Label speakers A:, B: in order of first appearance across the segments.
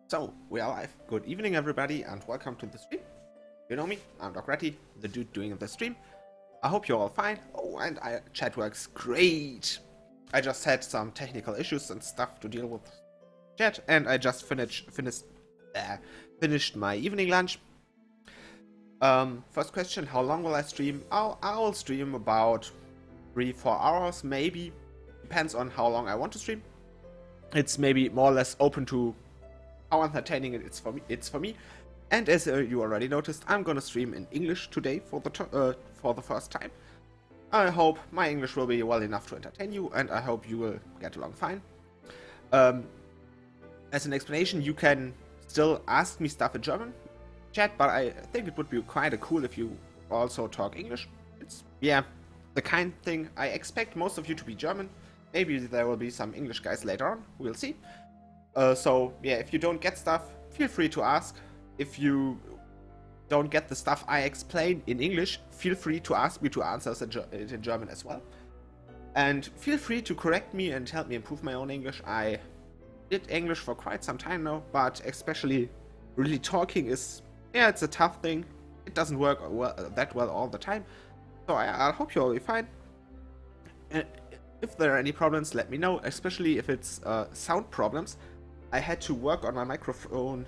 A: So, we are live. Good evening, everybody, and welcome to the stream. You know me, I'm Doc Ratty, the dude doing the stream. I hope you're all fine. Oh, and chat works great. I just had some technical issues and stuff to deal with chat, and I just finished my evening lunch. First question: how long will I stream? I'll stream about 3-4 hours, maybe. Depends on how long I want to stream. It's maybe more or less open to how entertaining it's for me. And as you already noticed, I'm gonna stream in English today for the first time. I hope my English will be well enough to entertain you, and I hope you will get along fine. As an explanation, you can still ask me stuff in German chat, but I think it would be quite cool if you also talk English. It's, yeah, the kind thing I expect most of you to be German. Maybe there will be some English guys later on, we'll see. So yeah, if you don't get stuff, feel free to ask. If you don't get the stuff I explain in English, feel free to ask me to answer it in German as well. And feel free to correct me and help me improve my own English. I did English for quite some time now, but especially really talking is, yeah, it's a tough thing. It doesn't work that well all the time. So I hope you'll be fine. If there are any problems, let me know, especially if it's sound problems. I had to work on my microphone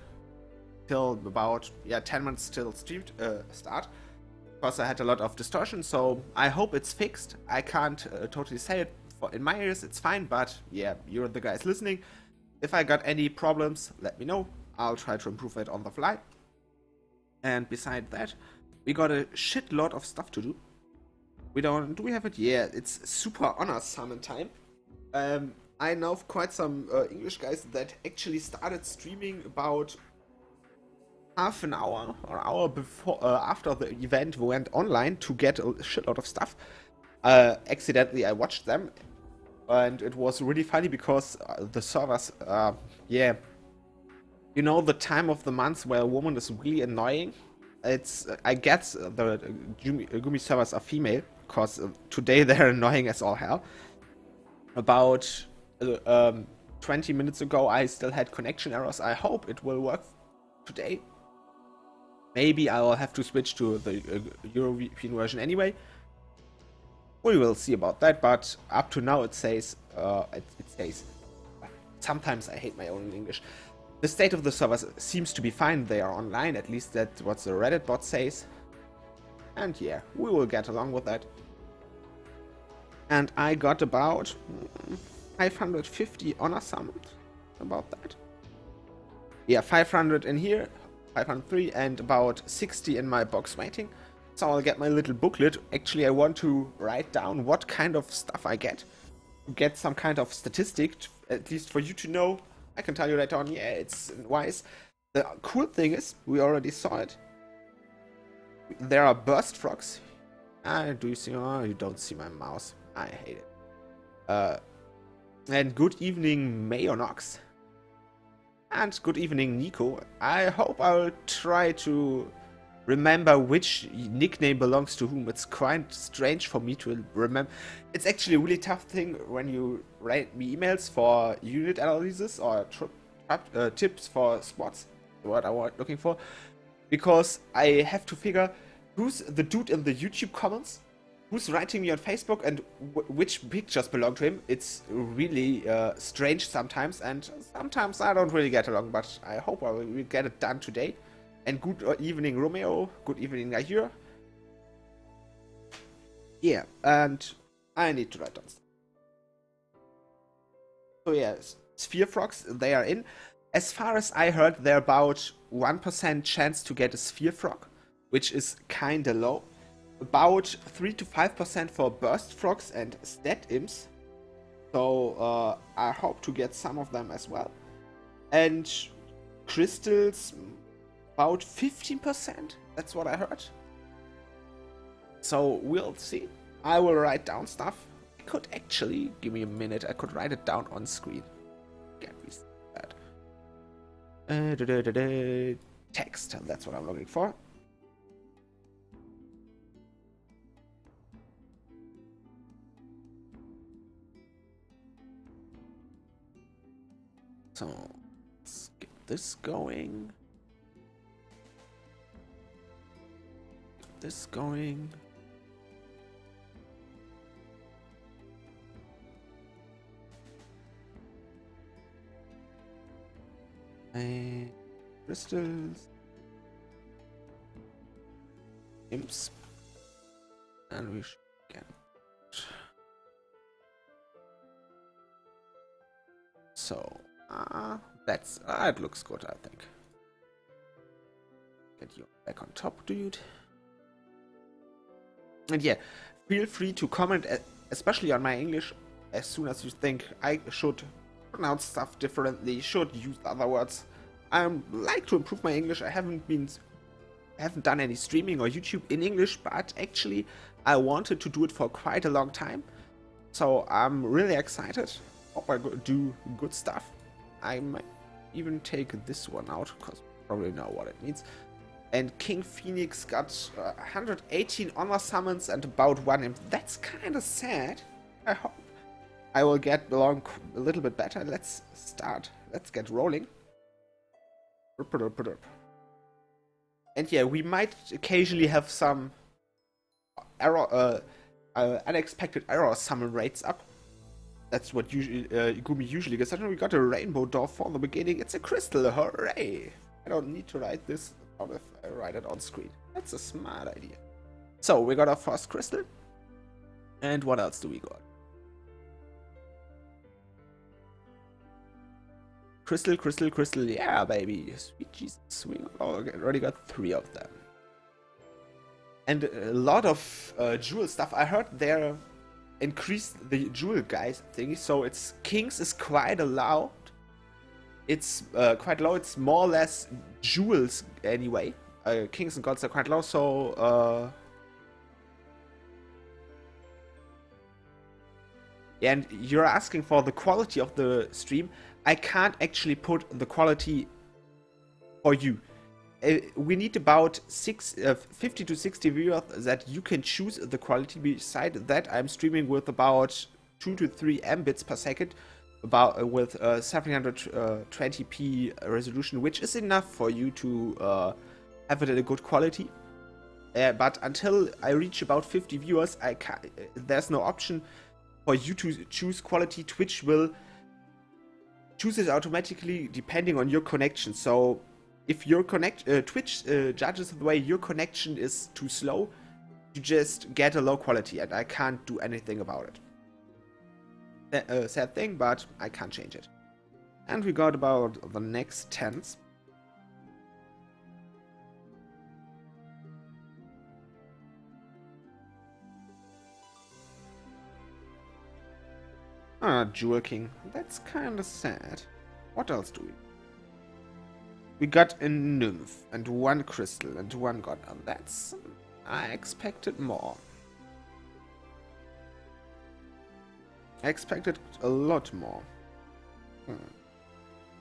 A: till about 10 minutes till stream start, because I had a lot of distortion, so I hope it's fixed. I can't totally say it. In my ears it's fine, but yeah, you're the guys listening. If I got any problems, let me know. I'll try to improve it on the fly. And beside that, we got a shitload of stuff to do. Do we have it? Yeah, it's Super Honor Summon time. I know of quite some English guys that actually started streaming about half an hour or hour before, after the event went online to get a shitload of stuff. Accidentally, I watched them, and it was really funny because the servers, yeah, you know, the time of the month where a woman is really annoying. It's, I guess the Gumi servers are female, because today they're annoying as all hell. About 20 minutes ago I still had connection errors. I hope it will work today. Maybe I will have to switch to the European version anyway. We will see about that, but up to now it says, sometimes I hate my own English. The state of the servers seems to be fine. They are online, at least that's what the Reddit bot says. And yeah, we will get along with that. And I got about 550 honor summoned. About that. Yeah, 500 in here, 503, and about 60 in my box waiting. So I'll get my little booklet. Actually, I want to write down what kind of stuff I get. Get some kind of statistic, at least for you to know. I can tell you later on, yeah, it's wise. The cool thing is, we already saw it. There are burst frogs. Do you see? Oh, you don't see my mouse. I hate it. And good evening, Mayonox. And good evening, Nico. I hope I'll try to remember which nickname belongs to whom. It's quite strange for me to remember. It's actually a really tough thing when you write me emails for unit analysis or tips for squads, the word I was looking for, because I have to figure who's the dude in the YouTube comments, who's writing me on Facebook, and which pictures belong to him. It's really strange sometimes, and sometimes I don't really get along, but I hope I will get it done today. And good evening, Romeo. Good evening, Nahir. Yeah, and I need to write down stuff. So yeah, Sphere Frogs, they are in. As far as I heard, they're about 1% chance to get a Sphere Frog, which is kinda low. About 3 to 5% for Burst Frogs and Stat Imps. So I hope to get some of them as well. And Crystals, about 15%. That's what I heard. So we'll see. I will write down stuff. I could actually, give me a minute, I could write it down on screen. Can't we see that? Text, that's what I'm looking for. So, skip this going. This going. And crystals. Imps. And we should get. So, that's it looks good, I think. Get you back on top, dude. And yeah, feel free to comment, especially on my English, as soon as you think I should pronounce stuff differently, should use other words. I like to improve my English. I haven't done any streaming or YouTube in English, but actually I wanted to do it for quite a long time. So I'm really excited. Hope I do good stuff. I might even take this one out, because I probably know what it means. And King Phoenix got 118 honor summons and about 1 imp. That's kind of sad. I hope I will get along a little bit better. Let's start. Let's get rolling. And yeah, we might occasionally have some error, unexpected error summon rates up. That's what usually Igumi usually gets. We got a rainbow door for the beginning. It's a crystal. Hooray! I don't need to write this out if I write it on screen. That's a smart idea. So we got our first crystal. And what else do we got? Crystal, crystal, crystal. Yeah, baby. Sweet Jesus. We already got 3 of them. And a lot of jewel stuff. I heard they're increased the jewel guys thingy, so it's kings is quite allowed. It's quite low. It's more or less jewels anyway. Kings and gods are quite low, so yeah, and you're asking for the quality of the stream. I can't actually put the quality for you. We need about 50 to 60 viewers that you can choose the quality. Beside that, I'm streaming with about 2 to 3 Mbits per second, with 720p resolution, which is enough for you to have it at a good quality. But until I reach about 50 viewers, there's no option for you to choose quality. Twitch will choose it automatically depending on your connection. So if your Twitch judges the way your connection is too slow, you just get a low quality, and I can't do anything about it. Sad thing, but I can't change it. And we got about the next 10s. Jewel King. That's kinda sad. What else do we? We got a nymph and 1 crystal and 1 god. And that's... I expected more. I expected a lot more.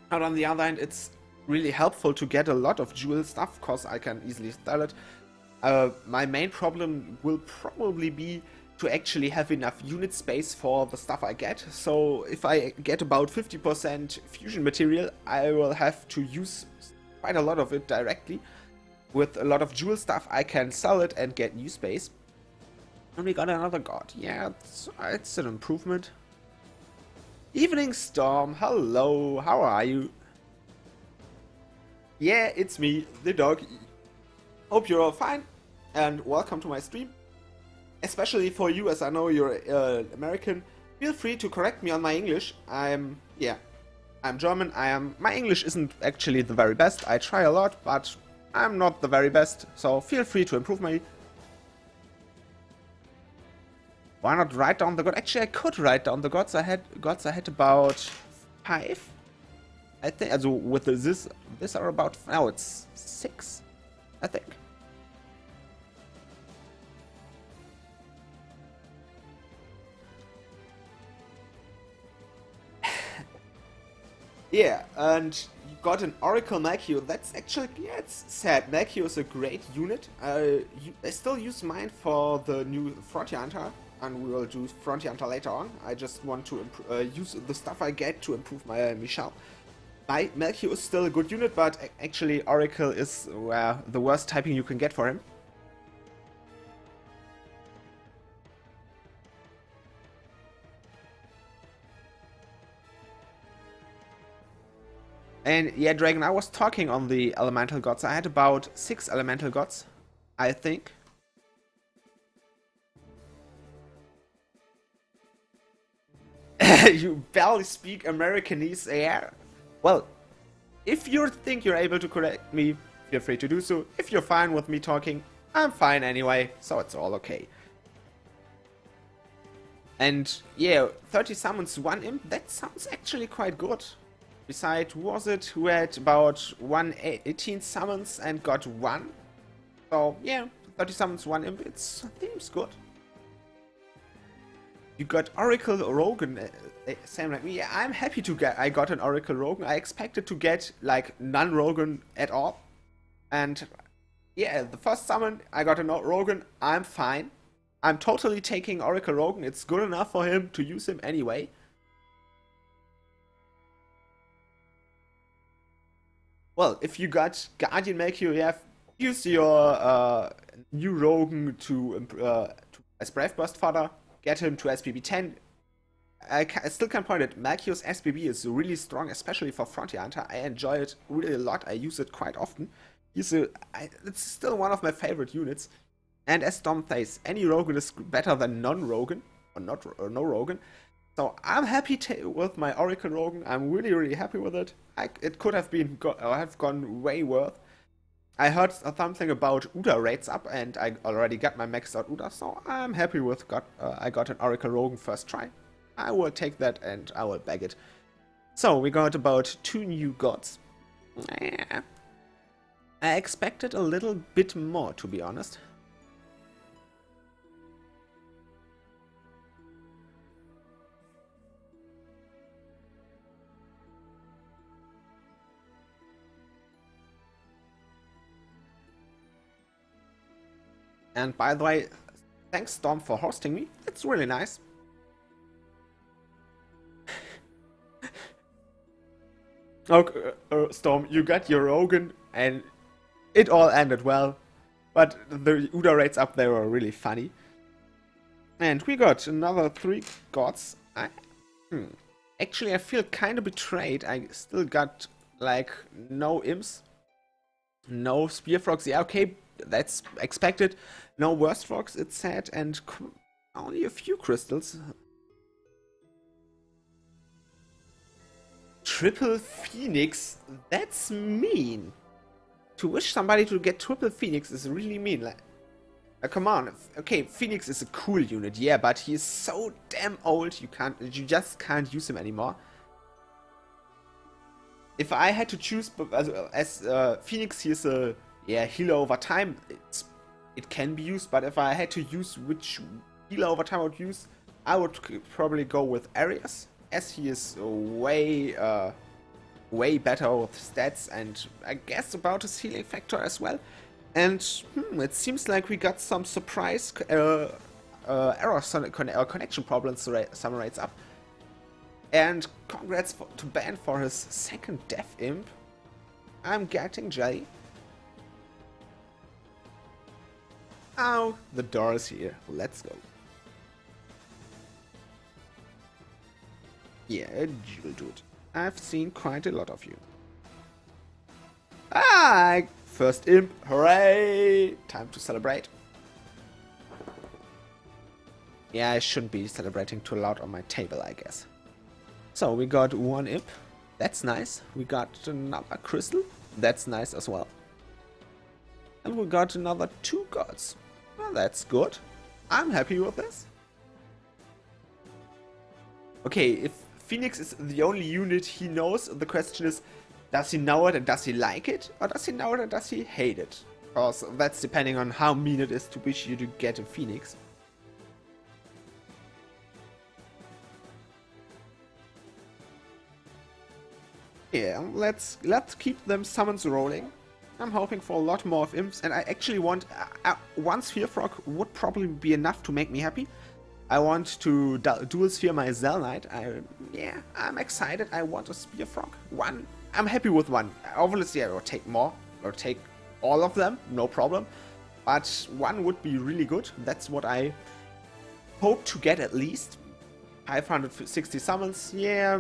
A: But on the other hand, it's really helpful to get a lot of jewel stuff, because I can easily sell it. My main problem will probably be to actually have enough unit space for the stuff I get. So if I get about 50% fusion material, I will have to use quite a lot of it directly. With a lot of jewel stuff, I can sell it and get new space. And we got another god. Yeah, it's an improvement. Evening Storm, hello, how are you? Yeah, it's me, the dog. Hope you're all fine, and welcome to my stream. Especially for you, as I know you're American. Feel free to correct me on my English. I'm German. My English isn't actually the very best. I try a lot, but I'm not the very best. So feel free to improve me. Why not write down the god? Actually, I could write down the gods. I had about 5. I think. Also with this are about now it's 6, I think. Yeah, and you got an Oracle Mercure. That's actually, yeah, it's sad. Mercure is a great unit. I still use mine for the new Frontier Hunter, and we will do Frontier Hunter later on. I just want to use the stuff I get to improve my Michelle. Melchior is still a good unit, but actually Oracle is the worst typing you can get for him. And yeah, Dragon, I was talking on the elemental gods. I had about 6 elemental gods, I think. You barely speak Americanese, yeah. Well, if you think you're able to correct me, feel free to do so. If you're fine with me talking, I'm fine anyway, so it's all okay. And yeah, 30 summons, 1 imp, that sounds actually quite good. Besides, who was it who had about 118 summons and got 1? So yeah, 30 summons, 1 imp, it seems good. You got Oracle Rogan, same like me. Yeah, I'm happy to get. I got an Oracle Rogan. I expected to get like none Rogan at all, and yeah, the first summon I got a Rogan. I'm fine. I'm totally taking Oracle Rogan. It's good enough for him to use him anyway. Well, if you got Guardian Melchior, you have use your new Rogan to as Brave Burst fodder. Get him to SPB 10. I still can point it. Melchior's SPB is really strong, especially for Frontier Hunter. I enjoy it really a lot. I use it quite often. It's still one of my favorite units. And as Dom says, any Rogan is better than non-Rogan or no Rogan. So I'm happy with my Oracle Rogan. I'm really happy with it. It could have been have gone way worse. I heard something about Uda rates up, and I already got my maxed out Uda, so I'm happy with I got an Oracle Rogan first try. I will take that and I will bag it. So we got about 2 new gods. I expected a little bit more, to be honest. And by the way, thanks Storm for hosting me. It's really nice. Okay, Storm, you got your Rogan and it all ended well. But the Uda rates up there were really funny. And we got another 3 gods. Actually, I feel kind of betrayed. I still got like no imps. No spear frogs. Yeah, okay, that's expected. No worst frogs, it's said, and only a few crystals. Triple Phoenix? That's mean. To wish somebody to get Triple Phoenix is really mean. Like, come on. Okay, Phoenix is a cool unit, yeah, but he is so damn old. You just can't use him anymore. If I had to choose as Phoenix, he is a healer over time. It can be used, but if I had to use which healer over time I would use, I would probably go with Arias, as he is way better with stats and I guess about his healing factor as well. And it seems like we got some surprise error connection problems summon rates up. And congrats to Ben for his 2nd Death Imp. I'm getting jelly. Oh, the door is here. Let's go. Yeah, Jewel Dude. I've seen quite a lot of you. Ah, first imp. Hooray! Time to celebrate. Yeah, I shouldn't be celebrating too loud on my table, I guess. So, we got 1 imp. That's nice. We got another crystal. That's nice as well. And we got another 2 gods. Well, that's good. I'm happy with this. Okay, if Phoenix is the only unit he knows, the question is, does he know it and does he like it? Or does he know it and does he hate it? Because that's depending on how mean it is to wish you to get a Phoenix. Yeah, let's keep them summons rolling. I'm hoping for a lot more of imps, and I actually want... one Sphere Frog would probably be enough to make me happy. I want to dual sphere my Zell Knight. I'm excited. I want a Spear Frog. One. I'm happy with one. Obviously, I will take more, or take all of them, no problem. But one would be really good. That's what I hope to get at least. 560 summons, yeah,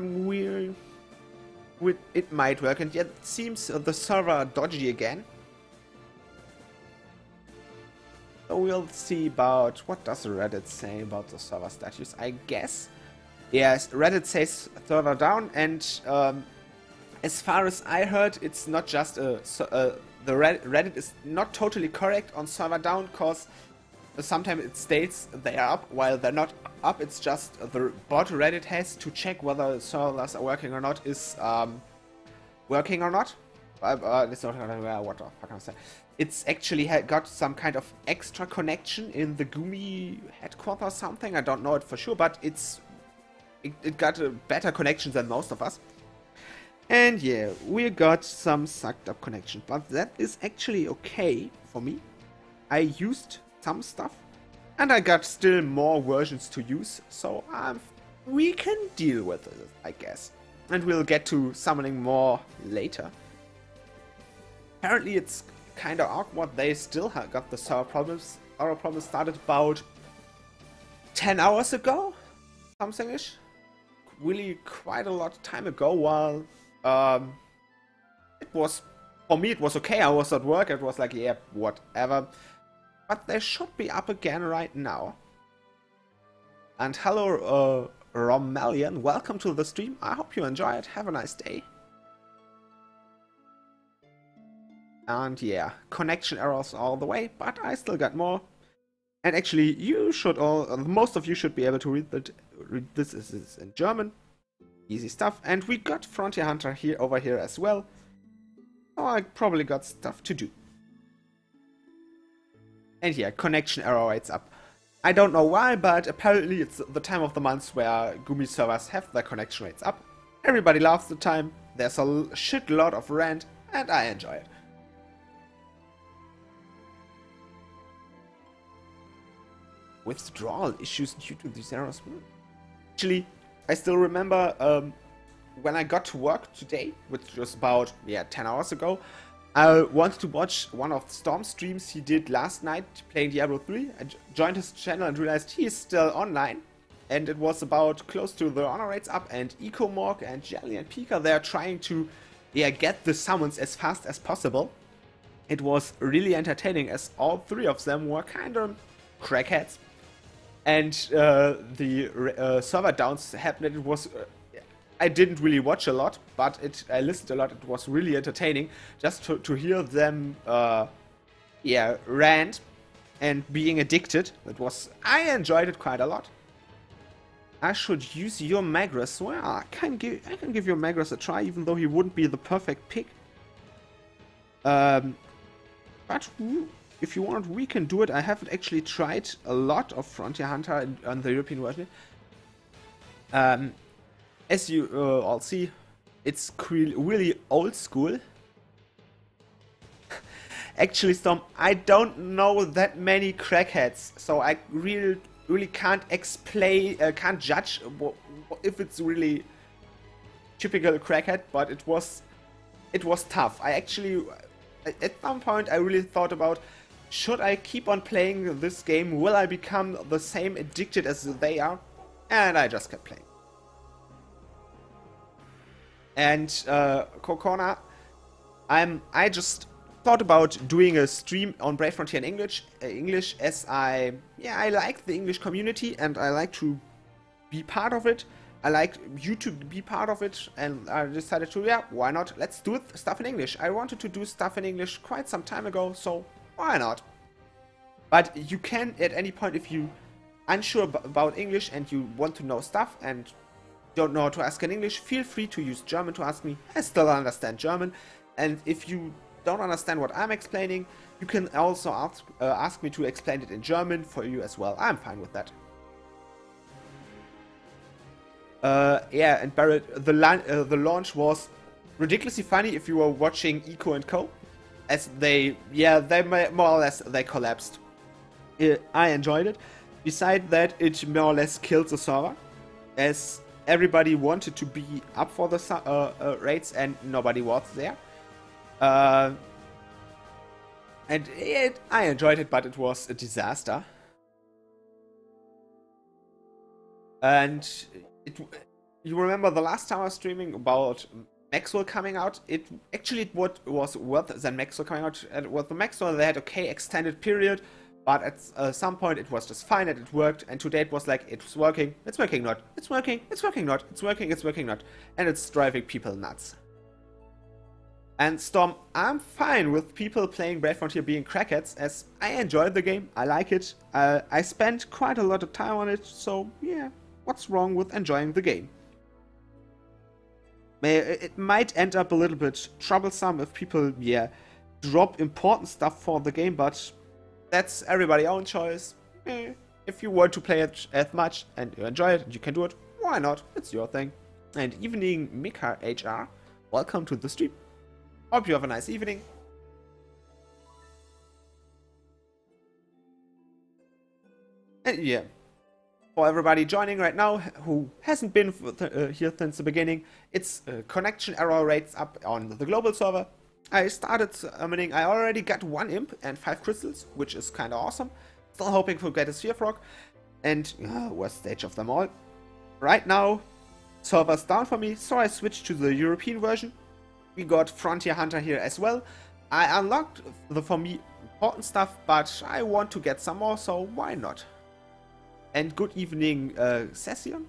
A: it might work. And yet, it seems the server dodgy again. So we'll see about, what does Reddit say about the server status, I guess. Yes, Reddit says server down, and as far as I heard, it's not just the Reddit is not totally correct on server down, because sometimes it states they are up while they're not up. It's just the bot Reddit has to check whether servers are working or not is working or not. It's not what the fuck I'm saying. It's actually got some kind of extra connection in the Gumi headquarters or something. I don't know it for sure, but it got a better connection than most of us. And yeah, we got some sucked up connection, but that is actually okay for me. I used some stuff, and I got still more versions to use, so we can deal with it, I guess. And we'll get to summoning more later. Apparently it's kind of awkward, they still got the server problems. Our problem started about 10 hours ago, something-ish. Really quite a lot of time ago, while it was, for me it was okay, I was at work, it was like, yeah, whatever. But they should be up again right now. And hello, Romelian, welcome to the stream. I hope you enjoy it. Have a nice day. And yeah, connection errors all the way, but I still got more. And actually, you should most of you should be able to read this. This is in German. Easy stuff. And we got Frontier Hunter over here as well. So I probably got stuff to do. And yeah, connection error rates up. I don't know why, but apparently it's the time of the month where Gumi servers have their connection rates up. Everybody loves the time, there's a shitload of rant, and I enjoy it. Withdrawal issues due to these errors. Actually, I still remember when I got to work today, which was about 10 hours ago, I wanted to watch one of Storm's streams he did last night playing Diablo 3. I joined his channel and realized he is still online. And it was about close to the honor rates up, and Ecomorg and Jelly and Pika, they're trying to get the summons as fast as possible. It was really entertaining as all three of them were kind of crackheads. And the server downs happened. It was I didn't really watch a lot, but I listened a lot. It was really entertaining just to hear them rant and being addicted. I enjoyed it quite a lot. I should use your Magrus. Well, I can give your Magrus a try, even though he wouldn't be the perfect pick. But if you want, we can do it. I haven't actually tried a lot of Frontier Hunter on the European version. As you all see, it's really old school. Actually, Storm, I don't know that many crackheads, so I really can't explain, can't judge if it's really typical crackhead. But it was tough. I actually, at some point, I really thought about, should I keep on playing this game? Will I become the same addicted as they are? And I just kept playing. And Kokona, I just thought about doing a stream on Brave Frontier in English, as I like the English community and I like to be part of it. I like you to be part of it, and I decided to, why not? Let's do stuff in English. I wanted to do stuff in English quite some time ago, so why not? But you can at any point, if you unsure about English and you want to know stuff and don't know how to ask in English, feel free to use German to ask me. I still understand German, and if you don't understand what I'm explaining, you can also ask me to explain it in German for you as well. I'm fine with that. And Barrett, the launch was ridiculously funny if you were watching Eco and Co. As they more or less they collapsed. I enjoyed it. Besides that, it more or less killed the server. As everybody wanted to be up for the raids and nobody was there. And I enjoyed it, but it was a disaster. And you remember the last time I was streaming about Maxwell coming out? It was worse than Maxwell coming out. And with the Maxwell, they had okay extended period, but at some point it was just fine and it worked. And today it was like it's working not, it's working not, it's working not, and it's driving people nuts. And Storm, I'm fine with people playing Brave Frontier being crackheads, as I enjoy the game, I like it, I spent quite a lot of time on it, so yeah, what's wrong with enjoying the game? It might end up a little bit troublesome if people, yeah, drop important stuff for the game, but that's everybody's own choice. If you want to play it as much and you enjoy it and you can do it, why not? It's your thing. And evening Mika HR, welcome to the stream. Hope you have a nice evening. And yeah, for everybody joining right now who hasn't been here since the beginning, it's connection error rates up on the global server. I started summoning, I already got 1 imp and 5 crystals, which is kind of awesome. Still hoping to get a sphere frog, and worst stage of them all. Right now, server's down for me, so I switched to the European version. We got Frontier Hunter here as well. I unlocked the, for me, important stuff, but I want to get some more, so why not? And good evening, Session?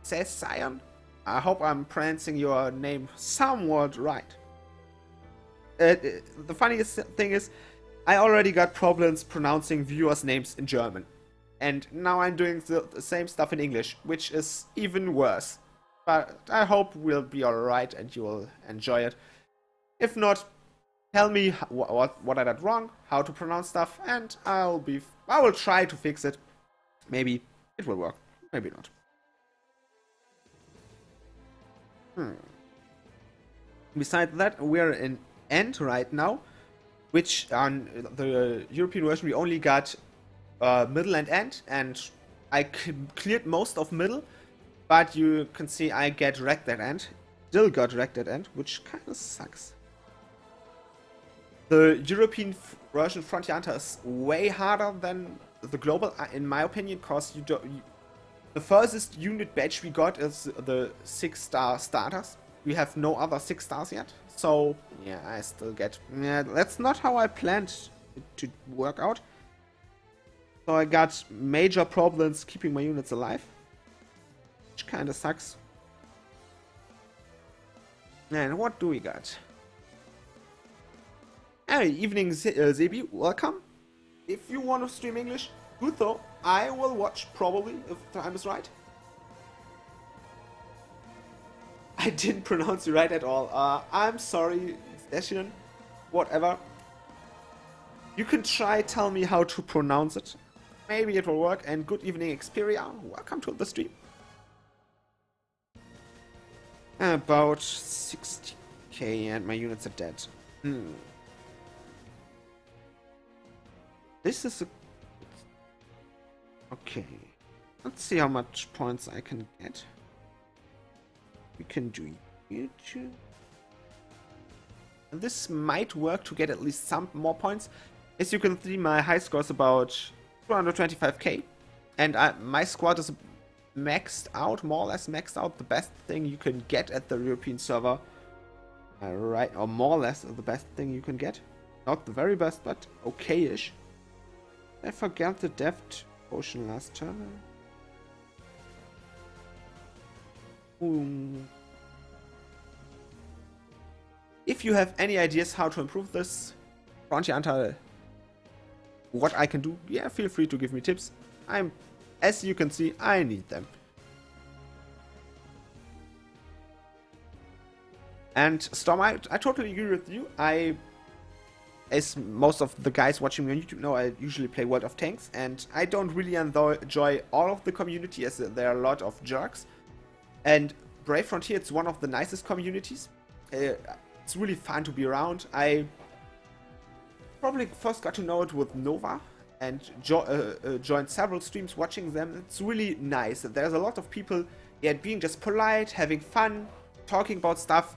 A: Session? I hope I'm pronouncing your name somewhat right. The funniest thing is, I already got problems pronouncing viewers' names in German. And now I'm doing the same stuff in English, which is even worse. But I hope we'll be alright and you will enjoy it. If not, tell me what I did wrong, how to pronounce stuff, and I will try to fix it. Maybe it will work, maybe not. Besides that, we're in End right now, which on the European version we only got middle and end, and I cleared most of middle. But you can see I get wrecked at end. Still got wrecked at end, which kind of sucks. The European version Frontier Hunter is way harder than the global, in my opinion, because the furthest unit badge we got is the 6-star starters. We have no other 6 stars yet. So, yeah, I still get... Yeah, that's not how I planned it to work out. So I got major problems keeping my units alive. Which kinda sucks. And what do we got? Hey, evening Zebi, welcome. If you want to stream English, good though. I will watch probably if time is right. I didn't pronounce you right at all. I'm sorry, Session. Whatever. You can try tell me how to pronounce it. Maybe it will work. And good evening Xperia. Welcome to the stream. About 60k and my units are dead. This is a... Okay. Let's see how much points I can get. We can do YouTube. This might work to get at least some more points. As you can see, my high score is about 225k. And my squad is maxed out, more or less maxed out, the best thing you can get at the European server. Right, or more or less the best thing you can get. Not the very best, but okay-ish. I forgot the depth potion last turn. If you have any ideas how to improve this Frontier Hunter, what I can do, yeah, feel free to give me tips. As you can see, I need them. And Storm, I totally agree with you. As most of the guys watching me on YouTube know, I usually play World of Tanks, and I don't really enjoy all of the community, as there are a lot of jerks. And Brave Frontier, it's one of the nicest communities. It's really fun to be around. I probably first got to know it with Nova, and joined several streams watching them. It's really nice. There's a lot of people being just polite, having fun, talking about stuff.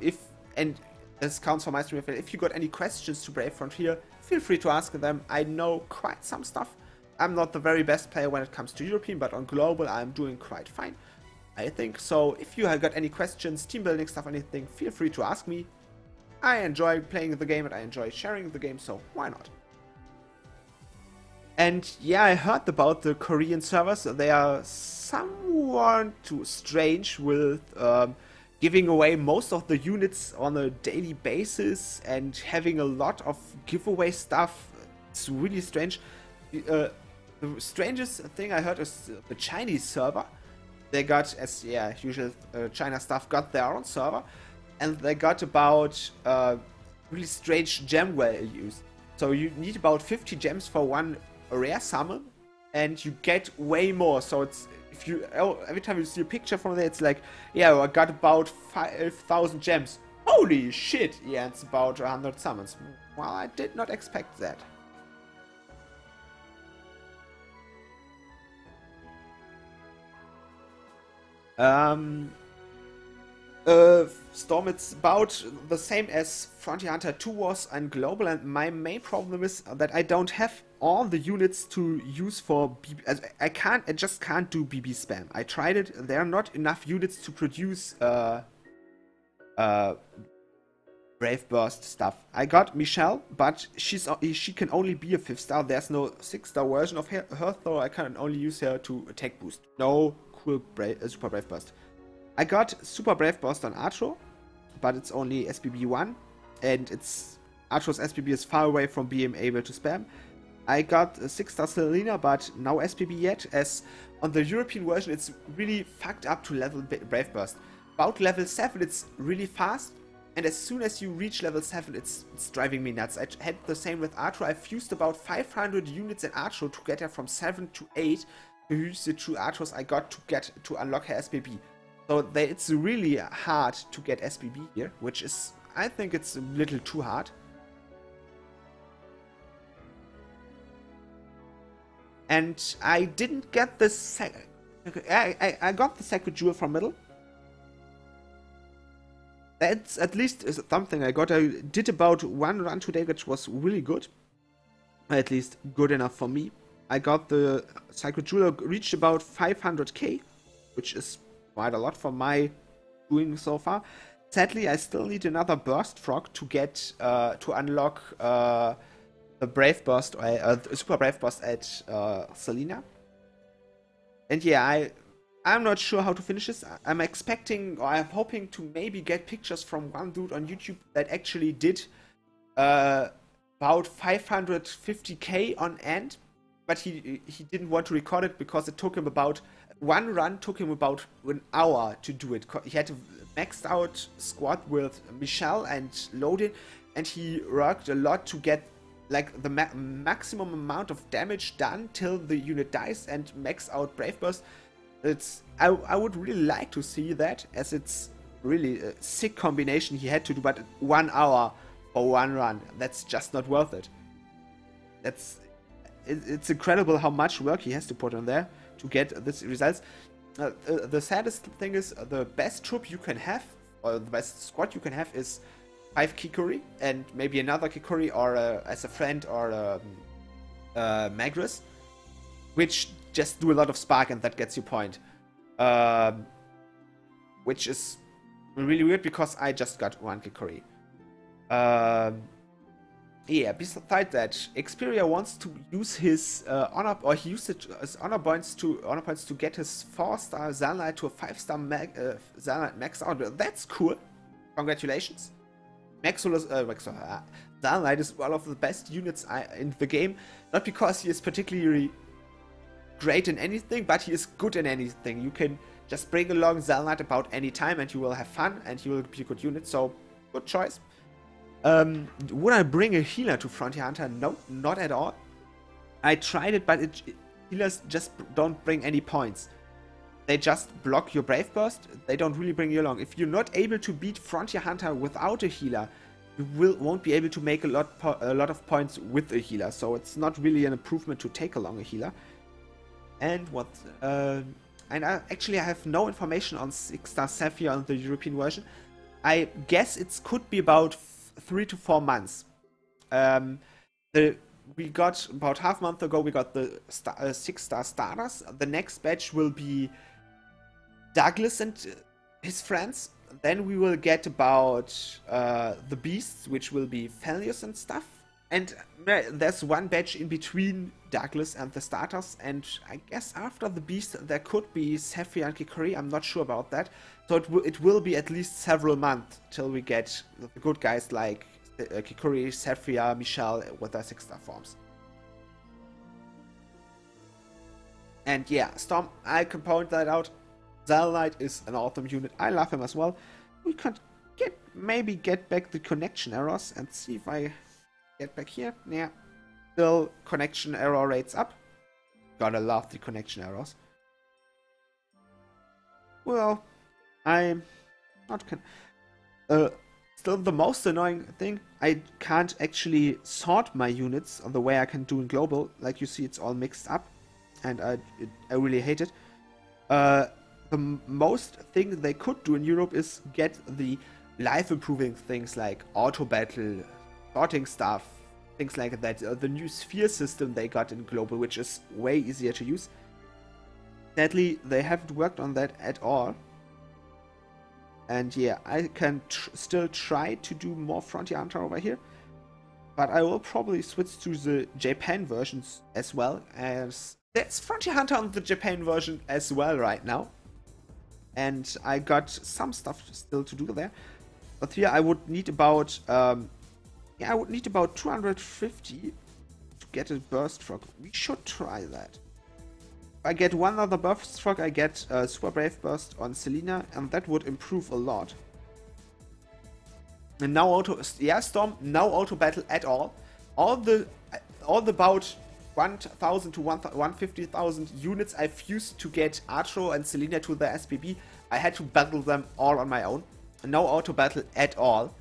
A: And this counts for my stream. If you got any questions to Brave Frontier, feel free to ask them. I know quite some stuff. I'm not the very best player when it comes to European, but on global I'm doing quite fine, I think. So if you have got any questions, team building stuff, anything, feel free to ask me. I enjoy playing the game and I enjoy sharing the game, so why not? And yeah, I heard about the Korean servers. They are somewhat too strange with giving away most of the units on a daily basis and having a lot of giveaway stuff. It's really strange. The strangest thing I heard is the Chinese server. They got, as yeah, usual China stuff, got their own server. And they got about really strange gem values. So you need about 50 gems for one rare summon, and you get way more. So it's, if you every time you see a picture from there, it's like, yeah, I got about 5,000 gems. Holy shit! Yeah, it's about 100 summons. Well, I did not expect that. Storm, it's about the same as Frontier Hunter 2 was on global, and my main problem is that I don't have all the units to use for BB. I just can't do BB spam. I tried it. There are not enough units to produce Brave Burst stuff. I got Michelle, but she can only be a 5th star. There's no 6-star version of her, so I can only use her to attack boost. No cool Super Brave Burst. I got Super Brave Burst on Archo, but it's only SPB 1, and Archo's SPB is far away from being able to spam. I got a 6-star Selena, but no SPB yet, as on the European version it's really fucked up to level Brave Burst. About level 7 it's really fast, and as soon as you reach level 7 it's driving me nuts. I had the same with Archo. I fused about 500 units in Archo to get her from 7 to 8 to use the true Archos I got to unlock her SPB. So it's really hard to get SPB here, which is, I think it's a little too hard. And I didn't get the I got the Sacred Jewel from middle. That's at least something I got. I did about one run today, which was really good. At least good enough for me. I got the Sacred Jewel, reached about 500k, which is quite a lot for my doing so far. Sadly, I still need another Burst Frog to get to unlock the Brave Burst, Super Brave Burst at Selena. And yeah, I'm not sure how to finish this. I'm expecting, or I'm hoping to maybe get pictures from one dude on YouTube that actually did about 550k on end, but he didn't want to record it because it took him about one run took him about an hour to do it. He had a maxed out squad with Michelle and Loaded, and he worked a lot to get like the maximum amount of damage done till the unit dies and max out Brave Burst. I would really like to see that, as it's really a sick combination he had to do, but 1 hour for one run, that's just not worth it. It's incredible how much work he has to put on there to get these results. The saddest thing is the best troop you can have, or the best squad you can have, is 5 Kikori and maybe another Kikori, or as a friend, or Magris, which just do a lot of spark and that gets you point. Which is really weird because I just got 1 Kikori. Yeah, besides that, Xperia wants to use his honor, or he used his honor points to get his 4-star Zalnite to a 5-star Zalnite max out. That's cool. Congratulations. Zalnite is one of the best units in the game, not because he is particularly great in anything, but he is good in anything. You can just bring along Zalnite about any time and you will have fun and he will be a good unit, so good choice. Would I bring a healer to Frontier Hunter? No, not at all. I tried it, but healers just don't bring any points. They just block your Brave Burst. They don't really bring you along. If you're not able to beat Frontier Hunter without a healer, you won't be able to make a lot of points with a healer, so it's not really an improvement to take along a healer. And what? And actually, I have no information on 6-star Sapphire on the European version. I guess it could be about 3 to 4 months. We got about half a month ago. We got the 6-star starters. The next batch will be Douglas and his friends. Then we will get about the beasts, which will be Phelios and stuff. And there's one batch in between Douglas and the starters, and I guess after the beast there could be Sapphire and Kikori. I'm not sure about that. So it will be at least several months till we get the good guys like Kikori, Sapphire, Michelle with their 6-star forms. And yeah, Storm, I can point that out. Zalnite is an awesome unit. I love him as well. We could maybe get back the connection errors and see if I get back here. Yeah, still connection error rates up. Gotta love the connection errors. Well, I'm not still the most annoying thing, I can't actually sort my units on the way I can do in global. Like you see, it's all mixed up, and I really hate it. The most thing they could do in Europe is get the life improving things like auto battle, sorting stuff, things like that. The new sphere system they got in global, which is way easier to use. Sadly, they haven't worked on that at all. And yeah, I can still try to do more Frontier Hunter over here, but I will probably switch to the Japan versions as well, as there's Frontier Hunter on the Japan version as well right now. And I got some stuff still to do there, but here I would need about I would need about 250 to get a burst frog. We should try that. If I get one other burst frog, I get super brave burst on Selena, and that would improve a lot. And now Storm, no auto battle at all. All the about 1,000 to 150,000 units I've used to get Artro and Selena to the SPB, I had to battle them all on my own. No auto battle at all.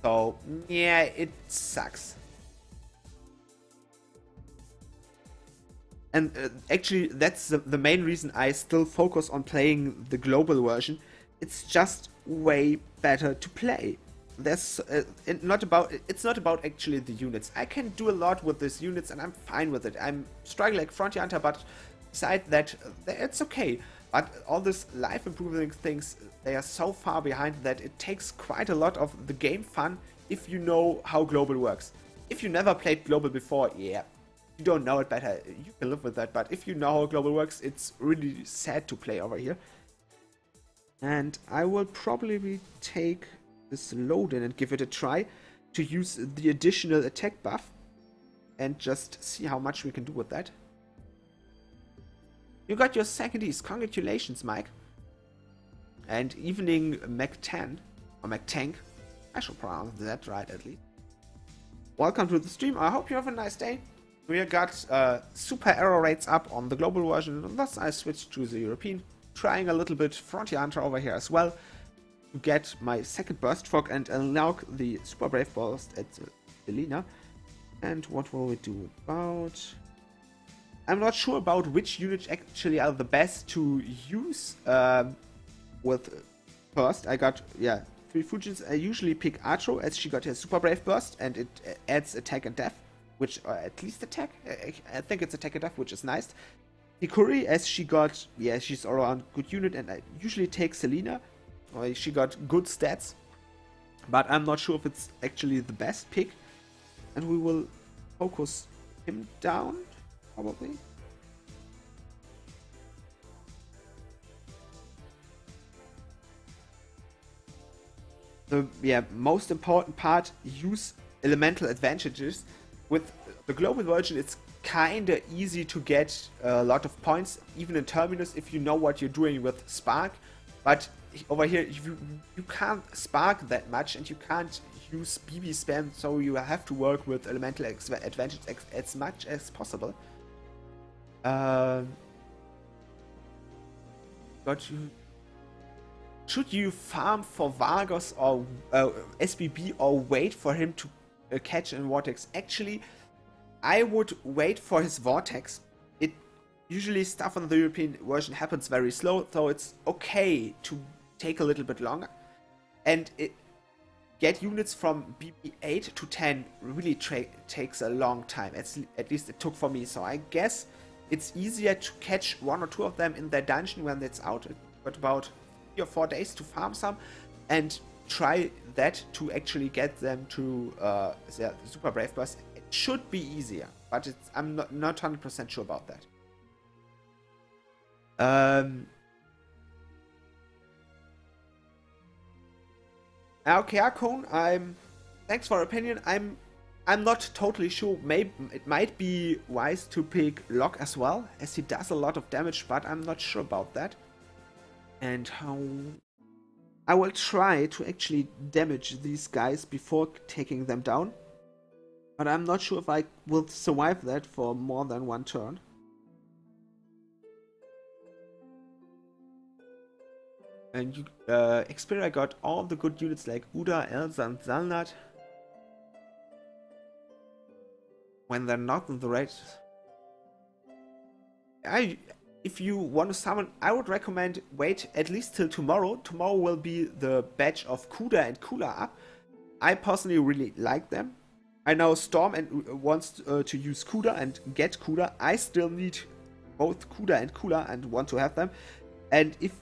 A: So, yeah, it sucks. And actually, that's the main reason I still focus on playing the global version. It's just way better to play. It's not about actually the units. I can do a lot with these units and I'm fine with it. I'm struggling like Frontier Hunter, but besides that, it's okay. But all these life improving things, they are so far behind that it takes quite a lot of the game fun if you know how global works. If you never played global before, yeah, you don't know it better, you can live with that. But if you know how global works, it's really sad to play over here. And I will probably take this load in and give it a try to use the additional attack buff and just see how much we can do with that. You got your second East. Congratulations, Mike. And evening Mac-10 or Mac-Tank. I should pronounce that right at least. Welcome to the stream. I hope you have a nice day. We got super error rates up on the global version, and thus I switched to the European, trying a little bit Frontier Hunter over here as well to get my second burst frog and unlock the super brave burst at Selena. And what will we do about? I'm not sure about which units actually are the best to use with first. I got 3 Fujins. I usually pick Artro as she got her super brave burst and it adds attack and death, which at least attack. I think it's attack and death, which is nice. Hikori, as she got, she's all around good unit, and I usually take Selena. She got good stats, but I'm not sure if it's actually the best pick. And we will focus him down, probably. The most important part, use elemental advantages. With the global version, it's kinda easy to get a lot of points, even in Terminus, if you know what you're doing with Spark. But over here, you can't Spark that much, and you can't use BB spam, so you have to work with elemental advantage as much as possible. Got you. should you farm for Vargas or SBB or wait for him to catch a Vortex? Actually, I would wait for his Vortex. It usually stuff on the European version happens very slow, so it's okay to take a little bit longer. And get units from BB8 to 10 really takes a long time. At least it took for me. So I guess it's easier to catch 1 or 2 of them in their dungeon when it's out. But about 3 or 4 days to farm some and try that to actually get them to their Super Brave Burst. It should be easier, but I'm not 100% sure about that. Okay, Akon, thanks for your opinion. I'm not totally sure. Maybe it might be wise to pick Locke as well, as he does a lot of damage, but I'm not sure about that. And how I will try to actually damage these guys before taking them down, but I'm not sure if I will survive that for more than 1 turn. And Xperia got all the good units like Uda, Elsa, and Zalnat. When they're not in the raid. If you want to summon, I would recommend wait at least till tomorrow. Tomorrow will be the batch of Kuda and Kula up. I personally really like them. I know Storm wants to use Kuda and get Kuda. I still need both Kuda and Kula and want to have them. And if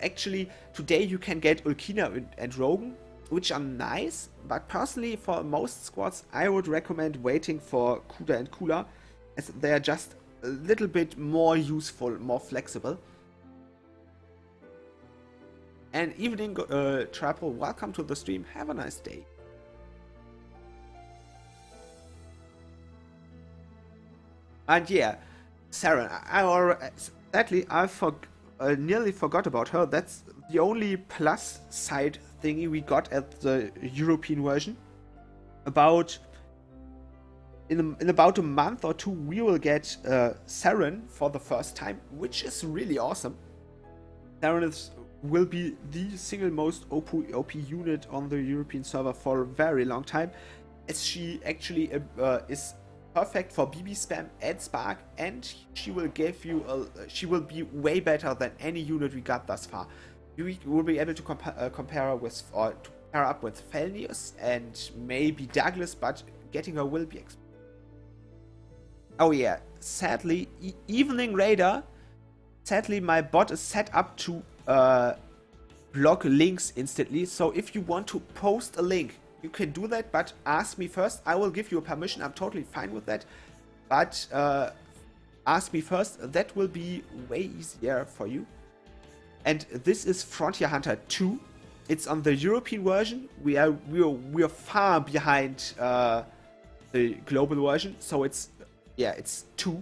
A: actually today you can get Ulkina and Rogan, which are nice, but personally for most squads I would recommend waiting for Kuda and Kula, as they are just a little bit more useful, more flexible. And evening, Trapple, welcome to the stream, have a nice day. And yeah, Sarah, sadly I nearly forgot about her. That's the only plus side thingy we got at the European version. In about a month or 2 we will get Saren for the first time, which is really awesome. Saren will be the single most OP unit on the European server for a very long time, as she actually is perfect for BB spam and Spark, and she will give you she will be way better than any unit we got thus far. We will be able to compare her with, or to pair up with Felnius and maybe Douglas, but getting her will be expensive. Oh yeah, sadly, Evening Raider, sadly my bot is set up to block links instantly, so if you want to post a link, you can do that, but ask me first. I will give you a permission, I'm totally fine with that, but ask me first, that will be way easier for you. And this is Frontier Hunter 2. It's on the European version. We are far behind the global version, so it's 2.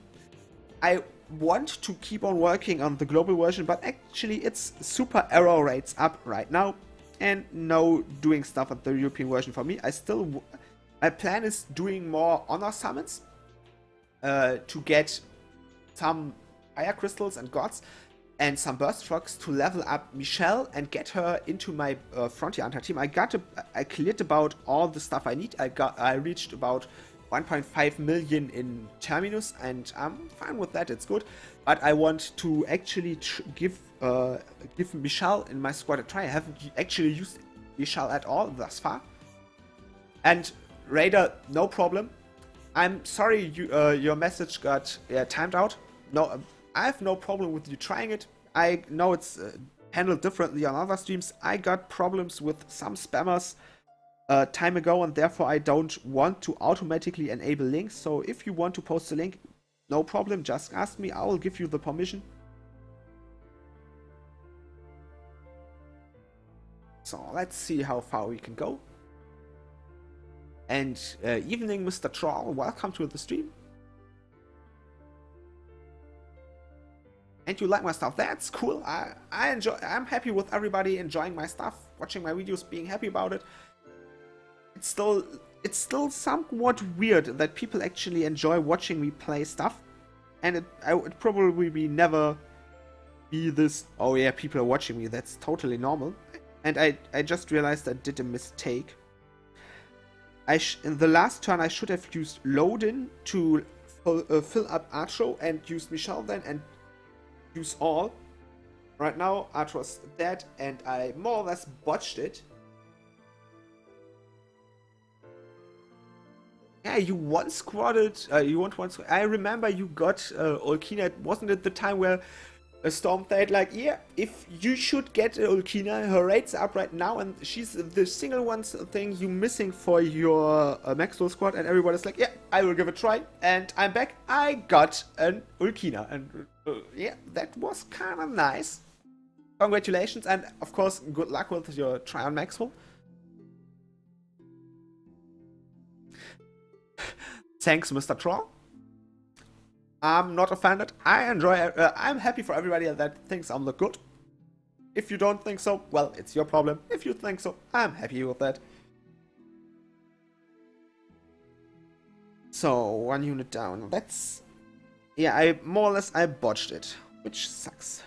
A: I want to keep on working on the global version, but actually it's super error rates up right now, and no doing stuff at the European version for me. My plan is doing more honor summons to get some fire crystals and gods and some burst trucks to level up Michelle and get her into my Frontier Hunter team. I cleared about all the stuff I need. I reached about 1.5 million in Terminus, and I'm fine with that, it's good. But I want to actually give Michelle in my squad a try. I haven't actually used Michelle at all thus far. And Raider, no problem. I'm sorry your message got timed out. No, I have no problem with you trying it. I know it's handled differently on other streams. I got problems with some spammers time ago, and therefore I don't want to automatically enable links. So if you want to post a link, no problem, just ask me, I will give you the permission. So let's see how far we can go. And evening, Mr. Troll, welcome to the stream. And you like my stuff, that's cool. I'm happy with everybody enjoying my stuff, watching my videos, being happy about it. It's still somewhat weird that people actually enjoy watching me play stuff, and it would probably be never be this, oh yeah, people are watching me, that's totally normal. And I just realized I did a mistake. In the last turn I should have used Loadin to fill up Artro and use Michelle then and use all. Right now Artro's dead and I more or less botched it. Yeah, you one squadded, I remember you got Olkina, wasn't it the time where Storm said like, yeah, if you should get Olkina, her rate's up right now and she's the single one thing you missing for your Maxwell squad, and everybody's like, yeah, I will give it a try, and I'm back, I got an Olkina, and yeah, that was kind of nice. Congratulations, and of course, good luck with your try on Maxwell. Thanks, Mr. Troll. I'm not offended. I enjoy it. I'm happy for everybody that thinks I'm look good. If you don't think so, well, it's your problem. If you think so, I'm happy with that. So, 1 unit down. That's... yeah, I more or less I botched it, which sucks.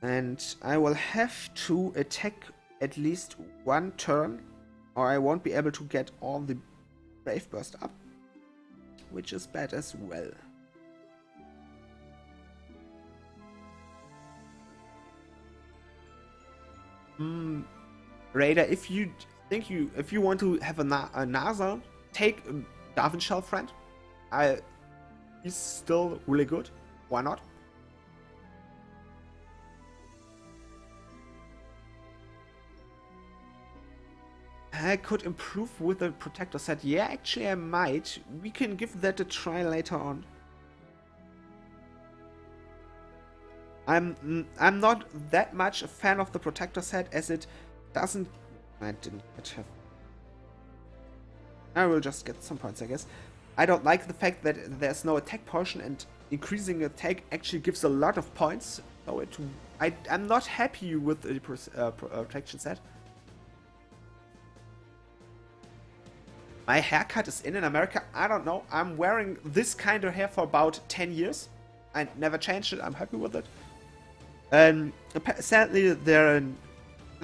A: And I will have to attack at least 1 turn, or I won't be able to get all the Brave Burst up, which is bad as well. Raider, if you want to have a NASA, take Darwin Shell friend. He's still really good. Why not? I could improve with the protector set. Yeah, actually I might. We can give that a try later on. I'm not that much a fan of the protector set as it doesn't... I didn't have... I will just get some points, I guess. I don't like the fact that there's no attack portion, and increasing attack actually gives a lot of points. So I'm not happy with the protection set. My haircut is in America, I don't know. I'm wearing this kind of hair for about 10 years. I never changed it, I'm happy with it. And sadly, there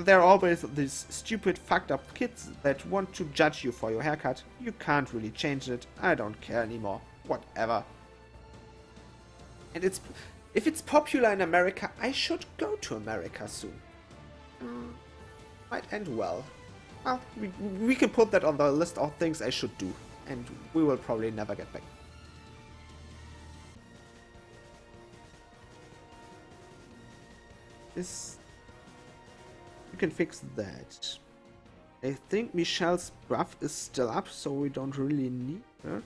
A: are always these stupid fucked up kids that want to judge you for your haircut. You can't really change it, I don't care anymore. Whatever. And if it's popular in America, I should go to America soon. Might end well. Well, we can put that on the list of things I should do, and we will probably never get back. This... you can fix that. I think Michelle's buff is still up, so we don't really need her.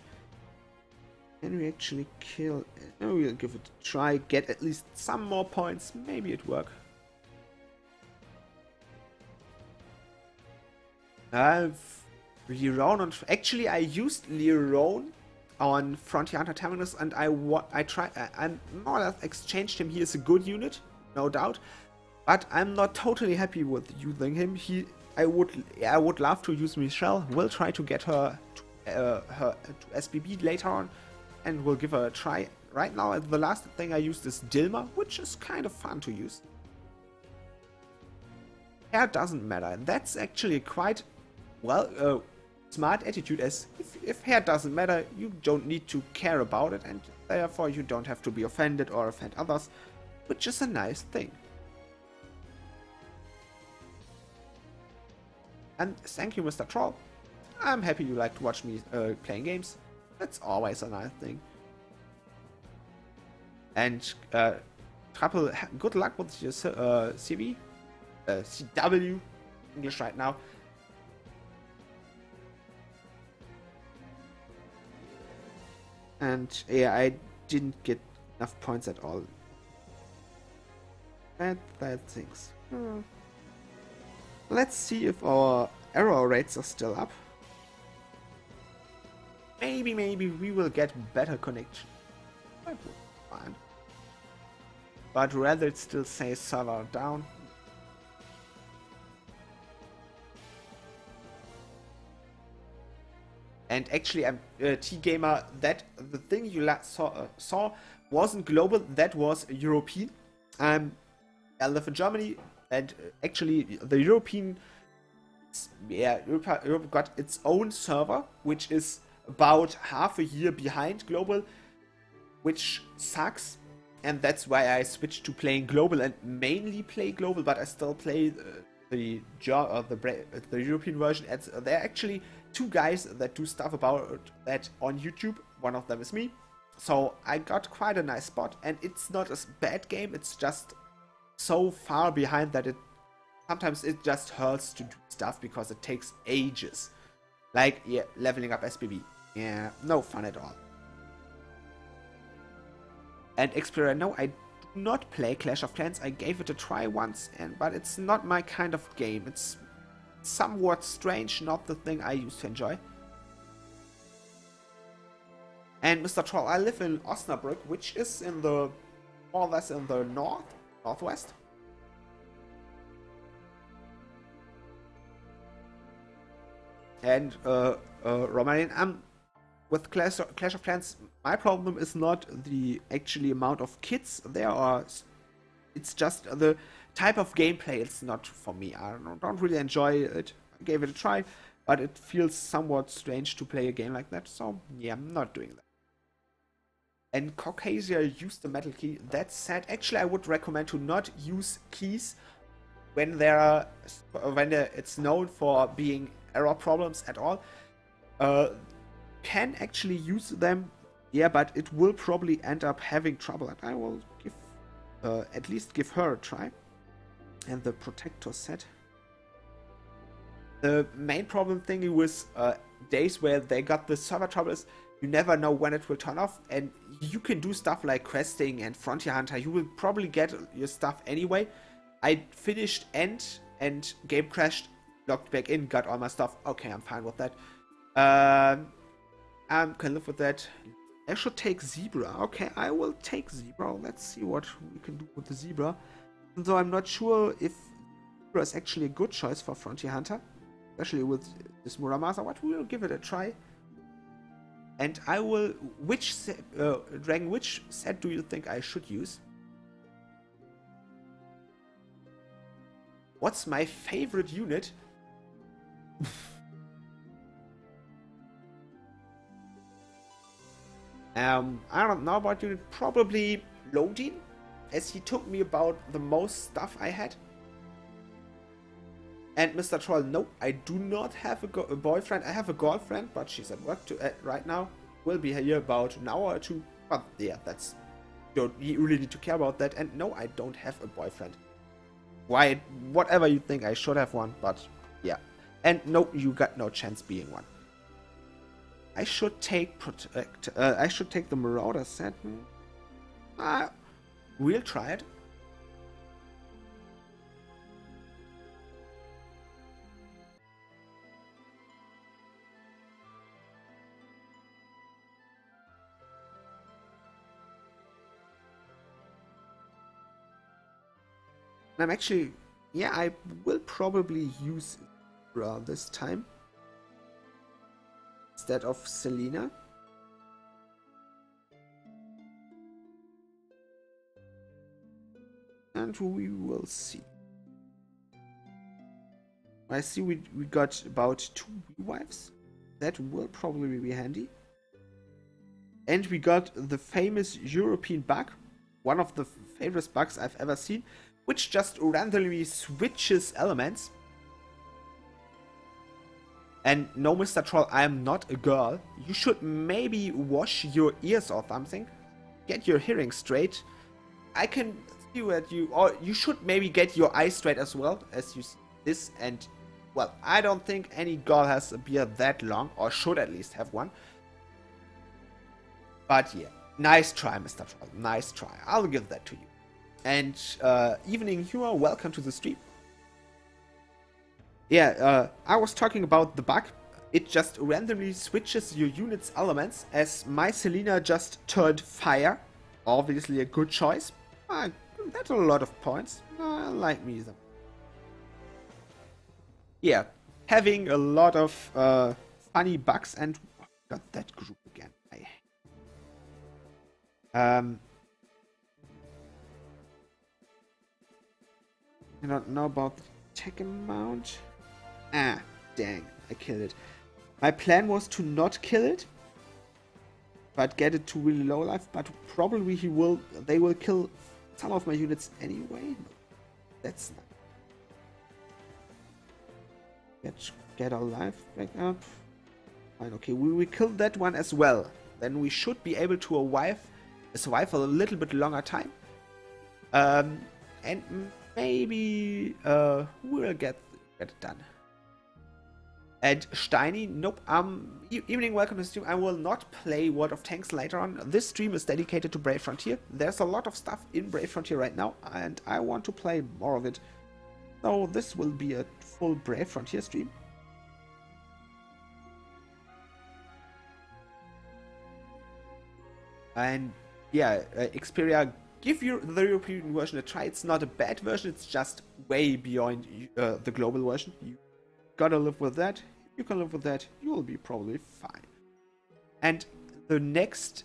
A: Can we actually kill it? Oh, we'll give it a try, get at least some more points, maybe it works. Liron on... actually, I used Liron on Frontier Hunter Terminus, and I more or less exchanged him. He is a good unit, no doubt, but I'm not totally happy with using him. I would love to use Michelle. We'll try to get her to SBB later on, and we'll give her a try. Right now, the last thing I used is Dilma, which is kind of fun to use. Hair doesn't matter. That's actually quite... well, smart attitude, as if hair doesn't matter, you don't need to care about it, and therefore you don't have to be offended or offend others, which is a nice thing. And thank you, Mr. Troll. I'm happy you like to watch me playing games. That's always a nice thing. And Trouble, good luck with your CV. CW, English right now. And yeah, I didn't get enough points at all. Bad things. Let's see if our error rates are still up. Maybe we will get better connection. That would be fine. But rather it still says server down. And actually, T-Gamer, that the thing you saw wasn't global, that was European. I live in Germany, and actually the European, Europe got its own server, which is about half a year behind global, which sucks. And that's why I switched to playing global and mainly play global, but I still play the European version. And there are actually two guys that do stuff about that on YouTube. One of them is me. So I got quite a nice spot, and it's not a bad game. It's just so far behind that sometimes it just hurts to do stuff because it takes ages. Like, yeah, leveling up SPV. Yeah, no fun at all. And Explorer, no, I do not play Clash of Clans. I gave it a try once, but it's not my kind of game. It's somewhat strange, not the thing I used to enjoy. And Mr. Troll, I live in Osnabrück, which is in the, more or less in the northwest. And Romanian, with Clash of Clans, my problem is not the actually amount of kids there, or it's just the type of gameplay. It's not for me. I don't really enjoy it. I gave it a try, but it feels somewhat strange to play a game like that. So yeah, I'm not doing that. And Caucasia used the metal key. That said, actually I would recommend to not use keys when it's known for being error problems at all. Can actually use them, yeah, but it will probably end up having trouble, and I will give at least give her a try. And the protector set. The main problem thingy with days where they got the server trouble is you never know when it will turn off, and you can do stuff like questing and Frontier Hunter. You will probably get your stuff anyway. I finished End and game crashed, logged back in, got all my stuff. Okay, I'm fine with that. I can live with that. I should take Zebra. Okay, I will take Zebra. Let's see what we can do with the Zebra. Even though I'm not sure if Zebra is actually a good choice for Frontier Hunter, especially with this Muramasa, but we'll give it a try. And I will... Dragon, which set do you think I should use? What's my favorite unit? I don't know about unit. Probably Lodin, as he took me about the most stuff I had. And Mr. Troll, no, I do not have a boyfriend. I have a girlfriend, but she's at work right now. Will be here about an hour or two. But yeah, that's... You really need to care about that. And no, I don't have a boyfriend. Why? Whatever you think, I should have one, but yeah. And no, you got no chance being one. I should take I should take the Marauder set. We'll try it. And I'm actually, yeah, I will probably use Bra this time instead of Selena. And we will see. I see we got about 2 wives. That will probably be handy. And we got the famous European bug, one of the favorite bugs I've ever seen, which just randomly switches elements. And no, Mr. Troll, I am not a girl. You should maybe wash your ears or something. Get your hearing straight. I can see that or you should maybe get your eyes straight as well, as you see this. And, well, I don't think any girl has a beard that long, or should at least have one. But yeah, nice try, Mr. Troll. Nice try. I'll give that to you. And Evening Humor, welcome to the stream. Yeah, I was talking about the bug. It just randomly switches your unit's elements, as my Selena just turned fire. Obviously a good choice. That's a lot of points. I like me them. Yeah, having a lot of funny bugs, and got that group again. I don't know about the attack amount. Ah, dang, I killed it. My plan was to not kill it, but get it to really low life, but probably they will kill some of my units anyway. That's not... Get our life back up. Fine, okay, we will kill that one as well. Then we should be able to survive for a little bit longer time. And maybe we'll get it done. And Steiny, nope. Evening, welcome to the stream. I will not play World of Tanks later on. This stream is dedicated to Brave Frontier. There's a lot of stuff in Brave Frontier right now, and I want to play more of it. So this will be a full Brave Frontier stream. And yeah, Xperia, give the European version a try. It's not a bad version, it's just way beyond the global version. You gotta live with that. If you can live with that, you will be probably fine. And the next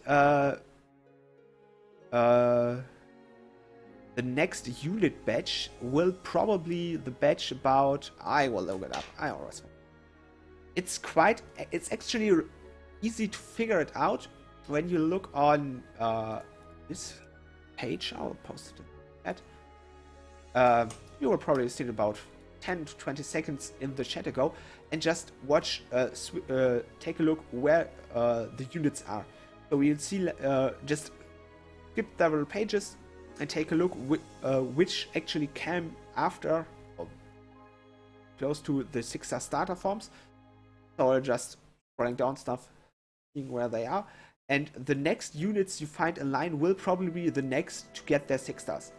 A: unit batch will probably the batch about... I will look it up. I always... It's actually easy to figure it out when you look on this page. I'll post it in the chat. You will probably see it about 10 to 20 seconds in the chat ago, and just watch, take a look where the units are. So you'll see, just skip several pages and take a look which actually came after, or close to the 6-star starter forms. So I'll just scrolling down stuff, seeing where they are. And the next units you find in line will probably be the next to get their 6-stars.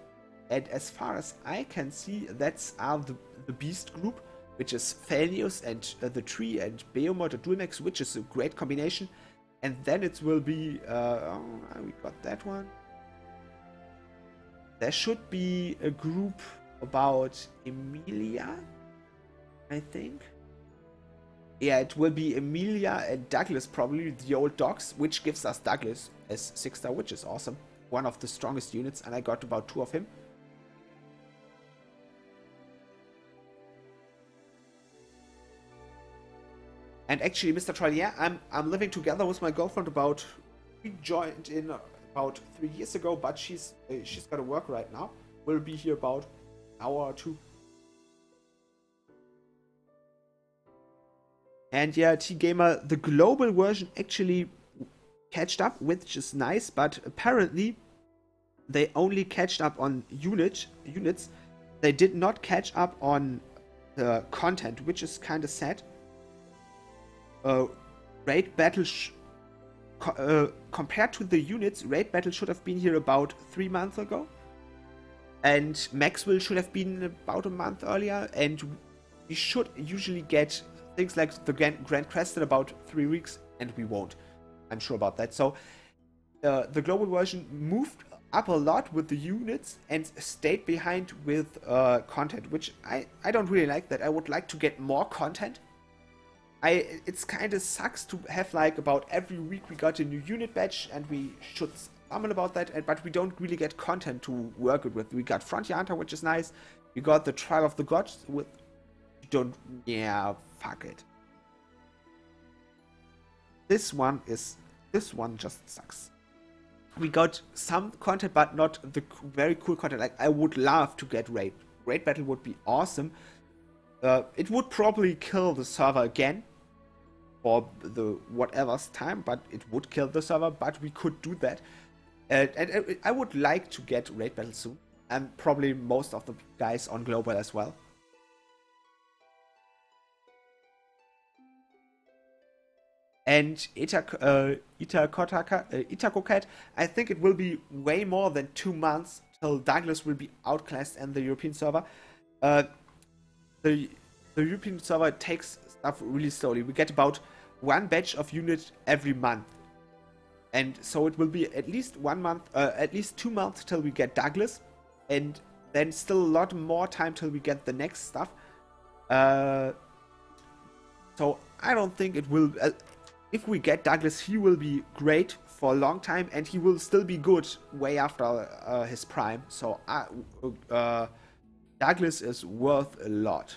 A: And as far as I can see, that's the Beast group, which is Thalios and the Tree and Behemoth or Dualmax, which is a great combination. And then it will be, we got that one. There should be a group about Emilia, I think. Yeah, it will be Emilia and Douglas, probably the old dogs, which gives us Douglas as 6-star, which is awesome. One of the strongest units, and I got about 2 of him. And actually, Mr. Troll, yeah, I'm living together with my girlfriend we joined in about 3 years ago, but she's got to work right now. We'll be here about an hour or 2. And yeah, T-Gamer, the global version actually catched up, which is nice, but apparently they only catched up on units. They did not catch up on the content, which is kind of sad. Raid battle compared to the units, raid battle should have been here about 3 months ago, and Maxwell should have been about a month earlier, and we should usually get things like the Grand Crest in about 3 weeks, and we won't. I'm sure about that. So the global version moved up a lot with the units and stayed behind with content, which I don't really like that. I would like to get more content. It's kind of sucks to have like about every week we got a new unit batch, and we should summon about that, but we don't really get content to work it with. We got Frontier Hunter, which is nice. We got the Trial of the Gods with... Yeah, fuck it. This one just sucks. We got some content, but not the very cool content. Like, I would love to get raid. Raid battle would be awesome. It would probably kill the server again for the whatever's time, but it would kill the server, but we could do that. And I would like to get raid battle soon, and probably most of the guys on global as well. And Itakokat, I think it will be way more than 2 months till Douglas will be outclassed and the European server. The European server takes stuff really slowly. We get about 1 batch of units every month. And so it will be at least 1 month, at least 2 months till we get Douglas. And then still a lot more time till we get the next stuff. So I don't think it will... if we get Douglas, he will be great for a long time, and he will still be good way after his prime. So Douglas is worth a lot.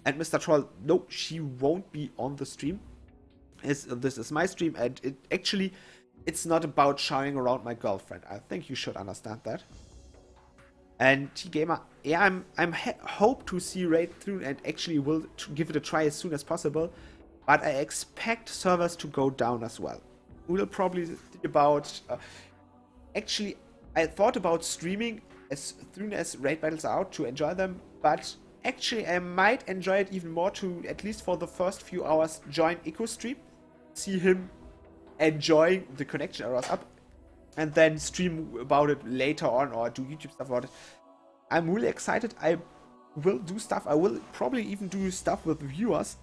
A: And Mr. Troll, no, she won't be on the stream. This is my stream, and it's not about showing around my girlfriend. I think you should understand that. And T-Gamer, yeah, I'm hope to see Raid through and actually will give it a try as soon as possible. But I expect servers to go down as well. We'll probably think about... actually, I thought about streaming as soon as Raid battles are out to enjoy them, but... Actually, I might enjoy it even more to, at least for the first few hours, join Eco stream, see him enjoying the connection errors up, and then stream about it later on or do YouTube stuff about it. I'm really excited. I will do stuff. I will probably even do stuff with viewers.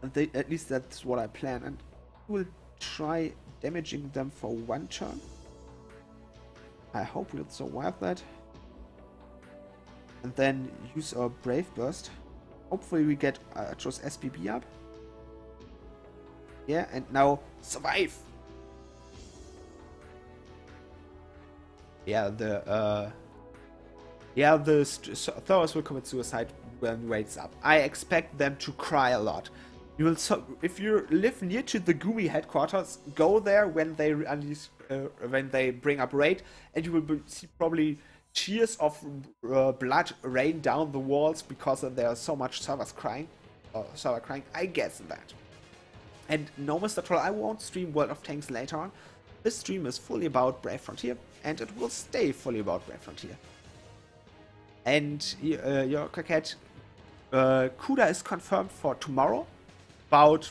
A: And at least that's what I plan. And I will try damaging them for one turn. I hope we'll survive that. And then use our Brave Burst. Hopefully we get Atro's SPB up. Yeah, and now survive! Yeah, the Thoros will commit suicide when Raid's up. I expect them to cry a lot. You will if you live near to the Gumi headquarters, go there when they release, when they bring up Raid, and you will see probably tears of blood rain down the walls because there are so much server crying. I guess that. And no, Mr. Troll, I won't stream World of Tanks later on. This stream is fully about Brave Frontier, and it will stay fully about Brave Frontier. And your Coquette, Kuda is confirmed for tomorrow. About,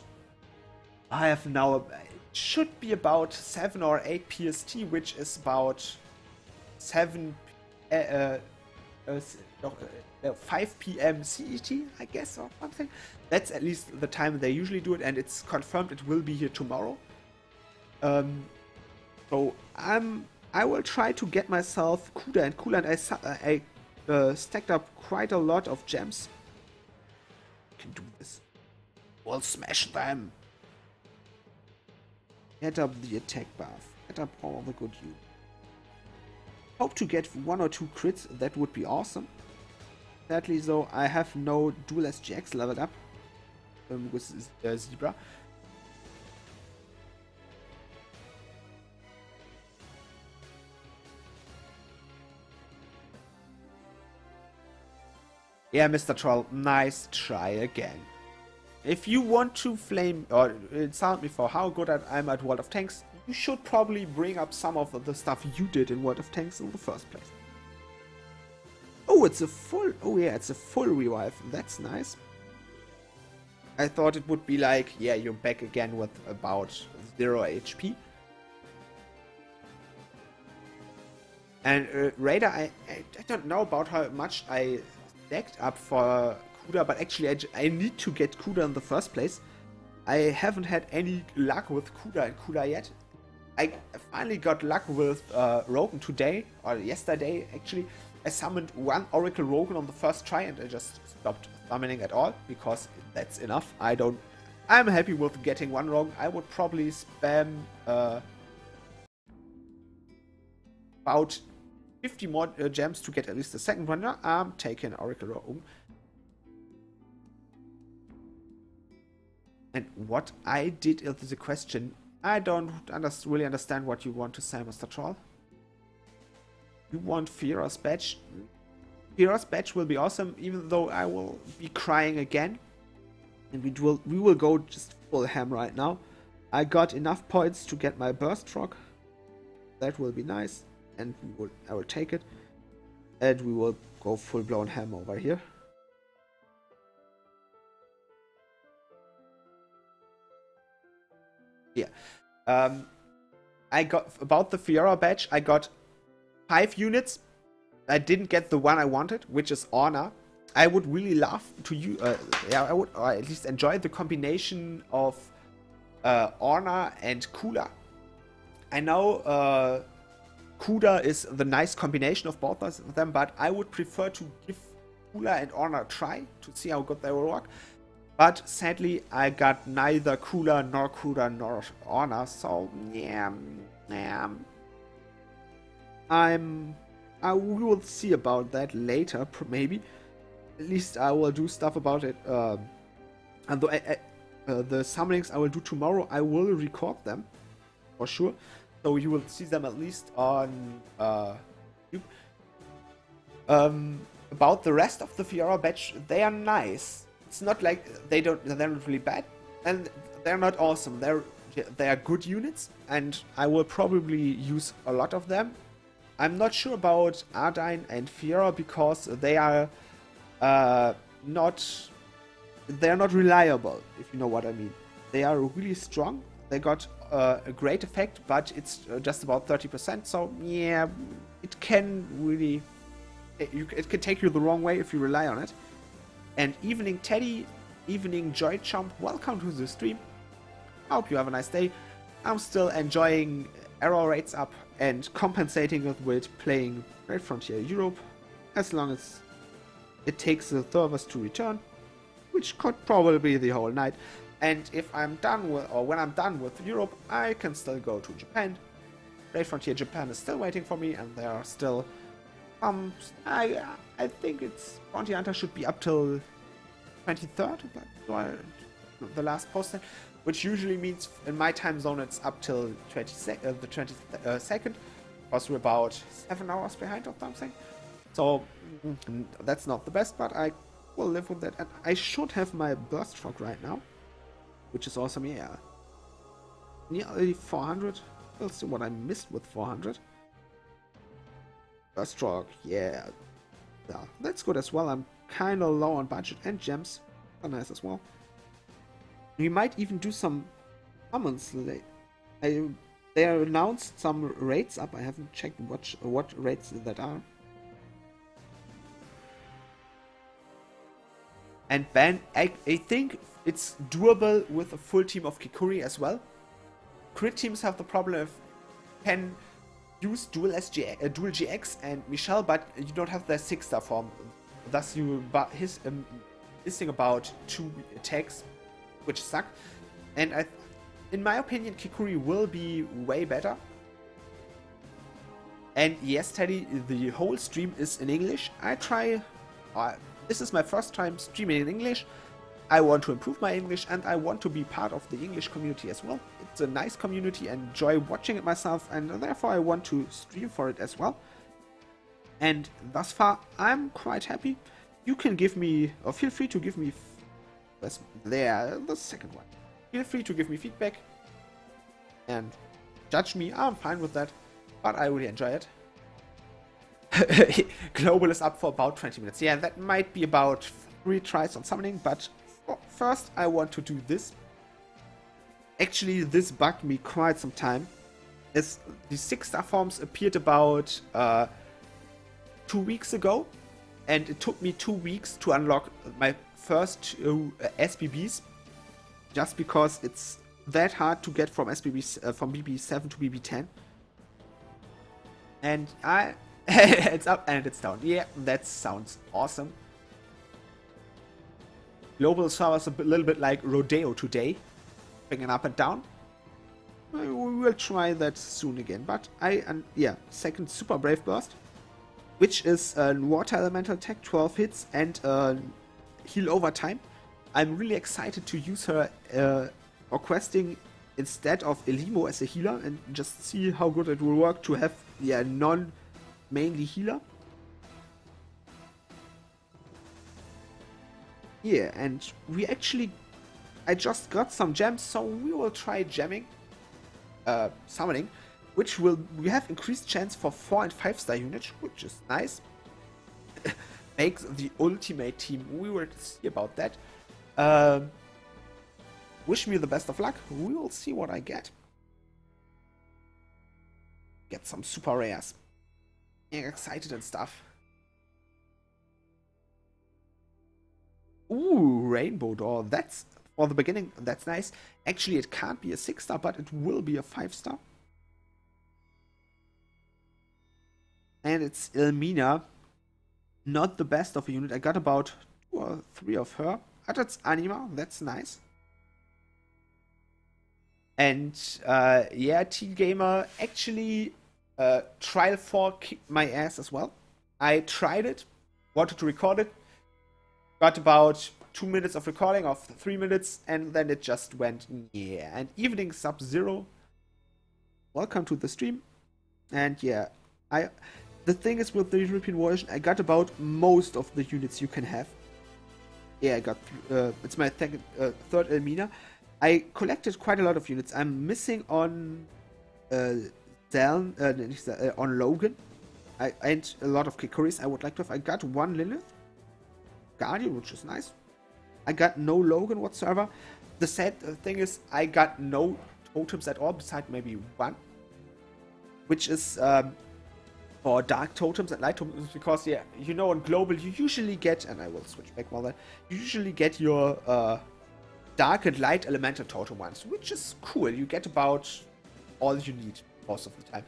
A: I have now, it should be about 7 or 8 PST, which is about 5 PM CET, I guess, or something. That's at least the time they usually do it, and it's confirmed it will be here tomorrow. So I will try to get myself Kuda and Kula, and I stacked up quite a lot of gems. I can do this. We'll smash them. Get up the attack buff. Get up all the good units. Hope to get 1 or 2 crits, that would be awesome. Sadly though, I have no dual SGX leveled up with Zebra. Yeah, Mr. Troll, nice try again. If you want to flame or insult me for how good I'm at World of Tanks, you should probably bring up some of the stuff you did in World of Tanks in the first place. Oh, it's a full... Oh yeah, it's a full revive. That's nice. I thought it would be like, yeah, you're back again with about 0 HP. And Raider, I don't know about how much I stacked up for Kuda, but actually I need to get Kuda in the first place. I haven't had any luck with Kuda and Kuda yet. I finally got luck with Rogan today, or yesterday actually. I summoned 1 Oracle Rogan on the first try and I just stopped summoning at all, because that's enough. I'm happy with getting 1 Rogan. I would probably spam about 50 more gems to get at least the second one. Now I'm taking Oracle Rogan. And what I did is the question. I don't really understand what you want to say, Mr. Troll. You want Fira's badge? Fira's badge will be awesome, even though I will be crying again. And we will go just full ham right now. I got enough points to get my burst rock. That will be nice, and I will take it. And we will go full blown ham over here. Yeah. I got, about the Fiora badge, I got 5 units. I didn't get the one I wanted, which is Honor. I would really love to use, yeah, I would, or at least enjoy the combination of Honor and Kula. I know Kuda is the nice combination of both of them, but I would prefer to give Kula and Honor a try to see how good they will work. But sadly, I got neither Kula nor Kuda nor Honor, so yeah. We will see about that later, maybe. At least I will do stuff about it. And the summonings I will do tomorrow, I will record them for sure. So you will see them at least on YouTube. About the rest of the Fiora batch, they are nice. It's not like they're not really bad, and they're not awesome. They are good units, and I will probably use a lot of them. I'm not sure about Ardine and Fiora because they are not reliable, if you know what I mean. They are really strong. They got a great effect, but it's just about 30%. So yeah, it can really it can take you the wrong way if you rely on it. And Evening Teddy, Evening Joy Chomp, welcome to the stream. I hope you have a nice day. I'm still enjoying error rates up and compensating it with playing Great Frontier Europe, as long as it takes the servers to return, which could probably be the whole night. And if I'm done with, or when I'm done with Europe, I can still go to Japan. Great Frontier Japan is still waiting for me, and there are still I think it's Bounty Hunter should be up till 23rd, but the last posting, which usually means in my time zone it's up till the 22nd, because we're about 7 hours behind or something. So that's not the best, but I will live with that. And I should have my burst frog right now, which is awesome. Yeah, nearly 400. We'll see what I missed with 400. Burst frog, yeah, that's good as well. I'm kind of low on budget, and gems are nice as well. We might even do some summons. They announced some rates up. I haven't checked what rates that are. And then I think it's doable with a full team of Kikuri as well. Crit teams have the problem of can use dual GX and Michelle, but you don't have the 6-star form. Thus you missing about 2 attacks, which suck. And in my opinion, Kikuri will be way better. And yes, Teddy, the whole stream is in English. This is my first time streaming in English. I want to improve my English, and I want to be part of the English community as well. It's a nice community, I enjoy watching it myself, and therefore I want to stream for it as well. And thus far, I'm quite happy. You can give me, or feel free to give me, the second one. Feel free to give me feedback and judge me. I'm fine with that, but I really enjoy it. Global is up for about 20 minutes. Yeah, that might be about 3 tries on summoning, but first I want to do this. Actually, this bugged me quite some time, as the 6-star forms appeared about 2 weeks ago, and it took me 2 weeks to unlock my first SBBs, just because it's that hard to get from from BB7 to BB10. And it's up and it's down. Yeah, that sounds awesome. Global servers a little bit like Rodeo today, bringing up and down. We will try that soon again. But yeah, second Super Brave Burst, which is a water elemental tech, 12 hits and heal over time. I'm really excited to use her for questing instead of Elimo as a healer, and just see how good it will work to have non-mainly healer. Yeah, and I just got some gems, so we will try gemming, summoning, which we have increased chance for 4 and 5-star units, which is nice. Makes the ultimate team. We will see about that. Wish me the best of luck. We will see what I get. Get some super rares. Getting excited and stuff. Ooh, Rainbow Door. That's, for the beginning, that's nice. Actually, it can't be a 6-star, but it will be a 5-star. And it's Elmina. Not the best of a unit. I got about 2 or 3 of her. But it's Anima. That's nice. And yeah, Teen Gamer. Actually, Trial 4 kicked my ass as well. I tried it, wanted to record it, got about 2 minutes of recording of 3 minutes, and then it just went, yeah. And Evening Sub-Zero, welcome to the stream. And yeah, the thing is with the European version, I got about most of the units you can have. Yeah, I got, it's my third Elmina. I collected quite a lot of units. I'm missing on on Logan. And a lot of Kikoris I would like to have. I got one Lilith Guardian, which is nice. I got no Logan whatsoever. The sad thing is I got no totems at all, besides maybe one. Which is for dark totems and light totems, because, yeah, you know, on global you usually get, and I will switch back while that, you usually get your dark and light elemental totem ones, which is cool. You get about all you need most of the time.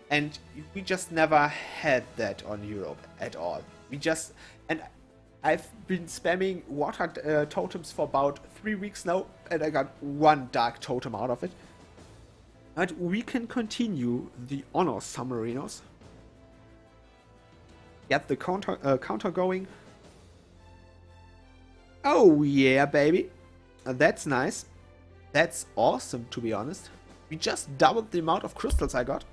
A: And we just never had that on Europe at all. And I've been spamming water totems for about 3 weeks now, and I got one dark totem out of it. But we can continue the honor submarinos. Get the counter going. Oh yeah, baby. That's nice. That's awesome, to be honest. We just doubled the amount of crystals I got.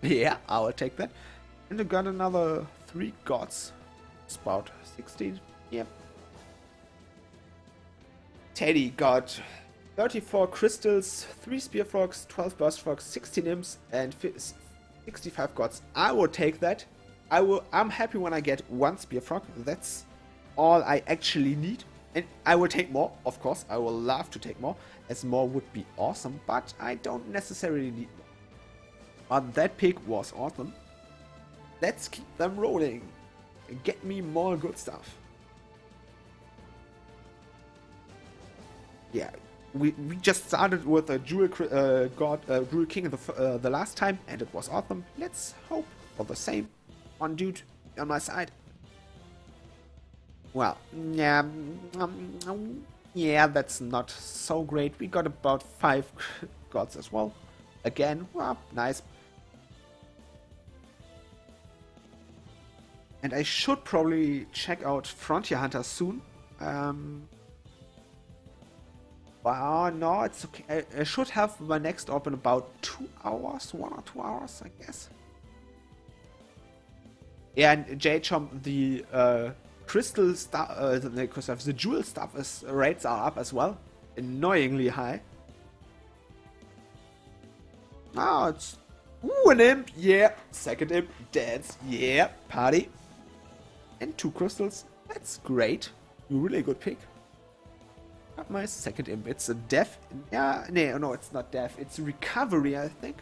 A: Yeah, I will take that. And I got another 3 gods. It's about 16. Yep. Teddy got 34 crystals, 3 spear frogs, 12 burst frogs, 16 imps, and 65 gods. I will take that. I'm happy when I get 1 spear frog. That's all I actually need. And I will take more, of course. I will love to take more, as more would be awesome, but I don't necessarily need more. But that pick was awesome. Let's keep them rolling. Get me more good stuff. Yeah, we just started with a Jewel King the last time, and it was awesome. Let's hope for the same. One dude on my side. Well, yeah, that's not so great. We got about 5 gods as well. Again, well, nice. And I should probably check out Frontier Hunter soon. Well, no, it's okay. I should have my next op in about 2 hours, 1 or 2 hours, I guess. Yeah, and JChomp, the crystal stuff, the jewel stuff rates are up as well. Annoyingly high. Oh, it's... Ooh, an imp, yeah. Second imp, dance, yeah. Party. And 2 crystals, that's great. Really good pick. Got my second imp. It's a death. Yeah, no, it's not death. It's recovery, I think.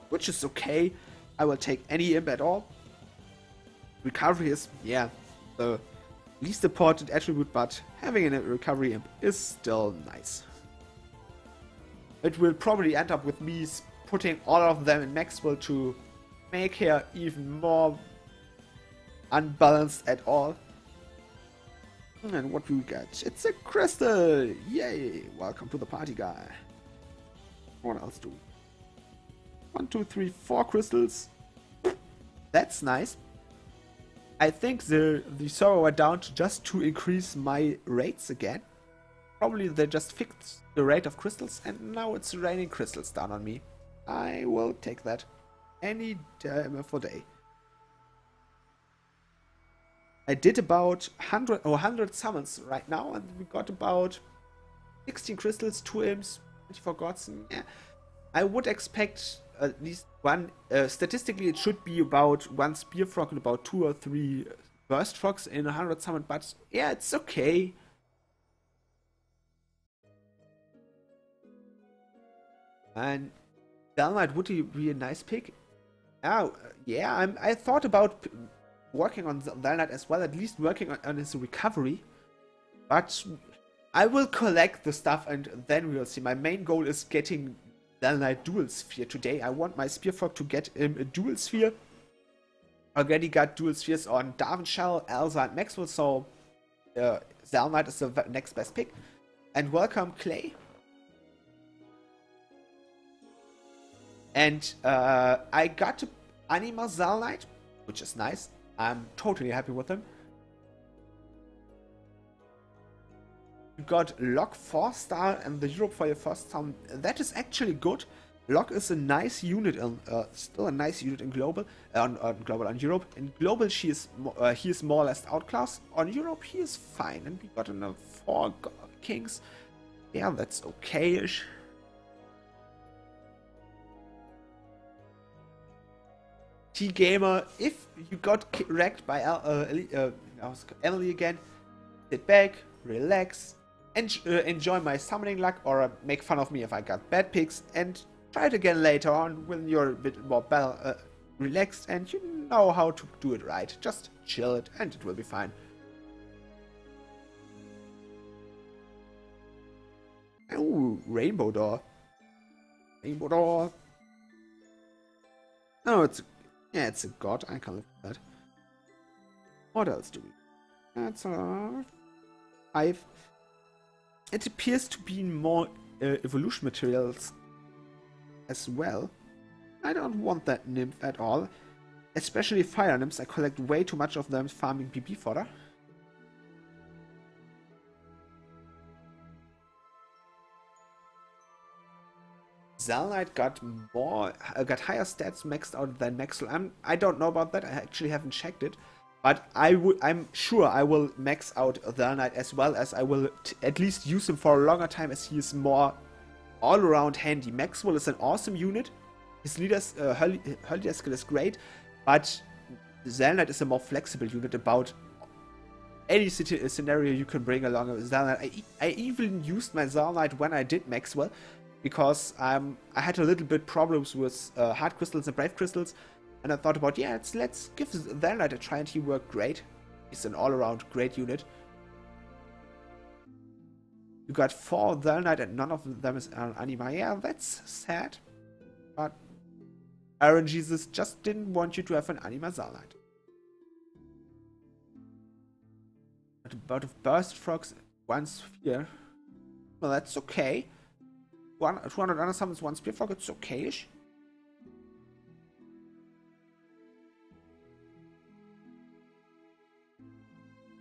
A: Which is okay. I will take any imp at all. Recovery is, yeah, the least important attribute, but having a recovery imp is still nice. It will probably end up with me putting all of them in Maxwell to make her even more unbalanced at all. And what do we get? It's a crystal! Yay! Welcome to the party, guy. What else do we? 1, 2, 3, 4 crystals. That's nice. I think the server went down just to increase my rates again. Probably they just fixed the rate of crystals, and now it's raining crystals down on me. I will take that any time of the day. I did about 100 summons right now, and we got about 16 crystals, 2 imps, 24 gods. Yeah. I would expect at least one. Statistically, it should be about 1 spear frog and about 2 or 3 burst frogs in 100 summon. But yeah, it's okay. And Dalmite would be a nice pick. Oh, yeah, I thought about working on Dalmite as well, at least working on his recovery. But I will collect the stuff and then we'll see. My main goal is getting Dalmite Dual Sphere today. I want my Spearfrog to get him a Dual Sphere. Already got Dual Spheres on Darvinshell, Elsa, and Maxwell, so Dalmite is the next best pick. And welcome, Clay. And I got Anima Zal Knight, which is nice. I'm totally happy with him. You got Locke 4-star and the Europe for your first time. That is actually good. Locke is a nice unit, still a nice unit in global, on Europe. In global, he is more or less outclassed. On Europe, he is fine, and we got another 4 kings. Yeah, that's okay-ish. T-Gamer, if you got wrecked by Emily again, sit back, relax, and enjoy my summoning luck, or make fun of me if I got bad picks, and try it again later on when you're a bit more relaxed and you know how to do it right. Just chill it and it will be fine. Oh, Rainbow Door. Rainbow Door. Oh, it's a god. I can live with that. What else do we? That's 5. It appears to be more evolution materials as well. I don't want that nymph at all. Especially fire nymphs. I collect way too much of them farming BB fodder. Zal Knight got higher stats maxed out than Maxwell. I don't know about that. I actually haven't checked it, but I'm sure I will max out Zal Knight as well, as I will at least use him for a longer time, as he is more all-around handy. Maxwell is an awesome unit. His leader's leader skill is great, but Zal Knight is a more flexible unit about any scenario you can bring along a Zal Knight. I even used my Zal Knight when I did Maxwell, because I had a little bit problems with hard crystals and brave crystals, and I thought about, yeah, let's give Zal Knight a try, and he worked great. He's an all-around great unit. You got 4 Zal Knight and none of them is Anima. Yeah, that's sad. But Aaron Jesus just didn't want you to have an Anima Zal Knight. But about of burst frogs, 1 sphere. Well, that's okay. 200 honor summons, 1 spear frog, it's okay-ish.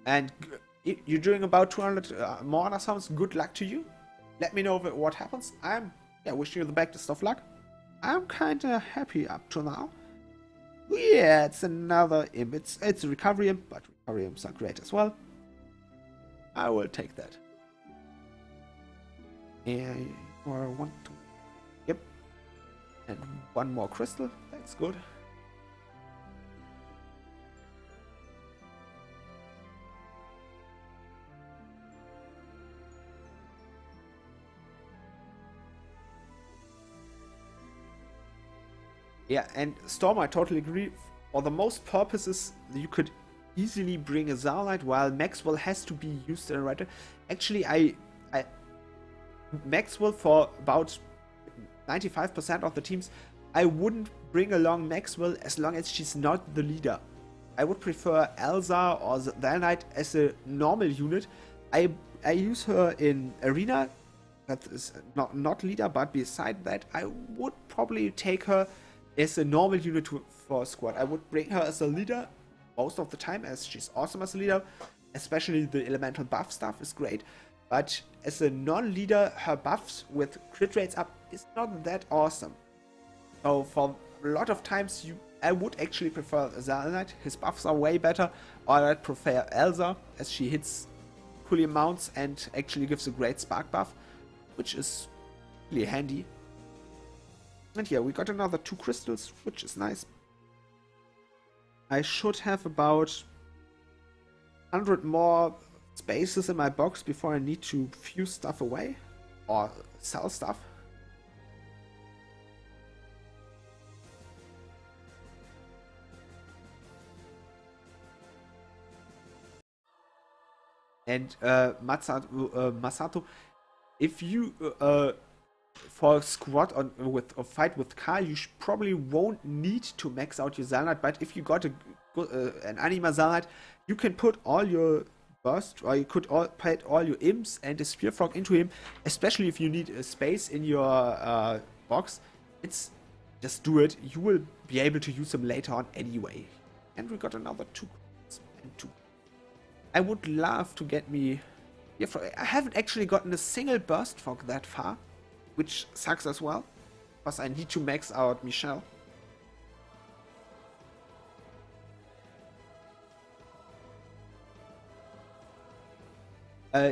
A: And you're doing about 200 more honor summons. Good luck to you. Let me know what happens. I'm wishing you the best of luck. I'm kinda happy up to now. Yeah, it's another imp. It's a recovery imp, but recovery imps are great as well. I will take that. And or 1, 2. Yep. And 1 more crystal. That's good. Yeah, and Storm, I totally agree. For the most purposes, you could easily bring a Zal Knight, while Maxwell has to be used in a writer. Actually, Maxwell, for about 95% of the teams, I wouldn't bring along Maxwell as long as she's not the leader. I would prefer Elsa or Zal Knight as a normal unit. I use her in Arena, that is not leader, but beside that, I would probably take her as a normal unit for a squad. I would bring her as a leader most of the time, as she's awesome as a leader. Especially the elemental buff stuff is great. But as a non-leader, her buffs with crit rates up is not that awesome. So for a lot of times, I would actually prefer Zal Knight. His buffs are way better. Or I'd prefer Elsa, as she hits cool amounts and actually gives a great spark buff, which is really handy. And yeah, we got another 2 crystals, which is nice. I should have about 100 more spaces in my box before I need to fuse stuff away or sell stuff. And Masato, if you for a squad with a fight with Karl, you probably won't need to max out your Zal Knight, but if you got an Anima Zal Knight, you can put all your burst, or you could put all your imps and a spear frog into him, especially if you need a space in your box. It's just do it. You will be able to use them later on anyway. And we got another 2 and 2. I would love to get me... Yeah, I haven't actually gotten a single burst fog that far, which sucks as well, because I need to max out Michelle.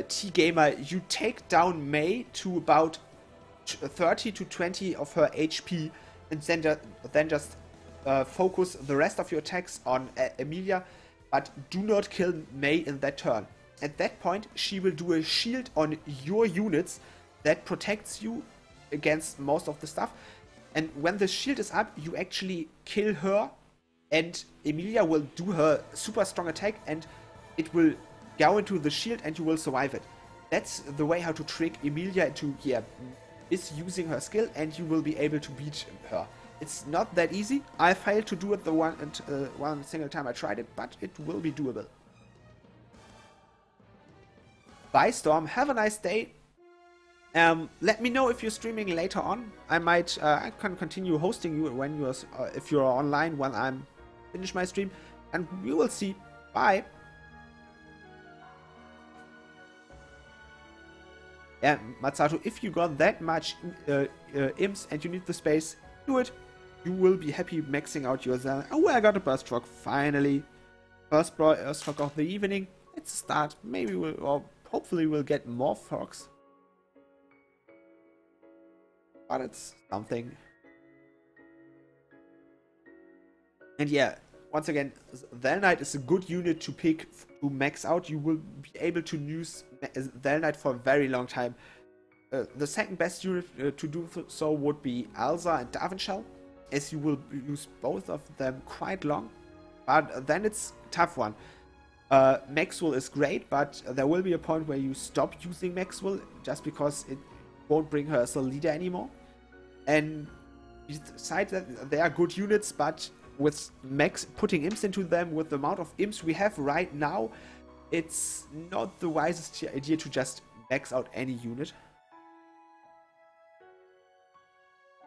A: T-Gamer, you take down Mei to about 30 to 20 of her HP, and then just focus the rest of your attacks on Emilia, but do not kill Mei in that turn. At that point, she will do a shield on your units that protects you against most of the stuff. And when the shield is up, you actually kill her, and Emilia will do her super strong attack, and it will go into the shield, and you will survive it. That's the way how to trick Emilia into, misusing her skill, and you will be able to beat her. It's not that easy. I failed to do it the one single time I tried it, but it will be doable. Bye, Storm. Have a nice day. Let me know if you're streaming later on. I can continue hosting you when you're if you're online when I'm finish my stream, and we will see. Bye. Yeah, Matsato, if you got that much imps and you need the space, do it. You will be happy maxing out your Zelda. Oh, I got a burst frog finally. First burst frog of the evening. Let's start. Maybe or hopefully we'll get more frogs. But it's something. And yeah, once again, Zel Knight is a good unit to pick to max out. You will be able to use Zel Knight for a very long time. The second best unit to do so would be Alza and Darvinshell, as you will use both of them quite long. But then it's a tough one. Maxwell is great, but there will be a point where you stop using Maxwell just because it won't bring her as a leader anymore. And besides that, they are good units, but with putting imps into them, with the amount of imps we have right now, it's not the wisest idea to just max out any unit.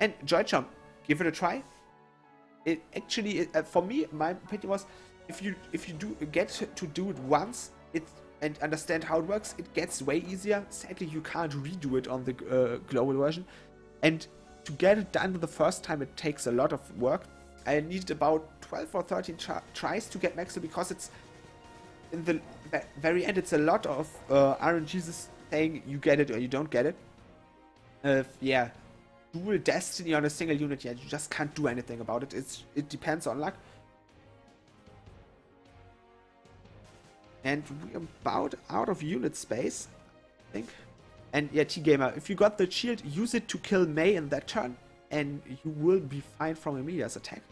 A: And Joychomp, give it a try. It actually, for me, my opinion was, if you get to do it once, and understand how it works, it gets way easier. Sadly, you can't redo it on the global version, and to get it done the first time, it takes a lot of work. I needed about 12 or 13 tries to get maxed, because it's in the very end, it's a lot of RNGs saying you get it or you don't get it. Yeah, dual destiny on a single unit, yeah, you just can't do anything about it. It depends on luck. And we're about out of unit space, I think. And yeah, T-Gamer, if you got the shield, use it to kill Mei in that turn, and you will be fine from Emilia's attack.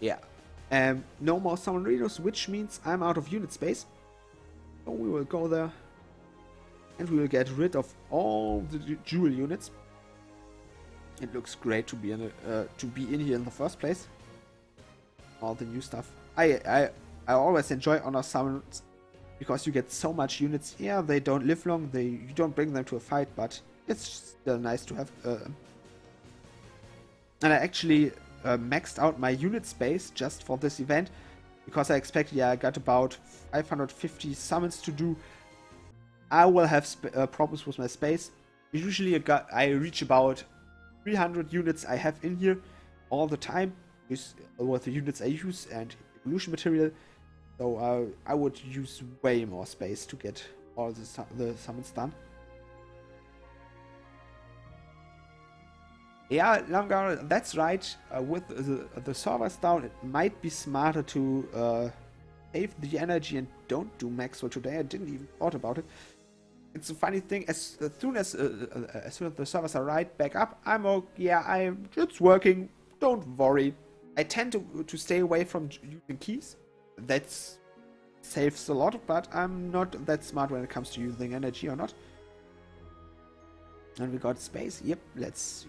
A: Yeah. No more summon readers, which means I'm out of unit space. So we will go there, and we will get rid of all the jewel units. It looks great to be in here in the first place. All the new stuff. I always enjoy honor summons because you get so much units. Yeah, they don't live long. You don't bring them to a fight, but it's still nice to have. And I actually maxed out my unit space just for this event, because I expected, I got about 550 summons to do. I will have problems with my space. Usually I reach about 300 units I have in here all the time with the units I use and evolution material. So I would use way more space to get all the summons done. Yeah, Lamgar, that's right. With the servers down, it might be smarter to save the energy and don't do Maxwell today. I didn't even thought about it. It's a funny thing. As soon as the servers are right back up, it's working. Don't worry. I tend to stay away from using keys. That saves a lot, but I'm not that smart when it comes to using energy or not. And we got space. Yep, let's see.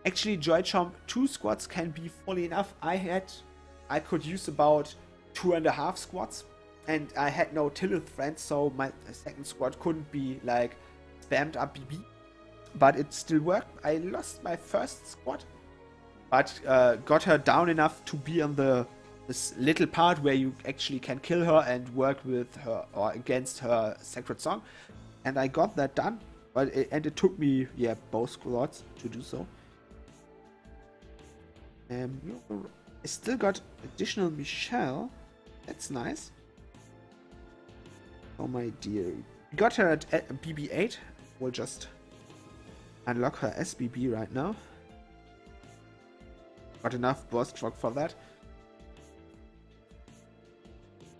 A: Actually, Joychomp, 2 squads can be fully enough. I could use about 2.5 squads. and I had no Tillith friends, so my second squad couldn't be like spammed up BB, but it still worked. I lost my first squad, but got her down enough to be on this little part where you actually can kill her and work with her or against her sacred song, and I got that done. But it took me, yeah, both squads to do so. I still got additional Michelle. That's nice. Oh my dear. We got her at BB8. We'll just unlock her SBB right now. Got enough burst truck for that.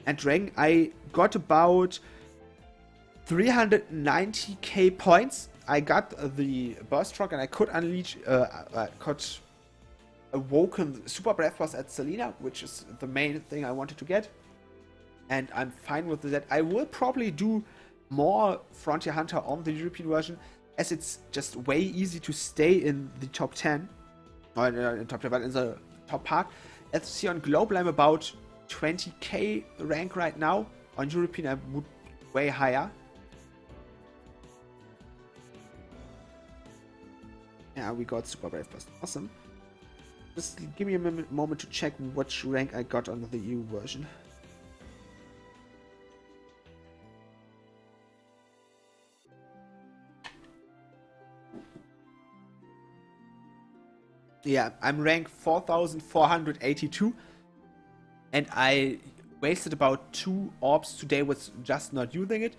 A: And Dragon, I got about 390k points. I got the burst truck and I could unleash, could awoken Super Breath Force at Selena, which is the main thing I wanted to get. And I'm fine with that. I will probably do more Frontier Hunter on the European version, as it's just way easy to stay in the top 10. Or in top 10, but in the top part. As you see on Global, I'm about 20k rank right now. On European, I would be way higher. Yeah, we got Super Brave Plus. Awesome. Just give me a moment to check which rank I got on the EU version. Yeah, I'm rank 4482, and I wasted about 2 orbs today with just not using it,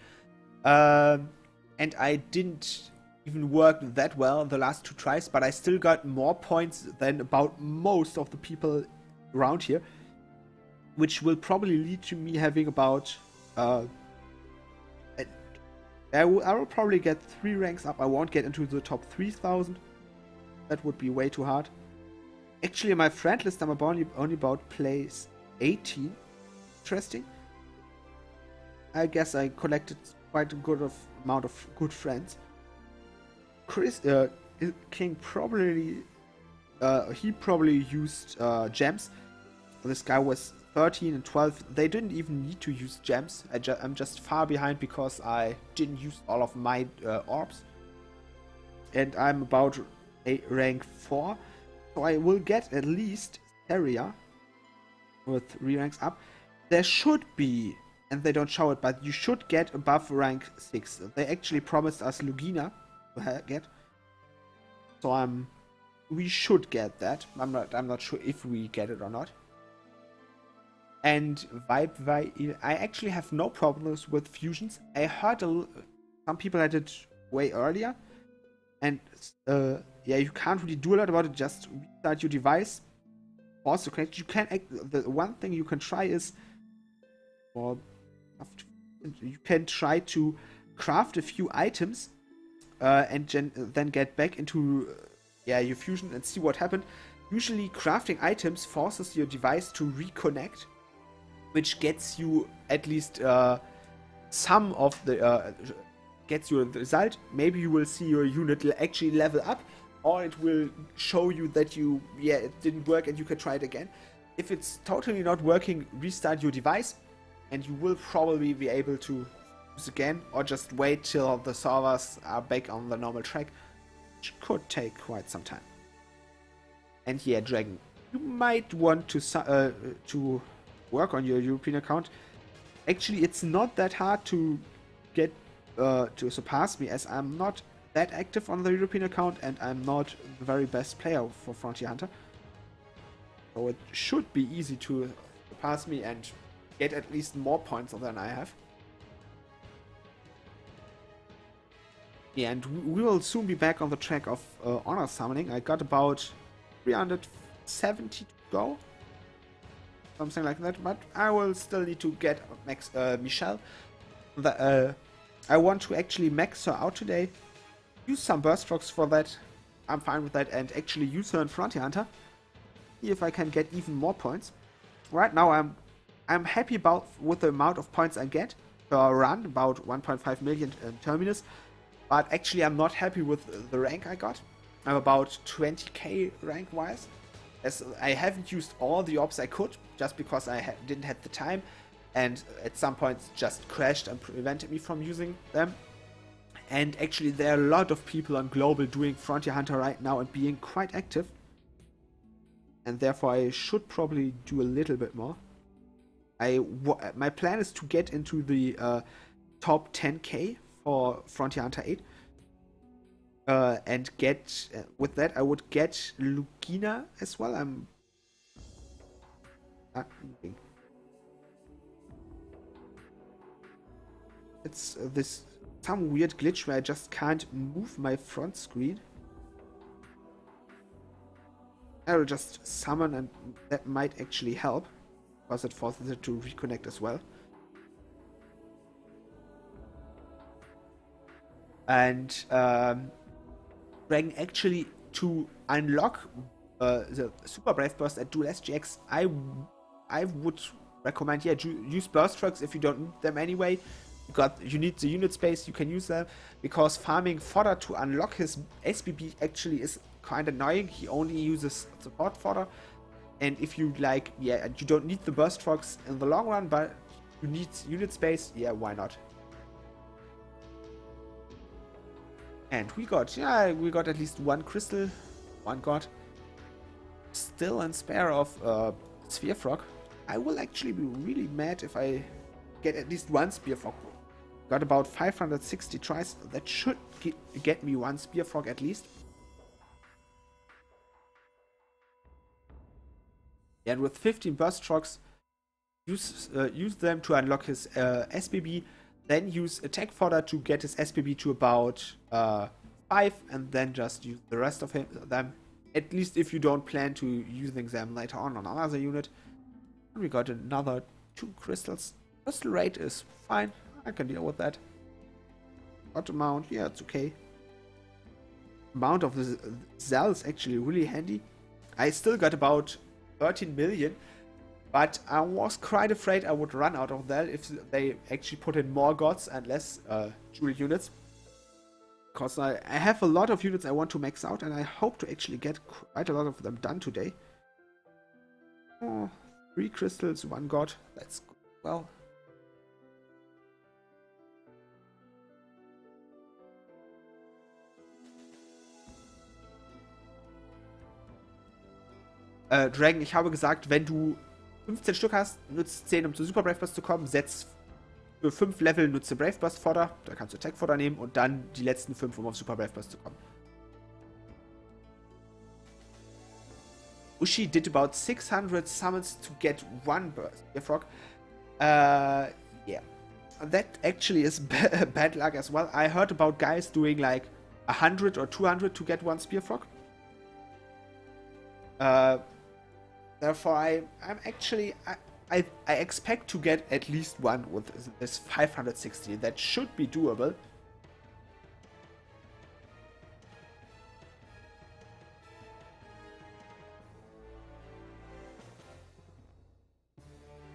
A: and I didn't even work that well the last 2 tries, but I still got more points than about most of the people around here, which will probably lead to me having about I will probably get 3 ranks up. I won't get into the top 3000. That would be way too hard. Actually, in my friend list, I'm only about place 18. Interesting. I guess I collected quite a good amount of good friends. Chris King probably he probably used gems. This guy was 13 and 12. They didn't even need to use gems. I'm just far behind because I didn't use all of my orbs, and I'm about rank 4, so I will get at least area with 3 ranks up. There should be, and they don't show it, but you should get above rank 6. They actually promised us Lugina to get, so we should get that. I'm not sure if we get it or not. And Vibe, I actually have no problems with fusions. I heard some people had it way earlier, and yeah, you can't really do a lot about it. Just restart your device. Also connect. You can the one thing you can try is, or you can try to craft a few items, and then get back into your fusion and see what happened. Usually, crafting items forces your device to reconnect, which gets you at least some of the gets you the result. Maybe you will see your unit actually level up, or it will show you that it didn't work and you can try it again. If it's totally not working, restart your device and you will probably be able to use again, or just wait till the servers are back on the normal track, which could take quite some time. And yeah, Dragon, you might want to work on your European account. Actually, it's not that hard to get to surpass me, as I'm not that active on the European account and I'm not the very best player for Frontier Hunter. So it should be easy to surpass me and get at least more points than I have. Yeah, and we will soon be back on the track of honor summoning. I got about 370 to go. Something like that, but I will still need to get max Michelle. I want to actually max her out today. Use some burst strokes for that. I'm fine with that, and actually use her in Frontier Hunter. See if I can get even more points. Right now I'm happy with the amount of points I get per run, about 1.5 million in Terminus. But actually I'm not happy with the rank I got. I'm about 20k rank wise, as I haven't used all the orbs I could, just because I didn't have the time. and at some point just crashed and prevented me from using them. And actually there are a lot of people on global doing Frontier Hunter right now and being quite active. And therefore I should probably do a little bit more. My plan is to get into the top 10k for Frontier Hunter 8. And get, with that I would get Lugina as well. I'm not moving. It's some weird glitch where I just can't move my front screen. I will just summon, and that might actually help, because it forces it to reconnect as well. And Dragon, actually, to unlock the Super Brave Burst at Dual SGX, I would recommend, yeah, use Burst Trucks if you don't need them anyway. You need the unit space, you can use them, because farming fodder to unlock his SBB actually is kind of annoying. He only uses support fodder, and if you like, yeah, you don't need the burst trucks in the long run, but you need unit space, yeah, why not? And we got at least one crystal, one god, still in spare of Sphere Frog. I will actually be really mad if I get at least one Spear Frog. Got about 560 tries. That should get me one Spear Frog at least. And with 15 Burst Frogs, use them to unlock his SBB. Then use Attack Fodder to get his SBB to about 5. And then just use the rest of them. At least if you don't plan to using them later on another unit. And we got another 2 crystals. Crystal rate is fine. I can deal with that. Got amount, yeah, it's okay. Amount of the Zell is actually really handy. I still got about 13 million, but I was quite afraid I would run out of that if they actually put in more gods and less jewel units. Because I have a lot of units I want to max out, and I hope to actually get quite a lot of them done today. Oh, 3 crystals, 1 god. That's good. Well. Dragon, ich habe gesagt, wenn du 15 Stück hast, nutzt 10, um zu Super Brave Burst zu kommen, setz für 5 Level, nutze Brave Burst Fodder, da kannst du Attack Fodder nehmen und dann die letzten 5, um auf Super Brave Burst zu kommen. Ushi did about 600 summons to get 1 Burst Frog. Yeah. That actually is bad luck as well. I heard about guys doing like 100 or 200 to get 1 Spear Frog. Therefore, I'm actually, I expect to get at least 1 with this 560. That should be doable.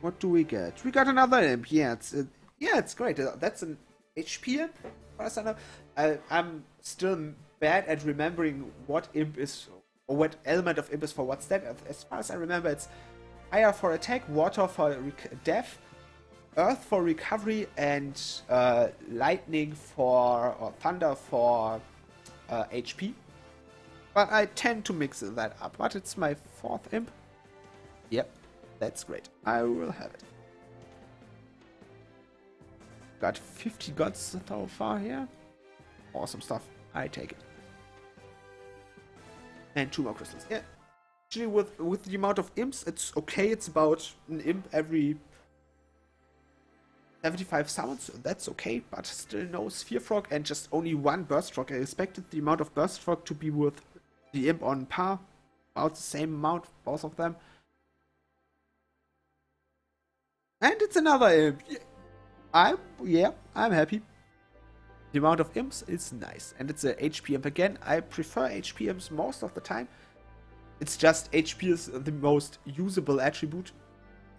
A: What do we get? We got another imp. Yeah, it's great. That's an HP imp. As I know, I'm still bad at remembering what imp is, or what element of imp is for what stat. As far as I remember, it's fire for attack, water for death, earth for recovery, and lightning for, or thunder for HP. But I tend to mix that up. But it's my 4th imp. Yep, that's great. I will have it. Got 50 gods so far here. Awesome stuff. I take it. And 2 more crystals. Yeah. Actually, with the amount of imps, it's okay. It's about an imp every 75 summons. So that's okay, but still no Sphere Frog and just only 1 Burst Frog. I expected the amount of Burst Frog to be with the imp on par. About the same amount, both of them. And it's another imp. Yeah, I'm happy. The amount of imps is nice. And it's a HP imp again. I prefer HP imps most of the time. It's just HP is the most usable attribute.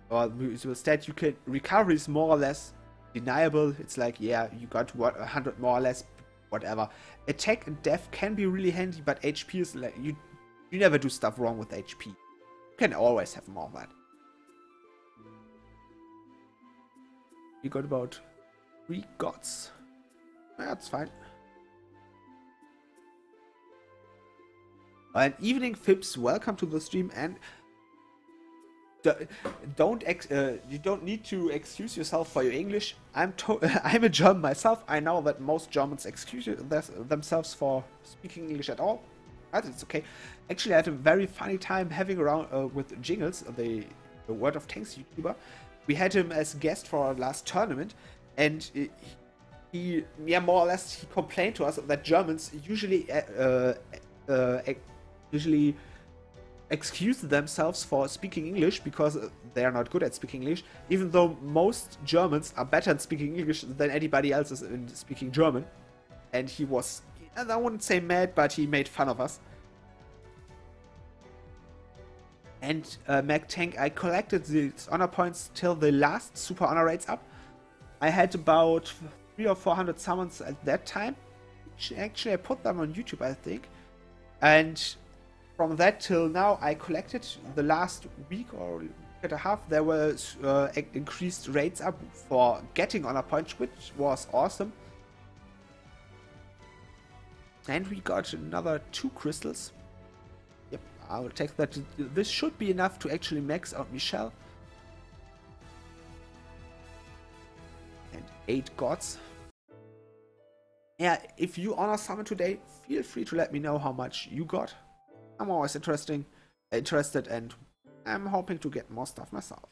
A: Or usable stat. You can, recovery is more or less deniable. It's like, yeah, you got what, 100 more or less, whatever. Attack and death can be really handy, but HP is like, you never do stuff wrong with HP. You can always have more of that. We got about 3 gods. That's fine. And evening Fibs, welcome to the stream, and you don't need to excuse yourself for your English. I'm a German myself. I know that most Germans excuse themselves for speaking English at all, but it's okay. Actually, I had a very funny time having around with Jingles, the World of Tanks YouTuber. We had him as guest for our last tournament, and he more or less he complained to us that Germans usually excuse themselves for speaking English because they are not good at speaking English, even though most Germans are better at speaking English than anybody else is in speaking German. And he was, I wouldn't say mad, but he made fun of us. And Mac Tank, I collected these honor points till the last super honor rates up. I had about 300 or 400 summons at that time. Actually, I put them on YouTube, I think. And from that till now, I collected the last week or week and a half. There were increased rates up for getting honor points, which was awesome. And we got another 2 crystals. Yep, I will take that. This should be enough to actually max out Michelle. And 8 gods. Yeah, if you honor summon today, feel free to let me know how much you got. I'm always interested, and I'm hoping to get more stuff myself.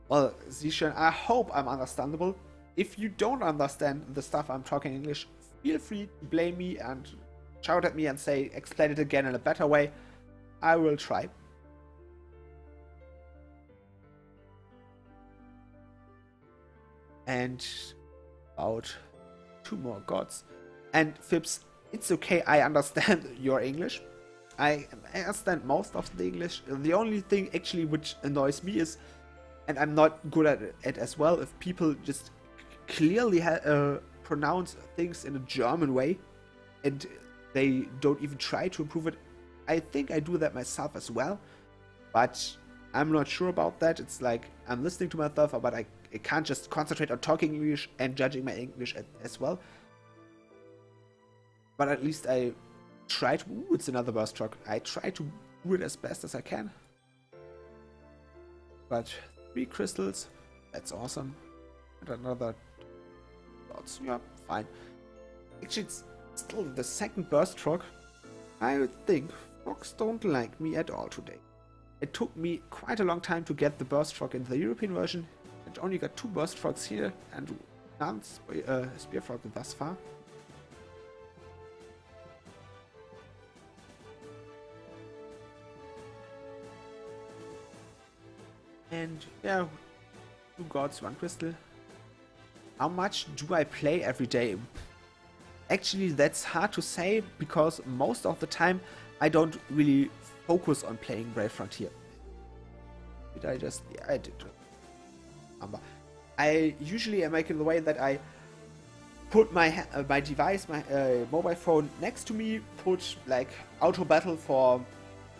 A: Well, Zishan, I hope I'm understandable. If you don't understand the stuff I'm talking English, feel free to blame me and shout at me and say, explain it again in a better way. I will try. And about 2 more gods. And Fibs, it's okay, I understand your English. I understand most of the English. The only thing actually which annoys me is, and I'm not good at it as well, if people just clearly pronounce things in a German way and they don't even try to improve it. I think I do that myself as well, but I'm not sure about that. It's like I'm listening to myself, but I can't just concentrate on talking English and judging my English as well. But at least I try to... Ooh, it's another burst truck. I try to do it as best as I can. But 3 crystals, that's awesome. And another... Yeah, fine. Actually, it's still the second burst truck. I think Fox don't like me at all today. It took me quite a long time to get the burst truck in the European version. It only got 2 burst trucks here and none spear frog thus far. And yeah, 2 gods, 1 crystal. How much do I play every day? Actually, that's hard to say because most of the time I don't really focus on playing Brave Frontier. Did I just... Yeah, I did. I usually make it the way that I put my device, my mobile phone next to me, put like auto battle for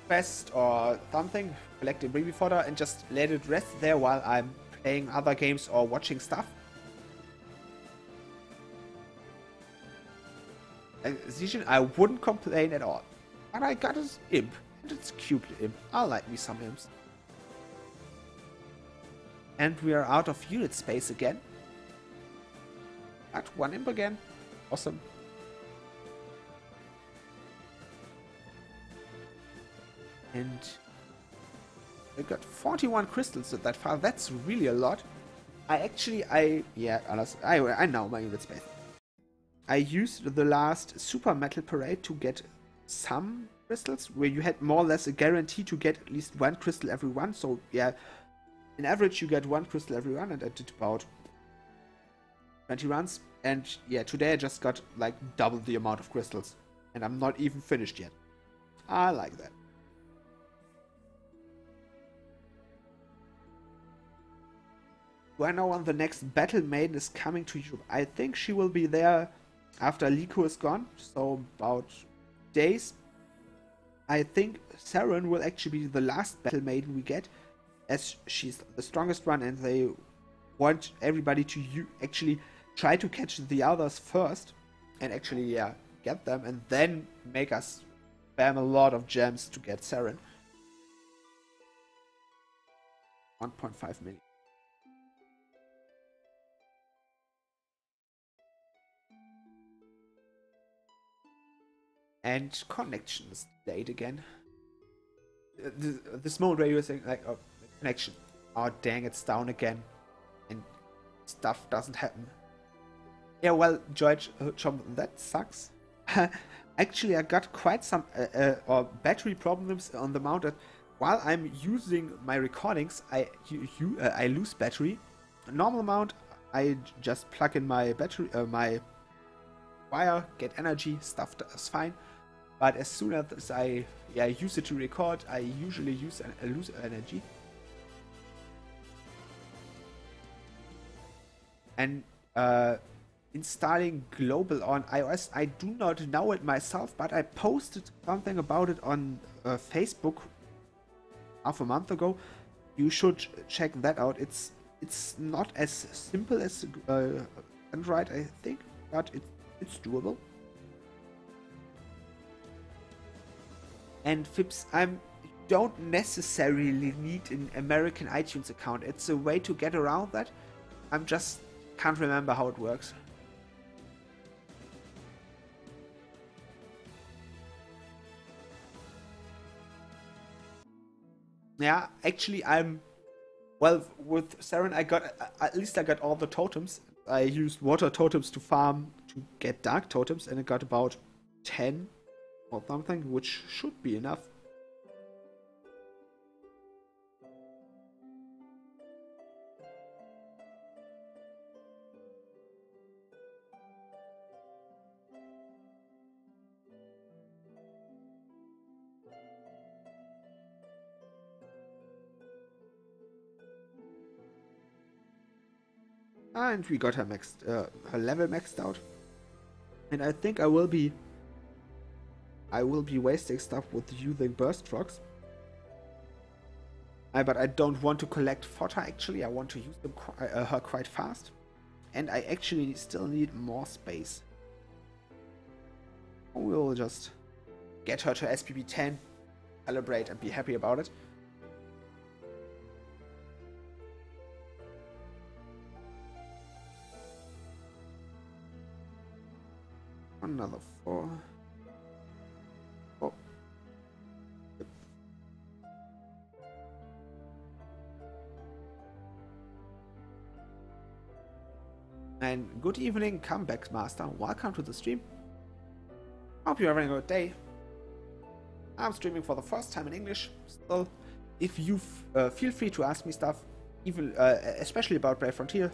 A: quest or something, collect a baby fodder, and just let it rest there while I'm playing other games or watching stuff. Zishan, I wouldn't complain at all. But I got his imp, and it's cute imp. I like me some imps. And we are out of unit space again. Got 1 imp again. Awesome. And I got 41 crystals that far. That's really a lot. I know my unit space. I used the last Super Metal Parade to get some crystals, where you had more or less a guarantee to get at least 1 crystal every run. So yeah, in average you get 1 crystal every run, and I did about 20 runs. And yeah, today I just got like double the amount of crystals, and I'm not even finished yet. I like that. Do I know when the next Battle Maiden is coming to Europe? I think she will be there after Liko is gone, so about days. I think Saren will actually be the last Battle Maiden we get, as she's the strongest one, and they want everybody to actually try to catch the others first, and actually get them, and then make us spam a lot of gems to get Saren. 1.5 million. And connection is delayed again. This moment where you're saying like, oh, connection. Oh dang, it's down again. And stuff doesn't happen. Yeah, well, George, that sucks. Actually, I got quite some battery problems on the mount that while I'm using my recordings, I lose battery. Normal mount, I just plug in my battery, my wire, get energy, stuff is fine. But as soon as I use it to record, I usually lose energy. And installing global on iOS, I do not know it myself, but I posted something about it on Facebook half a month ago. You should check that out. It's not as simple as Android, I think, but it's doable. And Fips, don't necessarily need an American iTunes account. It's a way to get around that. I'm just can't remember how it works. Yeah, actually, well, with Saren, I got at least I got all the totems. I used water totems to farm to get dark totems, and I got about 10 or something, which should be enough. And we got her her level maxed out. And I think I will be wasting stuff with using burst rocks. But I don't want to collect fodder actually. I want to use them her quite fast. And I actually still need more space. We'll just get her to SPB 10, celebrate and be happy about it. Another 4. Oh. Yep. And good evening, comeback master. Welcome to the stream. Hope you're having a good day. I'm streaming for the first time in English. Still, if you feel free to ask me stuff, even especially about Brave Frontier.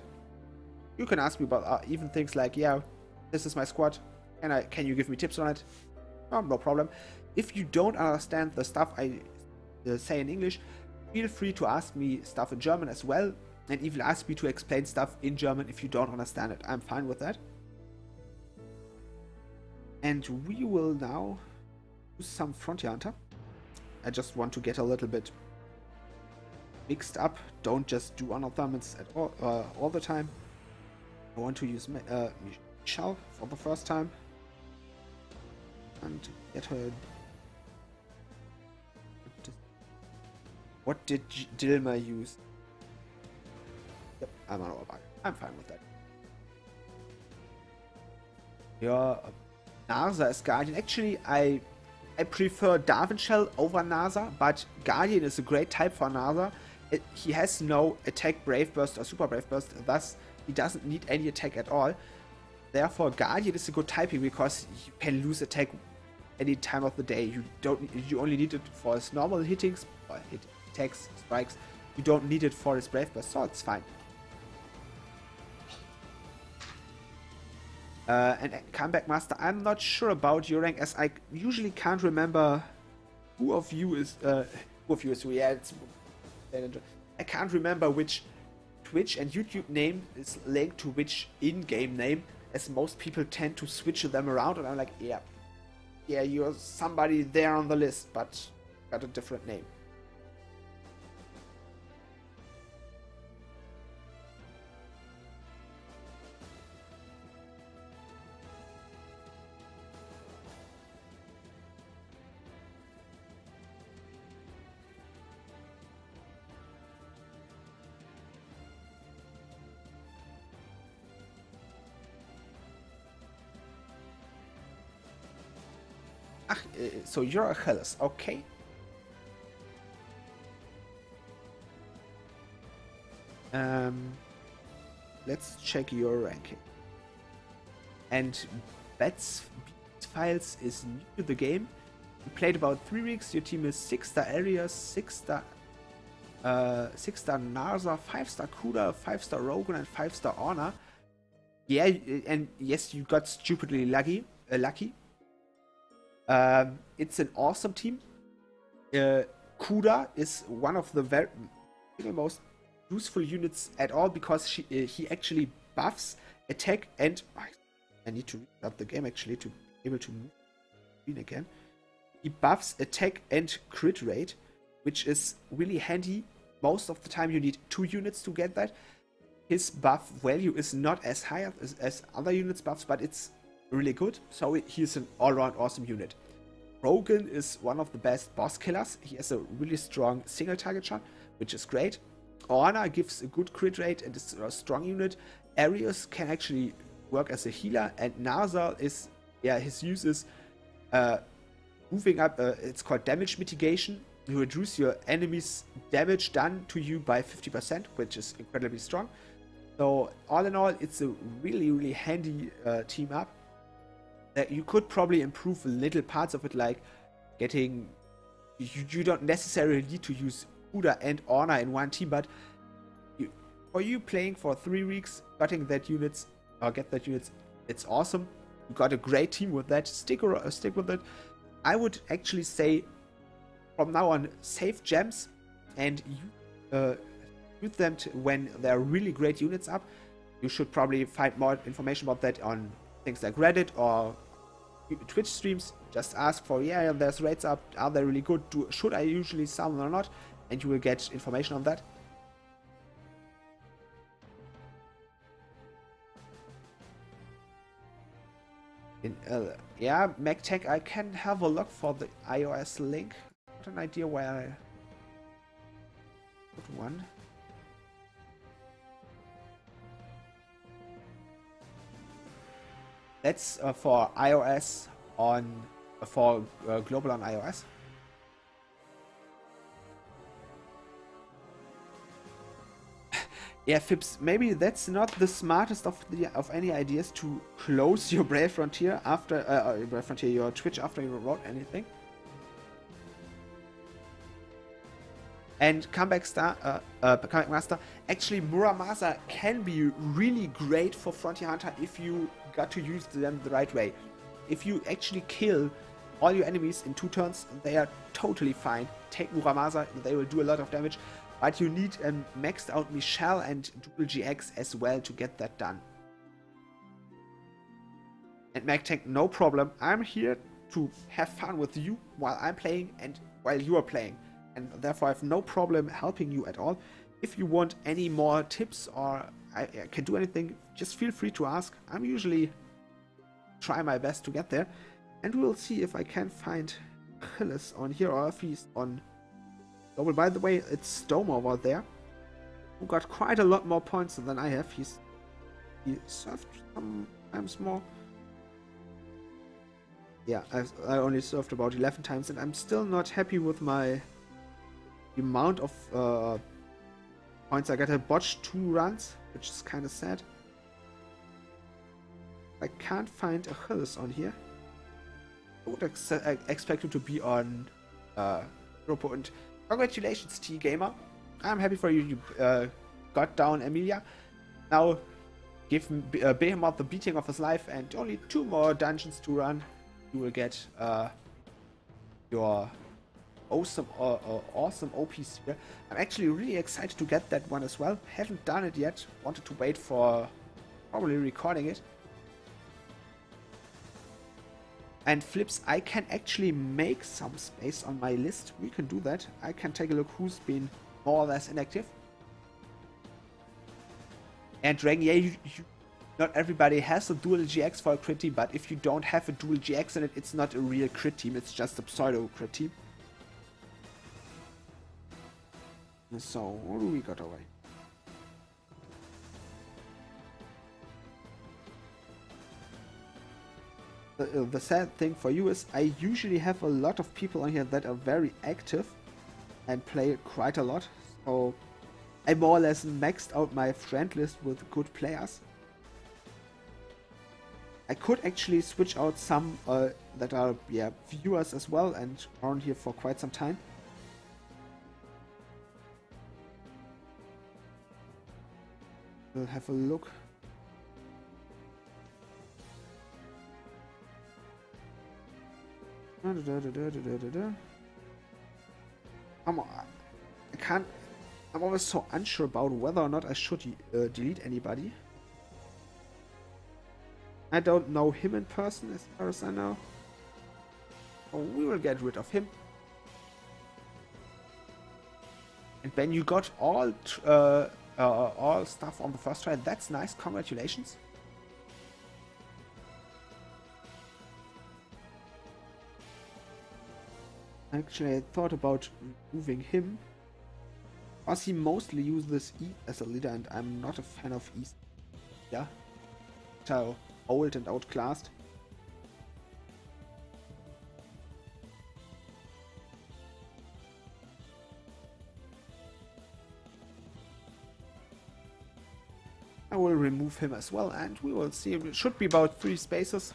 A: You can ask me about even things like, yeah, this is my squad. Can you give me tips on it? Oh, no problem. If you don't understand the stuff I say in English, feel free to ask me stuff in German as well, and even ask me to explain stuff in German if you don't understand it. I'm fine with that. And we will now do some Frontier Hunter. I just want to get a little bit mixed up. Don't just do honor summons at all the time. I want to use Michelle for the first time. And get her. What did Dilma use? Yep, I'm on all about it. I'm fine with that. Yeah, Narsa is Guardian. Actually, I prefer Darwin Shell over Narsa, but Guardian is a great type for Narsa. He has no attack, Brave Burst, or Super Brave Burst, thus he doesn't need any attack at all. Therefore, Guardian is a good typing because you can lose attack any time of the day. You only need it for his normal hittings, or attacks, strikes. You don't need it for his Brave Burst, so it's fine. And Comeback Master, I'm not sure about your rank, as I usually can't remember who of you is who. Yeah, I can't remember which Twitch and YouTube name is linked to which in-game name, as most people tend to switch them around, and I'm like, yeah, you're somebody there on the list, but got a different name. So you're Achilles, okay. Let's check your ranking. And Bets Files is new to the game. You played about 3 weeks. Your team is 6-star Arias, 6-star 6-star Narza, 5-star Kuda, 5-star Rogan, and 5-star Honor. Yeah, and yes, you got stupidly lucky. It's an awesome team. Kuda is one of the very most useful units at all because he actually buffs attack and I need to restart the game actually to be able to move screen again. He buffs attack and crit rate, which is really handy. Most of the time you need 2 units to get that. His buff value is not as high as other units' buffs, but it's really good. So he's an all-round awesome unit. Rogan is one of the best boss killers. He has a really strong single target shot, which is great. Honor gives a good crit rate and is a strong unit. Arius can actually work as a healer, and Narza is, his use is moving up. It's called damage mitigation. You reduce your enemy's damage done to you by 50%, which is incredibly strong. So all in all, it's a really, really handy team up. You could probably improve little parts of it, like getting. You don't necessarily need to use Buddha and Honor in one team, but for you playing for 3 weeks, get that units, it's awesome. You got a great team with that. Stick with it. I would actually say, from now on, save gems and use them when there are really great units up. You should probably find more information about that on things like Reddit or Twitch streams. Just ask for, there's raids up, are they really good? Should I usually sell them or not? And you will get information on that. MacTech, I can have a look for the iOS link. Got an idea where I put one. That's for iOS for global on iOS. Yeah, Phipps, maybe that's not the smartest of any ideas to close your Brave Frontier after your Twitch after you wrote anything. And Comeback Master, actually Muramasa can be really great for Frontier Hunter if you got to use them the right way. If you actually kill all your enemies in 2 turns, they are totally fine. Take Muramasa, they will do a lot of damage. But you need a maxed out Michelle and dual GX as well to get that done. And MacTech, no problem. I'm here to have fun with you while I'm playing and while you are playing. And therefore I have no problem helping you at all. If you want any more tips or I can do anything, just feel free to ask. I'm usually try my best to get there. And we'll see if I can find Achilles on here or if he's on... Oh, by the way, it's Stome over there, who got quite a lot more points than I have. He served sometimes more. Yeah, I only served about 11 times, and I'm still not happy with my amount of points I got. I botched 2 runs, which is kind of sad. I can't find Achilles on here. I would expect him to be on Europa. And congratulations, T-Gamer. I'm happy for you. You got down Emilia. Now give Behemoth the beating of his life and only 2 more dungeons to run. You will get your awesome OP sphere. I'm actually really excited to get that one as well. Haven't done it yet. Wanted to wait for probably recording it. And Flips, I can actually make some space on my list. We can do that. I can take a look who's been more or less inactive. And Dragon, not everybody has a dual GX for a crit team, but if you don't have a dual GX in it, it's not a real crit team, it's just a pseudo crit team. So, what do we got away? the sad thing for you is I usually have a lot of people on here that are very active and play quite a lot. So I more or less maxed out my friend list with good players. I could actually switch out some that are viewers as well and are on here for quite some time. We'll have a look. I'm always so unsure about whether or not I should delete anybody. I don't know him in person as far as I know. So we will get rid of him. And Ben, you got all stuff on the first try. That's nice. Congratulations. Actually, I thought about removing him, because he mostly uses E as a leader, and I'm not a fan of E. Yeah, so old and outclassed. I will remove him as well, and we will see. It should be about 3 spaces.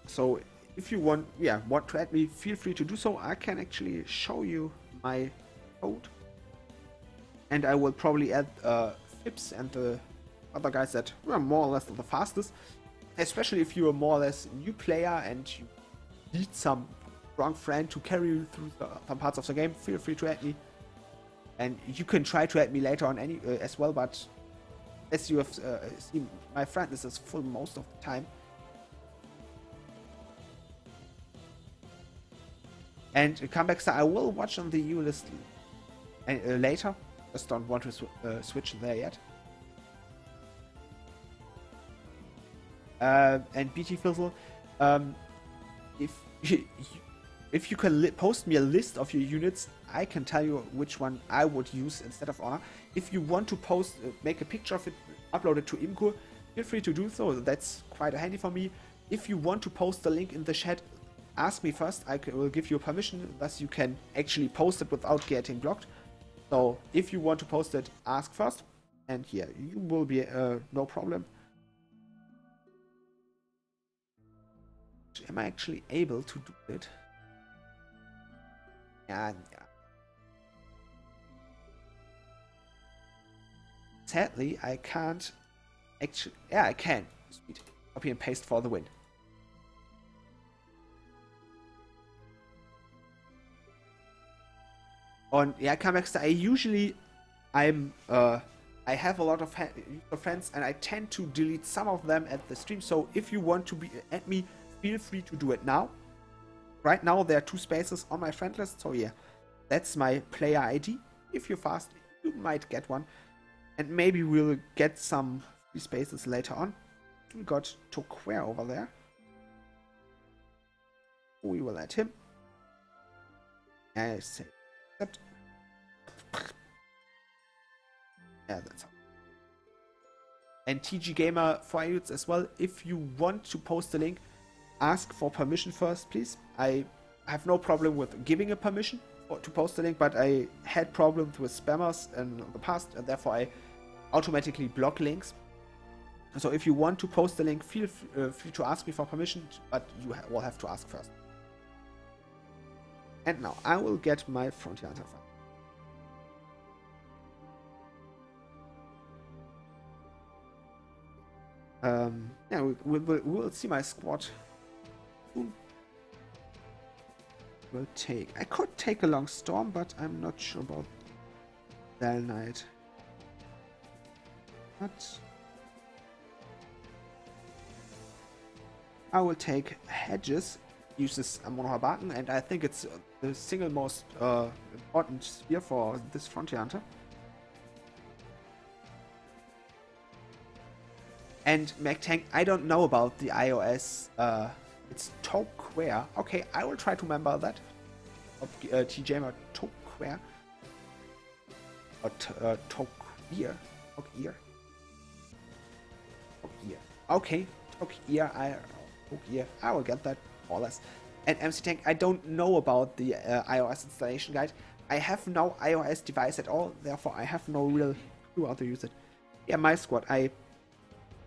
A: So if you want to add me, feel free to do so. I can actually show you my code, and I will probably add Fips and the other guys that were more or less the fastest. Especially if you're a more or less new player and you need some strong friend to carry you through some parts of the game, feel free to add me. And you can try to add me later on as well, but as you have seen, my friend list is full most of the time. And Comeback Star, I will watch on the EU list later. Just don't want to switch there yet. And BT Fizzle, if you can post me a list of your units, I can tell you which one I would use instead of Honor. If you want to post, make a picture of it, upload it to Imgur, feel free to do so. That's quite handy for me. If you want to post the link in the chat, ask me first. I will give you permission, thus you can actually post it without getting blocked. So if you want to post it, ask first, and yeah, you will be no problem. Am I actually able to do it? Yeah. Sadly, I can't actually. Yeah, I can. Sweet. Copy and paste for the win. On Comeback, I have a lot of friends, and I tend to delete some of them at the stream. So if you want to add me, feel free to do it now. Right now there are 2 spaces on my friend list, so yeah, that's my player ID. If you're fast, you might get one, and maybe we'll get some 3 spaces later on. We got Toquer over there. We will add him. I say accept. Yeah, that's how. And TG Gamer for youths as well. If you want to post a link, ask for permission first, please. I have no problem with giving a permission to post a link, but I had problems with spammers in the past, and therefore I automatically block links. So if you want to post a link, feel free to ask me for permission, but you will have to ask first. And now I will get my Frontier Hunter file. Yeah, we'll see my squad soon. I could take a long storm, but I'm not sure about Bell Knight. But I will take Hedges, uses Monohabaken, and I think it's the single most important spear for this Frontier Hunter. And MacTank, I don't know about the iOS. It's Toquer. Okay, I will try to remember that. TJ Toquer. Or Toquer. Okay, I will get that, more or less. And MC Tank, I don't know about the iOS installation guide. I have no iOS device at all, therefore I have no real clue how to use it. Yeah, my squad, I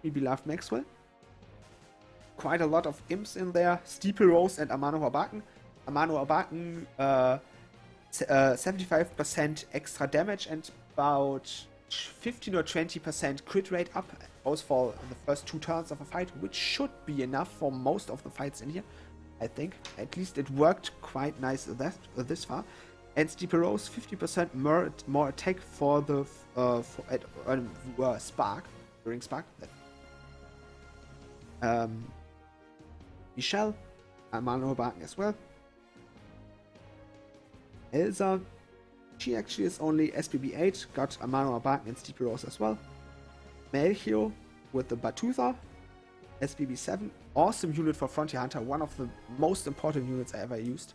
A: really love Maxwell. Quite a lot of imps in there. Steeple Rose and Amano Habaken. Amano Habaken, 75% extra damage and about 15 or 20% crit rate up, both for the first 2 turns of a fight, which should be enough for most of the fights in here, I think. At least it worked quite nice this far. And Steeple Rose, 50% more attack for the Spark, during Spark. Michelle, Amano Habaken as well. Elsa, she actually is only SPB 8, got Amano Habaken and Steeple Rose as well. Melchior with the Batutha, SPB 7, awesome unit for Frontier Hunter, one of the most important units I ever used.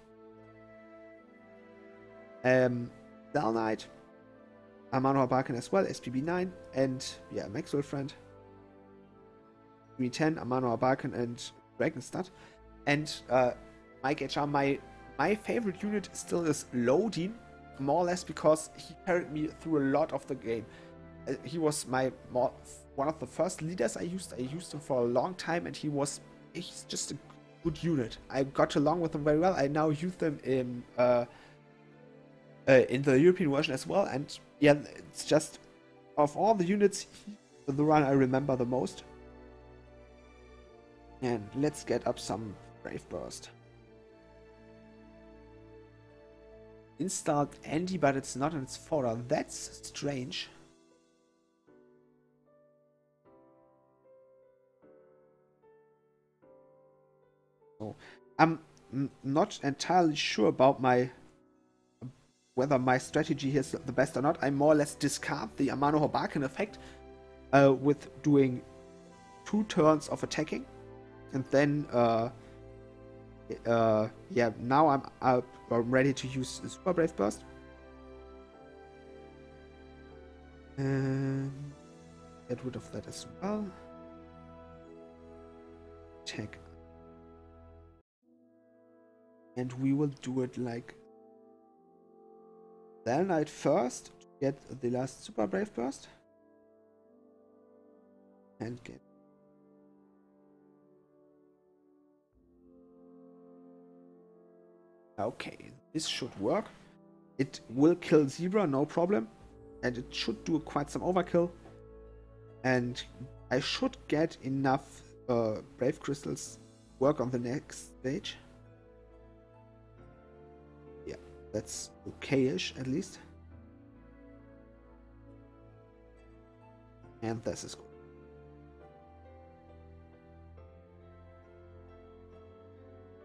A: Dal Knight, Amano Habaken as well, SPB 9, and yeah, Maxwell Friend. SPB 10, Amano Habaken and Dragonstad. And Mike HR, my favorite unit still is Lodin, more or less because he carried me through a lot of the game. He was one of the first leaders I used. I used him for a long time, and he's just a good unit. I got along with him very well. I now use them in the European version as well, and yeah, it's just, of all the units, he's the one I remember the most. And let's get up some Brave Burst. Installed Andy, but it's not in its folder. That's strange. So, I'm not entirely sure about whether my strategy is the best or not. I more or less discard the Amano Habaken effect with doing 2 turns of attacking, and then yeah, now I'm ready to use Super Brave Burst. Get rid of that as well. Check. And we will do it like Dal Knight first to get the last Super Brave Burst. And get. Okay, this should work. It will kill Zebra, no problem. And it should do quite some overkill. And I should get enough Brave Crystals work on the next stage. Yeah, that's okay-ish at least. And this is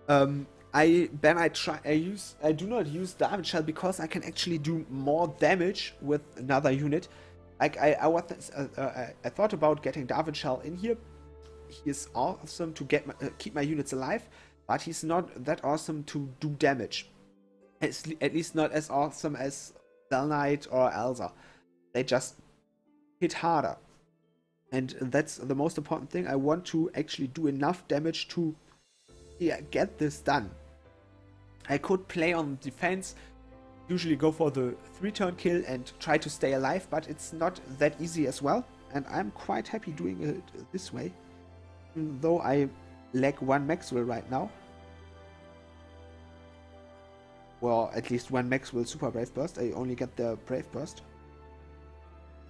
A: good. I do not use Darwin Shell because I can actually do more damage with another unit. Like I thought about getting Darwin Shell in here. He is awesome to keep my units alive, but he's not that awesome to do damage. At least not as awesome as Dal Knight or Elsa. They just hit harder, and that's the most important thing. I want to actually do enough damage to get this done. I could play on defense, usually go for the 3-turn kill and try to stay alive, but it's not that easy as well, and I'm quite happy doing it this way, even though I lack 1 Maxwell right now. Well, at least 1 Maxwell Super Brave Burst. I only get the Brave Burst.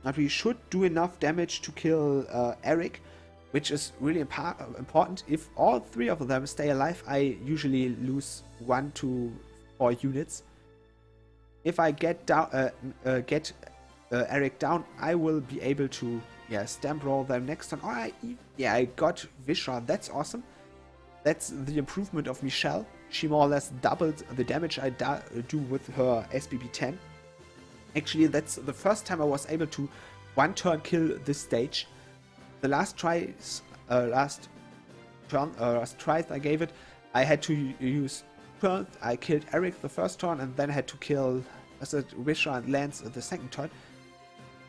A: But we should do enough damage to kill Eric, which is really important. If all 3 of them stay alive, I usually lose 1 to 4 units. If I get Eric down, I will be able to stamp roll them next turn. I got Vishra. That's awesome. That's the improvement of Michelle. She more or less doubled the damage I do with her SPB 10. Actually, that's the first time I was able to 1-turn kill this stage. The last tries I gave it, I had to use turn. I killed Eric the first turn and then had to kill Vishra and Lance the second turn.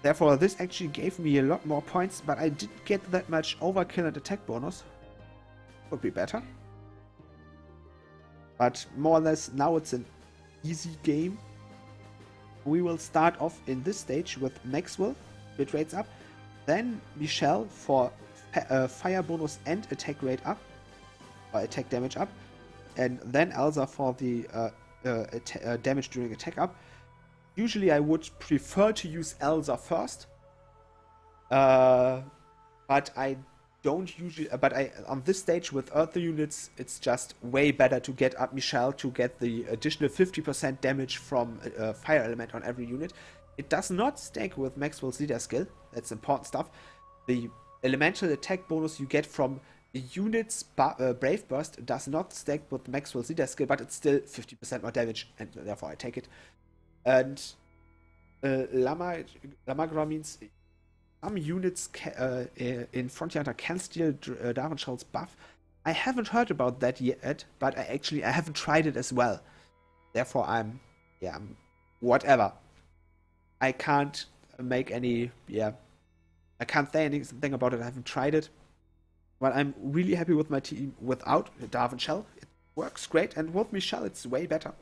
A: Therefore, this actually gave me a lot more points, but I didn't get that much overkill and attack bonus. Would be better. But more or less, now it's an easy game. We will start off in this stage with Maxwell, bit rates up. Then Michelle for fire bonus and attack rate up. Or attack damage up. And then Elsa for the damage during attack up. Usually I would prefer to use Elsa first. But I don't usually, on this stage with Earth units, it's just way better to get up Michelle to get the additional 50% damage from fire element on every unit. It does not stack with Maxwell's leader skill. That's important stuff. The elemental attack bonus you get from the unit's Brave Burst does not stack with Maxwell's leader skill, but it's still 50% more damage, and therefore I take it. And Lamagra means some units in Frontier Hunter can steal Darenshal's buff. I haven't heard about that yet, but I haven't tried it as well. Therefore, I'm whatever. I can't make any, I can't say anything about it. I haven't tried it, but I'm really happy with my team without Darenshaw. It works great, and with Michelle, it's way better.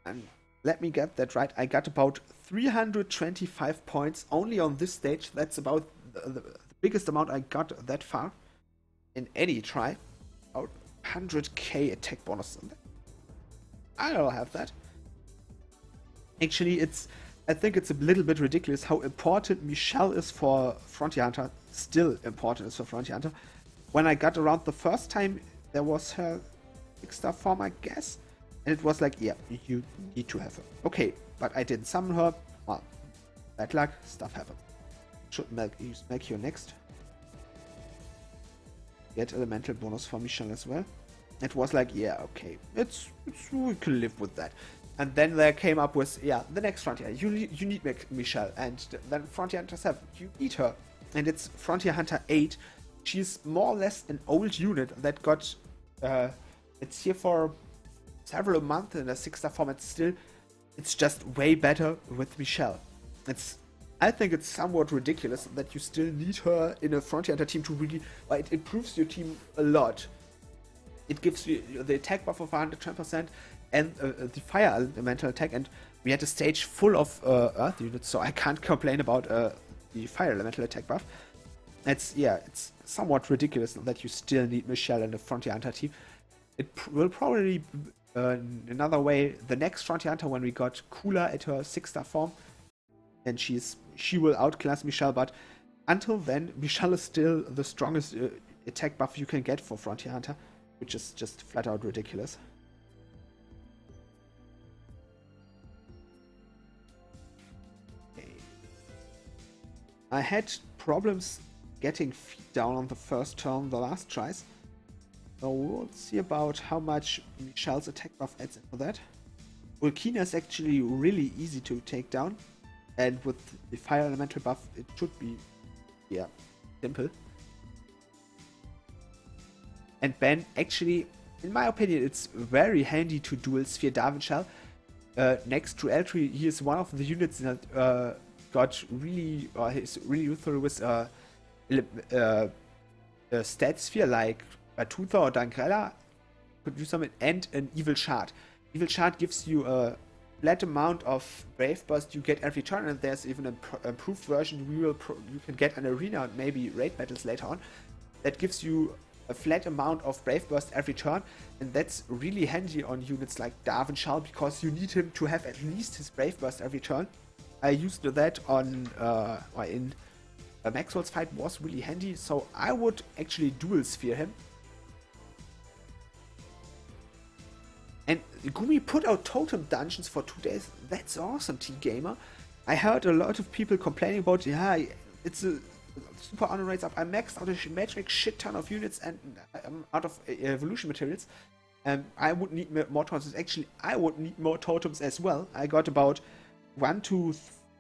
A: And let me get that right. I got about 325 points only on this stage. That's about the biggest amount I got that far in any try. About 100k attack bonus. I don't have that. Actually, I think it's a little bit ridiculous how important Michelle is for Frontier Hunter. Still important is for Frontier Hunter. When I got around the first time, there was her 6-star form, I guess. And it was like, yeah, you need to have her. Okay, but I didn't summon her. Well, bad luck, stuff happens. Should make your next. Get elemental bonus for Michelle as well. It was like, yeah, okay, we can live with that. And then they came up with, yeah, the next Frontier. You need Michelle, and then Frontier Hunter 7. You need her, and it's Frontier Hunter 8. She's more or less an old unit that got. It's here for several months in a 6-star format. Still, it's just way better with Michelle. I think it's somewhat ridiculous that you still need her in a Frontier Hunter team to really. It improves your team a lot. It gives you the attack buff of 110% and the fire elemental attack. And we had a stage full of Earth units, so I can't complain about the fire elemental attack buff. It's somewhat ridiculous that you still need Michelle in the Frontier Hunter team. It will probably another way the next Frontier Hunter when we got Kula at her 6-star form, and she will outclass Michelle. But until then, Michelle is still the strongest attack buff you can get for Frontier Hunter, which is just flat out ridiculous. Okay. I had problems getting feet down on the first turn the last tries. So we'll see about how much Michelle's attack buff adds into that. Ulkina is actually really easy to take down. And with the fire elemental buff, it should be, simple. And Ben, actually, in my opinion, it's very handy to dual Sphere Darenshaw. Next to Eltri, he is one of the units that got really, he's really useful with stat sphere like Tutha or Dangrella, could do something, and an Evil Shard. Evil Shard gives you a flat amount of Brave Burst you get every turn, and there's even an improved version you can get an arena and maybe raid battles later on that gives you a flat amount of Brave Burst every turn, and that's really handy on units like Darenshaw because you need him to have at least his Brave Burst every turn. I used that on in Maxwell's fight, was really handy, so I would actually dual sphere him. And Gumi put out totem dungeons for 2 days. That's awesome, T-Gamer. I heard a lot of people complaining about, it's a super honor rates up. I maxed out a magic shit ton of units and out of evolution materials. I would need more totems. Actually, I would need more totems as well. I got about 1 to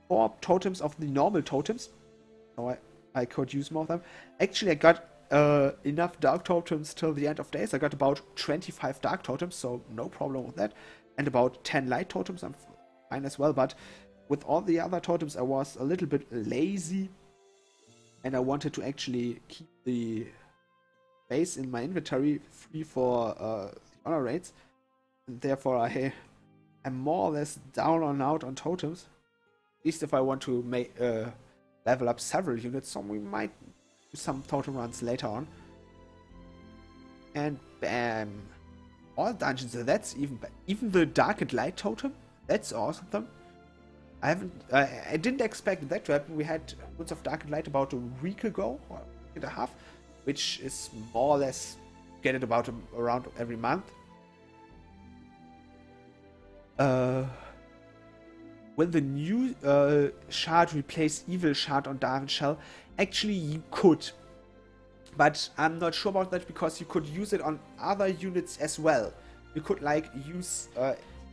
A: 4 totems of the normal totems. So I could use more of them. Actually, I got enough dark totems till the end of days. I got about 25 dark totems, so no problem with that. And about 10 light totems, I'm fine as well. But with all the other totems, I was a little bit lazy. And I wanted to actually keep the space in my inventory free for the honor raids. And therefore, I am more or less down and out on totems. At least if I want to make level up several units, so we might do some totem runs later on. And bam! All dungeons, that's even the dark and light totem, that's awesome. I didn't expect that to happen. We had Runes of Dark and Light about a week ago, or a week and a half, which is more or less get it about around every month. Will the new shard replace Evil Shard on Darwin Shell? Actually, you could. But I'm not sure about that because you could use it on other units as well. You could like use...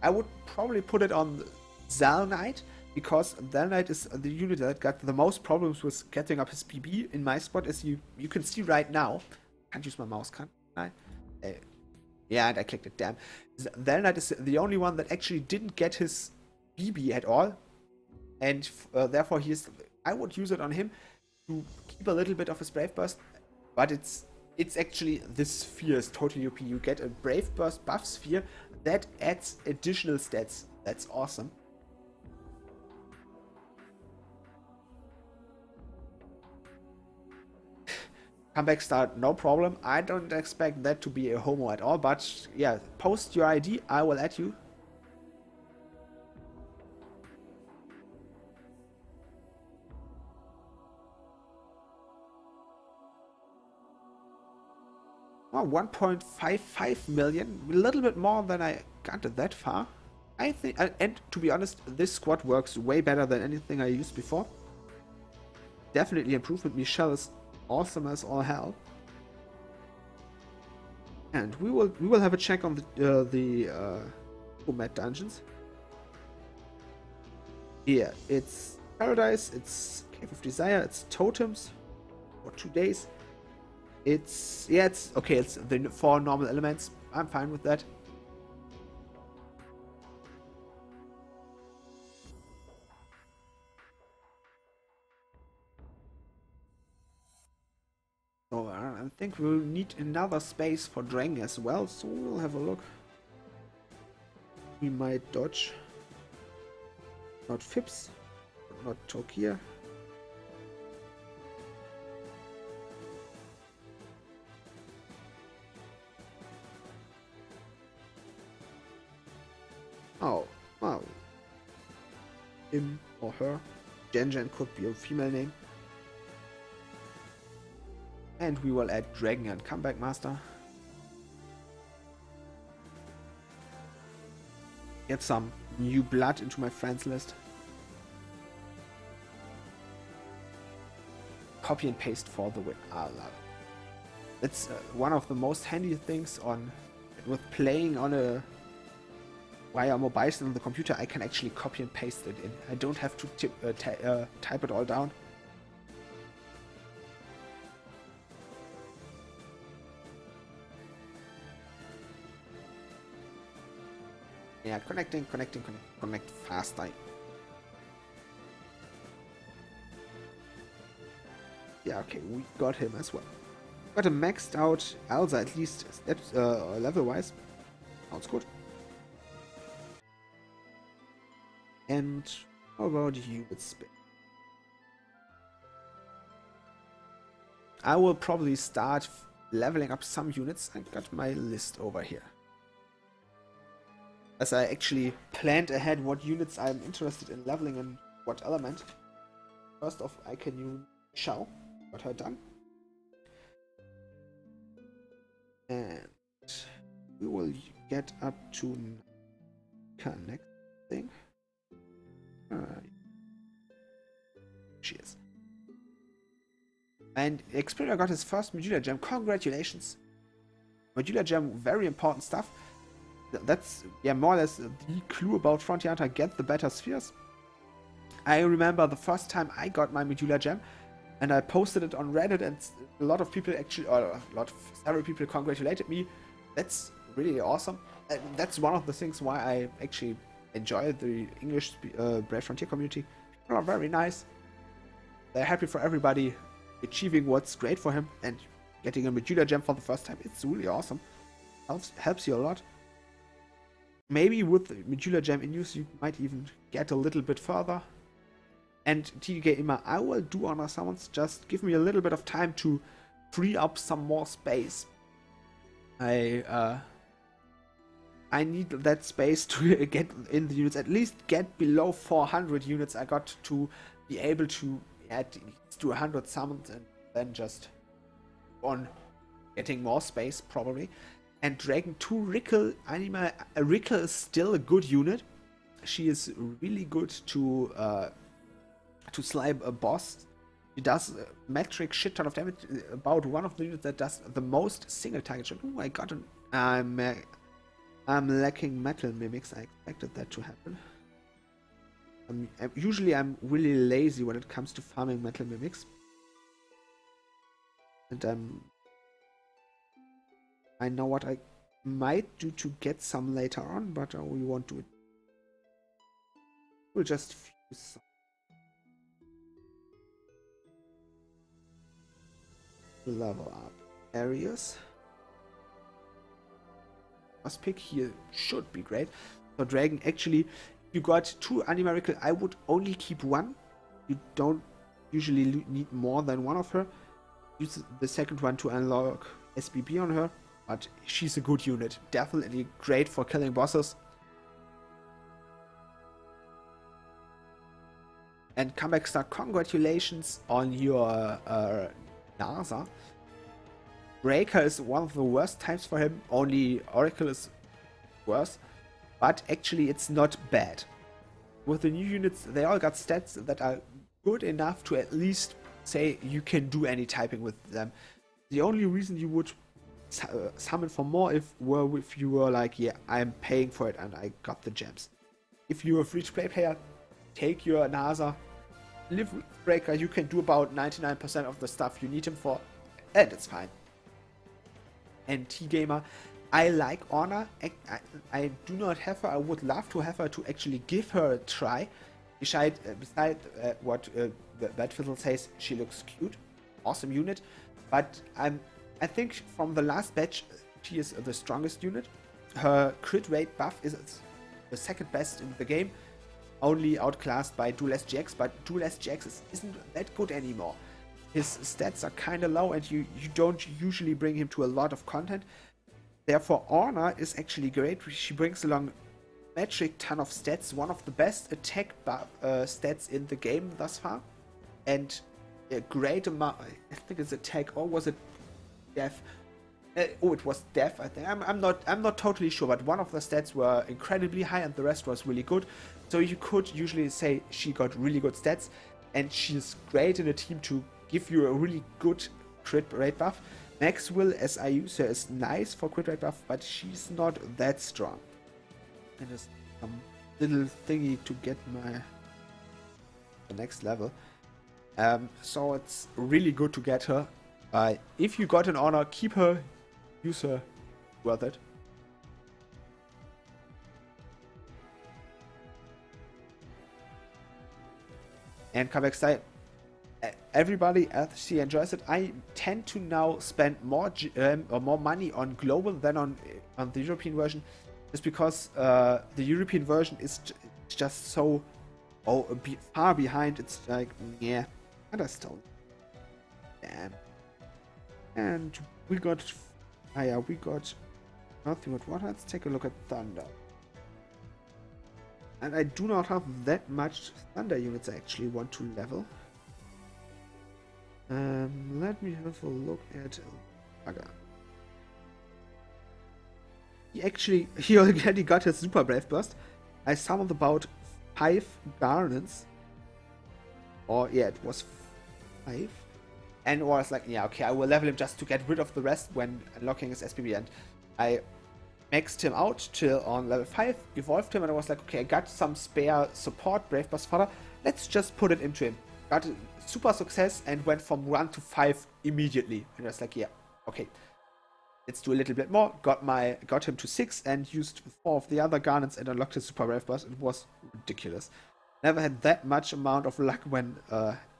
A: I would probably put it on Zal Knight, because Zal Knight is the unit that got the most problems with getting up his BB in my spot, as you can see right now. Can't use my mouse, can I? Yeah, and I clicked it, damn. Zal Knight is the only one that actually didn't get his BB at all. And therefore I would use it on him to keep a little bit of his Brave Burst. But it's actually, this sphere is totally OP. You get a Brave Burst buff sphere that adds additional stats. That's awesome. Comeback start, no problem. I don't expect that to be a homo at all, but yeah, post your ID, I will add you. Oh, 1.55 million, a little bit more than I got it that far. I think, and to be honest, this squad works way better than anything I used before. Definitely improvement. Michelle is awesome as all hell. And we will have a check on the combat dungeons. Here, it's Paradise, it's Cave of Desire, it's Totems for 2 days. It's okay, it's the 4 normal elements. I'm fine with that. So I think we'll need another space for Dragon as well, so we'll have a look. We might dodge. Not Phipps, not Tokia. Oh, wow. Him or her. Jen could be a female name. And we will add Dragon and Comeback Master. Get some new blood into my friends list. Copy and paste for the win. I love it. It's one of the most handy things with playing on a via mobile on the computer. I can actually copy and paste it in. I don't have to type it all down. Yeah, connect faster. Yeah, okay, we got him as well. Got a maxed out Elsa, at least steps level wise. Sounds good. And how about you with spin? I will probably start leveling up some units. I got my list over here, as I actually planned ahead what units I'm interested in leveling and what element. First off, I can use Shao. Got her done. And we will get up to connect thing. Cheers. And Xperia got his first Medulla Gem. Congratulations. Medulla Gem, very important stuff. That's, yeah, more or less the clue about Frontier Hunter. Get the better spheres. I remember the first time I got my Medulla Gem, and I posted it on Reddit, and a lot of people actually, or several people congratulated me. That's really awesome. And that's one of the things why I actually enjoy the English Brave Frontier community. People are very nice. They're happy for everybody achieving what's great for him, and getting a Medulla gem for the first time. It's really awesome. Helps you a lot. Maybe with the Medulla gem in use, you might even get a little bit further. And TDK Ima, I will do honor summons. Just give me a little bit of time to free up some more space. I need that space to get in the units, at least get below 400 units. I got to be able to add to 100 summons, and then just on getting more space probably. And Dragon 2 Rickle Anima. Rickle is still a good unit. She is really good to slime a boss. She does a metric shit ton of damage. About one of the units that does the most single target shot. Oh, I got an. I'm lacking metal mimics. I expected that to happen. Usually I'm really lazy when it comes to farming metal mimics. And I know what I might do to get some later on, but we won't do it. We'll just fuse some. Level up areas. First pick here should be great. So Dragon, actually, you got 2 Animarical. I would only keep 1. You don't usually need more than 1 of her. Use the second one to unlock SBB on her, but she's a good unit. Definitely great for killing bosses. And Comeback Star, congratulations on your NASA. Breaker is one of the worst types for him. Only Oracle is worse, but actually it's not bad. With the new units, they all got stats that are good enough to at least say you can do any typing with them. The only reason you would summon for more if you were like, yeah, I'm paying for it and I got the gems. If you're a free-to-play player, take your NASA. Live with Breaker, you can do about 99% of the stuff you need him for, and it's fine. And T-Gamer, I like Honor. I do not have her. I would love to have her, to actually give her a try. Besides what Batfizzle says, she looks cute. Awesome unit. But I think from the last batch, she is the strongest unit. Her crit rate buff is the second best in the game. Only outclassed by Duel SGX, but Duel SGX isn't that good anymore. His stats are kinda low, and you don't usually bring him to a lot of content. Therefore, Honor is actually great. She brings along metric ton of stats, one of the best attack stats in the game thus far, and a great amount. I think it's attack, or was it death? Oh, it was death. I think I'm not totally sure, but one of the stats were incredibly high, and the rest was really good. So you could usually say she got really good stats, and she's great in a team to give you a really good crit rate buff. Maxwell, as I use her, is nice for crit rate buff, but she's not that strong. And there's some little thingy to get the next level. So it's really good to get her. If you got an Honor, keep her, use her, worth it. And comeback style, everybody actually enjoys it. I tend to now spend more money on global than on the European version, just because the European version is just so far behind. It's like, yeah, and I still, damn. And we got nothing but what? Let's take a look at Thunder. And I do not have that much Thunder units I actually want to level. Let me have a look at Aga. He already got his Super Brave Burst. I summoned about 5 Garnets. Or yeah, it was 5. And was like, yeah, okay, I will level him just to get rid of the rest when unlocking his SPB. And I maxed him out till on level 5, evolved him, and I was like, okay, I got some spare support Brave Burst fodder. Let's just put it into him. got a super success and went from 1 to 5 immediately. And I was like, yeah, okay, let's do a little bit more. Got him to 6 and used 4 of the other garnets and unlocked his super rare burst. It was ridiculous. Never had that much amount of luck when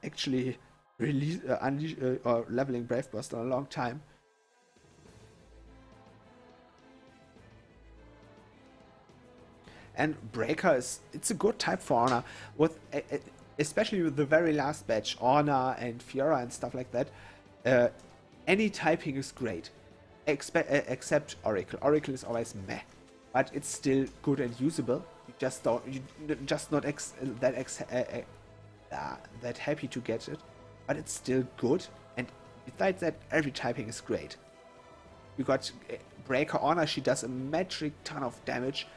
A: actually or leveling Brave Burst in a long time. And Breaker it's a good type for Honor, with especially with the very last batch, Honor and Fiora and stuff like that. Any typing is great, except Oracle. Oracle is always meh, but it's still good and usable. You just not that happy to get it, but it's still good. And besides that, every typing is great. You got Breaker Honor. She does a metric ton of damage.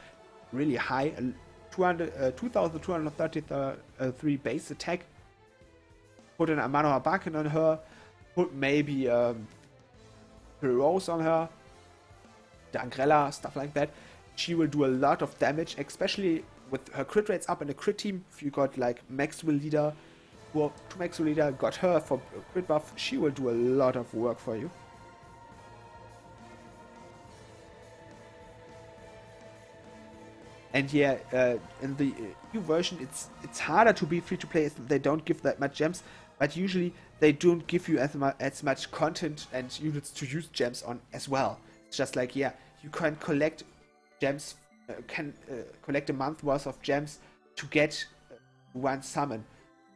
A: Really high, 2233 base attack. Put an Amano Abakan on her, put maybe Rose on her, Dangrella, stuff like that. She will do a lot of damage, especially with her crit rates up in the crit team. If you got like Maxwell Leader, or 2 Maxwell Leader, got her for crit buff, she will do a lot of work for you. And yeah, in the new version, it's harder to be free to play. They don't give that much gems, but usually they don't give you as much content and units to use gems on as well. It's just like, yeah, you can collect gems, collect a month worth of gems to get one summon,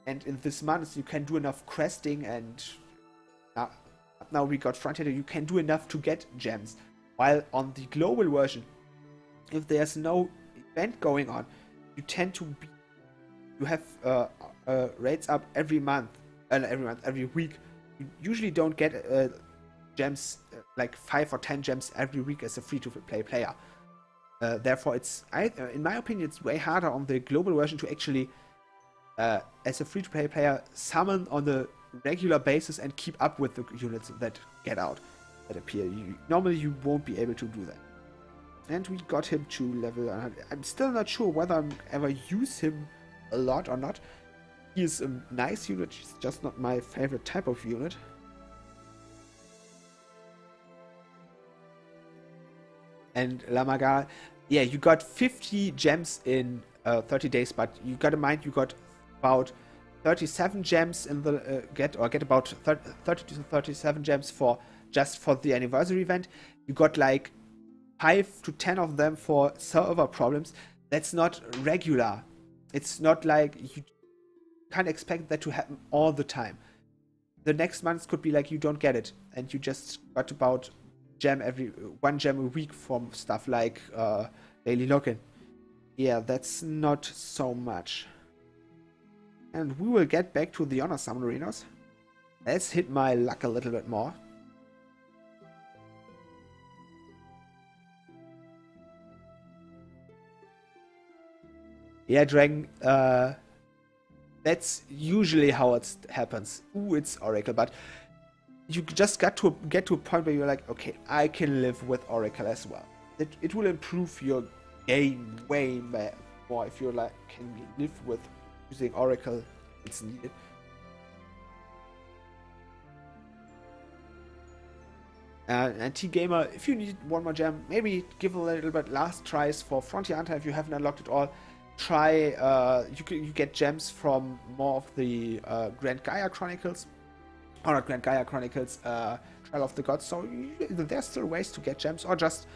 A: and in this month you can do enough questing, and now we got Frontier. You can do enough to get gems, while on the global version, if there's no event going on, you tend to have rates up every week. You usually don't get gems like 5 or 10 gems every week as a free-to-play player. Therefore, in my opinion, it's way harder on the global version to actually, as a free-to-play player, summon on a regular basis and keep up with the units that appear. Normally, you won't be able to do that. And we got him to level 100. I'm still not sure whether I'm ever use him a lot or not. He is a nice unit, he's just not my favorite type of unit. And Lamaga, yeah, you got 50 gems in 30 days, but you gotta mind you got about 37 gems in the get about 30 to 37 gems just for the anniversary event. You got like 5 to 10 of them for server problems. That's not regular. It's not like you can't expect that to happen all the time. The next month could be like you don't get it and you just got about one gem a week from stuff like daily login. Yeah, that's not so much. And we will get back to the Honor Summon Arenas. Let's hit my luck a little bit more. Yeah, Dragon, that's usually how it happens. Ooh, it's Oracle, but you just got to get to a point where you're like, okay, I can live with Oracle as well. It will improve your game way more if you like can live with using Oracle. It's needed. And T-Gamer, if you need one more gem, maybe give a little bit last tries for Frontier Hunter if you haven't unlocked it all. Try, you get gems from more of the Grand Gaia Chronicles, or not Grand Gaia Chronicles, Trial of the Gods, so there's still ways to get gems, or just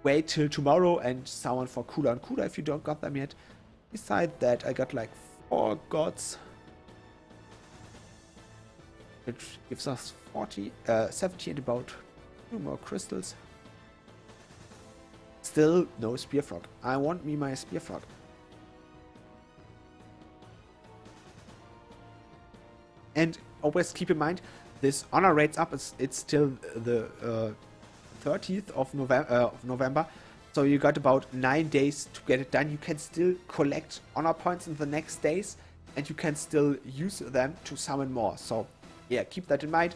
A: wait till tomorrow and summon for Kula and Kula if you don't got them yet. Besides that, I got like 4 gods, which gives us 70 and about 2 more crystals. Still no Spear Frog. I want me my Spear Frog. And always keep in mind, this honor rates up. It's still the 30th of November, so you got about 9 days to get it done. You can still collect honor points in the next days, and you can still use them to summon more. So yeah, keep that in mind.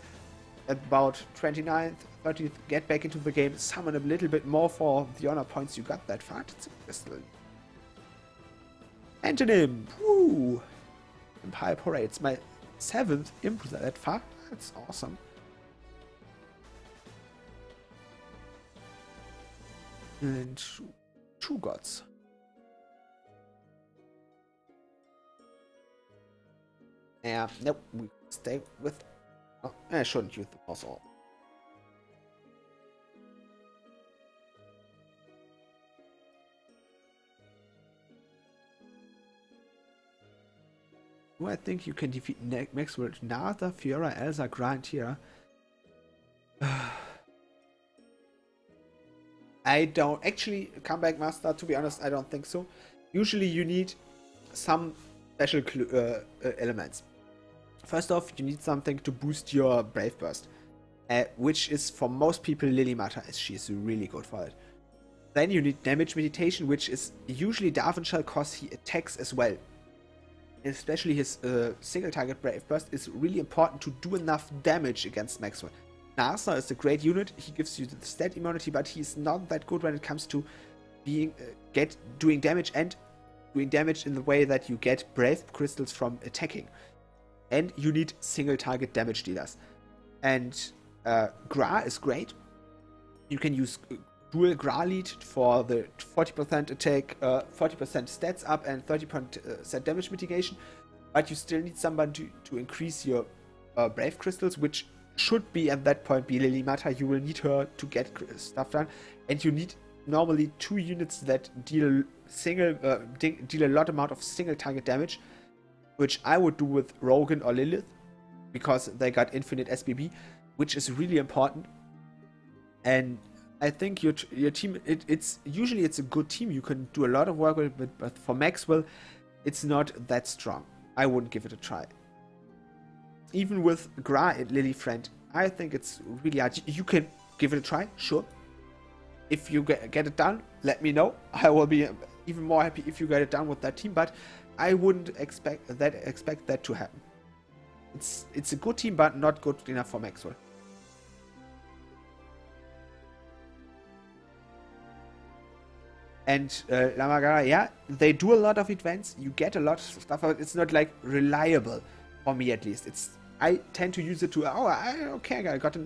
A: About 29th, 30th, get back into the game, summon a little bit more for the honor points you got that far. It's a crystal. Antonym, woo! Empire Parade. It's my 7th imp that far. That's awesome. And two gods. Yeah, nope, we stay with... Oh, I shouldn't use the mouse all. Do I think you can defeat Maxwell, Nada, Fiora, Elsa, Gra, and Tira? I don't actually, Comeback Master, to be honest, I don't think so. Usually you need some special elements. First off, you need something to boost your Brave Burst, which is for most people Lily Mata, as she is really good for it. Then you need Damage Meditation, which is usually Darwin Shell cause he attacks as well. Especially his single target Brave Burst is really important to do enough damage against Maxwell. Narsa is a great unit, he gives you the stat immunity, but he's not that good when it comes to being doing damage and doing damage in the way that you get Brave Crystals from attacking. And you need single target damage dealers. And Gra is great. You can use dual Gra lead for the 40% attack, 40% stats up and 30% damage mitigation. But you still need someone to increase your Brave Crystals, which should be at that point be Lily Mata. You will need her to get stuff done. And you need normally 2 units that deal a lot amount of single target damage, which I would do with Rogan or Lilith, because they got infinite SBB, which is really important. And I think your team, it's usually a good team. You can do a lot of work with it, but for Maxwell, it's not that strong. I wouldn't give it a try. Even with Gra and Lily Friend, I think it's really hard. You can give it a try, sure. If you get it done, let me know. I will be even more happy if you get it done with that team, but I wouldn't expect that to happen. It's a good team, but not good enough for Maxwell. And Lamagara, yeah, they do a lot of events. You get a lot of stuff, but it's not like reliable for me at least. I tend to use it to, okay, I got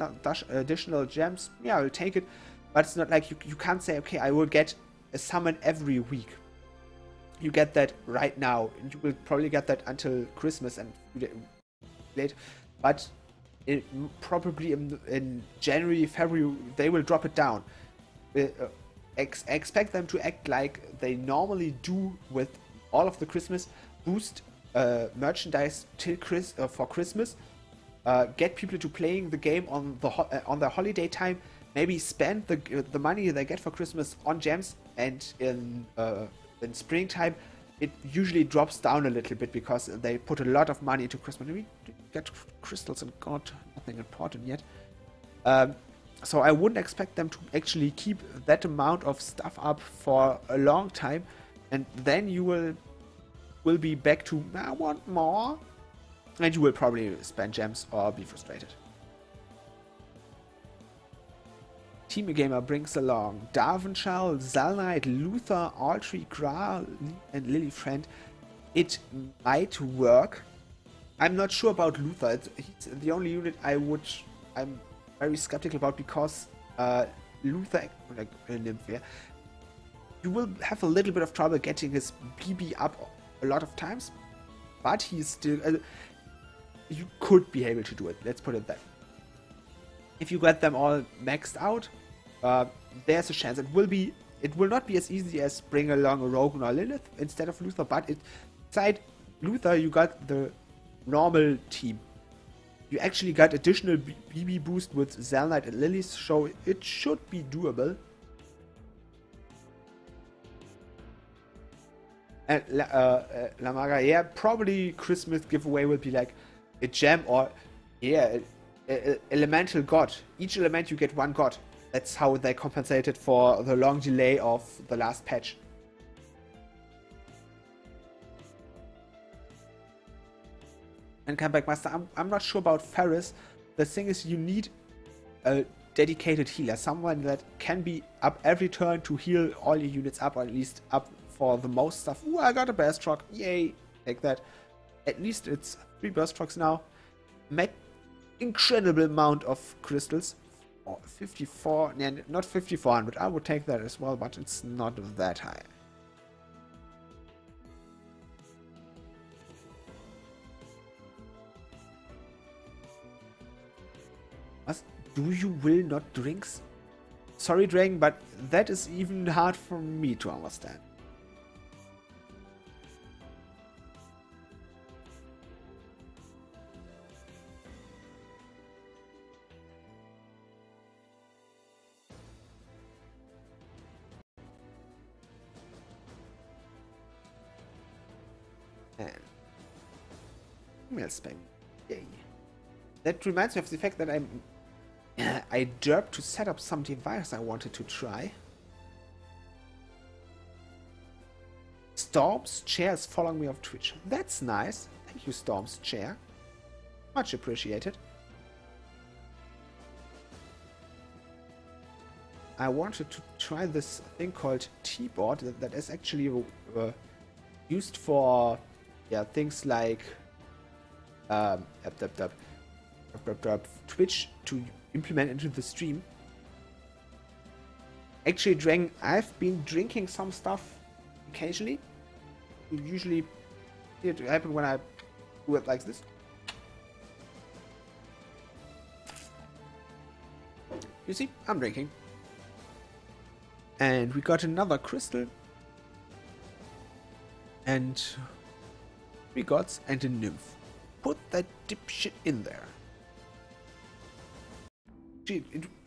A: additional gems. Yeah, I'll take it. But it's not like you can't say, okay, I will get a summon every week. You get that right now. And you will probably get that until Christmas and late. But probably in January, February, they will drop it down. Expect them to act like they normally do with all of the Christmas. Boost merchandise till for Christmas. Get people to playing the game on their holiday time. Maybe spend the money they get for Christmas on gems, and in springtime it usually drops down a little bit because they put a lot of money into Christmas. We get crystals and got nothing important yet. So I wouldn't expect them to actually keep that amount of stuff up for a long time, and then you will be back to I want more, and you will probably spend gems or be frustrated. Team Gamer brings along Darvinshall, Zalnite, Luther, Altry, Gra, and Lily Friend. It might work. I'm not sure about Luther. He's the only unit I'm very skeptical about, because Luther, like Nymph, you will have a little bit of trouble getting his BB up a lot of times, but he's still you could be able to do it. Let's put it that. If you get them all maxed out, there's a chance. It will not be as easy as bring along a Rogan or Lilith instead of Luther, but inside Luther you got the normal team. You actually got additional BB boost with Zalnite and Lilies, so it should be doable. And Lamaga, yeah, probably Christmas giveaway will be like a gem or, yeah, elemental god. Each element you get 1 god. That's how they compensated for the long delay of the last patch. And Comeback Master, I'm not sure about Ferris. The thing is, you need a dedicated healer, someone that can be up every turn to heal all your units up, or at least up for the most stuff. Ooh, I got a Bear Stroke, yay, like that. At least it's 3 burst frogs now. Met incredible amount of crystals. Oh, 54, yeah, not 5400. I would take that as well, but it's not that high. What? Do you will not drinks? Sorry, Dragon, but that is even hard for me to understand. And email spam. Yay. That reminds me of the fact that I derped to set up some device I wanted to try. Storm's chair is following me off Twitch. That's nice. Thank you, Storm's chair. Much appreciated. I wanted to try this thing called T-board that is actually used for things like Twitch to implement into the stream. Actually, Dragon, I've been drinking some stuff occasionally. Usually it happens when I do it like this. You see, I'm drinking. And we got another crystal. And 3 gods and a nymph. Put that dipshit in there.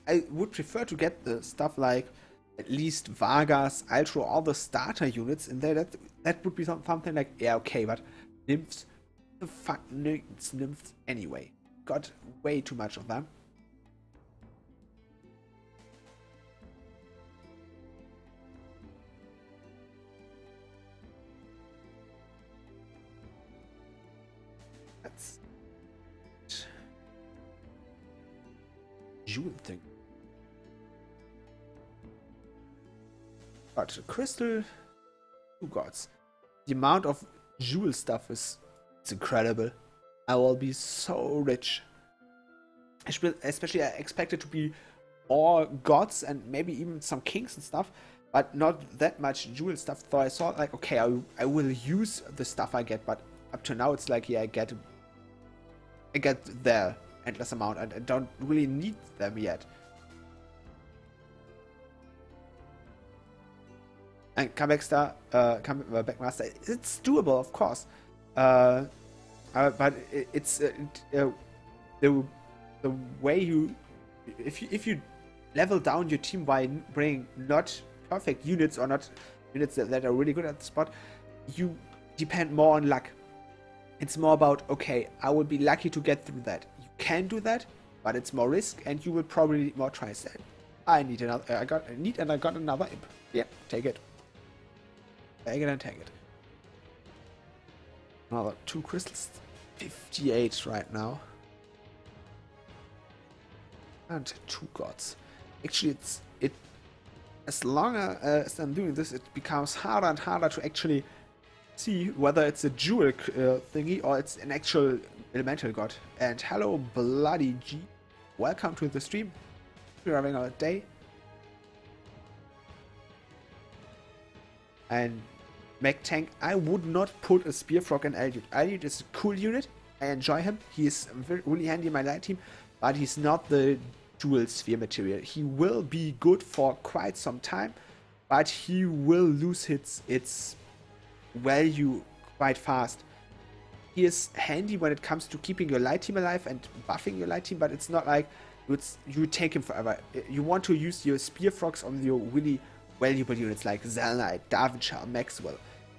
A: I would prefer to get the stuff like at least Vargas, Ultra, all the starter units in there. That would be something like, yeah, okay, but nymphs, the fuck needs nymphs anyway. Got way too much of them. That's Jewel thing. Got a crystal, 2 gods. The amount of jewel stuff it's incredible. I will be so rich. Especially I expect it to be all gods and maybe even some kings and stuff, but not that much jewel stuff. So I thought like, okay, I will use the stuff I get, but up to now it's like, yeah, I get the endless amount and I don't really need them yet. And comeback master, it's doable, of course, but it's the way you, if you level down your team by bringing not perfect units or not units that are really good at the spot, you depend more on luck. It's more about, okay, I will be lucky to get through that. You can do that, but it's more risk, and you will probably need more tries then. I need another. I got another imp. Yeah, take it. Take it and take it. Another 2 crystals. 58 right now. And 2 gods. Actually, as long as I'm doing this, it becomes harder and harder to actually see whether it's a jewel thingy or it's an actual elemental god. And hello, Bloody G. Welcome to the stream. We're having a day. And Mech Tank, I would not put a Spear Frog in Eldred. Eldred is a cool unit. I enjoy him. He is really handy in my light team, but he's not the dual sphere material. He will be good for quite some time, but he will lose its value quite fast. He is handy when it comes to keeping your light team alive and buffing your light team, but it's not like you take him forever. You want to use your Spear Frogs on your really valuable units like Zelnite, Darvinshire, Maxwell,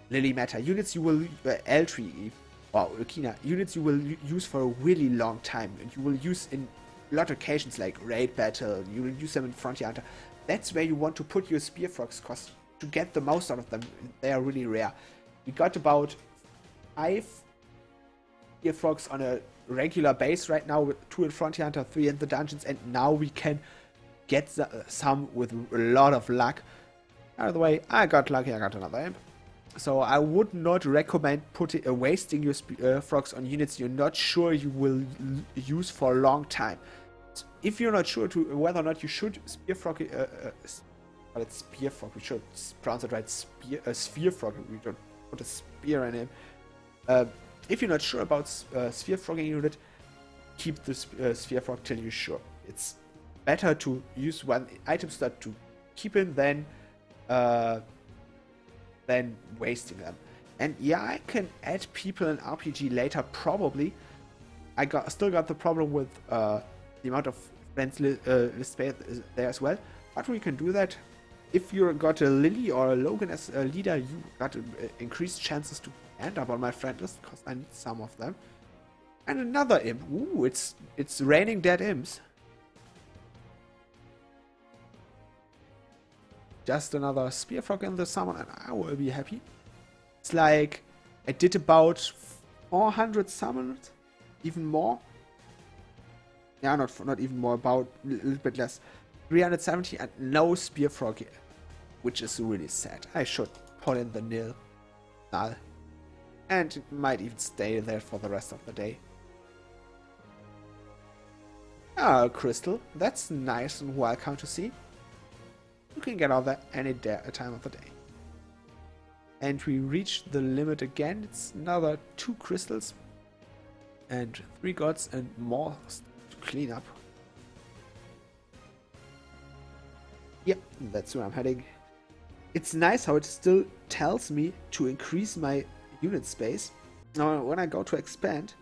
A: Lily Matter, units you will Eltree or Urkina, units you will use for a really long time, and you will use in a lot of occasions like Raid Battle. You will use them in Frontier Hunter. That's where you want to put your Spear Frogs, cause to get the most out of them, they are really rare. We got about 5 Spear Frogs on a regular base right now, with 2 in Frontier Hunter, 3 in the dungeons, and now we can get some with a lot of luck. Out of the way, I got lucky, I got another imp. So I would not recommend wasting your frogs on units you're not sure you will use for a long time. If you're not sure whether or not you should spear frog, it's spear frog. We should pronounce it right. Sphere frog. We don't put a spear in him. If you're not sure about sphere frogging unit, keep the sphere frog till you're sure. It's better to use one item slot to keep him than wasting them. And yeah, I can add people in RPG later, probably. I still got the problem with the amount of friends list space there as well, but we can do that. If you got a Lily or a Logan as a leader, you got increased chances to end up on my friend list, because I need some of them. And another imp. Ooh, it's raining dead imps. Just another spear frog in the summon and I will be happy. It's like I did about 400 summons, even more. Yeah, not even more, about a little bit less. 370 and no spear frog, which is really sad. I should put in the null. And it might even stay there for the rest of the day. Ah, crystal. That's nice and welcome to see. You can get out there any time of the day. And we reached the limit again. It's another 2 crystals and 3 gods and more to clean up. Yep, that's where I'm heading. It's nice how it still tells me to increase my unit space. Now when I go to expand,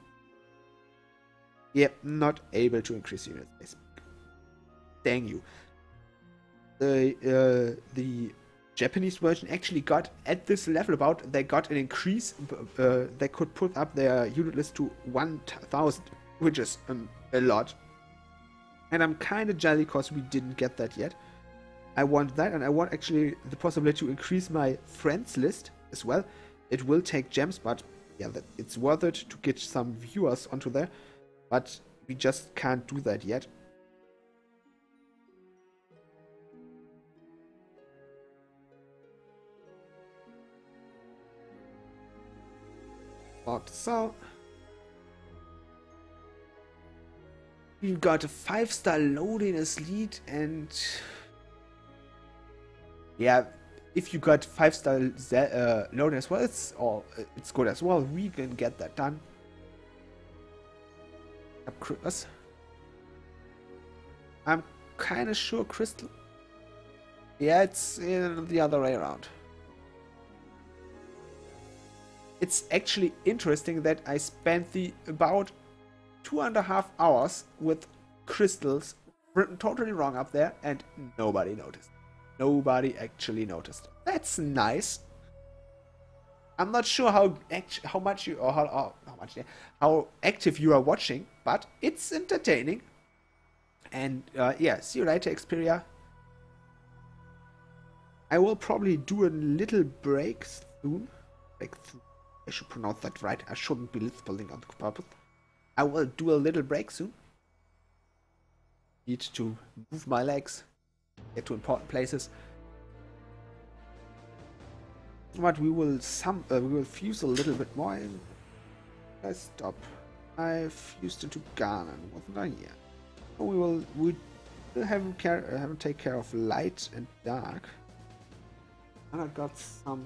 A: yep, not able to increase unit space. Dang you. The Japanese version actually got at this level they got an increase. They could put up their unit list to 1000, which is a lot. And I'm kind of jelly because we didn't get that yet. I want that, and I want actually the possibility to increase my friends list as well. It will take gems, but yeah, it's worth it to get some viewers onto there. But we just can't do that yet. So we've got a 5-star loading as lead, and yeah, if you got 5-star loading as well, it's good as well. We can get that done. I'm kind of sure crystal. Yeah, it's the other way around. It's actually interesting that I spent about 2.5 hours with crystals written totally wrong up there, and nobody noticed. Nobody actually noticed. That's nice. I'm not sure how active you are watching, but it's entertaining. And yeah, see you later, Xperia. I will probably do a little break soon. I should pronounce that right. I shouldn't be lisping on purpose. I will do a little break soon. Need to move my legs, get to important places. But we will fuse a little bit more. I stop. I fused into Ghana, wasn't I? Yeah. So we haven't take care of light and dark. And I got some.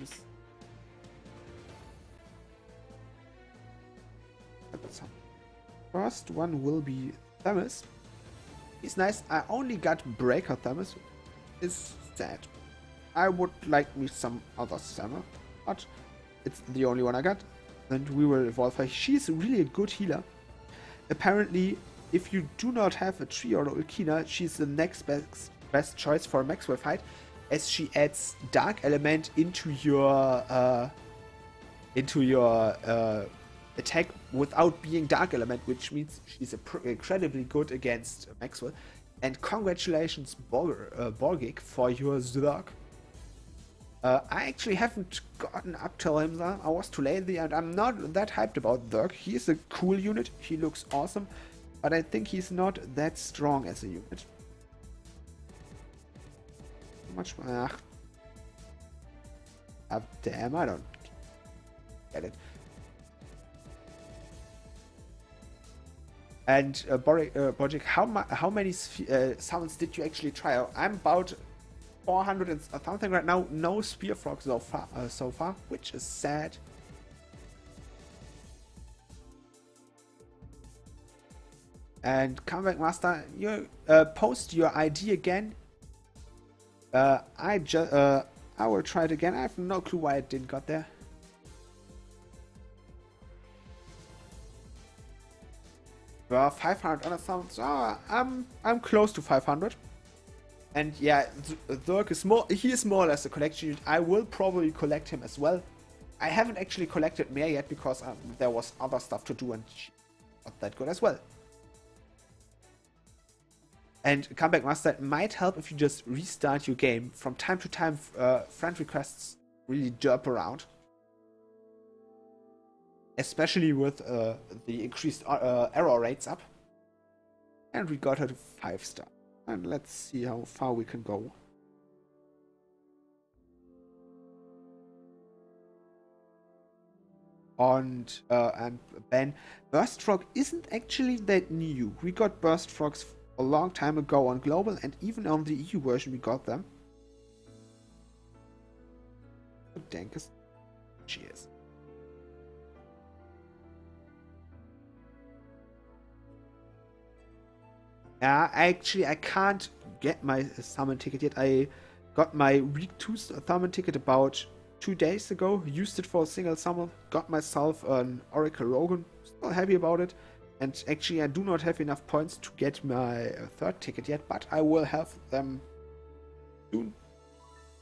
A: First one will be Thermos. He's nice. I only got Breaker Thermos. It's sad. I would like me some other Thermos, but it's the only one I got. And we will evolve her. She's really a good healer. Apparently, if you do not have a tree or an Ulkina, she's the next best choice for a Maxwell fight, as she adds Dark Element into your attack without being Dark Element, which means she's incredibly good against Maxwell. And congratulations, Borgik, for your Zerg. I actually haven't gotten up till him though. I was too lazy, and I'm not that hyped about Zerg. He is a cool unit, he looks awesome, but I think he's not that strong as a unit. How much? Damn, I don't Get it. And Bojic, how many summons did you actually try? I'm about 400 and something right now. No Spear Frog so far, which is sad. And Comeback Master, you post your ID again. I will try it again. I have no clue why it didn't got there. Well, 500 on a sound. So I'm close to 500. And yeah, Zerg is he is more or less a collection unit. I will probably collect him as well. I haven't actually collected Mare yet because there was other stuff to do and not that good as well. And Comeback Master might help if you just restart your game. From time to time, friend requests really derp around. Especially with the increased error rates up. And we got her to 5-star. And let's see how far we can go. And Ben, Burst Frog isn't actually that new. We got Burst Frogs a long time ago on global, and even on the EU version we got them. Dankest. Cheers. Actually, I can't get my summon ticket yet. I got my week 2 summon ticket about 2 days ago. Used it for a single summon. Got myself an Oracle Rogan. Still happy about it. And actually, I do not have enough points to get my 3rd ticket yet. But I will have them soon.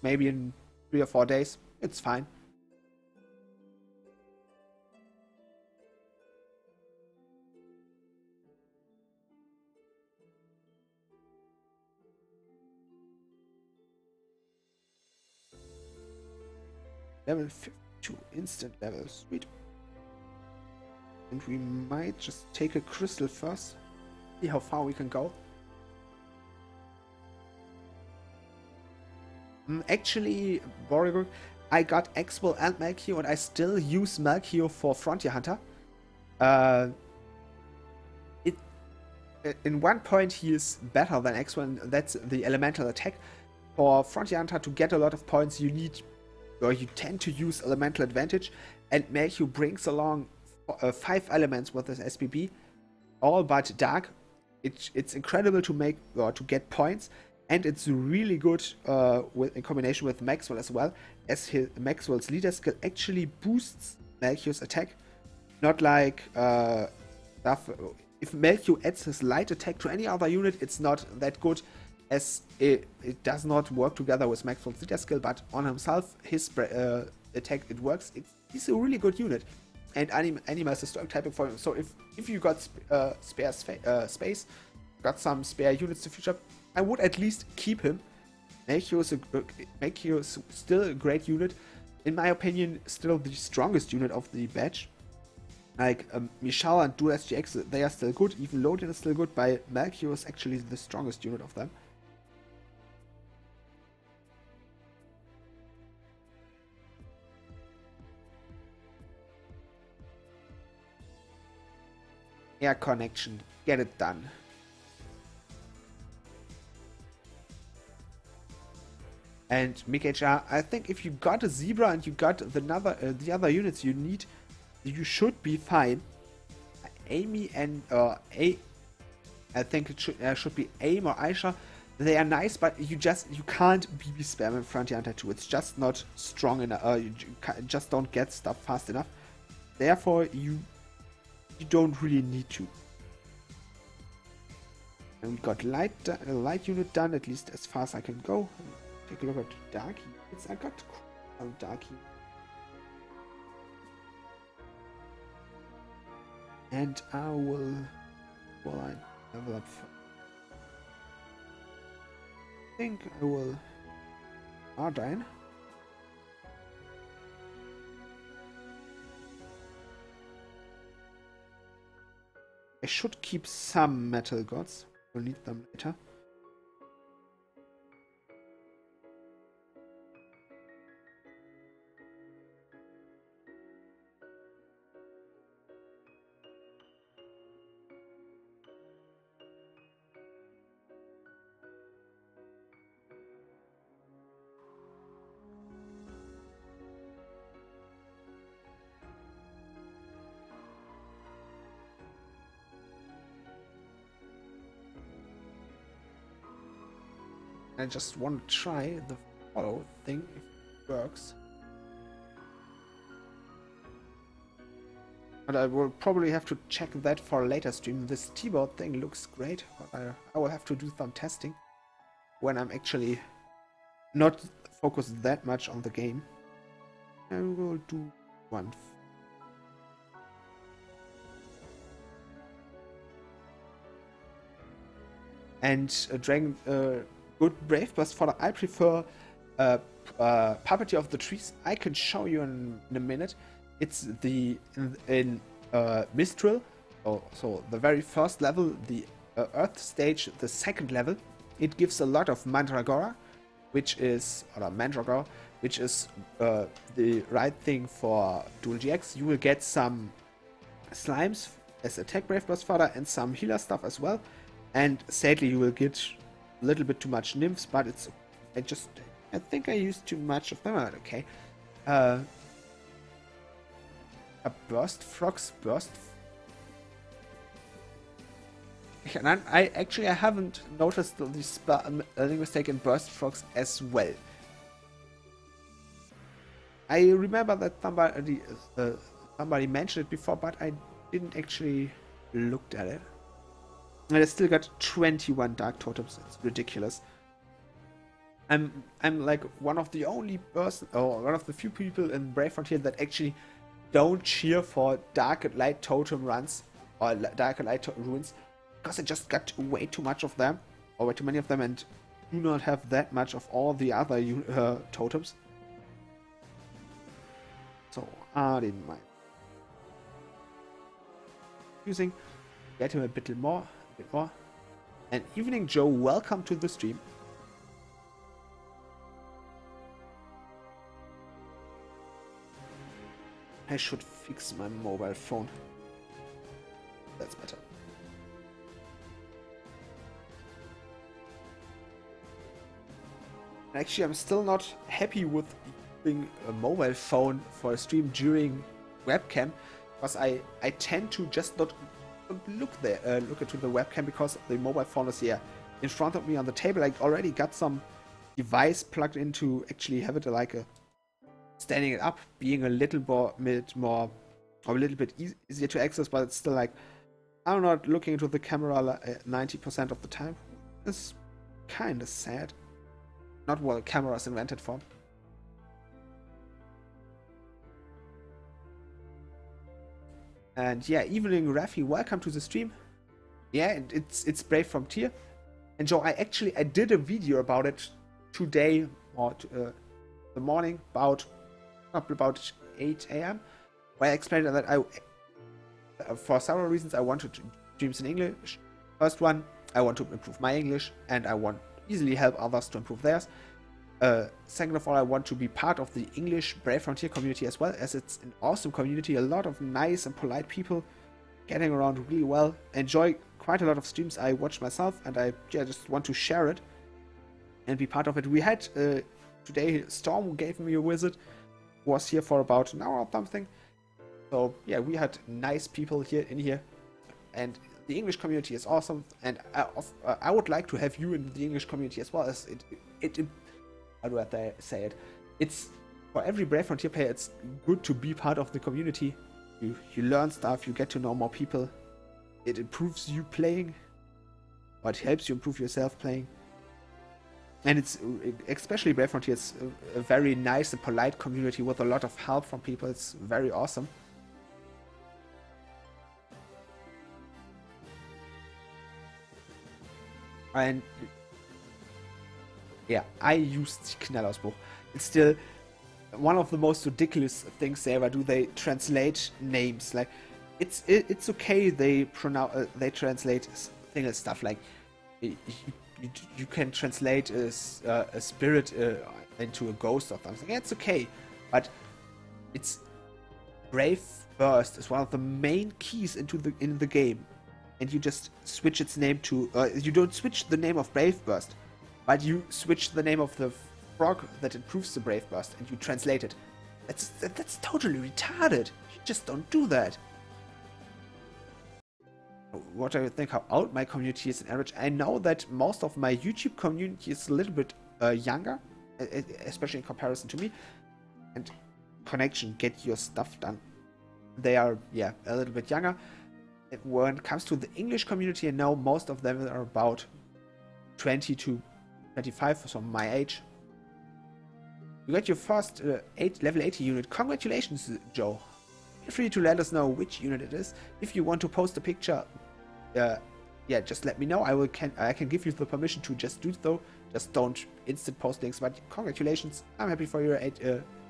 A: Maybe in 3 or 4 days. It's fine. Level 52, instant level, sweet. And we might just take a crystal first, see how far we can go. Actually, Borigor, I got Expo and Melchior, and I still use Melchior for Frontier Hunter. In one point he is better than Expo, and that's the elemental attack. For Frontier Hunter to get a lot of points, you tend to use elemental advantage, and Melchior brings along 5 elements with this SPB, all but dark. It's incredible to get points, and it's really good in combination with Maxwell as well, as Maxwell's leader skill actually boosts Melchior's attack. Not like stuff. If Melchior adds his light attack to any other unit, it's not that good, as it does not work together with Maxwell's leader skill, but on himself, his attack, it works. He's a really good unit. And Anima is a strong typing for him. So if you got spare space, got some spare units to feature, I would at least keep him. Melchior is still a great unit. In my opinion, still the strongest unit of the batch. Like Michal and Dual SGX, they are still good. Even Lodian is still good, but Melchior is actually the strongest unit of them. Air connection, get it done. And MikHR, I think if you got a Zebra and you got the other units you need, you should be fine. Amy and I think it should be Aim or Aisha. They are nice, but you can't BB spam in Frontier Hunter 2. It's just not strong enough. You just don't get stuff fast enough. Therefore, you don't really need to. And we got light unit done, at least as far as I can go. Take a look at Darky. I got Darky. And I will level up. I think I will Ardine. I should keep some metal gods. We'll need them later. I just want to try the follow thing if it works. But I will probably have to check that for a later stream. This keyboard thing looks great, but I will have to do some testing when I'm actually not focused that much on the game. I will do one. And good Brave Burst fodder. I prefer Puppeteer of the Trees. I can show you in a minute. It's the in Mistral, so the very first level, the Earth stage, the second level. It gives a lot of Mandragora, which is Mandragora, which is the right thing for dual GX. You will get some slimes as attack Brave Burst fodder and some healer stuff as well. And sadly, you will get a little bit too much nymphs, but it's I think I used too much of them. Okay. A burst frogs burst. And I haven't noticed the spelling mistake in burst frogs as well. I remember that somebody mentioned it before, but I didn't actually look at it. And I still got 21 dark totems. It's ridiculous. I'm like one of the only person, or one of the few people in Brave Frontier that actually don't cheer for dark and light totem runs or dark and light ruins, because I just got way too much of them, or way too many of them, and do not have that much of all the other totems. So I didn't mind using. Get him a bit more. And Evening Joe, welcome to the stream. I should fix my mobile phone. That's better. Actually, I'm still not happy with using a mobile phone for a stream during webcam, because I tend to just not look into the webcam, because the mobile phone is here in front of me on the table. I already got some device plugged in to actually have it like a standing it up, being a little bit more or a little bit easier to access, but it's still like I'm not looking into the camera 90% of the time. It's kind of sad. Not what a camera is invented for. And yeah, Evening Raffi, welcome to the stream. Yeah, it's Brave Frontier. And Joe, I did a video about it today, or the morning, about 8 AM, where I explained that for several reasons I wanted to streams in English. First one, I want to improve my English, and I want to easily help others to improve theirs. Second of all, I want to be part of the English Brave Frontier community as well, as it's an awesome community, a lot of nice and polite people getting around really well. Enjoy quite a lot of streams I watch myself, and I just want to share it and be part of it. We had today Storm gave me a visit, was here for about an hour or something. So yeah, we had nice people in here, and the English community is awesome. And I would like to have you in the English community as well, as it how do I say it? It's for every Brave Frontier player. It's good to be part of the community. You learn stuff. You get to know more people. It improves you playing, or it helps you improve yourself playing. And it's especially Brave Frontier. It's a very nice and polite community with a lot of help from people. It's very awesome. And yeah, I used Knalausbruch. It's still one of the most ridiculous things they ever do. They translate names. Like, it's okay. They translate single stuff. Like, you can translate a spirit into a ghost or something. Yeah, it's okay, but it's Brave Burst is one of the main keys in the game, and you just switch its name to. You don't switch the name of Brave Burst, but you switch the name of the frog that improves the Brave Burst, and you translate it. That's totally retarded. You just don't do that. what I think how old my community is in average. I know that most of my YouTube community is a little bit younger, especially in comparison to me. And connection, get your stuff done. They are, yeah, a little bit younger. When it comes to the English community, I know most of them are about 20 to 25, so my age. You got your first level 80 unit. Congratulations, Joe. Feel free to let us know which unit it is. If you want to post a picture, yeah, just let me know. I can give you the permission to just do so. Just don't instant post links. But congratulations, I'm happy for your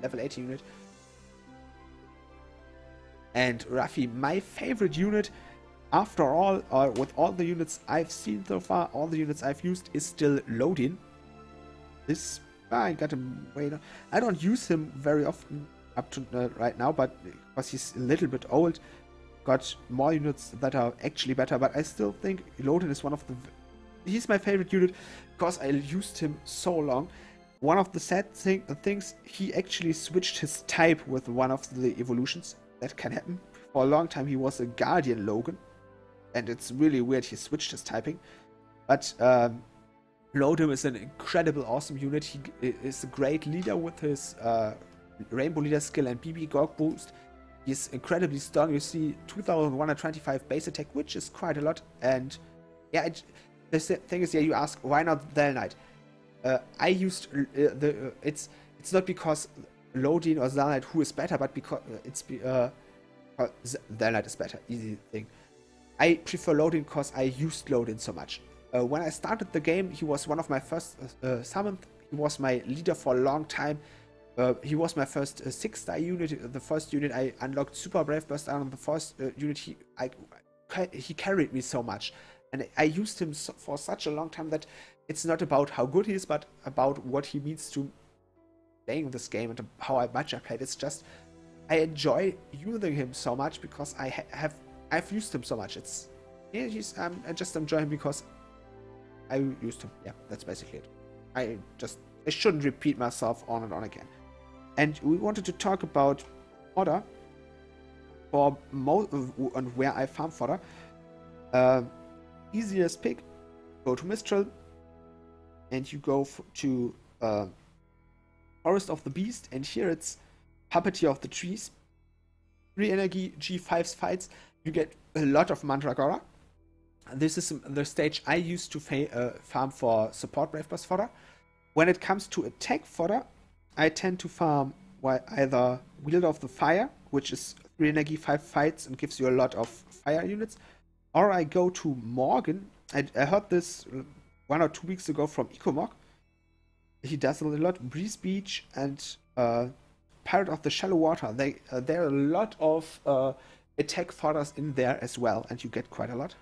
A: level 80 unit. And Rafi, my favorite unit, after all, with all the units I've seen so far, all the units I've used, is still Lodin. This, I got him way down. I don't use him very often up to right now, but because he's a little bit old, got more units that are actually better. But I still think Lodin is one of the... He's my favorite unit because I used him so long. One of the sad things, he actually switched his type with one of the evolutions. That can happen. For a long time he was a Guardian Logan, and it's really weird he switched his typing. But Lodin is an incredible, awesome unit. He is a great leader with his Rainbow Leader skill and BB Gorg boost. He's incredibly strong. You see 2125 base attack, which is quite a lot. And yeah, the thing is, yeah, you ask why not Thel Knight? I used it's not because Lodin or Thel Knight who is better, but because it's Thel Knight is better. Easy thing. I prefer Lodin because I used Lodin so much. When I started the game, he was one of my first summons. He was my leader for a long time. He was my first 6-star unit. The first unit I unlocked Super Brave Burst on the first unit. He carried me so much, and I used him for such a long time that it's not about how good he is, but about what he means to playing this game and how much I played. It's just I enjoy using him so much because I've used him so much. I just enjoy him because I used him. Yeah, that's basically it. I shouldn't repeat myself on and on again. And we wanted to talk about fodder for and where I farm fodder. Easiest pick, go to Mistral, and you go to Forest of the Beast, and here it's Puppeteer of the Trees. 3 energy, G5 fights, you get a lot of Mandragora. This is the stage I used to farm for support Brave Burst fodder. When it comes to attack fodder, I tend to farm either Wielder of the Fire, which is 3 energy, 5 fights, and gives you a lot of fire units, or I go to Morgan. I heard this 1 or 2 weeks ago from Ecomog. He does a lot. Breeze Beach and Pirate of the Shallow Water. There are a lot of attack fodders in there as well, and you get quite a lot.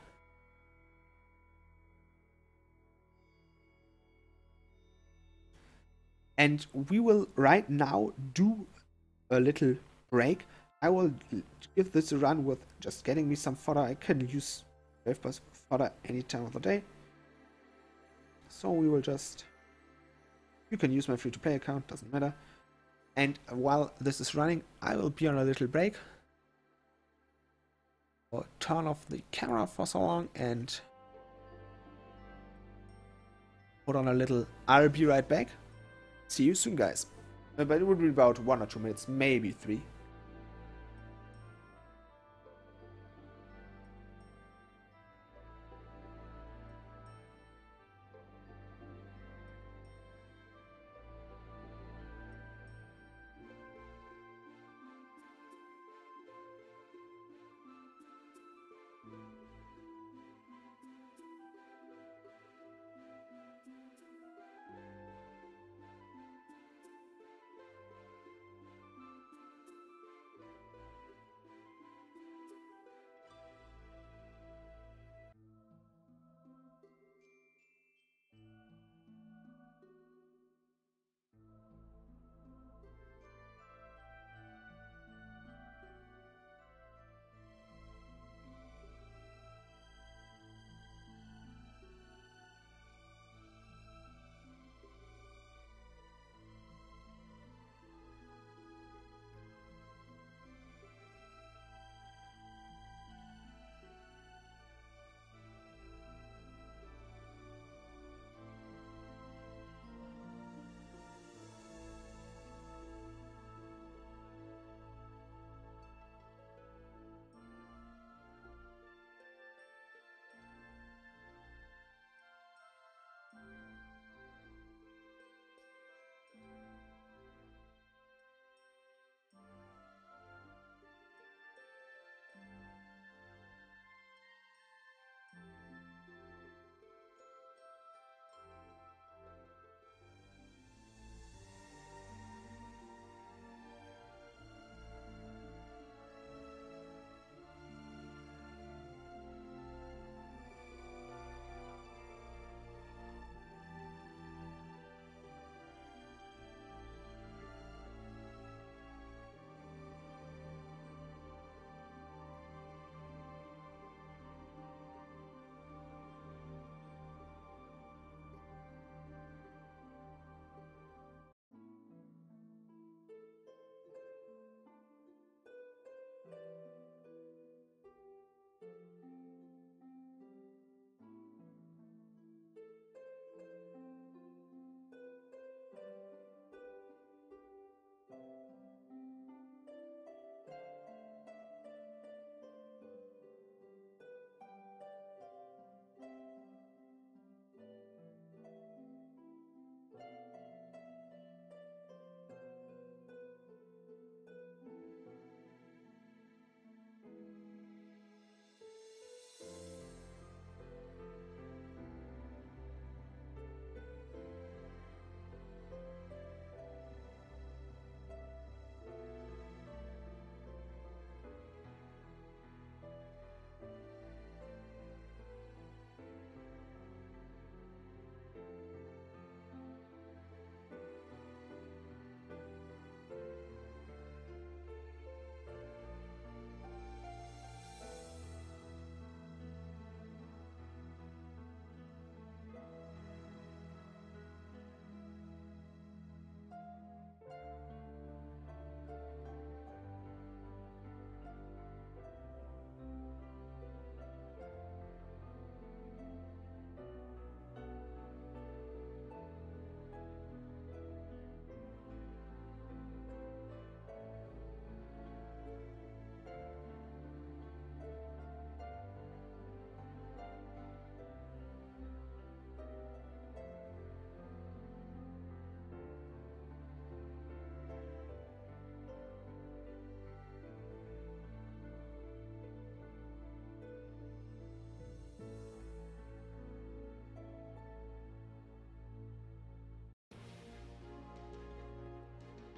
A: And we will right now do a little break. I will give this a run with just getting me some fodder. I can use Brave Burst fodder any time of the day. So we will just... You can use my free-to-play account, doesn't matter. And while this is running, I will be on a little break. I'll turn off the camera for so long and put on a little... I'll be right back. See you soon, guys. But it will be about 1 or 2 minutes, maybe 3.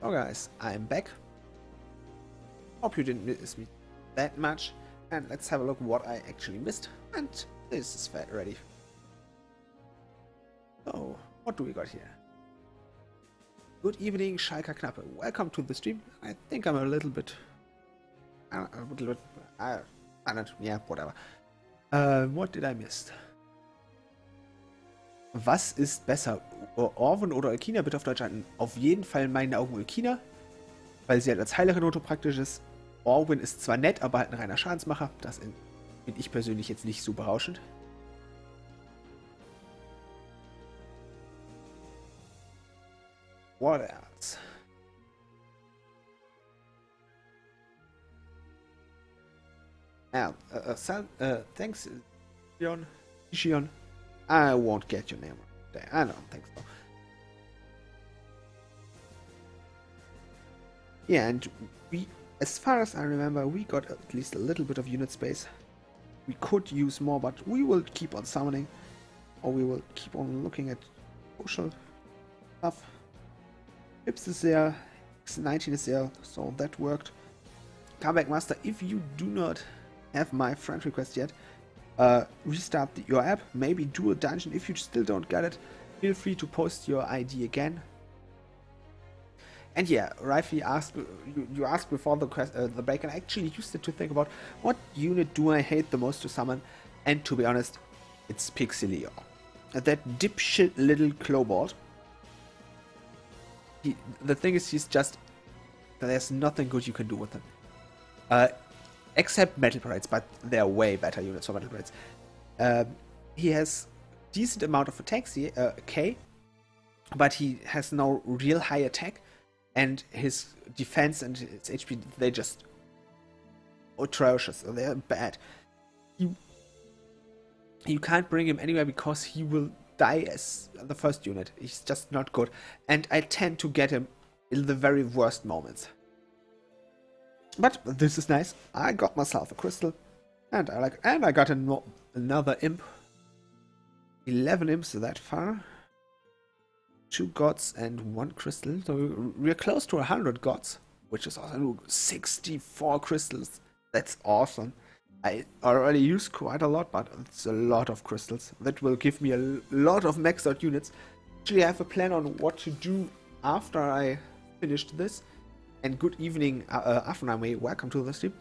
A: So guys, I'm back. Hope you didn't miss me that much. And let's have a look what I actually missed. And this is ready. So, what do we got here? Good evening, Schalker Knappe. Welcome to the stream. I think I'm a little bit... I don't, yeah, whatever. What did I miss? Was ist besser? Orwen oder Ulkina? Bitte auf Deutsch halten. Auf jeden Fall in meinen Augen Ulkina, weil sie halt als Heilerin Noto praktisch ist. Orwen ist zwar nett, aber halt ein reiner Schadensmacher. Das finde ich persönlich jetzt nicht so berauschend. What else? Thanks, Shion. I won't get your name right. I don't think so. Yeah, and we, as far as I remember, we got at least a little bit of unit space. We could use more, but we will keep on summoning, or we will keep on looking at social stuff. Pips is there, X19 is there, so that worked. Comeback Master, if you do not have my friend request yet, restart your app, maybe do a dungeon. If you still don't get it, feel free to post your ID again. And yeah, rightfully asked, you asked before the break, and I actually used it to think about what unit do I hate the most to summon, and to be honest, it's Pixelio. That dipshit little Clobalt. The thing is, he's just... there's nothing good you can do with him. Except Metal Parades, but they're way better units for Metal Parades. He has decent amount of attacks, K, but he has no real high attack, and his defense and his HP, they just atrocious. They're bad. You can't bring him anywhere because he will die as the first unit. He's just not good, and I tend to get him in the very worst moments. But this is nice. I got myself a crystal, and I got another imp. 11 imps that far. 2 gods and 1 crystal. So we're close to 100 gods, which is awesome. 64 crystals. That's awesome. I already used quite a lot, but it's a lot of crystals. That will give me a lot of maxed out units. Actually, I have a plan on what to do after I finished this. And good evening, Afname, welcome to the stream.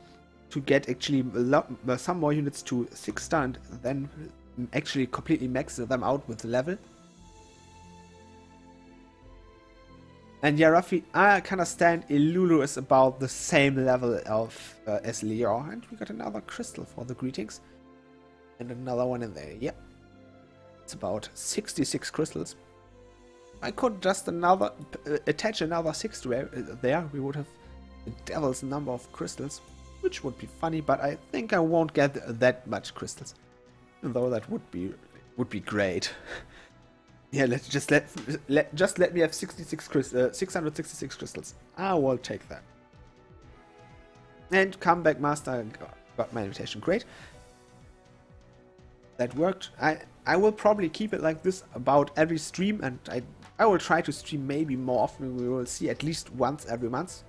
A: To get actually some more units to 6-star and then actually completely max them out with the level. And yeah, Rafi, I kind of stand Ilulu is about the same level of as Leo. And we got another crystal for the greetings. And another one in there, yep. It's about 66 crystals. I could just attach another 6 to there. We would have the devil's number of crystals, which would be funny, but I think I won't get that much crystals. Though that would be great. Yeah, let me have 666 crystals. I will take that. And Comeback Master got my invitation. Great. That worked. I will probably keep it like this about every stream, and I will try to stream maybe more often. We will see, at least once every month.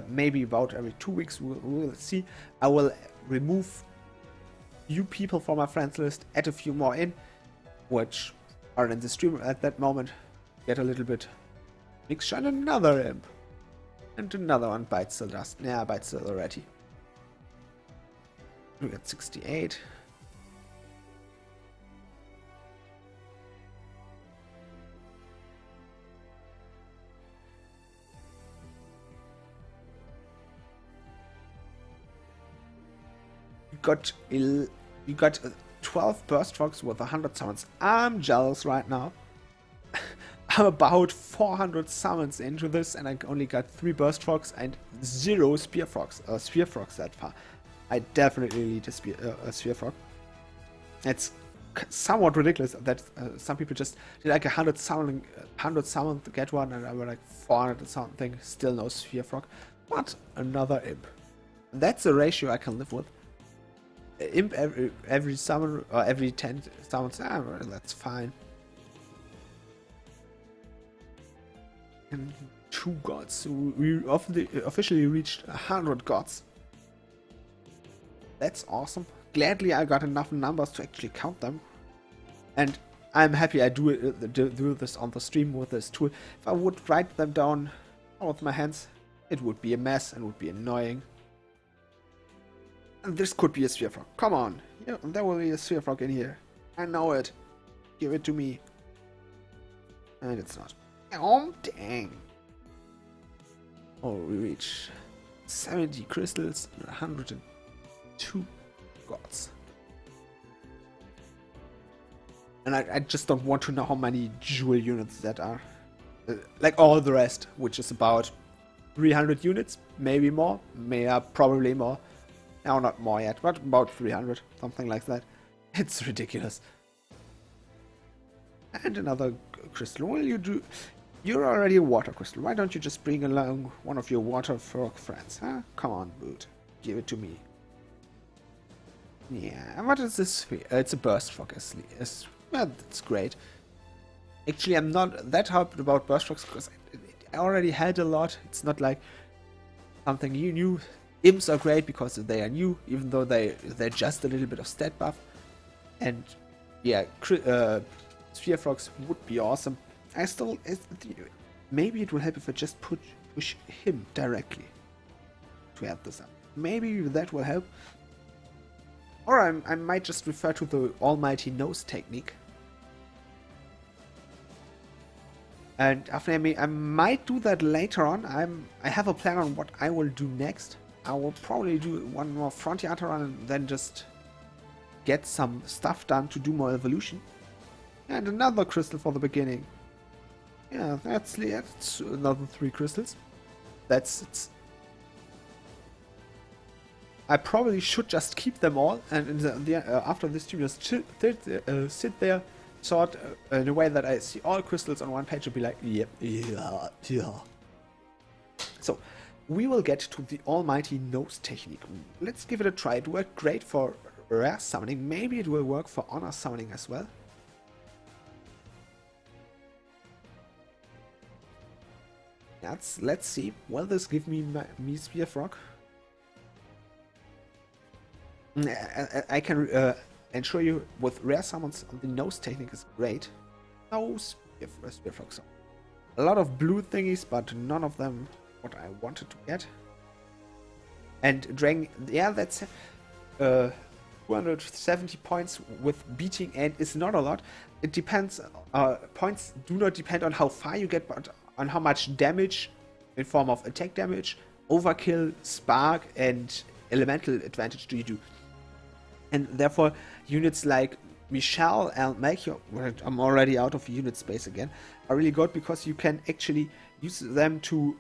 A: Maybe about every 2 weeks. We will see. I will remove few people from my friends list, add a few more in, which are in the stream at that moment. Get a little bit mixture, and another imp. And another one bites the dust. Yeah, bites the already. We got 68. You got 12 burst frogs with 100 summons. I'm jealous right now. I'm about 400 summons into this, and I only got 3 burst frogs and 0 sphere frogs that far. I definitely need a sphere frog. It's somewhat ridiculous that some people just did like 100 summon to get one, and I were like 400 or something, still no sphere frog. But another imp. That's a ratio I can live with. Imp every summon, or every 10 summons, well, that's fine. And 2 gods. So we officially reached 100 gods. That's awesome. Gladly I got enough numbers to actually count them. And I'm happy I do this on the stream with this tool. If I would write them down with my hands, it would be a mess and would be annoying. And this could be a sphere frog. Come on. Yeah, there will be a sphere frog in here. I know it. Give it to me. And it's not. Oh, dang. Oh, we reach 70 crystals and 102 gods. And I just don't want to know how many jewel units that are. Like all the rest, which is about 300 units, maybe more, probably more. No, not more yet, but about 300, something like that. It's ridiculous. And another crystal. Well, you're already a water crystal. Why don't you just bring along one of your water frog friends, huh? Come on, Boot. Give it to me. Yeah, what is this? It's a burst frog, well, that's great. Actually, I'm not that hyped about burst frogs because I already had a lot. It's not like something new. Imps are great because they are new, even though they're just a little bit of stat buff. And yeah, sphere frogs would be awesome. Maybe it will help if I just push him directly to add this up. Maybe that will help. Or I might just refer to the almighty nose technique. And after I might do that later on. I have a plan on what I will do next. I will probably do one more Frontier run and then just get some stuff done to do more evolution. And another crystal for the beginning. Yeah, that's another 3 crystals. I probably should just keep them all, and after this stream just sit there, sort in a way that I see all crystals on one page and be like, yep, yeah. So, we will get to the almighty nose technique. Let's give it a try. It worked great for rare summoning. Maybe it will work for honor summoning as well. Let's see. Will this give me sphere frog? I can ensure you with rare summons the nose technique is great. No sphere frogs. A lot of blue thingies, but none of them what I wanted to get. And dragon, yeah, that's 270 points with beating and is not a lot. It depends. Points do not depend on how far you get, but on how much damage in form of attack damage, overkill, spark, and elemental advantage do you do. And therefore, units like Michelle and Melchior, I'm already out of unit space again, are really good because you can actually use them to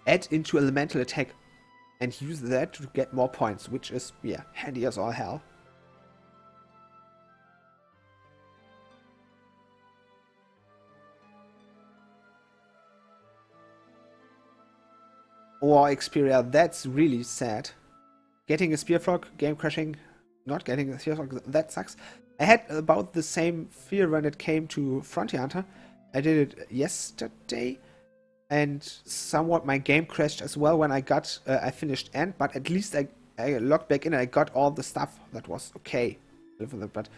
A: add into elemental attack and use that to get more points, which is, yeah, handy as all hell. Or Xperia, that's really sad. Getting a spear frog, game crashing, not getting a spear frog, that sucks. I had about the same fear when it came to Frontier Hunter. I did it yesterday, and somewhat my game crashed as well when I finished End, but at least I logged back in and I got all the stuff that was okay. But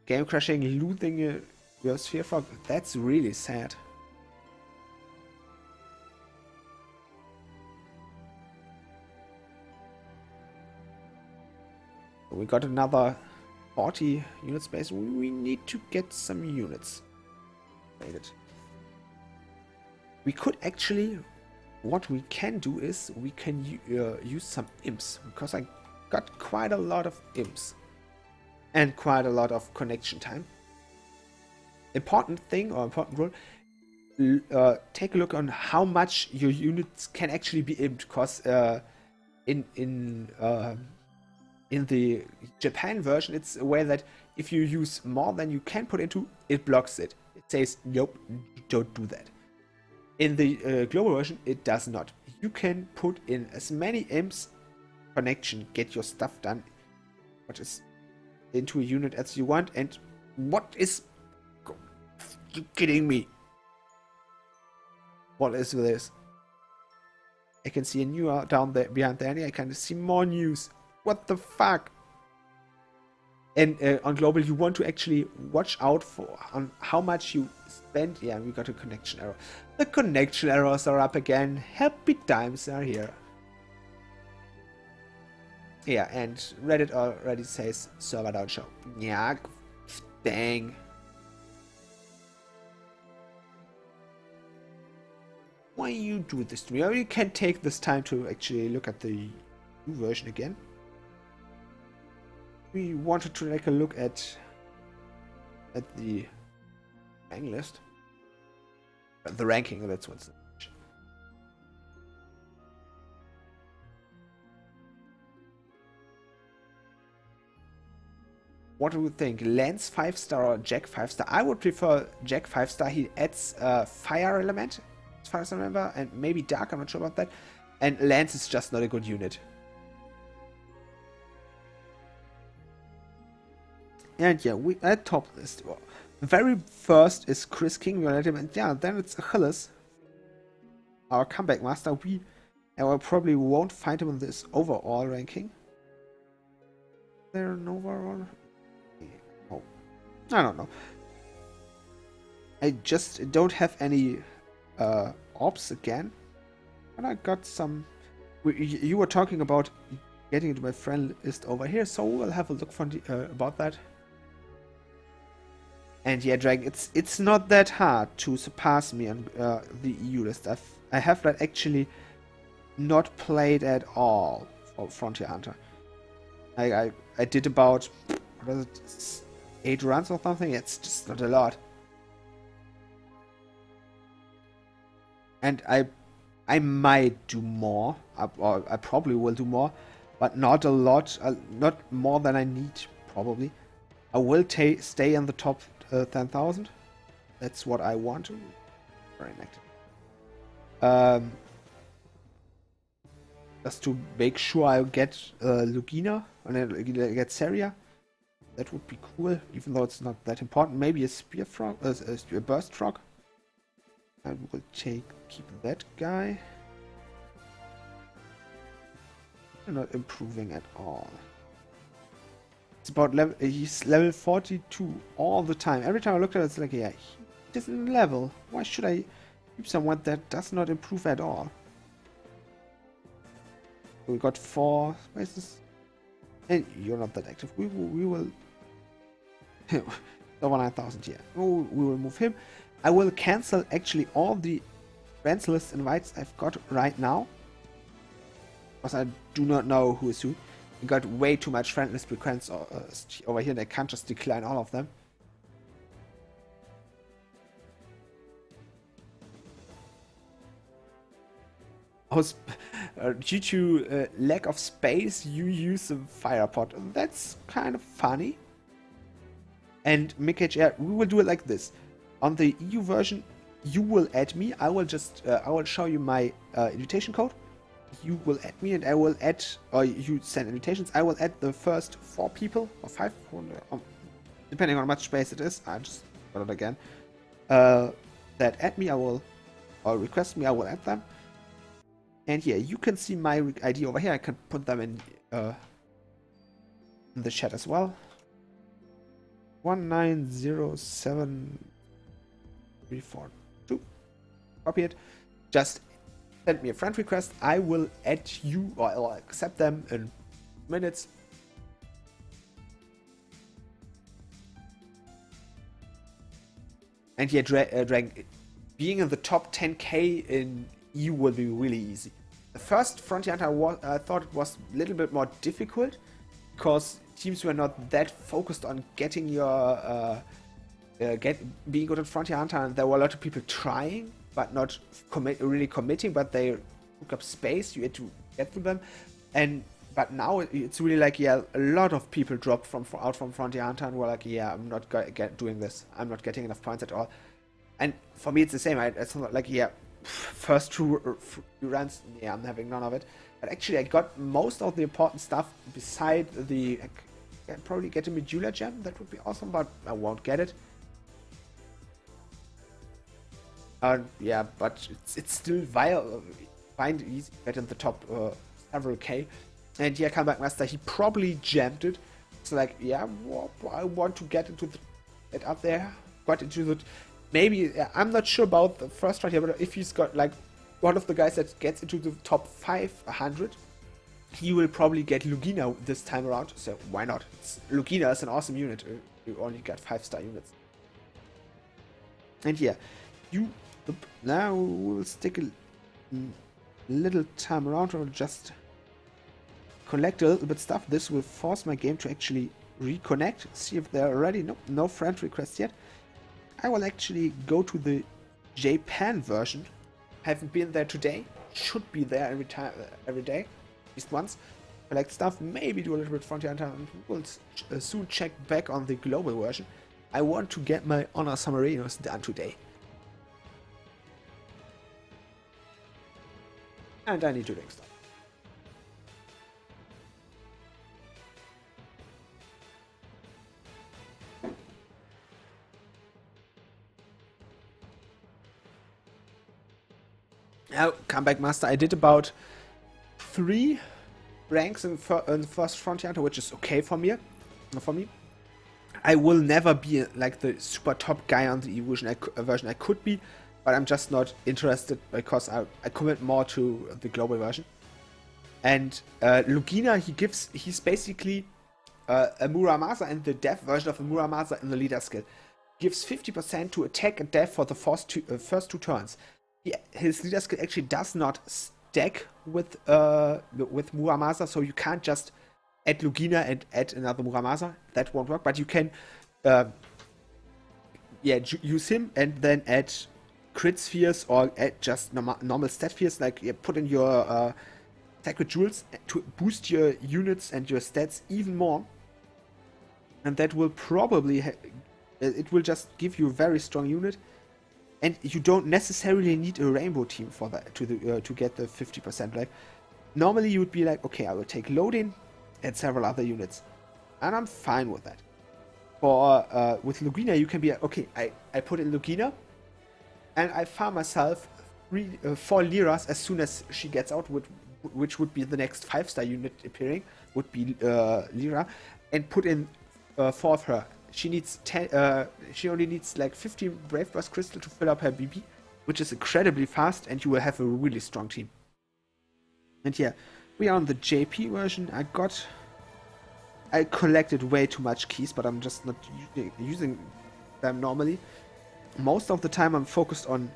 A: game crashing, losing your sphere frog, that's really sad. We got another 40 unit space. We need to get some units. We could actually, what we can do is we can use some imps, because I got quite a lot of imps and quite a lot of connection time. Important thing or important rule, take a look on how much your units can actually be imped, because in the Japan version, it's a way that if you use more than you can put into, it blocks it. It says, nope, don't do that. In the global version, it does not. You can put in as many imps connection, get your stuff done, what is into a unit as you want, and what is... You kidding me? What is this? I can see a new down there behind there. I can see more news. What the fuck? And on global, you want to actually watch out for on how much you spend. Yeah, we got a connection error. The connection errors are up again. Happy times are here. Yeah, and Reddit already says server down show. Yeah, dang. Why you do this to me? Or you can take this time to actually look at the new version again. We wanted to take a look at the rank list. The ranking, that's what's. What do you think? Lance 5-star or Jack 5-star? I would prefer Jack 5-star. He adds fire element, as far as I remember, and maybe dark, I'm not sure about that. And Lance is just not a good unit. And yeah, we at top list. The very first is Chris King, and yeah, then it's Achilles, our comeback master. We probably won't find him in this overall ranking. There an overall? Oh, I don't know. I just don't have any ops again. But I got some. You were talking about getting into my friend list over here, so we'll have a look for about that. And yeah, Dragon, it's not that hard to surpass me on the EU list. I have that actually not played at all for Frontier Hunter. I did about, what was it, 8 runs or something. It's just not a lot. And I might do more, or I probably will do more, but not a lot, not more than I need probably. I will stay in the top 10,000. That's what I want to. Very active. Just to make sure I get Lugina and then get Seria. That would be cool, even though it's not that important. Maybe a spear frog, a burst frog. I will keep that guy. I'm not improving at all. It's about level. He's level 42 all the time. Every time I looked at it, it's like, yeah, he doesn't level. Why should I keep someone that does not improve at all? We got 4 spaces, and you're not that active. We will. Over 9,000 here. We will move him. I will cancel actually all the friends list invites I've got right now, because I do not know who is who. I got way too much friend list requests over here, and I can't just decline all of them. Due to lack of space, you use a fire pot. That's kind of funny. And MikHR, we will do it like this. On the EU version, you will add me. I will just, I will show you my invitation code. You will add me, and I will add, or you send invitations. I will add the first 4 people, or 5, depending on how much space it is. I just got it again. That add me, I will, or request me, I will add them. And yeah, you can see my ID over here. I can put them in the chat as well. 1907342. Copy it. Just send me a friend request. I will add you, or I'll accept them in minutes. And yeah, Dragon, being in the top 10k in EU will be really easy. The first Frontier Hunter I thought it was a little bit more difficult, because teams were not that focused on getting your being good at Frontier Hunter, and there were a lot of people trying but not really committing, but they took up space. You had to get through them, but now it's really like, yeah, a lot of people dropped out from Frontier Hunter and were like, yeah, I'm not doing this. I'm not getting enough points at all. And for me, it's the same. It's not like, yeah, first 2 runs, yeah, I'm having none of it. But actually, I got most of the important stuff beside the. I can probably get a Medulla gem. That would be awesome, but I won't get it. Yeah, but it's still find easy get in the top several K. And yeah, Comeback Master, he probably jammed it. It's like, yeah, I want to get into it up there. Got into the maybe I'm not sure about the first round here, but if he's got like one of the guys that gets into the top 500, he will probably get Lugina this time around. So why not? Lugina is an awesome unit. You only get 5-star units. And yeah, now we'll stick a little time around or just collect a little bit stuff. This will force my game to actually reconnect, see if they're ready. No friend request yet. I will actually go to the Japan version. Haven't been there today. Should be there every day, at least once. Collect stuff, maybe do a little bit Frontier Hunter, and we'll soon check back on the global version. I want to get my Honor Submarinos done today. And I need to do stuff. Now, Comeback Master, I did about 3 ranks in the first Frontier Hunter, which is okay for me. I will never be like the super top guy on the EU version. I could be, but I'm just not interested because I commit more to the global version. And Lugina, he's basically a Muramasa, and the death version of a Muramasa in the leader skill. Gives 50% to attack and death for the first 2 turns. His leader skill actually does not stack with Muramasa, so you can't just add Lugina and add another Muramasa. That won't work, but you can use him and then add crit spheres or add just normal stat spheres, like put in your sacred jewels to boost your units and your stats even more. And that will probably it will just give you a very strong unit. And you don't necessarily need a rainbow team for that to get the 50%. Like normally you would be like, okay, I will take Lodin and several other units, and I'm fine with that. For with Lugina, you can be like, okay, I put in Lugina, and I farm myself 4 liras as soon as she gets out, which would be the next 5-star unit appearing, would be Lira, and put in 4 of her. She needs 10. She only needs like 15 Brave Burst Crystal to fill up her BB, which is incredibly fast, and you will have a really strong team. And yeah, we are on the JP version. I collected way too much keys, but I'm just not using them normally. Most of the time, I'm focused on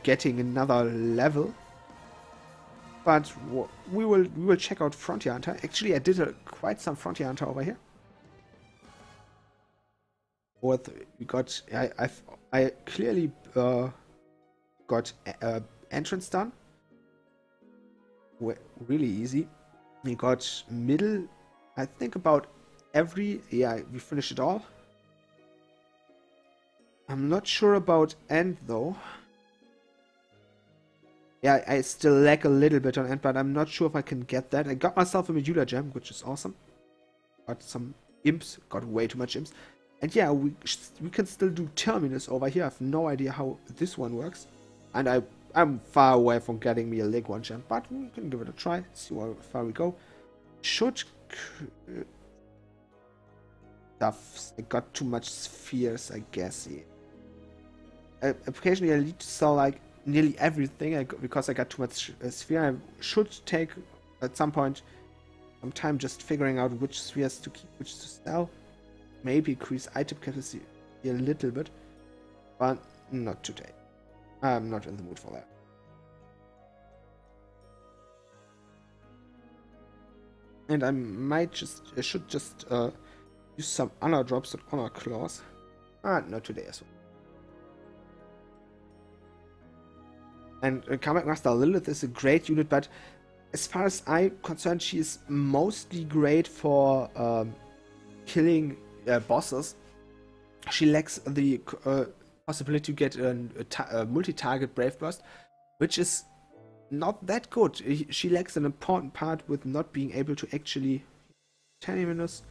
A: getting another level. But we will check out Frontier Hunter. Actually, I did quite some Frontier Hunter over here. I clearly got entrance done. Really easy. We got middle. I think about every. Yeah, we finished it all. I'm not sure about end though. Yeah, I still lack a little bit on end, but I'm not sure if I can get that. I got myself a Medulla gem, which is awesome. Got some imps. Got way too much imps. And yeah, we can still do Terminus over here. I have no idea how this one works. And I'm far away from getting me a Leg 1 gem, but we can give it a try, see how far we go. Should stuff. I got too much spheres, I guess. Yeah. Occasionally I need to sell like nearly everything because I got too much sphere. I should take at some point some time just figuring out which spheres to keep, which to sell. Maybe increase item capacity a little bit, but not today. I'm not in the mood for that. And I should just use some honor drops and honor claws. Not today as well. And Comeback Master Lilith is a great unit, but as far as I'm concerned, she is mostly great for killing bosses. She lacks the possibility to get a multi-target Brave Burst, which is not that good. She lacks an important part with not being able to actually 10 minutes.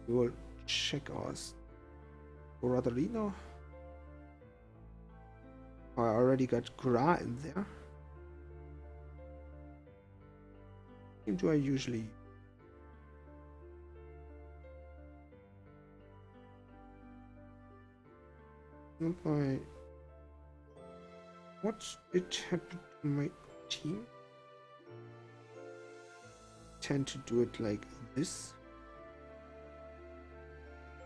A: We will check our Rodolino. I already got Gra in there. What do I usually... What did happen to my team? Tend to do it like this.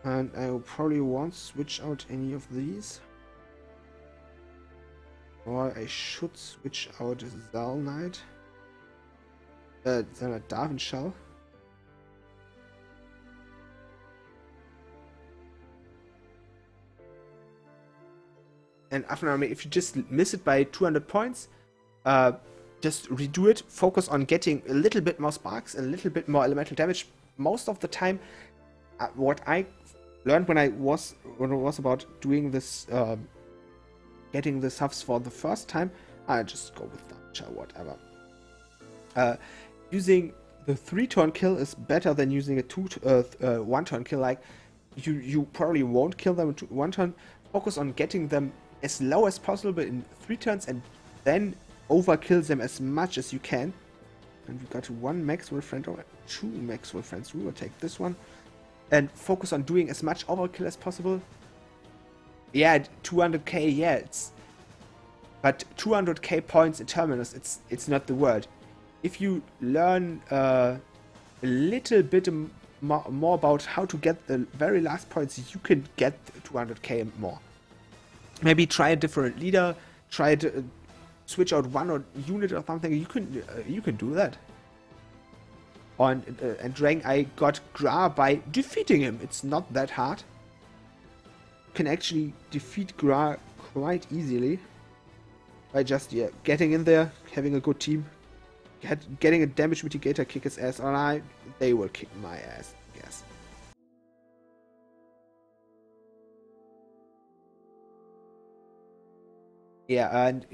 A: And I probably won't switch out any of these. Or I should switch out Zal Knight. Darwin Shell. And after army, if you just miss it by 200 points, just redo it. Focus on getting a little bit more sparks, a little bit more elemental damage. Most of the time, what I learned when it was about doing this, getting the subs for the first time, I just go with Dark whatever. Using the 3-turn kill is better than using a 1-turn kill. Like you probably won't kill them in 1 turn. Focus on getting them as low as possible in 3 turns, and then overkill them as much as you can. And we got 1 Maxwell friend or 2 Maxwell friends. We will take this one. And focus on doing as much overkill as possible. Yeah, 200k, yeah, but 200k points in Terminus, it's not the word. If you learn a little bit more about how to get the very last points, you can get 200k more. Maybe try a different leader, try to switch out one unit or something. You can do that. And Drang, I got Gra by defeating him. It's not that hard. You can actually defeat Gra quite easily by just getting in there, having a good team, getting a damage mitigator, kick his ass, or they will kick my ass, I guess. Yeah, and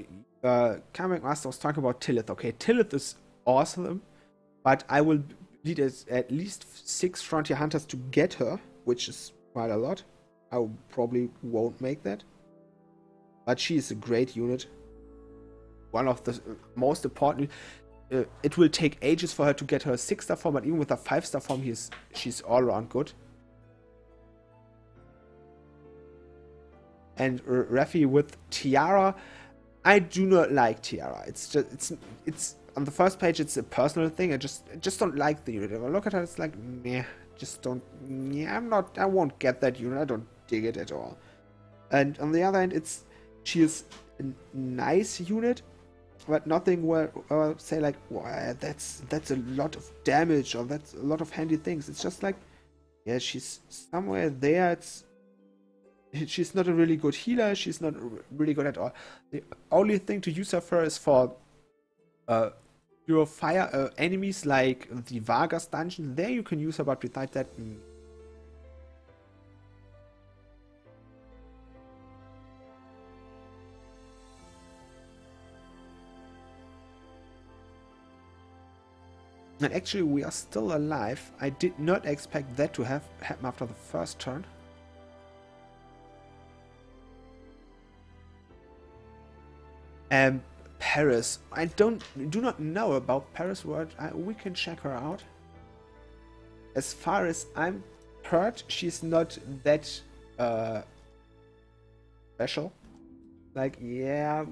A: Kamek Master was talking about Tillith. Okay, Tillith is awesome, but I will lead at least 6 Frontier Hunters to get her, which is quite a lot. I probably won't make that, but she is a great unit. One of the most important. It will take ages for her to get her 6-star form, but even with a 5-star form, she's all around good. And Raffi with Tiara, I do not like Tiara. It's on the first page. It's a personal thing. I just don't like the unit. If I look at her, it's like meh. Just don't. Yeah, I won't get that unit. I don't dig it at all. And on the other hand, she is a nice unit, but nothing where say like, wow, that's a lot of damage or that's a lot of handy things. It's just like, yeah, she's somewhere there. She's not a really good healer. She's not really good at all. The only thing to use her for is for your fire enemies like the Vargas dungeon. There you can use her, but besides that, And actually, we are still alive. I did not expect that to happen after the first turn. Paris. I do not know about Paris word. We can check her out. As far as I'm heard, she's not that special. Like, yeah.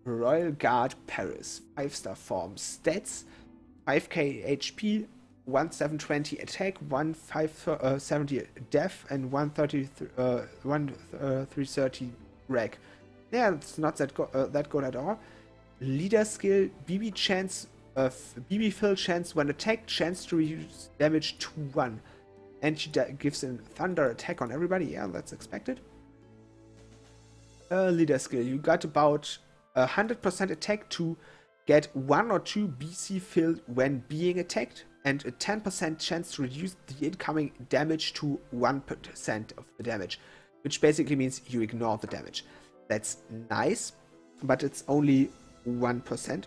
A: Royal Guard Paris. 5-star form. Stats: 5k HP, 1720 attack, 1570 def, and 1330 reg. Yeah, it's not that good at all. Leader skill: BB chance of BB fill chance when attacked, chance to reduce damage to 1. And she gives a thunder attack on everybody. Yeah, that's expected. Leader skill: you got about 100% attack to get 1 or 2 BC filled when being attacked, and a 10% chance to reduce the incoming damage to 1% of the damage, which basically means you ignore the damage. That's nice, but it's only 1%.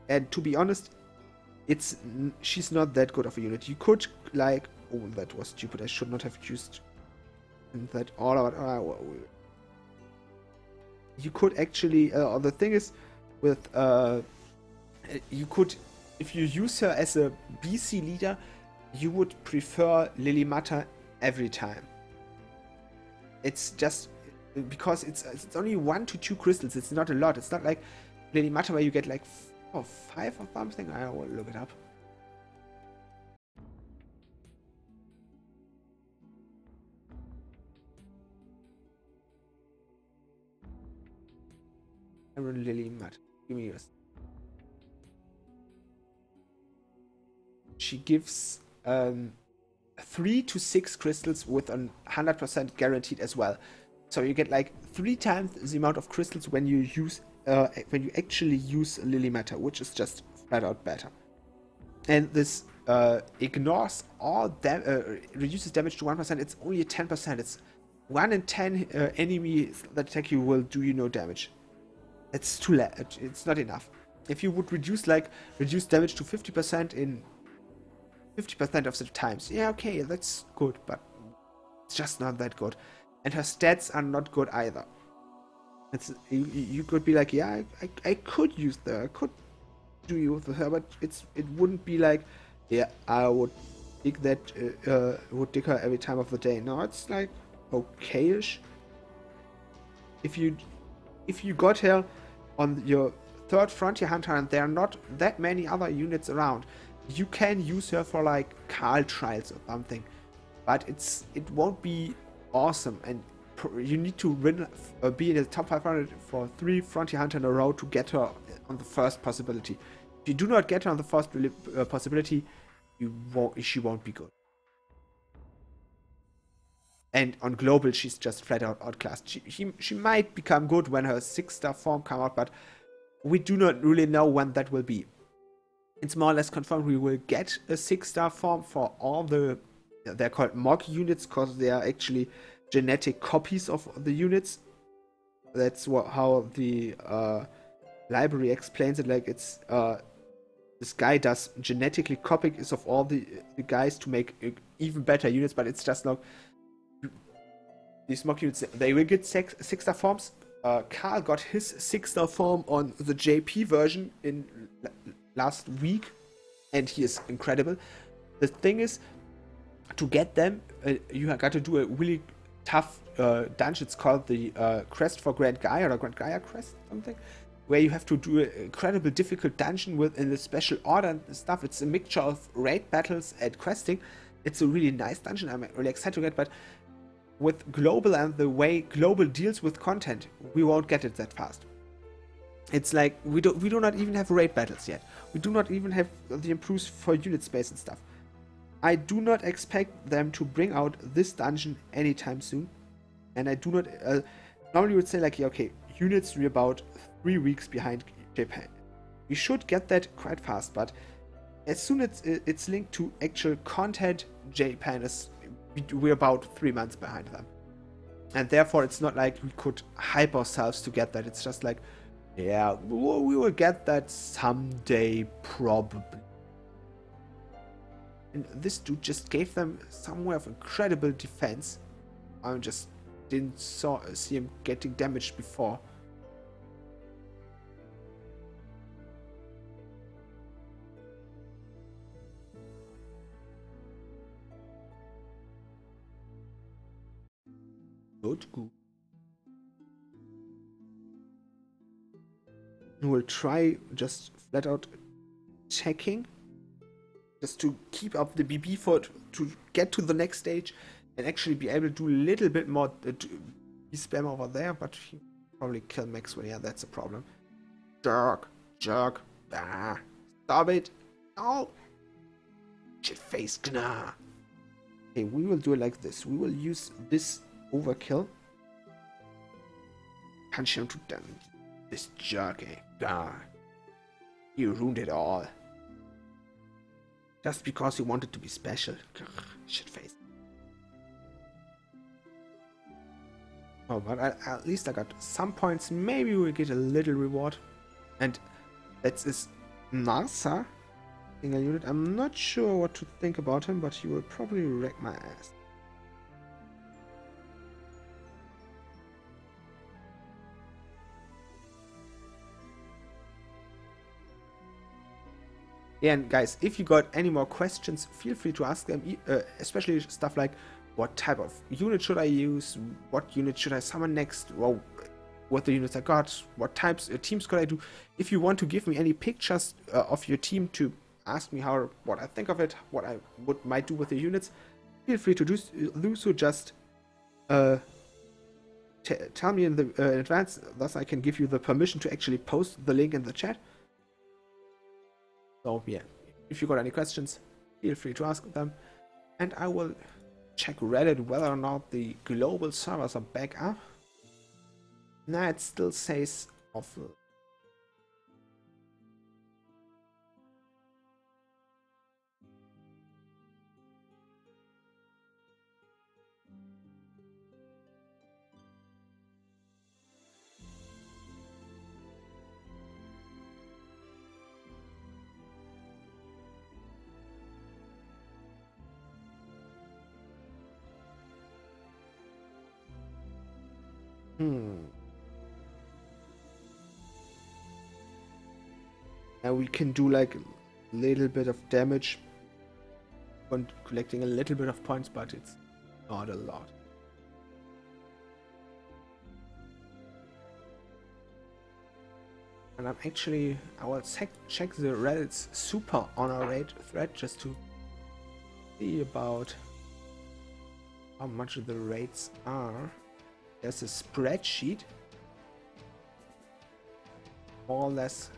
A: And to be honest, she's not that good of a unit. You could like Oh, that was stupid. I should not have used that all out. You could actually, the thing is, with, you could, if you use her as a BC leader, you would prefer Lily Matter every time. It's just, because it's only 1 to 2 crystals, it's not a lot. It's not like Lily Matter where you get like 4 or 5 or something. I will look it up. Iron Lily Matter. Give me yours. She gives 3 to 6 crystals with a 100% guaranteed as well. So you get like 3 times the amount of crystals when you use when you actually use Lily Matter, which is just flat out better. And this ignores all reduces damage to 1%. It's only a 10%. It's 1 in 10 enemies that attack you will do you no damage. It's too late. It's not enough. If you would reduce damage to 50% in 50% of the times, yeah, okay, that's good, but it's just not that good. And her stats are not good either. It's you could be like, yeah, I could use I could do you with her, but it wouldn't be like, yeah, I would dig that would dig her every time of the day. No, it's like okay-ish. If you got her on your 3rd Frontier Hunter and there are not that many other units around, you can use her for like Carl trials or something, but it won't be awesome, and you need to win, be in the top 500 for 3 Frontier Hunter in a row to get her on the first possibility. If you do not get her on the first possibility, she won't be good. And on global, she's just flat out outclassed. She might become good when her 6-star form come out, but we do not really know when that will be. It's more or less confirmed we will get a 6-star form for all they're called mock units because they are actually genetic copies of the units. That's how the library explains it. Like it's this guy does genetically copies of all the guys to make even better units, but it's just not. These mock units, they will get 6-star forms. Carl got his 6-star form on the JP version in last week, and he is incredible. The thing is, to get them, you have got to do a really tough dungeon. It's called the Crest for Grand Gaia, or Grand Gaia Crest, something, where you have to do an incredible difficult dungeon in a special order and stuff. It's a mixture of raid battles and questing. It's a really nice dungeon. I'm really excited to get, but with global and the way global deals with content, we won't get it that fast. It's like we do not even have raid battles yet. We do not even have the improves for unit space and stuff. I do not expect them to bring out this dungeon anytime soon, and I do not. Normally, would say like, yeah, okay, units are about 3 weeks behind Japan. We should get that quite fast, but as soon as it's linked to actual content, Japan is. We're about 3 months behind them, and therefore it's not like we could hype ourselves to get that. It's just like, yeah, we will get that someday probably. And this dude just gave them somewhere of incredible defense. I just didn't see him getting damaged before. Good. We'll try just flat out checking, just to keep up the BB for to get to the next stage and actually be able to do a little bit more spam over there, but he probably kill Maxwell. Yeah, that's a problem. Jerk. Ah, stop it. No. Shit face. Gna. Okay, we will do it like this. We will use this overkill. Punch him to damage. This jerk, eh? Ah. You ruined it all. Just because you wanted to be special. Shit face. Oh, but at least I got some points. Maybe we'll get a little reward. And that's is Narsa. Single unit. I'm not sure what to think about him, but he will probably wreck my ass. Yeah, and guys, if you got any more questions, feel free to ask them, especially stuff like what type of unit should I use, what unit should I summon next, well, what the units I got, what types teams could I do. If you want to give me any pictures of your team to ask me what I think of it, what I might do with the units, feel free to do so. Just tell me in advance, thus I can give you the permission to actually post the link in the chat. So yeah, if you got any questions, feel free to ask them, and I will check Reddit whether or not the global servers are back up. Nah, it still says awful. Now we can do like a little bit of damage when collecting a little bit of points, but it's not a lot. And I will check the Reddit's super honor rate thread just to see about how much the rates are. There's a spreadsheet, more or less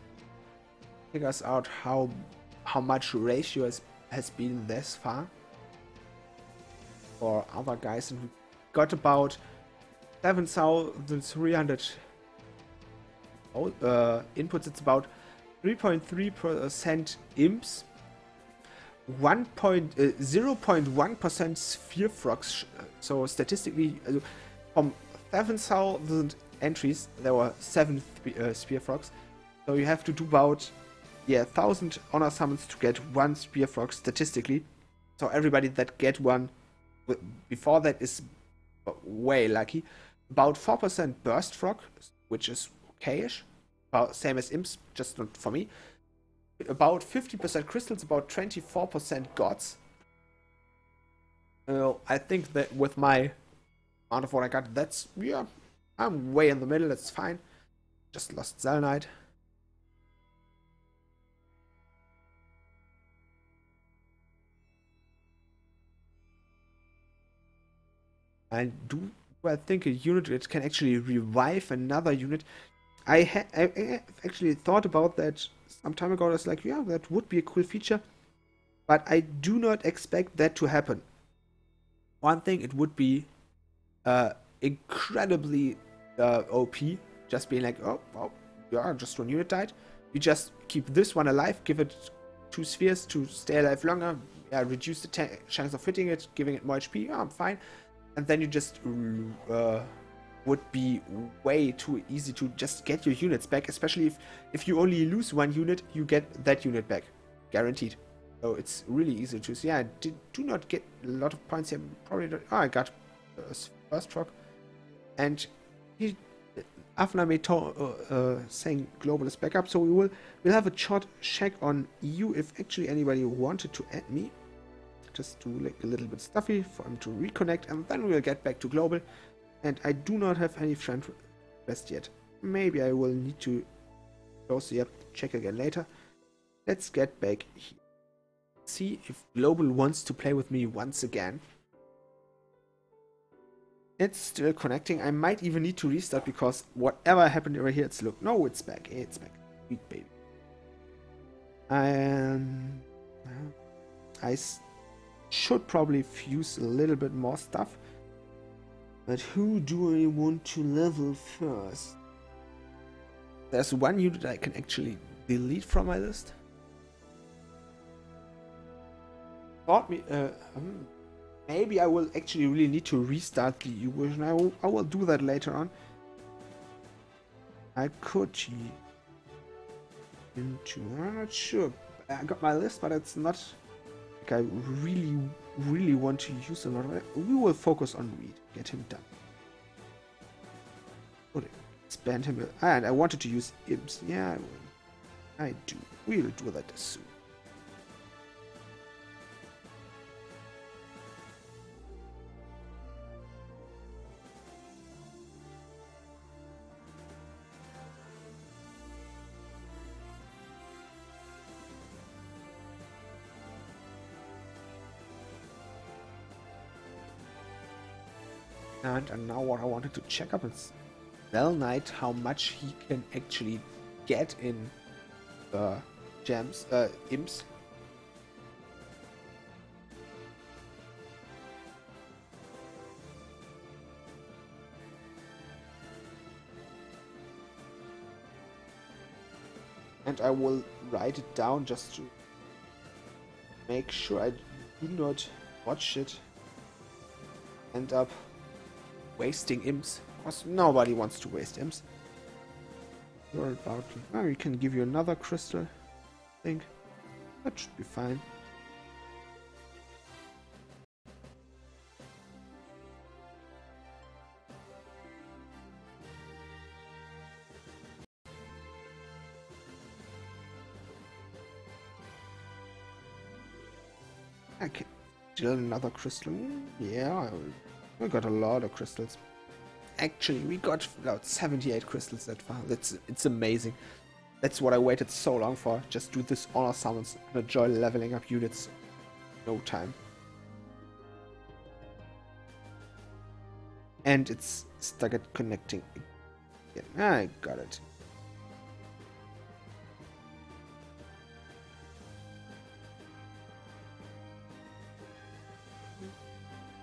A: figures out how much ratio has been this far for other guys, and we got about 7,300 inputs. It's about 3.3% imps, 0.1% sphere frogs. So statistically, from 7,000 entries, there were 7 spear frogs. So you have to do about 1,000 honor summons to get 1 spear frog statistically. So everybody that get one before that is way lucky. About 4% burst frog, which is okayish. About same as imps, just not for me. About 50% crystals, about 24% gods. I think that with my amount of what I got, that's, yeah, I'm way in the middle, that's fine. Just lost Selenite. And do I think a unit that can actually revive another unit? I actually thought about that some time ago. I was like, yeah, that would be a cool feature, but I do not expect that to happen. One thing, it would be incredibly OP, just being like, oh, yeah, just one unit died. You just keep this one alive, give it 2 spheres to stay alive longer, reduce the chance of hitting it, giving it more HP, I'm fine. And then you just would be way too easy to just get your units back, especially if you only lose 1 unit, you get that unit back, guaranteed. So it's really easy to see. Yeah, I do not get a lot of points here. Probably not. Oh, I got first rock, and Afna made saying global is back up. So we'll have a short check on EU if actually anybody wanted to add me. Just do like a little bit stuffy for him to reconnect, and then we'll get back to global. And I do not have any friend request yet. Maybe I will need to close the app, check again later. Let's get back here. See if global wants to play with me once again. It's still connecting. I might even need to restart because whatever happened over here, it's no, it's back. It's back. Sweet baby. And I should probably fuse a little bit more stuff. But who do I want to level first? There's one unit I can actually delete from my list. Maybe I will actually really need to restart the EU version. I will do that later on. I could I'm not sure. I got my list, but it's not like I really want to use them. We will focus on Reed, get him done. Expand him, and I wanted to use imps. Yeah, I do. We'll do that soon. And now what I wanted to check up is Bell Knight, how much he can actually get in gems, imps. And I will write it down just to make sure I do not watch it end up wasting imps, because nobody wants to waste imps. You're about to... Oh, we can give you another crystal, I think. That should be fine. Okay, still another crystal. Yeah, we got a lot of crystals. Actually, we got about 78 crystals that far. It's amazing. That's what I waited so long for. Just do this honor summons and enjoy leveling up units. No time. And it's stuck at connecting again. I got it.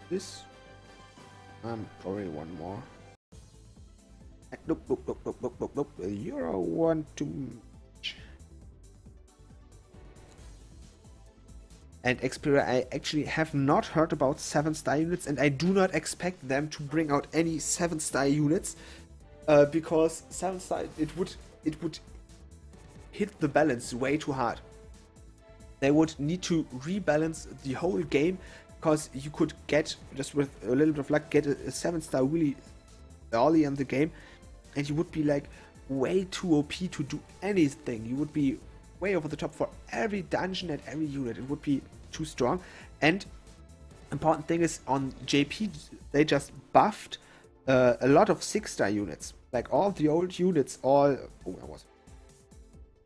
A: This probably one more. Nope. You're one too much. And Xperia, I actually have not heard about 7-star units, and I do not expect them to bring out any 7-star units, because 7-star it would hit the balance way too hard. They would need to rebalance the whole game, because you could get, just with a little bit of luck, get a 7-star really early in the game, and you would be like way too OP to do anything. You would be way over the top for every dungeon and every unit. It would be too strong. And important thing is, on JP they just buffed a lot of 6-star units, like all the old units, all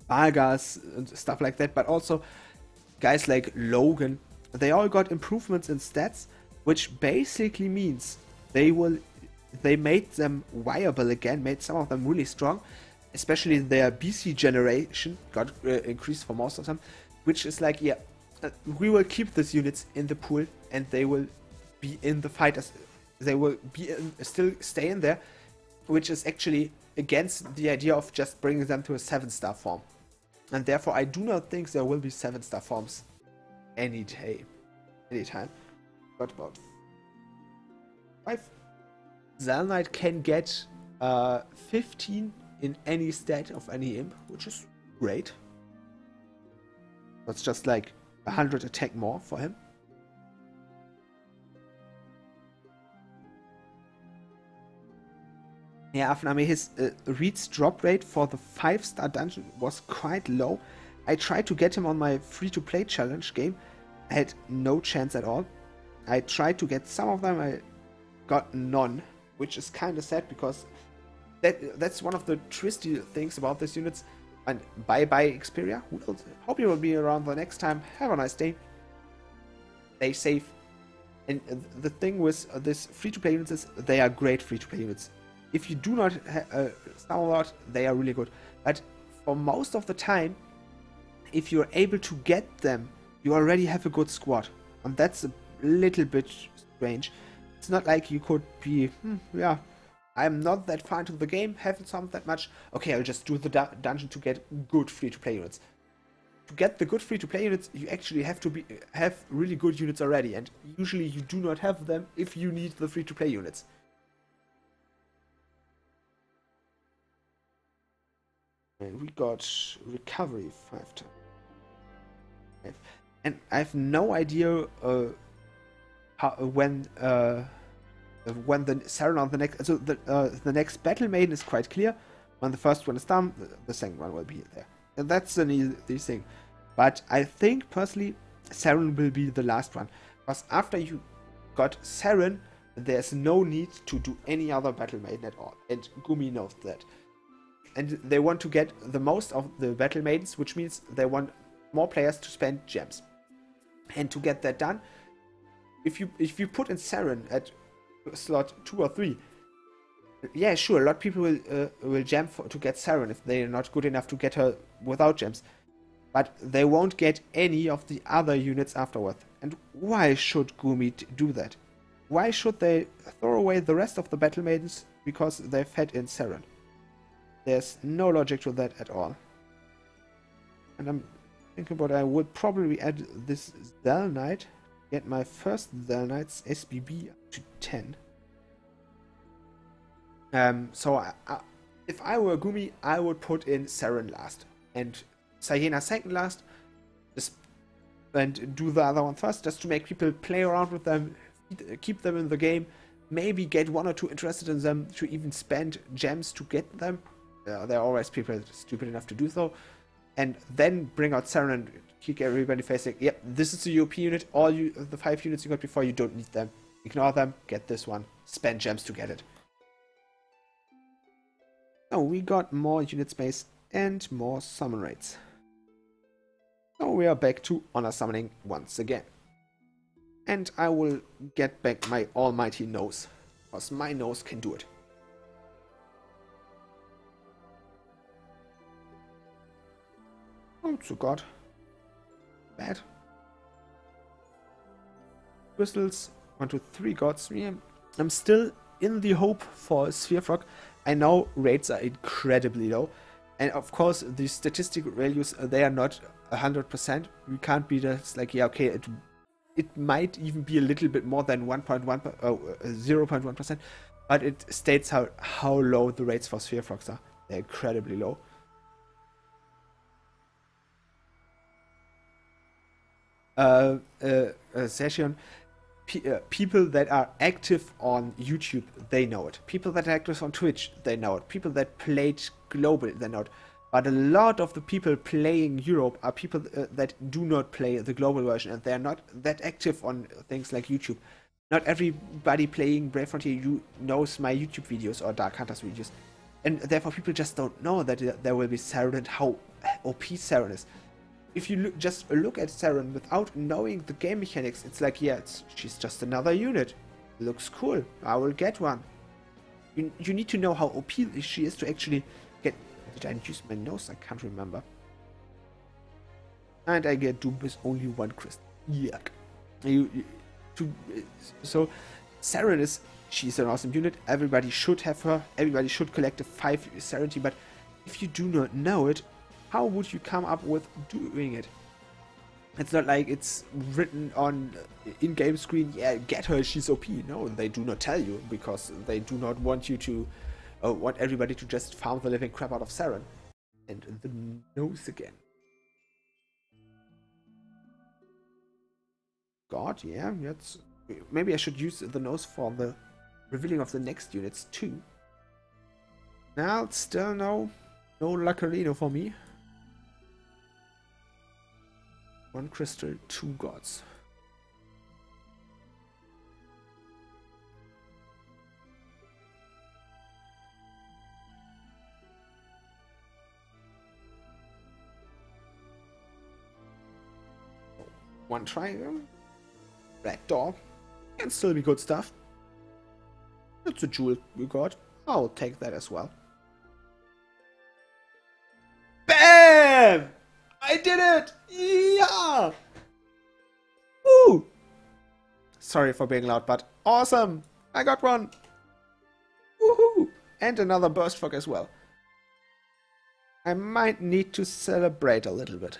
A: Vargas and stuff like that, but also guys like Logan. They all got improvements in stats, which basically means they made them viable again, made some of them really strong, especially their BC generation got increased for most of them, which is like, yeah, we will keep these units in the pool, and they will be in the fight, as they will be still stay in there, which is actually against the idea of just bringing them to a 7-star form. And therefore I do not think there will be 7-star forms anytime. Got about 5. Zal Knight can get 15 in any stat of any imp, which is great. That's just like 100 attack more for him. Yeah, I mean, his Reed's drop rate for the 5-star dungeon was quite low. I tried to get him on my free-to-play challenge game. I had no chance at all. I tried to get some of them, I got none, which is kind of sad, because that's one of the twisty things about these units. And bye-bye Xperia. Hope you will be around the next time. Have a nice day. Stay safe. And the thing with this free-to-play units is they are great free-to-play units. If you do not star a lot, they are really good. But for most of the time, if you're able to get them, you already have a good squad. And that's a little bit strange. It's not like you could be, yeah, I'm not that far into the game, haven't summoned that much. Okay, I'll just do the dungeon to get good free-to-play units. To get the good free-to-play units, you actually have to have really good units already. And usually you do not have them if you need the free-to-play units. And we got recovery 5 times. And I have no idea when the Saren on the next, so the next battle maiden is quite clear. When the first one is done, the second one will be there, and that's an easy thing. But I think personally, Saren will be the last one, because after you got Saren, there's no need to do any other battle maiden at all, and Gumi knows that. And they want to get the most of the battle maidens, which means they want more players to spend gems. And to get that done, if you put in Saren at slot 2 or 3, yeah, sure, a lot of people will gem to get Saren if they are not good enough to get her without gems. But they won't get any of the other units afterward. And why should Gumi do that? Why should they throw away the rest of the battle maidens because they fed in Saren? There's no logic to that at all. And I'm thinking about I would probably add this Zal Knight, get my first Zal Knight's SBB up to 10. So if I were Gumi, I would put in Saren last and Sayena second last, and do the other one first, just to make people play around with them, keep them in the game, maybe get 1 or 2 interested in them, to even spend gems to get them. There are always people stupid enough to do so. And then bring out Saren and kick everybody facing, yep, this is the UP unit, all the 5 units you got before, you don't need them. Ignore them, get this one, spend gems to get it. So we got more unit space and more summon rates. So we are back to honor summoning once again. And I will get back my almighty nose, because my nose can do it. Oh, so god. Bad. Crystals, 1 to 3 gods. Yeah, I'm still in the hope for a Sphere Frog. I know rates are incredibly low. And of course, the statistical values, they are not 100%. We can't be just like, yeah, okay, it might even be a little bit more than 0.1%. But it states how low the rates for Sphere Frogs are. They're incredibly low. Session, people that are active on YouTube, they know it. People that are active on Twitch, they know it. People that played global, they know it. But a lot of the people playing Europe are people that do not play the global version, and they're not that active on things like YouTube. Not everybody playing Brave Frontier knows my YouTube videos or Dark Hunters videos. And therefore people just don't know that there will be Saren and how OP Saren is. If you just look at Saren without knowing the game mechanics, it's like, yeah, she's just another unit. Looks cool. I will get one. You need to know how OP she is to actually get... Did I use my nose? I can't remember. And I get doomed with only 1 crystal. Yuck. So Saren is... She's an awesome unit. Everybody should have her. Everybody should collect a 5 Serenity. But if you do not know it, how would you come up with doing it? It's not like it's written on in-game screen, yeah, get her, she's OP. No, they do not tell you, because they do not want you to, want everybody to just farm the living crap out of Saren. And the nose again. God, yeah, that's... Maybe I should use the nose for the revealing of the next units too. Now, still no Lucarino for me. 1 crystal, 2 gods. One triangle. Black door. Can still be good stuff. It's a jewel we got. I'll take that as well. BAM! I did it! Yeah! Woo! Sorry for being loud, but awesome! I got one! Woohoo! And another burst frog as well. I might need to celebrate a little bit.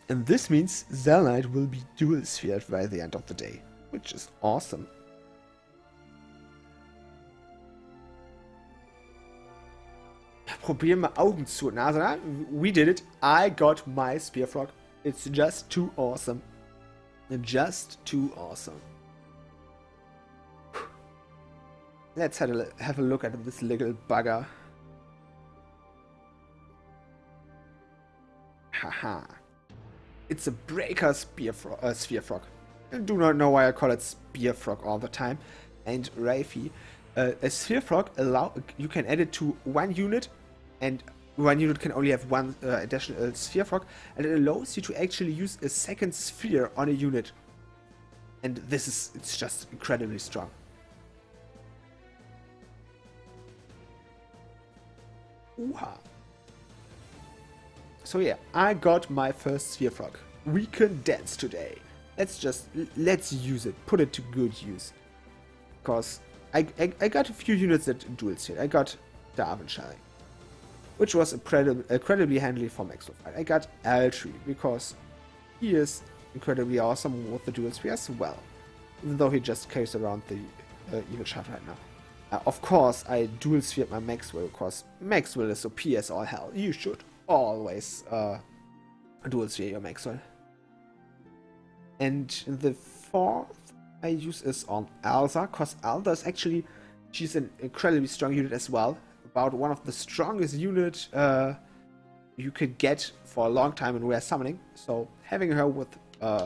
A: And this means Zal Knight will be dual sphered by the end of the day, which is awesome. probieren mal Augen zu und Nase. We did it. I got my Spear Frog. It's just too awesome. Just too awesome. Let's have a look at this little bugger. Haha. It's a breaker Sphere Frog. I do not know why I call it Spear Frog all the time. And Rafie. A Sphere Frog you can add it to one unit, and one unit can only have one additional Sphere Frog, and it allows you to actually use a second sphere on a unit. And it's just incredibly strong. Ooh-ha. So yeah, I got my first Sphere Frog. We can dance today. Let's use it, put it to good use. Because I got a few units that dual sphere. I got Darwinshire, which was incredibly handy for Maxwell fight. I got Altry because he is incredibly awesome with the dual sphere as well. Even though he just carries around the evil shard right now. Of course, I dual sphered my Maxwell because Maxwell is OP as all hell. You should always dual sphere your Maxwell. And the fourth I use is on Elsa, because Elsa is actually, she's an incredibly strong unit as well. About one of the strongest units you could get for a long time in rare summoning. So having her with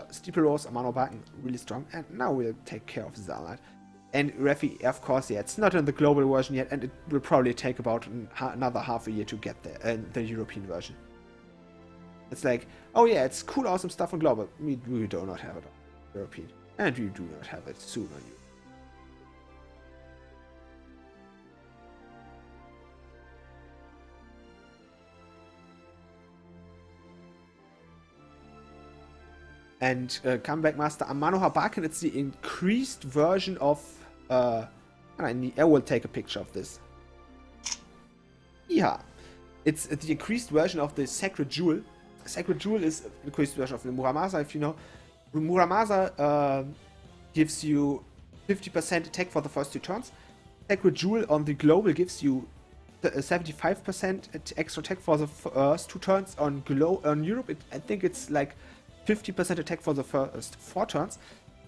A: Steeple Rose, Amano Barton, really strong. And now we'll take care of Zalnite. And Rafie, of course, yeah, it's not in the global version yet, and it will probably take about another half a year to get there, in the European version. It's like, oh yeah, it's cool, awesome stuff on global. We do not have it on European. And we do not have it soon on you. And Comeback Master Amano Habaken, it's the increased version of... I will take a picture of this. Yeah. It's the increased version of the Sacred Jewel. Sacred Jewel is the increased version of the Muramasa, if you know. Muramasa gives you 50% attack for the first 2 turns. Sacred Jewel on the global gives you 75% extra attack for the first 2 turns. On Europe, I think it's like 50% attack for the first 4 turns.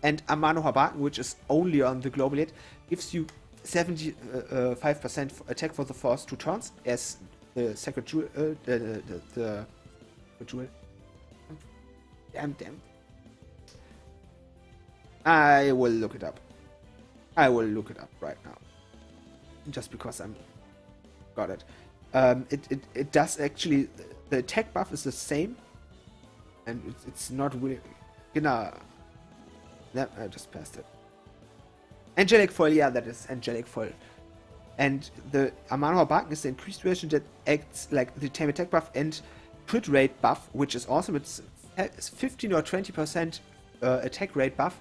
A: And Amano Habaken, which is only on the global yet, gives you 75% attack for the first 2 turns, as the Sacred Jewel, the Jewel. Damn. I will look it up. I will look it up right now. Just because I'm got it. It does actually, the attack buff is the same, and it's not really gonna. Yeah, I just passed it. Angelic Foil, yeah, that is Angelic Foil. And the Amano Habaken is the increased version that acts like the tame attack buff and crit rate buff, which is awesome. It's 15 or 20% attack rate buff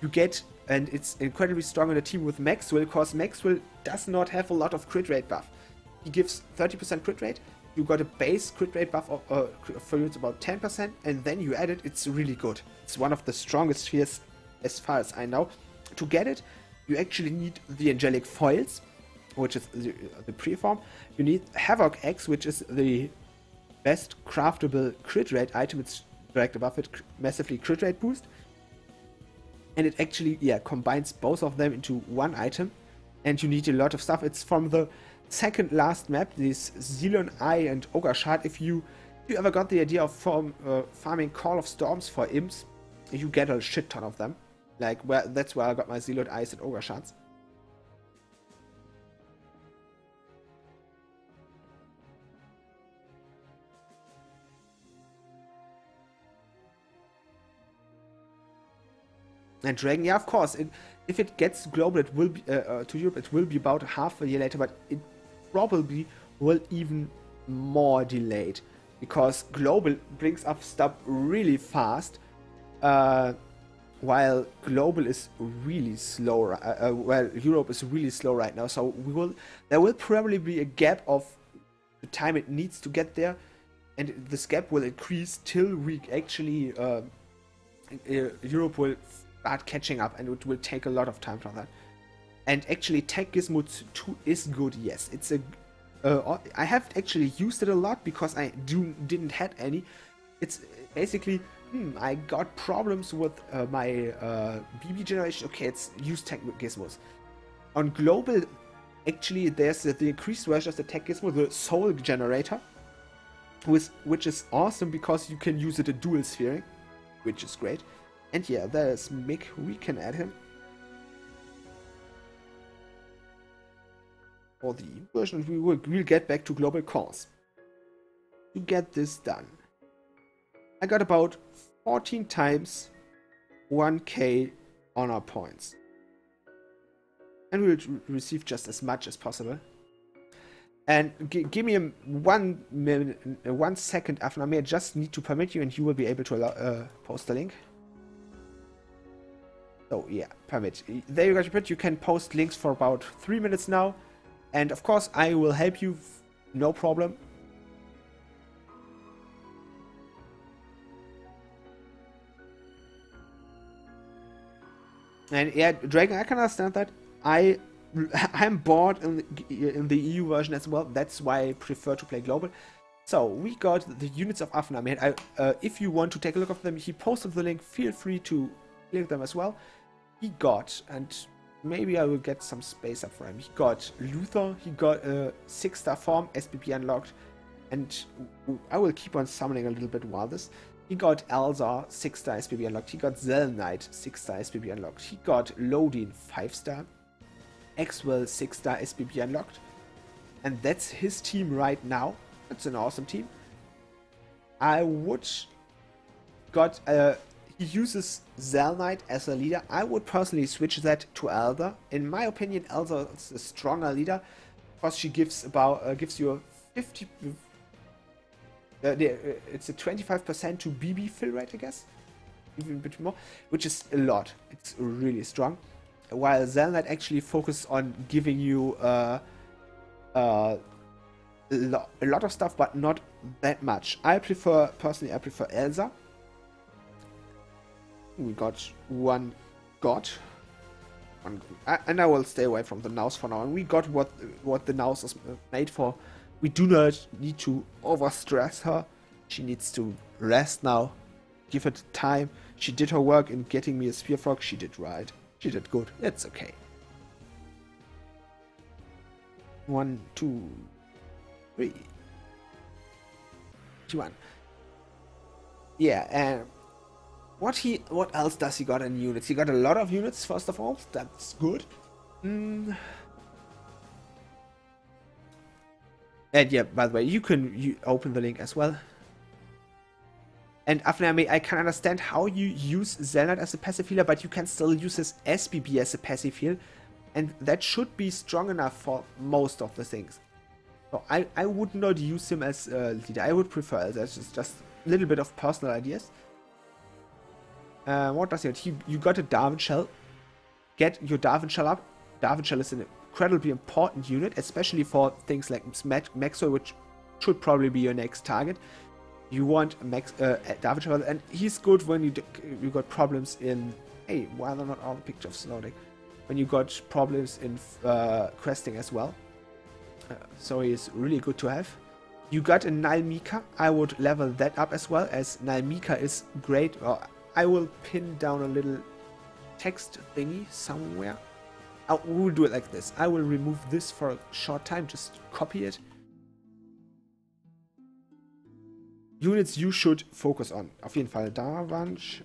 A: you get, and it's incredibly strong in a team with Maxwell, because Maxwell does not have a lot of crit rate buff. He gives 30% crit rate. You got a base crit rate buff for you, it's about 10%, and then you add it, it's really good. It's one of the strongest spheres as far as I know. To get it, you actually need the Angelic Foils, which is the pre-form. You need Havoc X, which is the best craftable crit rate item. It's direct above it, massively crit rate boost. And it actually, yeah, combines both of them into one item. And you need a lot of stuff. It's from the second last map, this Xylon Eye and Ogre Shard. If you ever got the idea of farming Call of Storms for imps, you get a shit ton of them. Like, that's where I got my Xylon Eyes and Ogre Shards. And Dragon, yeah, of course. If it gets global, it will be to Europe. It will be about half a year later, but it probably will even more delayed, because global brings up stuff really fast, while global is really slow. Well, Europe is really slow right now. So there will probably be a gap of the time it needs to get there, and this gap will increase till we actually Europe will start catching up, and it will take a lot of time for that. And actually, Tech Gizmo 2 is good, yes. It's a I haven't actually used it a lot because I didn't had any. It's basically, I got problems with my BB generation. Okay, it's use tech gizmos. On global, actually, there's the increased version of the tech gizmo, the soul generator, which is awesome because you can use it in dual sphering, which is great. And yeah, there's Mick. We can add him. For the version, we'll get back to global calls. To get this done, I got about 14 times 1k honor points. And we'll receive just as much as possible. And give me 1 minute, 1 second, Afname. I just need to permit you and you will be able to post the link. So yeah, permit. There you got it. You can post links for about 3 minutes now. And of course, I will help you, no problem. And yeah, Dragon, I can understand that. I'm bored in the EU version as well. That's why I prefer to play global. So we got the units of Afname. If you want to take a look at them, he posted the link. Feel free to link them as well. He got, and maybe I will get some space up for him. He got Luther, he got a 6-star form, SPP unlocked, and I will keep on summoning a little bit while this. He got Elzar, 6-star SPP unlocked, he got Zell Knight, 6-star SPP unlocked, he got Lodin, 5-star, Exwell, 6-star SPP unlocked, and that's his team right now. That's an awesome team. I would got he uses Zell Knight as a leader. I would personally switch that to Elder. In my opinion, Elder is a stronger leader because she gives you a 50. It's a 25% to BB fill rate, I guess, even a bit more, which is a lot. It's really strong. While Zell Knight actually focuses on giving you a lot of stuff, but not that much. Personally, I prefer Elsa. We got one god. And I will stay away from the Naus for now. And we got what the Naus is made for. We do not need to overstress her. She needs to rest now. Give her time. She did her work in getting me a Spear Frog. She did right. She did good. It's okay. 1, 2, 3. 1. Yeah, and what else does he got in units? He got a lot of units, first of all. That's good. And yeah, by the way, you open the link as well. And Afname, I can understand how you use Zell Knight as a passive healer, but you can still use his SBB as a passive heal. And that should be strong enough for most of the things. So I would not use him as a leader. I would prefer that's just a little bit of personal ideas. What does he got? You got a Darwin Shell. Get your Darwin Shell up. Darwin Shell is an incredibly important unit, especially for things like Maxwell, which should probably be your next target. You want Darwin Shell, and he's good when you got problems in. Hey, why are there not all the pictures loading? When you got problems in questing as well. So he's really good to have. You got a Nalmika. I would level that up as well, as Nalmika is great. I will pin down a little text thingy somewhere. We will do it like this. I will remove this for a short time. Just copy it. Units you should focus on. Auf jeden Fall Darvanch.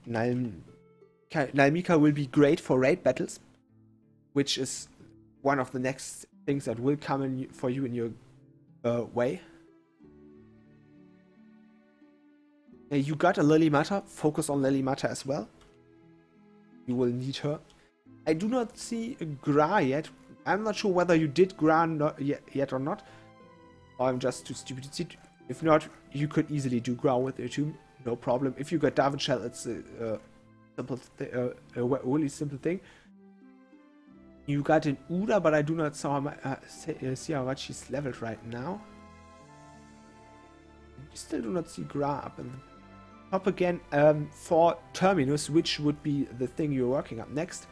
A: Nalmika will be great for raid battles, which is one of the next things that will come for you in your way. You got a Lily Mata. Focus on Lily Mata as well. You will need her. I do not see Gra yet. I'm not sure whether you did Gra yet or not. Or I'm just too stupid to see. If not, you could easily do Gra with it too. No problem. If you got Darwin Shell, it's a really simple thing. You got an Uda, but I do not see how much she's leveled right now. You still do not see Gra up in the top again. For Terminus, which would be the thing you're working up next,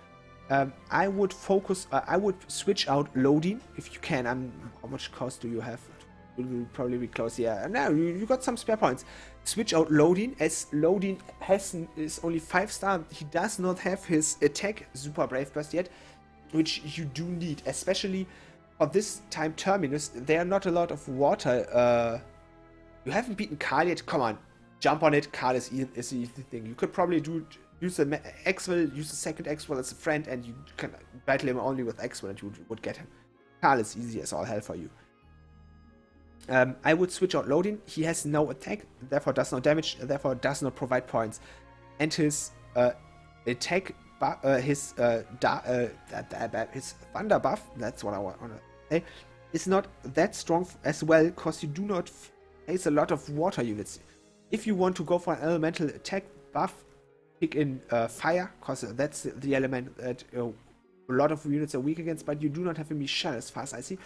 A: I would focus. I would switch out loading if you can. How much cost do you have? It will probably be close. Yeah, no, you got some spare points. Switch out loading, as loading is only 5-star. He does not have his attack super brave burst yet, which you do need, especially for this time terminus. There are not a lot of water. You haven't beaten Carl yet. Come on, jump on it. Carl is the easy thing. You could probably use the X-Will, use the second X-Will as a friend, and you can battle him only with X-Will and you would get him. Carl is easy as all hell for you. I would switch out loading. He has no attack, therefore does no damage, therefore does not provide points. And his attack, his thunder buff, that's what I want to say, is not that strong as well, because you do not face a lot of water units. If you want to go for an elemental attack buff, pick in fire, because that's the element that a lot of units are weak against, but you do not have a Michelle as far as I see.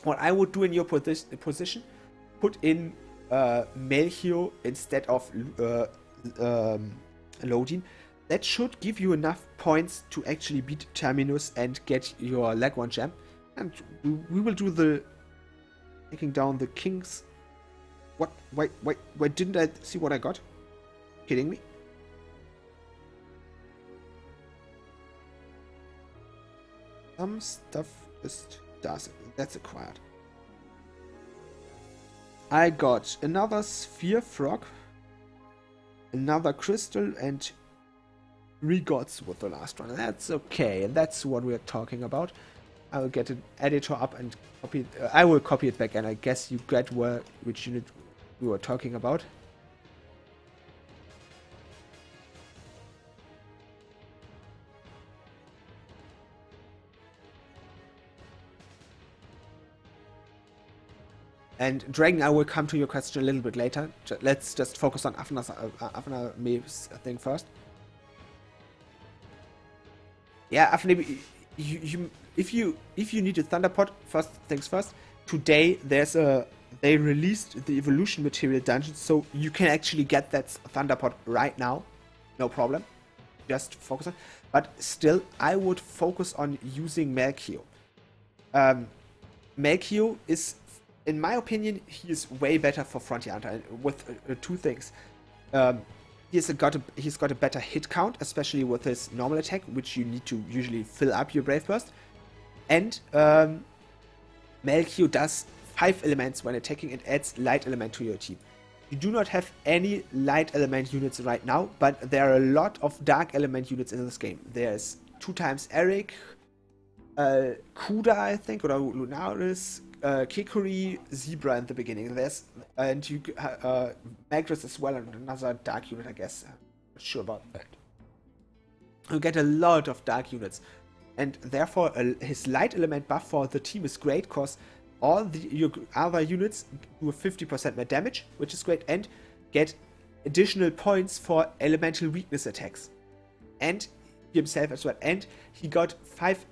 A: What I would do in your position, put in Melchior instead of loading. That should give you enough points to actually beat Terminus and get your leg 1 gem. And we will do the taking down the kings. What? Wait, didn't I see what I got? Kidding me? Some stuff just does it. That's acquired. I got another sphere frog, another crystal, and 3 gods with the last one. That's okay. That's what we're talking about. I will get an editor up and copy it. I will copy it back, and I guess you get which unit we were talking about. And Dragon, I will come to your question a little bit later. Let's just focus on Afna Me's thing first. Yeah, Afna, if you need a Thunderpod, first things first. Today they released the evolution material dungeon, so you can actually get that Thunderpod right now, no problem. Just focus on. But still, I would focus on using Melchior. Melchior is, in my opinion, he is way better for Frontier Hunter with 2 things. He's got a better hit count, especially with his normal attack, which you need to usually fill up your Brave Burst. And Melchior does 5 elements when attacking and adds light element to your team. You do not have any light element units right now, but there are a lot of dark element units in this game. There's 2 times Eric, Kuda, I think, or Lunaris, Kikuri, Zebra in the beginning. And you Magris as well, and another dark unit, I guess. I'm not sure about that. You get a lot of dark units, and therefore his light element buff for the team is great, because all your other units do 50% more damage, which is great, and get additional points for elemental weakness attacks. And himself as well. And he got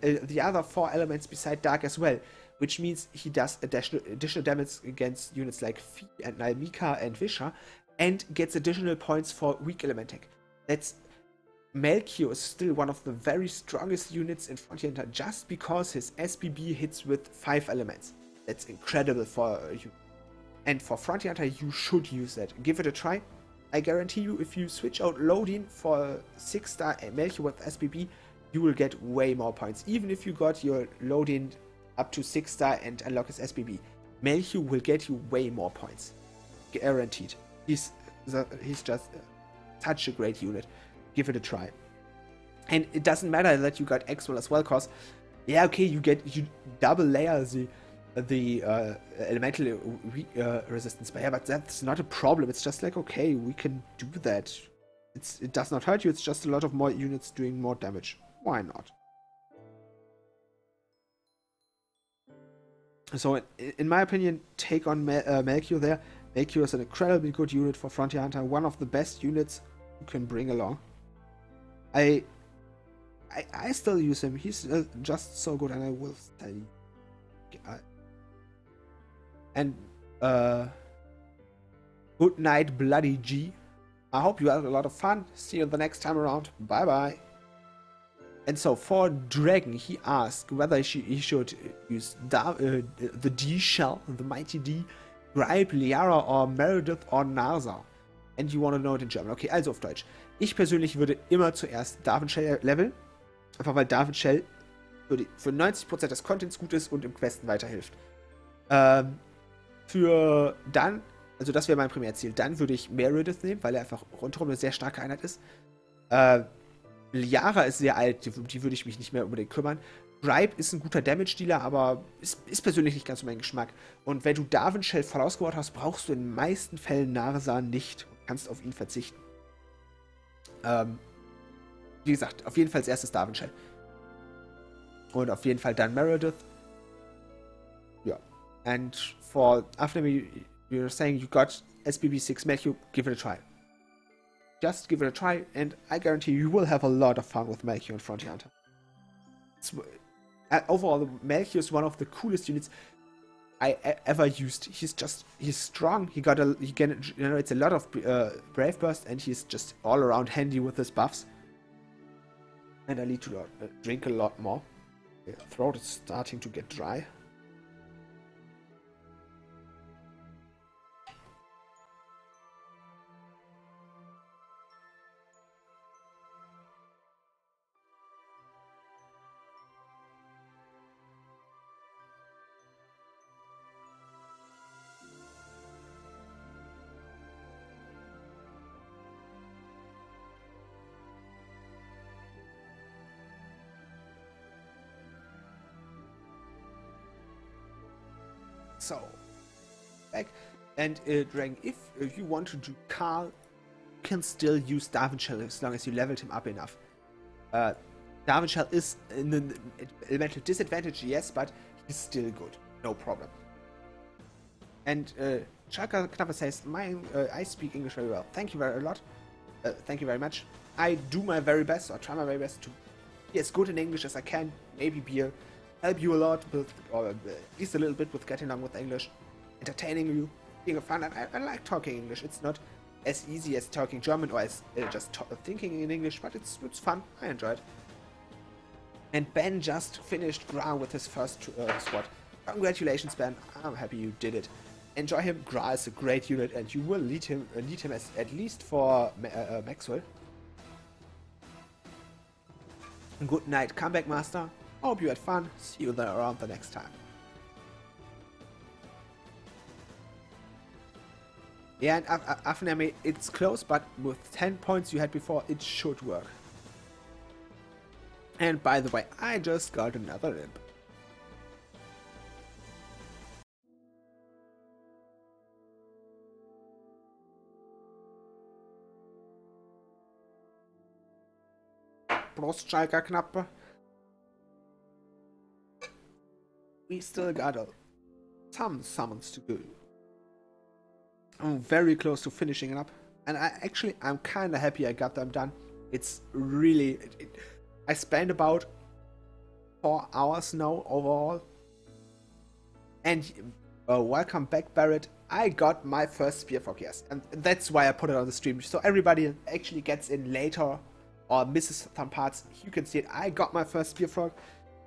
A: the other 4 elements beside dark as well, which means he does additional damage against units like Fi and Nalmika and Visha, and gets additional points for weak element attack. That's Melchior is still one of the very strongest units in Frontier Hunter, just because his SPB hits with 5 elements. That's incredible for you. And for Frontier Hunter, you should use that. Give it a try. I guarantee you, if you switch out loading for 6-star Melchior with SPB, you will get way more points. Even if you got your loading up to 6-star and unlock his SPB, Melchior will get you way more points. Guaranteed. He's just such a great unit. Give it a try. And it doesn't matter that you got X-Will as well, because, yeah, okay, you double layer the elemental resistance, but yeah, but that's not a problem. It's just like, okay, we can do that. It does not hurt you. It's just a lot of more units doing more damage. Why not? So, in my opinion, take on Melchior there. Melchior is an incredibly good unit for Frontier Hunter. One of the best units you can bring along. I still use him. He's just so good, and I will tell you. And good night, Bloody G. I hope you had a lot of fun. See you the next time around. Bye bye. And so for Dragon, he asked whether he should use the D shell, the mighty D, Gripe, Liara or Meredith or Narsa. And you want to know it in German. Okay, also auf Deutsch. Ich persönlich würde immer zuerst Darwin-Shell leveln. Einfach weil Darwin-Shell für 90% des Contents gut ist und im Questen weiterhilft. Für dann, also das wäre mein Primärziel, dann würde ich Meredith nehmen, weil er einfach rundherum eine sehr starke Einheit ist. Liara ist sehr alt, die würde ich mich nicht mehr unbedingt kümmern. Gripe ist ein guter Damage-Dealer, aber ist persönlich nicht ganz so mein Geschmack. Und wenn du Darwin-Shell voll ausgebaut hast, brauchst du in den meisten Fällen Narsa nicht und kannst auf ihn verzichten. Wie gesagt, auf jeden Fall als erstes Darwin-Shell. Und auf jeden Fall dann Meredith. Ja. And for after you're saying you got SBB6 Melchior, give it a try. Just give it a try, and I guarantee you will have a lot of fun with Melchior and Frontier Hunter. Overall, Melchior is one of the coolest units I ever used. He's strong. He generates a lot of Brave Burst, and he's just all around handy with his buffs. And I need to drink a lot more. The throat is starting to get dry. So, back, and Dragon, if you want to do Karl, you can still use Darwin Shell as long as you leveled him up enough. Darwin Shell is in an elemental disadvantage, yes, but he's still good, no problem. And Chaka Knapper says, I speak English very well. Thank you thank you very much. I do my very best, or try my very best to be as good in English as I can, maybe help you a lot with, or at least a little bit with getting along with English, entertaining you, being fun. I like talking English. It's not as easy as talking German or as just thinking in English, but it's fun. I enjoy it. And Ben just finished ground with his first squad. Congratulations, Ben. I'm happy you did it. Enjoy him. Gra is a great unit, and you will lead him as at least for Maxwell. Good night, comeback master. Hope you had fun. See you there around the next time. Yeah, and Afnami, it's close, but with 10 points you had before, it should work. And by the way, I just got another imp. Prost, Schalker Knappe. We still got some summons to do. I'm very close to finishing it up, and I'm kind of happy I got them done. It's really... I spent about 4 hours now overall. And welcome back, Barrett. I got my first Spear Frog, yes, and that's why I put it on the stream, so everybody actually gets in later or misses some parts. You can see it. I got my first Spear Frog.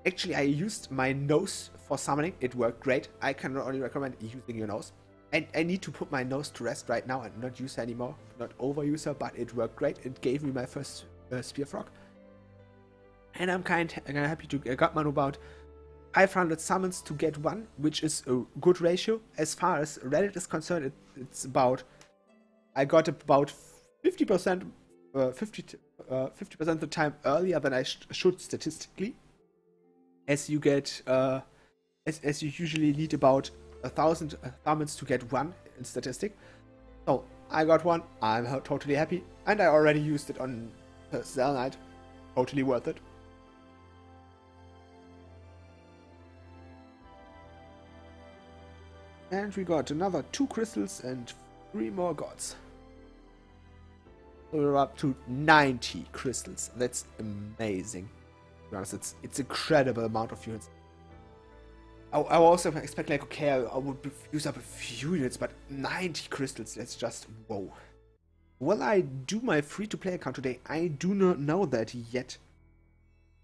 A: Actually, I used my nose for summoning. It worked great. I can only recommend using your nose. And I need to put my nose to rest right now and not use her anymore. Not overuse her, but it worked great. It gave me my first Spear Frog. And I'm kind of happy to got man about 500 summons to get one, which is a good ratio. As far as Reddit is concerned, it's about... I got about 50% 50% of the time earlier than I should statistically. As you get, as you usually need about 1,000 summons to get one in statistic. So I got one. I'm totally happy, and I already used it on Cell Knight. Totally worth it. And we got another 2 crystals and 3 more gods. So we're up to 90 crystals. That's amazing. To be honest, it's an incredible amount of units. I also expect, like, okay, I would use up a few units, but 90 crystals, that's just whoa. Will I do my free-to-play account today? I do not know that yet.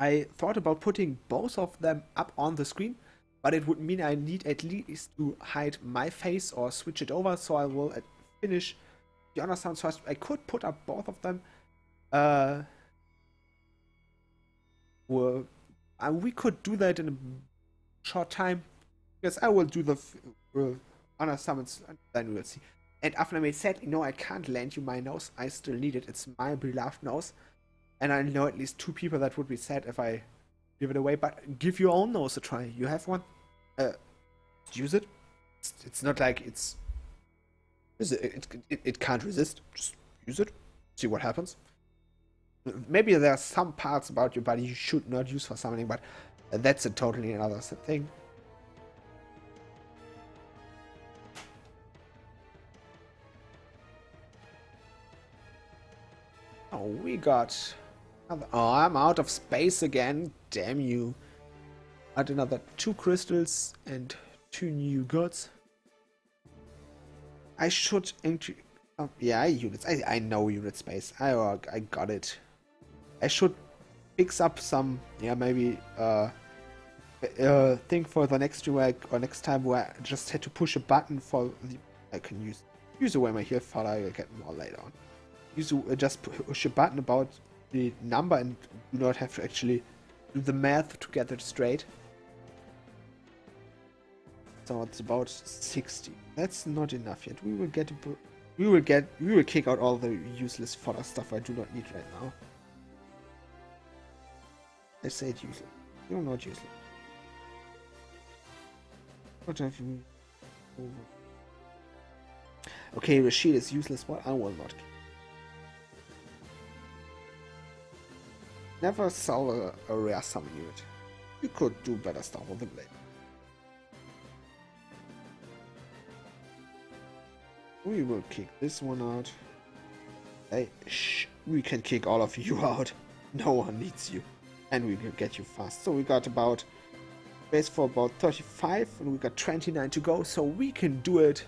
A: I thought about putting both of them up on the screen, but it would mean I need at least to hide my face or switch it over, so I will finish the honor sounds first. I could put up both of them. We could do that in a short time. Yes, I will do the honor summons, and then we will see. And after I made sadly, no, I can't lend you my nose. I still need it. It's my beloved nose. And I know at least 2 people that would be sad if I give it away. But give your own nose a try. You have one. Use it. It's not like it can't resist. Just use it. See what happens. Maybe there are some parts about your body you should not use for summoning, but that's a totally another thing. Oh, we got another. Oh, I'm out of space again. Damn you. Add another 2 crystals and 2 new gods. I should enter. Yeah, units. I know unit space. I got it. I should fix up some. Yeah, maybe thing for the next week or next time where I just had to push a button for the. I can use away my heal file. I'll get more later on. Just push a button about the number and do not have to actually do the math to get it straight. So it's about 60. That's not enough yet. We will kick out all the useless fodder stuff I do not need right now. I say it useless. You're not useless. What have you? Okay, Rashid is useless, but I will not kill. Never sell a rare summon unit. You could do better stuff with the blade. We will kick this one out. Hey, shh, we can kick all of you out. No one needs you. And we will get you fast. So we got about space for about 35 and we got 29 to go, so we can do it.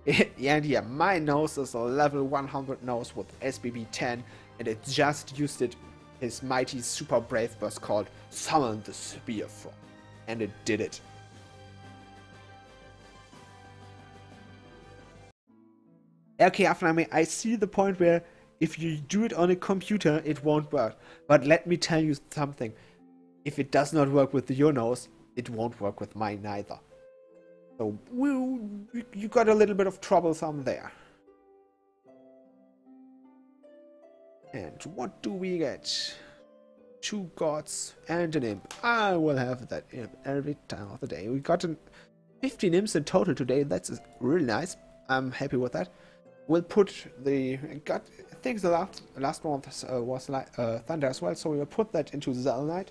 A: And yeah, my nose is a level 100 nose with SBB 10 and it just used his mighty super brave burst called Summon the Spear Frog. And it did it. Okay, I see the point where if you do it on a computer, it won't work. But let me tell you something. If it does not work with your nose, it won't work with mine neither. So you got a little bit of troublesome there. And what do we get? 2 gods and an imp. I will have that imp every time of the day. We got 15 imps in total today. That's really nice. I'm happy with that. We'll put the. I think the last one was Thunder as well, so we'll put that into Zelnite,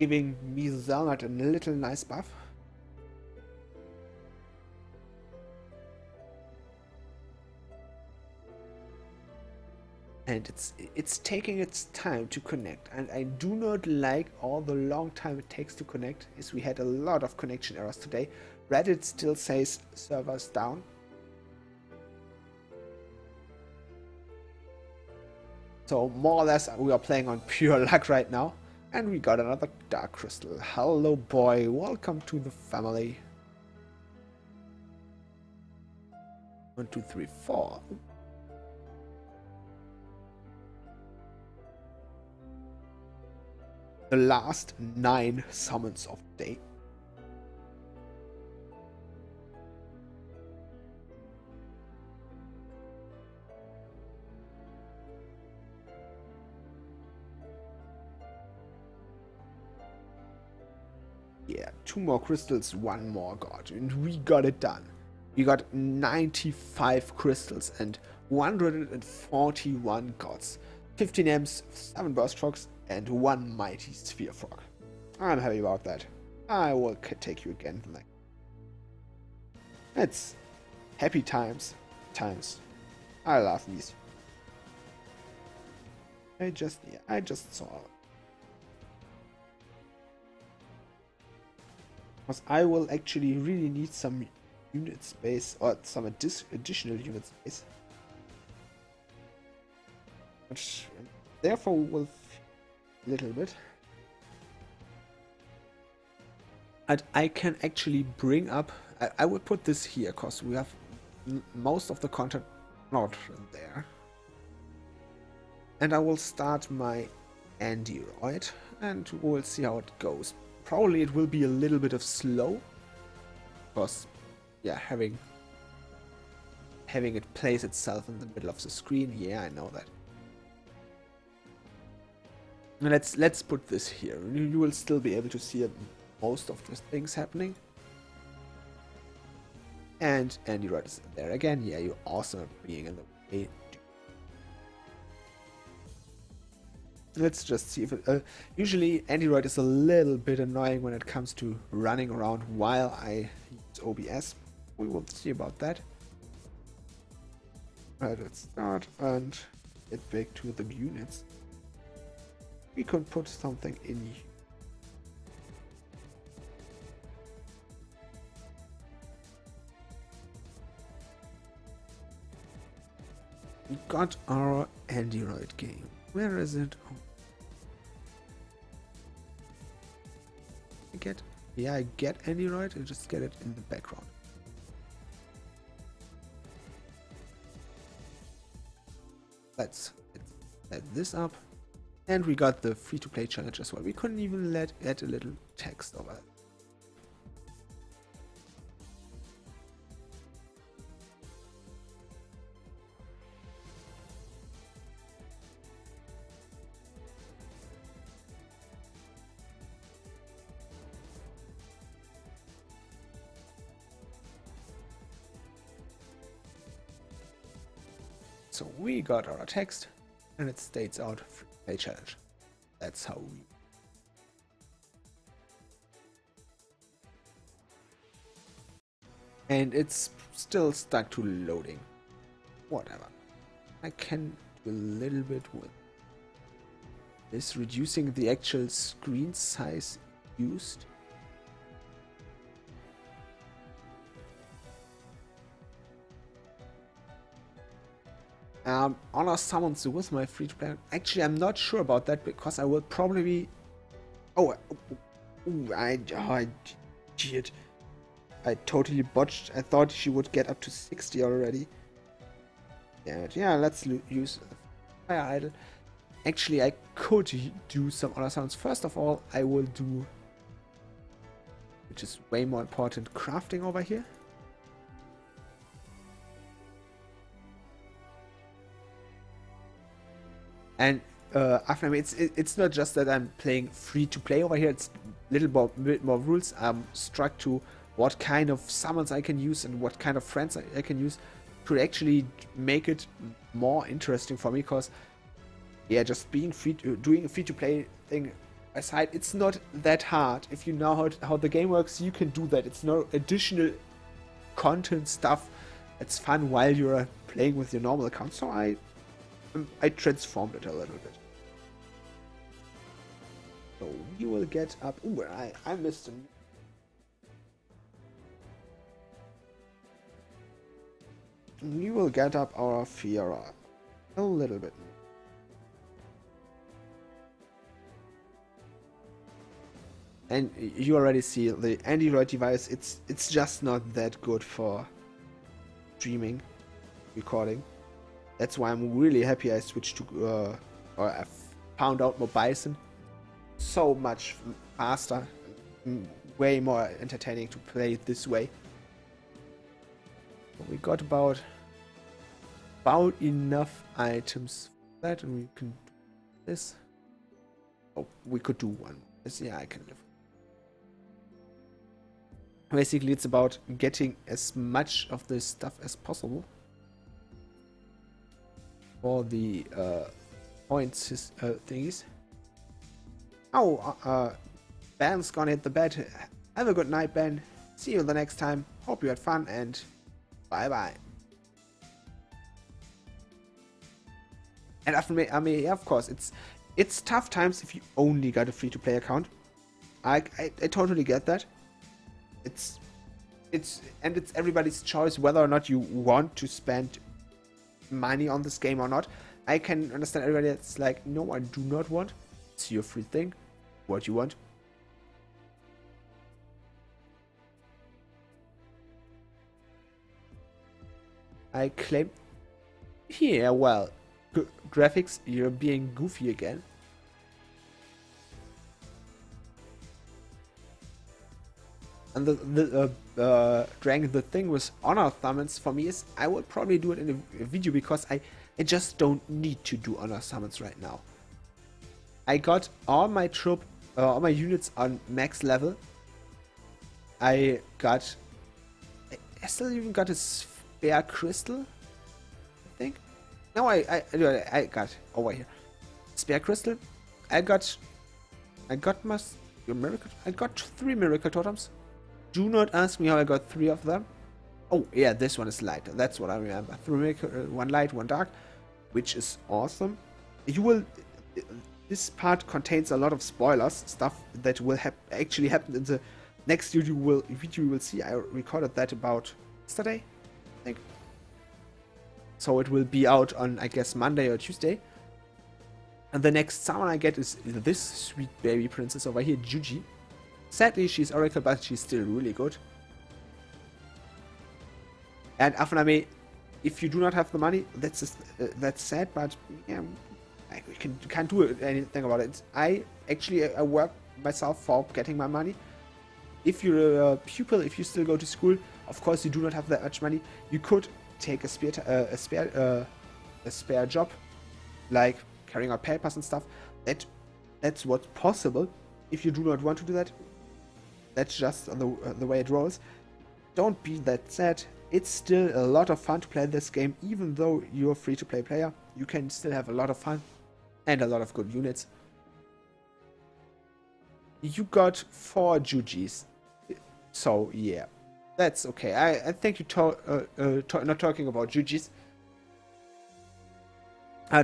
A: giving me Zelnite a little nice buff. And it's taking its time to connect, and I do not like all the long time it takes to connect, as we had a lot of connection errors today. Reddit still says servers down. So more or less we are playing on pure luck right now. And we got another Dark Crystal. Hello boy, welcome to the family. 1, 2, 3, 4. The last 9 summons of the day. Yeah, 2 more crystals, 1 more god, and we got it done. We got 95 crystals and 141 gods, 15 M's, 7 burst frogs, and 1 mighty sphere frog. I'm happy about that. I will take you again. Like, it's happy times. I love these. I just saw. Because I will actually really need some unit space or some additional unit space. Which therefore will little bit. And I can actually bring up, I will put this here because we have most of the content not there. And I will start my Android and we'll see how it goes. Probably it will be a little bit of slow because, yeah, having it place itself in the middle of the screen. Yeah, I know that. Let's put this here. You will still be able to see most of the things happening. And Android is there again. Yeah, you're awesome at being in the way. Let's just see if it... usually Android is a little bit annoying when it comes to running around while I use OBS. We will see about that. Right, let's start and get back to the units. We could put something in here. We got our Android game. Where is it? Oh. I get Android, I just get it in the background. Let's set this up. And we got the free-to-play challenge as well. We couldn't even add a little text over it. So we got our text and it states out free-to-play challenge. That's how we... And it's still stuck to loading. Whatever. I can do a little bit with this, reducing the actual screen size used. Honor summons with my free-to-play. Actually, I'm not sure about that because I will probably be... I cheated. I totally botched. I thought she would get up to 60 already. Yeah, let's use Fire Idol. Actually, I could do some other sounds. First of all, I will do, which is way more important, crafting over here. And after me, it's not just that I'm playing free to play over here. It's a little bit more rules. I'm struck to what kind of summons I can use and what kind of friends I can use to actually make it more interesting for me. Because yeah, just being doing a free to play thing aside, it's not that hard. If you know how the game works, you can do that. It's no additional content stuff. It's fun while you're playing with your normal account. So I transformed it a little bit. So we will get up. Ooh, I missed him. We will get up our Fiora a little bit. And you already see the Android device. It's just not that good for streaming, recording. That's why I'm really happy I switched to, or I found out more Bison. So much faster, way more entertaining to play it this way. We got about enough items for that, and we can do this. Oh, we could do one. Yeah, I can live. Basically, it's about getting as much of this stuff as possible for the points thingies. Oh, Ben's gonna hit the bed. Have a good night, Ben. See you the next time. Hope you had fun and bye bye. And after me, I mean, of course, it's tough times if you only got a free-to-play account. I totally get that. It's everybody's choice whether or not you want to spend money on this game or not. I can understand everybody that's like, no, I do not want. It's your free thing. What you want. I claim... Yeah, well, graphics, you're being goofy again. And Dragon, the thing with honor summons for me is I will probably do it in a video because I just don't need to do honor summons right now. I got all my all my units on max level. I still even got a spare crystal, I think. No, I got over here spare crystal. I got my miracle. I got 3 miracle totems. Do not ask me how I got 3 of them. Oh yeah, this one is light. That's what I remember. 3 miracle, 1 light, 1 dark, which is awesome. You will. This part contains a lot of spoilers, stuff that will actually happen in the next video you will see. I recorded that about yesterday, I think. So it will be out on, I guess, Monday or Tuesday. And the next summon I get is this sweet baby princess over here, Juji. Sadly, she's Oracle, but she's still really good. And Afaname, if you do not have the money, that's sad, but yeah, you can't do anything about it. I work myself for getting my money. If you're a pupil, if you still go to school, of course you do not have that much money. You could take a spare job, like carrying out papers and stuff. That's what's possible. If you do not want to do that, that's just the way it rolls. Don't be that sad. It's still a lot of fun to play this game, even though you're a free-to-play player. You can still have a lot of fun and a lot of good units. You got 4 Jujis, so yeah, that's okay. I think you not talking about Jujis.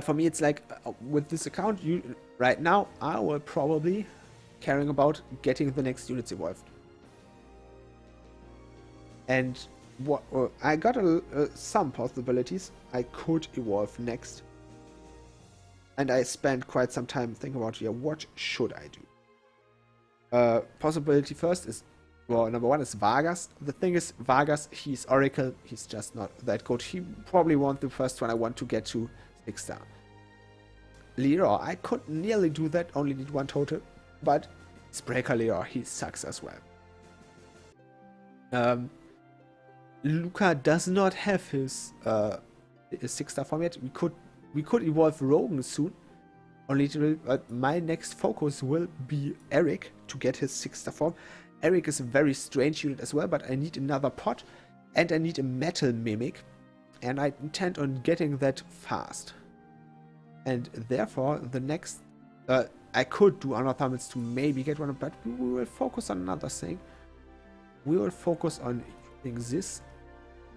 A: For me, it's like with this account, right now I will probably caring about getting the next units evolved. And what I got some possibilities I could evolve next. And I spent quite some time thinking about, yeah, what should I do? Possibility first is, well, number 1 is Vargas. The thing is, Vargas, he's Oracle, he's just not that good. He probably won't the first one I want to get to 6-star. Leroy, I could nearly do that, only need 1 total, but it's Breaker Leroy, he sucks as well. Luca does not have his 6-star form yet. We could evolve Rogan soon. Only my next focus will be Eric to get his 6-star form. Eric is a very strange unit as well, but I need another pot and I need a metal mimic, and I intend on getting that fast. And therefore, the next I could do honor summons to maybe get one, but we will focus on another thing. We will focus on using this to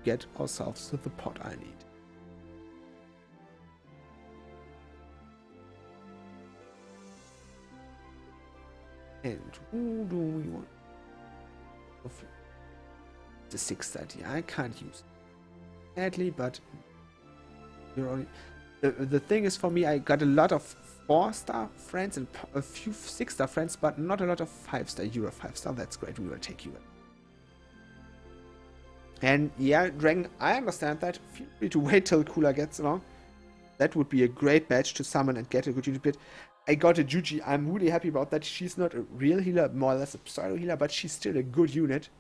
A: get ourselves to the pot I need. And who do we want? The 630. I can't use it badly, but you're only. The thing is, for me, I got a lot of 4-star friends and a few 6-star friends, but not a lot of 5-star. You're a 5-star. That's great. We will take you in. And yeah, Dragon, I understand that. Feel free to wait till Cooler gets along. That would be a great match to summon and get a good unit bit. I got a Juji. I'm really happy about that. She's not a real healer, more or less a pseudo healer, but she's still a good unit.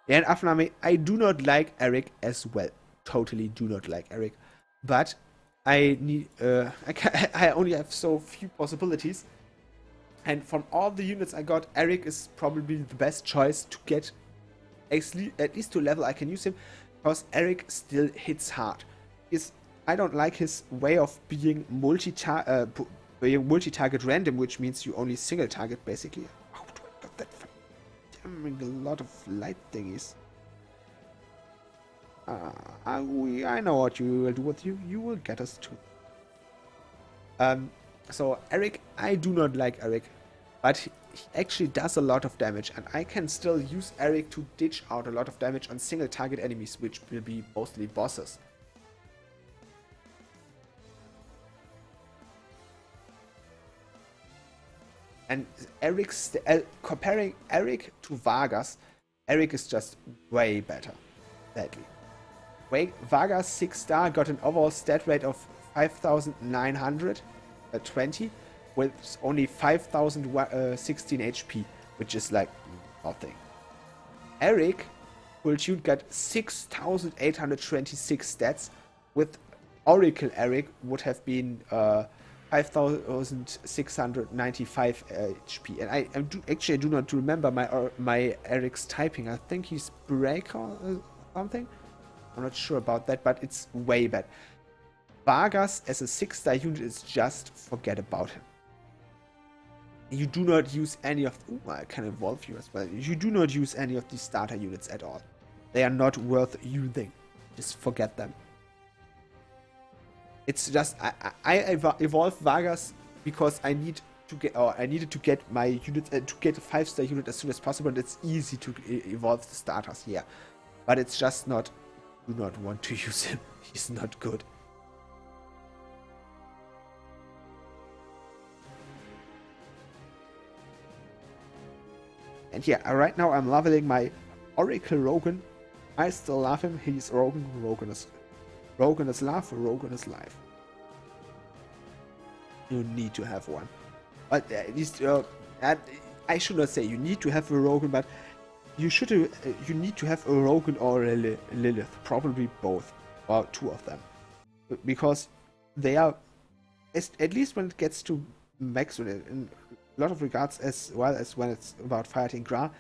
A: And Afname, I do not like Eric as well. Totally do not like Eric. But I need I only have so few possibilities. And from all the units I got, Eric is probably the best choice to get at least to a level I can use him, because Eric still hits hard. I don't like his way of being multi-target random, which means you only single target basically. How do I got that damning a lot of light thingies? I know what you will do with you. You will get us to. So Eric, I do not like Eric, but he actually does a lot of damage, and I can still use Eric to ditch out a lot of damage on single target enemies, which will be mostly bosses. And comparing Eric to Vargas, Eric is just way better. Sadly. Vargas 6-star got an overall stat rate of 5,920 with only 5,016 HP, which is like nothing. Eric full tune got 6,826 stats, with Oracle Eric would have been 5,695 HP. And I do not remember my Eric's typing. I think he's breaker or something. I'm not sure about that, but it's way bad. Vargas as a 6-star unit is just forget about him. You do not use any of... Ooh, I can evolve you as well. You do not use any of these starter units at all. They are not worth using. Just forget them. It's just... I evolve Vargas because I need to get... Or I needed to get my unit... to get a 5-star unit as soon as possible. And it's easy to evolve the starters, yeah. But it's just not... Do not want to use him. He's not good. And yeah, right now I'm leveling my Oracle Rogan. I still love him. He's Rogan. Rogan is love. Rogan is life. You need to have one. But at least I should not say you need to have a Rogan, but you need to have a Rogan or a Lilith, probably both, or two of them, because they are, at least when it gets to max in a lot of regards, as well as when it's about fighting Gra,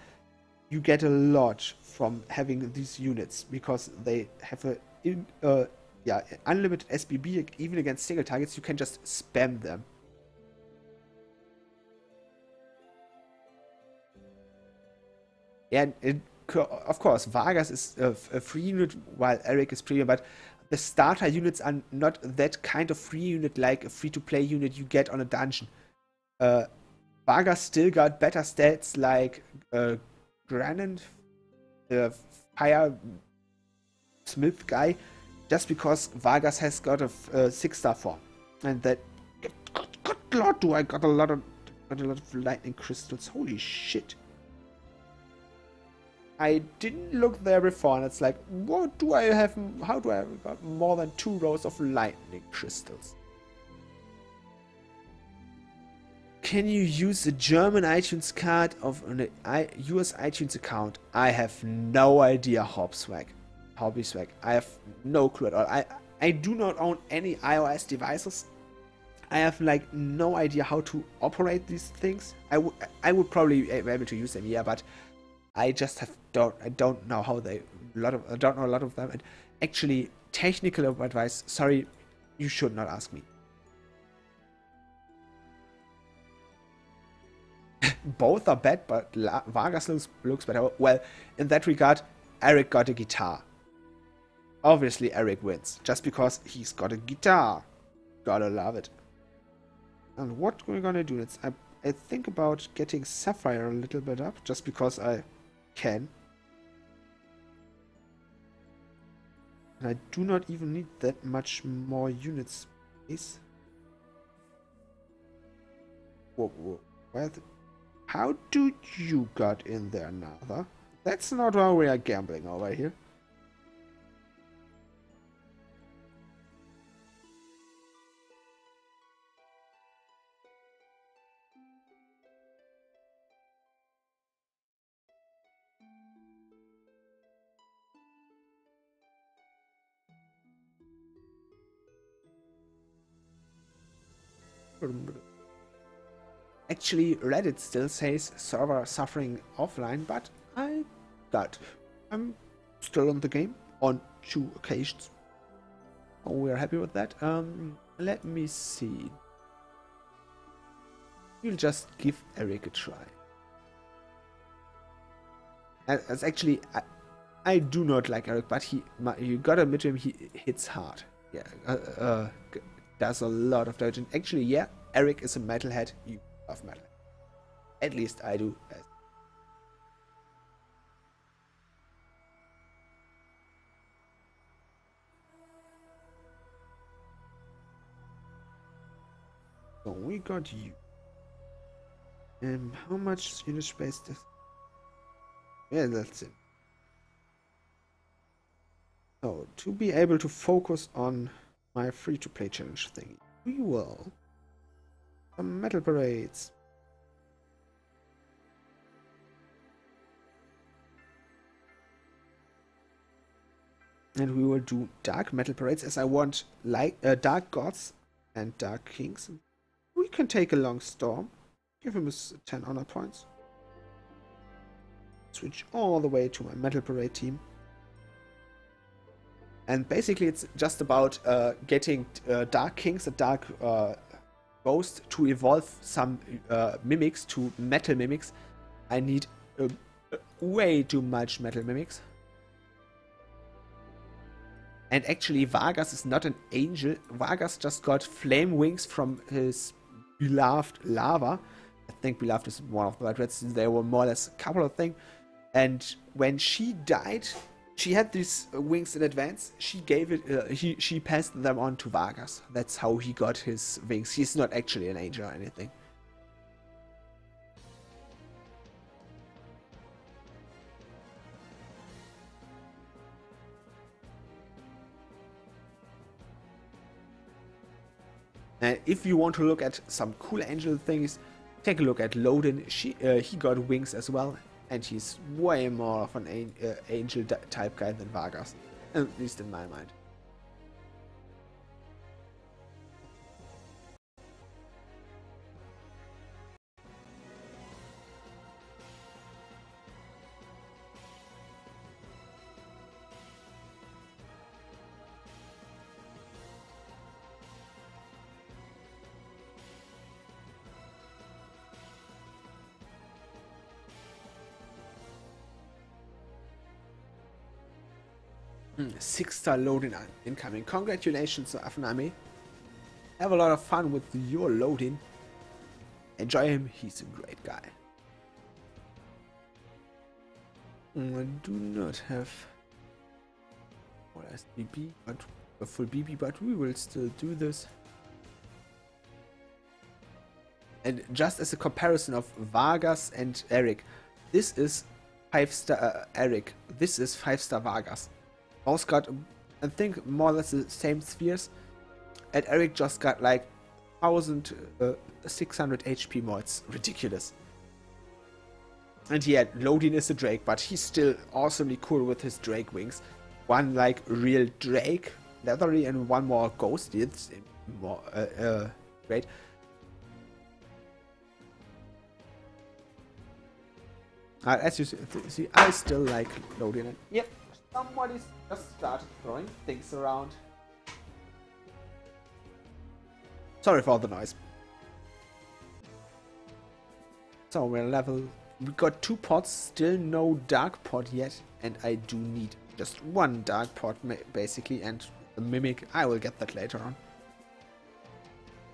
A: you get a lot from having these units, because they have a unlimited SBB. Even against single targets, you can just spam them. And of course, Vargas is a free unit while Eric is premium, but the starter units are not that kind of free unit like a free-to-play unit you get on a dungeon. Vargas still got better stats like Granand, the fire smith guy, just because Vargas has got a 6-star form. And that... Good lord, do I got a lot of lightning crystals. Holy shit. I didn't look there before, and it's like, what do I have? How do I have got more than 2 rows of lightning crystals? Can you use a German iTunes card of an US iTunes account? I have no idea, Hobby Swag. I have no clue at all. I do not own any iOS devices. I have like no idea how to operate these things. I would probably be able to use them, yeah, but I just I don't know how I don't know a lot of them. And actually, technical advice, sorry, you should not ask me. Both are bad, but Vargas looks better. Well, in that regard, Eric got a guitar. Obviously, Eric wins, just because he's got a guitar. Gotta love it. And what we're gonna do is, I think about getting Sapphire a little bit up, just because I can. And I do not even need that much more unit space. Whoa. How do you got in there, Natha? That's not how we are gambling over here. Actually, Reddit still says server suffering offline, but I'm still on the game on 2 occasions. Oh, we're happy with that. Let me see. We'll just give Eric a try. As actually, I do not like Eric, but you gotta admit him, he hits hard. Yeah, does a lot of damage. And actually, yeah, Eric is a metalhead. You love metal. At least I do. So we got you. How much unit space does... Yeah, that's it. So, to be able to focus on my free-to-play challenge thing, we will... Some metal parades. And we will do dark metal parades, as I want like dark gods and dark kings. We can take a long storm, give him 10 honor points, switch all the way to my metal parade team, and basically it's just about getting dark kings and dark ghosts to evolve some mimics to metal mimics. I need way too much metal mimics. And actually, Vargas is not an angel. Vargas just got flame wings from his beloved Lava. I think beloved is one of the right words. They were more or less a couple of things. And when she died, she had these wings in advance. She gave it. She passed them on to Vargas. That's how he got his wings. He's not actually an angel or anything. And if you want to look at some cool angel things, take a look at Lodin. He got wings as well, and he's way more of an angel type guy than Vargas, at least in my mind. 6-star loading incoming. Congratulations, Afnami. Have a lot of fun with your loading. Enjoy him, he's a great guy. I do not have BB, but a full BB, but we will still do this. And just as a comparison of Vargas and Eric, this is 5-star Eric, this is 5-star Vargas. Both got, I think, more or less the same spheres, and Eric just got like 1600 HP more. It's ridiculous. And yeah, Lodin is a Drake, but he's still awesomely cool with his Drake wings. One like real Drake, leathery, and one more ghost. It's more great. As you see, I still like Lodin. And yep, somebody's just started throwing things around. Sorry for all the noise. So we're level. We got 2 pots, still no dark pot yet, and I do need just 1 dark pot basically, and the mimic. I will get that later on.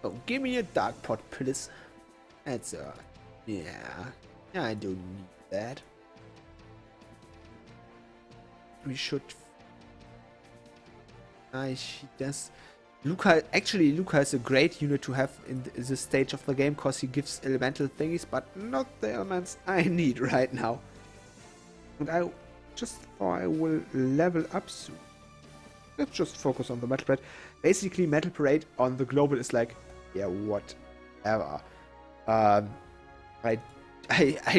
A: So give me a dark pot, please. That's yeah, I don't need that. We should. She does. Luca is a great unit to have in this stage of the game, because he gives elemental thingies, but not the elements I need right now. And I just thought I will level up soon. Let's just focus on the Metal Parade. Basically, Metal Parade on the global is like, yeah, whatever. I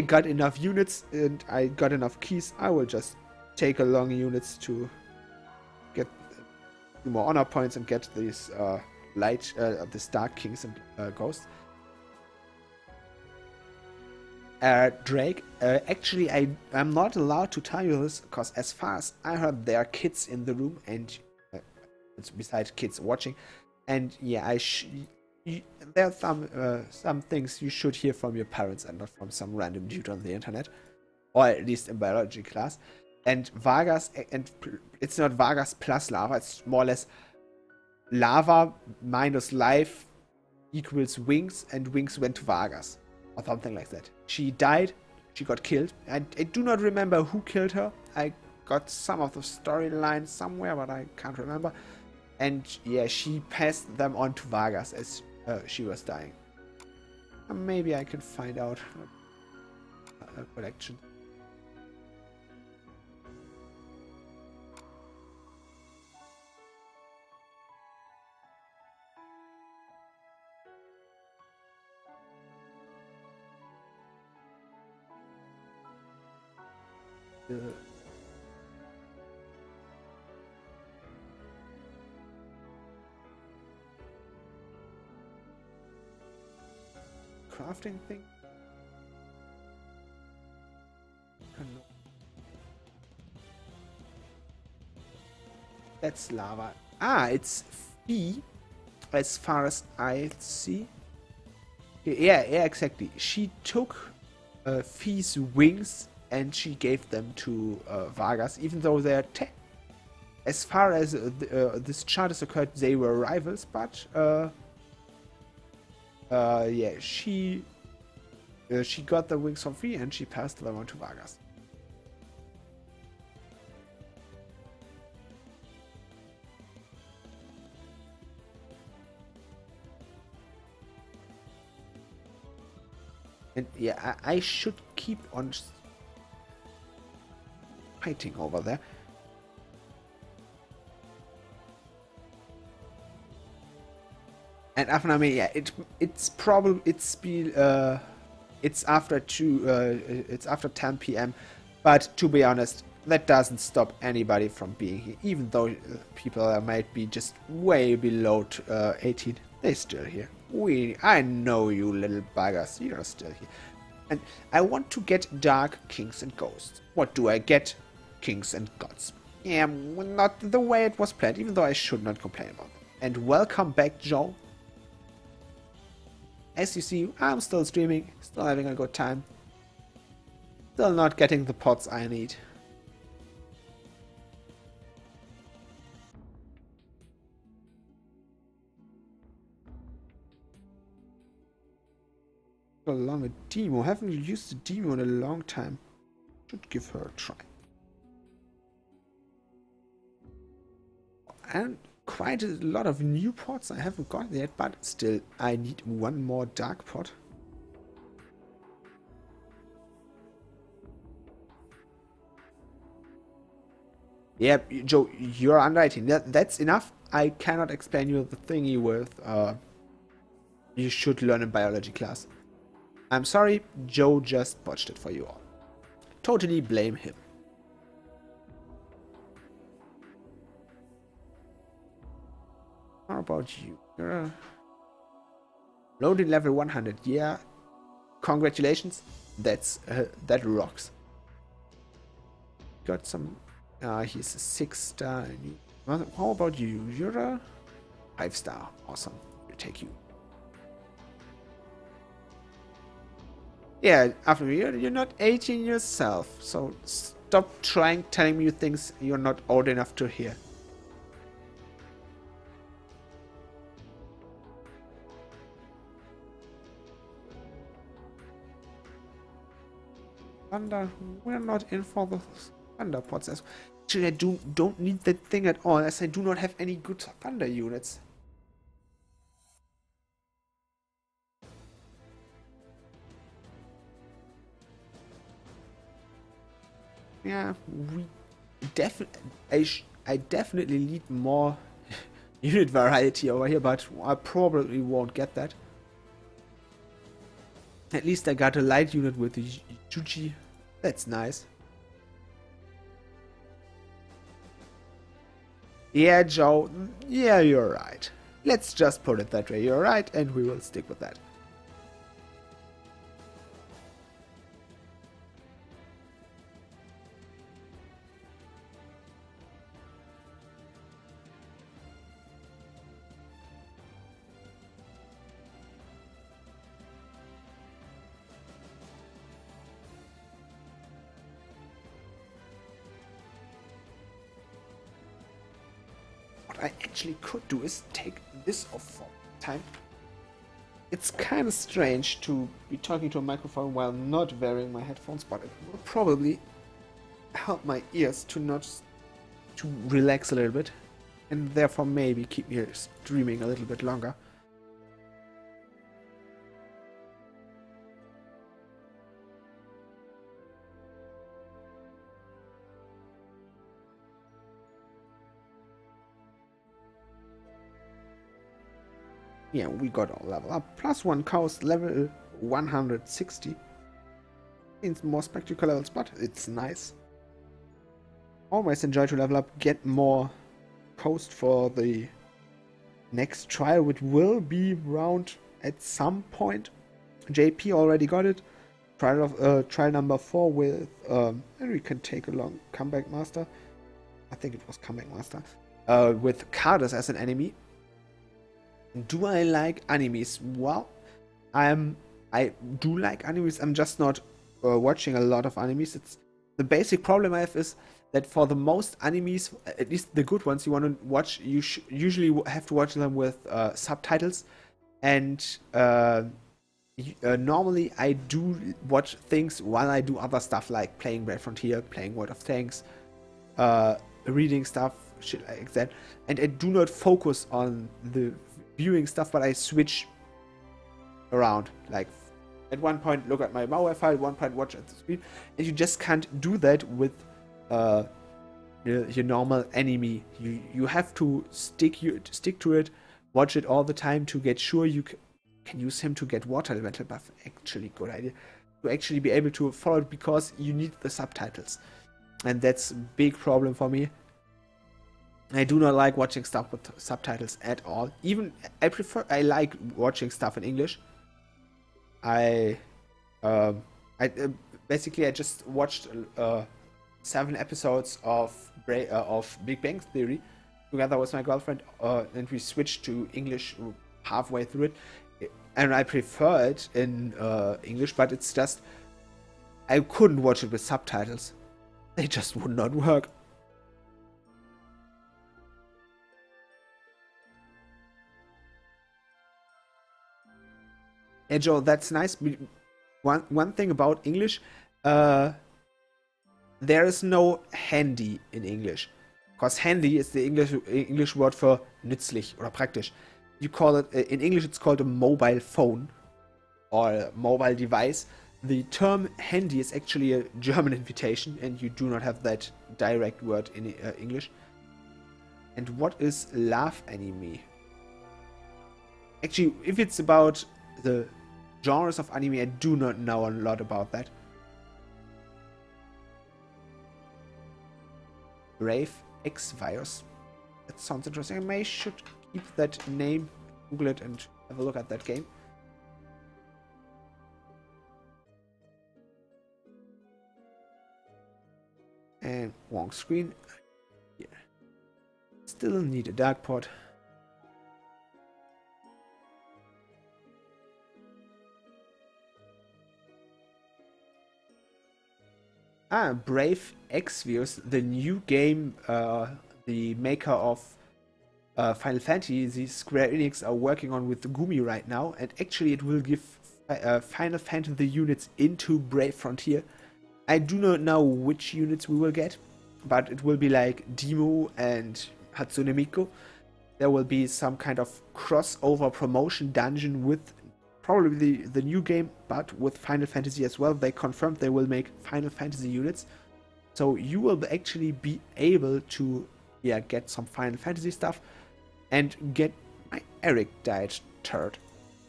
A: got enough units and I got enough keys. I will just take along units to get more honor points and get these these dark kings and ghosts. Drake, actually I'm not allowed to tell you this, because as far as I heard, there are kids in the room, and besides kids watching, and yeah, there are some things you should hear from your parents and not from some random dude on the internet, or at least in biology class. And Vargas, and it's not Vargas plus lava, it's more or less lava minus life equals wings, and wings went to Vargas, or something like that. She died, she got killed, and I do not remember who killed her. I got some of the storyline somewhere, but I can't remember. And yeah, she passed them on to Vargas as she was dying. Maybe I can find out a collection. Crafting thing? No. That's lava. Ah, it's Fee, as far as I see. Yeah, exactly. She took Fee's wings and she gave them to Vargas, even though they're as far as this chart is occurred, they were rivals, but yeah, she got the wings from Fee and she passed them on to Vargas. And yeah, I should keep on fighting over there. And after, I mean, yeah, it's after 10 p.m. But to be honest, that doesn't stop anybody from being here. Even though people might be just way below 18, they're still here. I know you little buggers, you're still here. And I want to get Dark Kings and Ghosts. What do I get? Kings and Gods. Yeah, not the way it was planned, even though I should not complain about it. And welcome back, Joe. As you see, I'm still streaming, still having a good time. Still not getting the pots I need. Along a demo. Haven't used a demo in a long time. Should give her a try. And quite a lot of new pots I haven't gotten yet, but still I need one more dark pot. Yep, Joe, you're under 18. That's enough. I cannot explain you the thingy with you should learn in biology class. I'm sorry, Joe just botched it for you all. Totally blame him. How about you? You're loading level 100. Yeah, congratulations. That rocks. Got some. He's a 6-star. How about you? You're a 5-star. Awesome. We'll take you. Yeah, after me, you're not 18 yourself, so stop telling me things you're not old enough to hear. Thunder, we're not in for the thunder pots. Actually, I don't need that thing at all, as I do not have any good thunder units. Yeah, I definitely need more unit variety over here, but I probably won't get that. At least I got a light unit with the Juji. That's nice. Yeah, Joe. Yeah, you're right. Let's just put it that way. You're right, and we will stick with that. I actually could do is take this off for time. It's kind of strange to be talking to a microphone while not wearing my headphones, but it will probably help my ears to relax a little bit, and therefore maybe keep me streaming a little bit longer. Yeah, we got our level up. +1 cost, level 160. Means more spectacular levels, but it's nice. Always enjoy to level up, get more coast for the next trial, which will be around at some point. JP already got it. Trial number 4 with and we can take along Comeback Master. I think it was Comeback Master. With Cardus as an enemy. Do I like animes? Well, I do like animes. I'm just not watching a lot of animes. It's the basic problem I have is that for the most animes, at least the good ones you want to watch, you usually have to watch them with subtitles. And normally I do watch things while I do other stuff like playing Red Frontier, playing World of Tanks, reading stuff, shit like that. And I do not focus on the viewing stuff, but I switch around. Like at one point look at my MAUI file, at one point watch at the screen, and you just can't do that with your normal anime. You have to stick to it, watch it all the time to get sure you can use him to get water elemental buff. Actually, good idea to actually be able to follow it because you need the subtitles, and that's a big problem for me. I do not like watching stuff with subtitles at all. Even I like watching stuff in English. Basically I just watched 7 episodes of Big Bang Theory together with my girlfriend, and we switched to English halfway through it, and I prefer it in English, but it's just I couldn't watch it with subtitles. They just would not work. Yeah, Joe, that's nice. One thing about English, there is no handy in English, because handy is the English word for nützlich oder praktisch. You call it in English, it's called a mobile phone or a mobile device. The term handy is actually a German invitation, and you do not have that direct word in English. And what is love anime? Actually, if it's about the genres of anime, I do not know a lot about that. Brave X-Virus. That sounds interesting. I may should keep that name, Google it, and have a look at that game. And wrong screen. Yeah. Still need a dark port. Brave Exvius, the new game, the maker of Final Fantasy, the Square Enix are working on with Gumi right now, and actually it will give Final Fantasy units into Brave Frontier. I do not know which units we will get, but it will be like Demo and Hatsune Miku. There will be some kind of crossover promotion dungeon with probably the new game, but with Final Fantasy as well. They confirmed they will make Final Fantasy units, so you will actually be able to get some Final Fantasy stuff. And get my Eric died turd.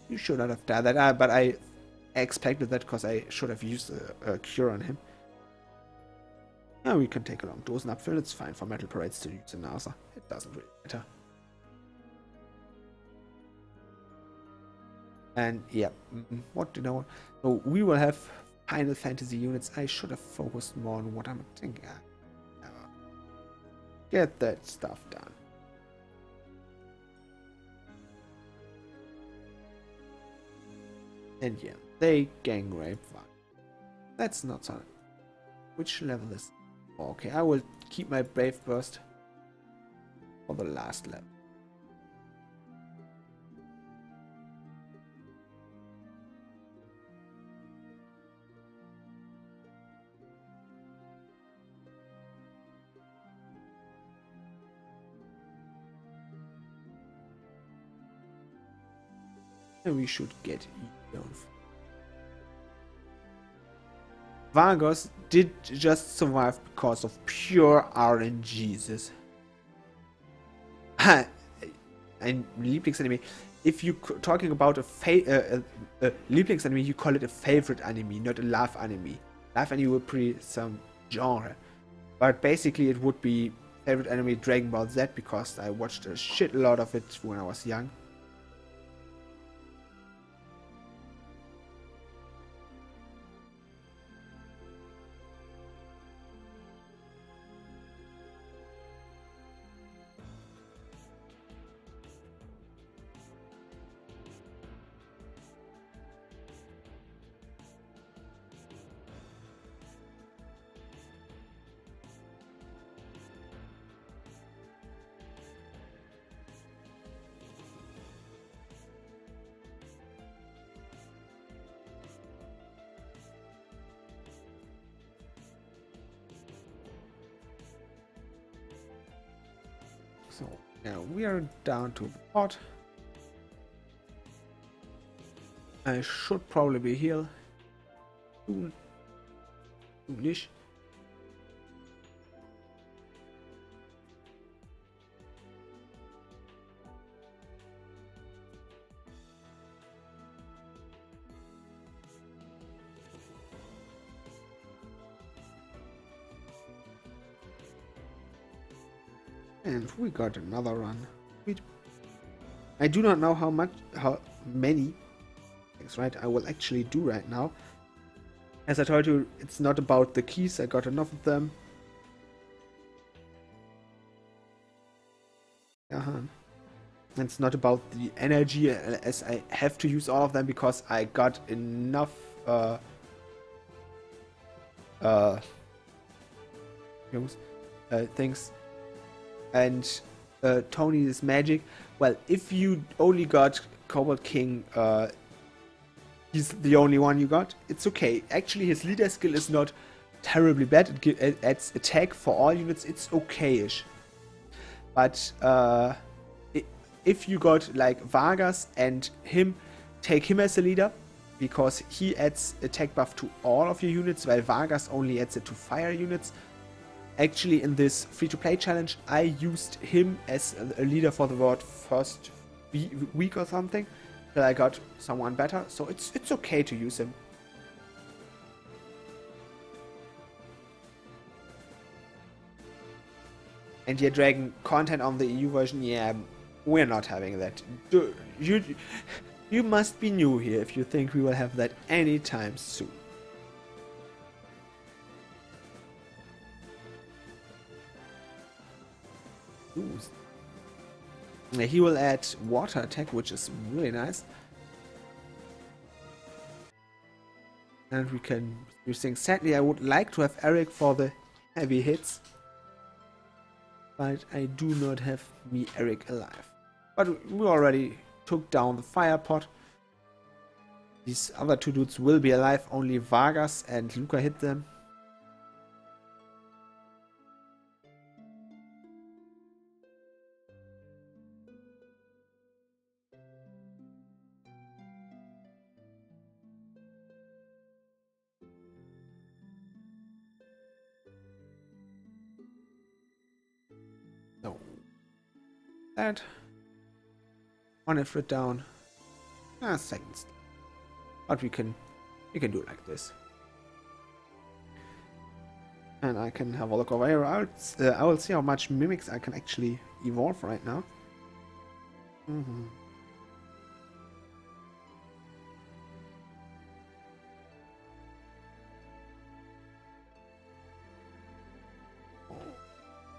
A: You should not have done that, but I expected that because I should have used a cure on him. Yeah, we can take along Dosen Apfel. It's fine for Metal Parades to use in NASA. It doesn't really matter. And yeah, what do you know? So we will have Final Fantasy units. I should have focused more on what I'm thinking. Get that stuff done. And yeah, they gang rape one. That's not so. Which level is? Okay, I will keep my Brave Burst for the last level. And we should get Eon. Vargos did just survive because of pure RNGs. Ein Lieblingsanime. if you talking about a Lieblingsanime, you call it a favorite anime, not a love anime. Love anime would be some genre. But basically it would be favorite anime Dragon Ball Z, because I watched a shit lot of it when I was young. So now we are down to the pot. I should probably be healed soonish. And we got another run. I do not know how many things, right, I will actually do right now. As I told you, it's not about the keys, I got enough of them. It's not about the energy, as I have to use all of them because I got enough things. And Tony's magic, well, if you only got Cobalt King, he's the only one you got, it's okay. Actually, his leader skill is not terribly bad. It adds attack for all units, it's okay-ish. But if you got like Vargas and him, take him as a leader, because he adds attack buff to all of your units, while Vargas only adds it to fire units. Actually, in this free-to-play challenge, I used him as a leader for the first week or something, till I got someone better, so it's okay to use him. And yeah, Dragon content on the EU version, yeah, we're not having that. You must be new here if you think we will have that anytime soon. Ooh. He will add water attack, which is really nice. And we can do things. Sadly, I would like to have Eric for the heavy hits, but I do not have me Eric alive. But we already took down the fire pot. These other two dudes will be alive. Only Vargas and Luca hit them. So that one Ifrit down. Seconds. But we can do it like this. And I can have a look over here. I will see how much mimics I can actually evolve right now.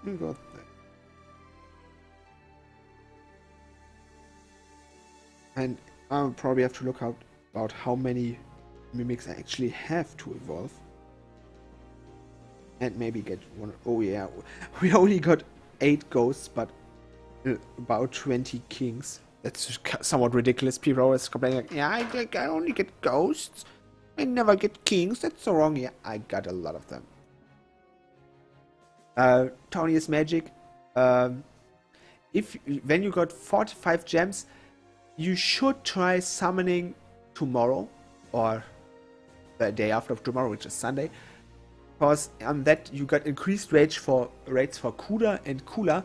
A: We got that. And I'll probably have to look out about how many mimics I actually have to evolve. And maybe get one. Oh yeah, we only got 8 ghosts, but about 20 kings. That's somewhat ridiculous. People always complaining like, yeah, I only get ghosts. I never get kings. That's so wrong. Yeah, I got a lot of them. Tony's magic. When you got 45 gems, you should try summoning tomorrow or the day after tomorrow, which is Sunday, because on that you got increased rates for Kuda and Kula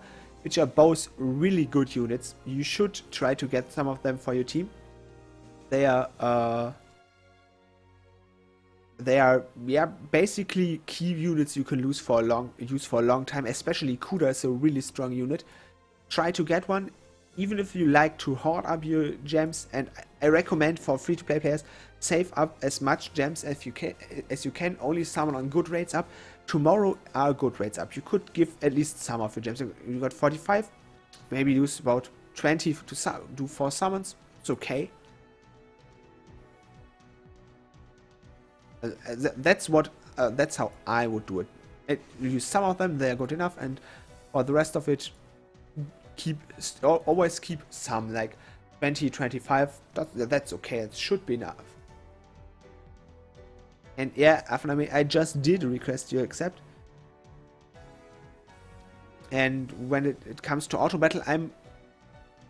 A: which are both really good units. You should try to get some of them for your team. They are yeah, basically key units you can use for a long time. Especially Kuda is a really strong unit. Try to get one, even if you like to hoard up your gems. And I recommend for free-to-play players, save up as much gems as you can. Only summon on good rates up. Tomorrow are good rates up. You could give at least some of your gems. You got 45, maybe use about 20 to do 4 summons. It's okay. That's how I would do it. You use some of them, they are good enough, and for the rest of it, always keep some, like 20, 25. That's okay. It should be enough. And yeah, Afnami, I just did request you accept. And when it comes to auto battle, I'm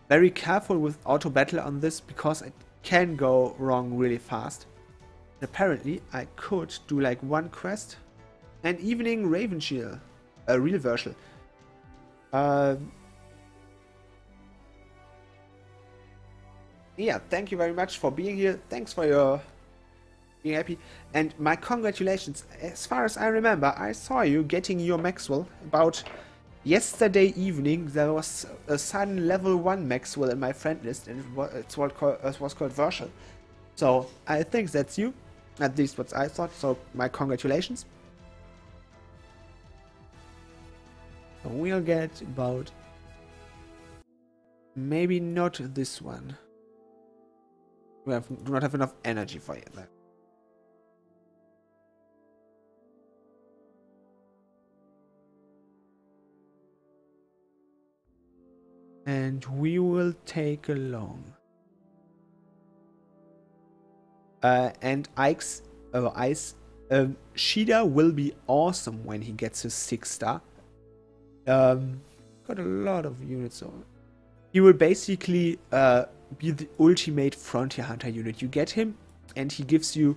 A: very careful with auto battle on this because it can go wrong really fast. Apparently, I could do like one quest, an evening Raven Shield, a real version. Yeah, thank you very much for being here. Thanks for your being happy, and my congratulations. As far as I remember, I saw you getting your Maxwell about yesterday evening. There was a sudden level 1 Maxwell in my friend list, and it was called Virtual. So I think that's you. At least what I thought, so my congratulations. We'll get about... maybe not this one. We do not have enough energy for you there. And we will take along. And Ice, Shida will be awesome when he gets his 6-star. Got a lot of units on. He will basically be the ultimate Frontier Hunter unit. You get him, and he gives you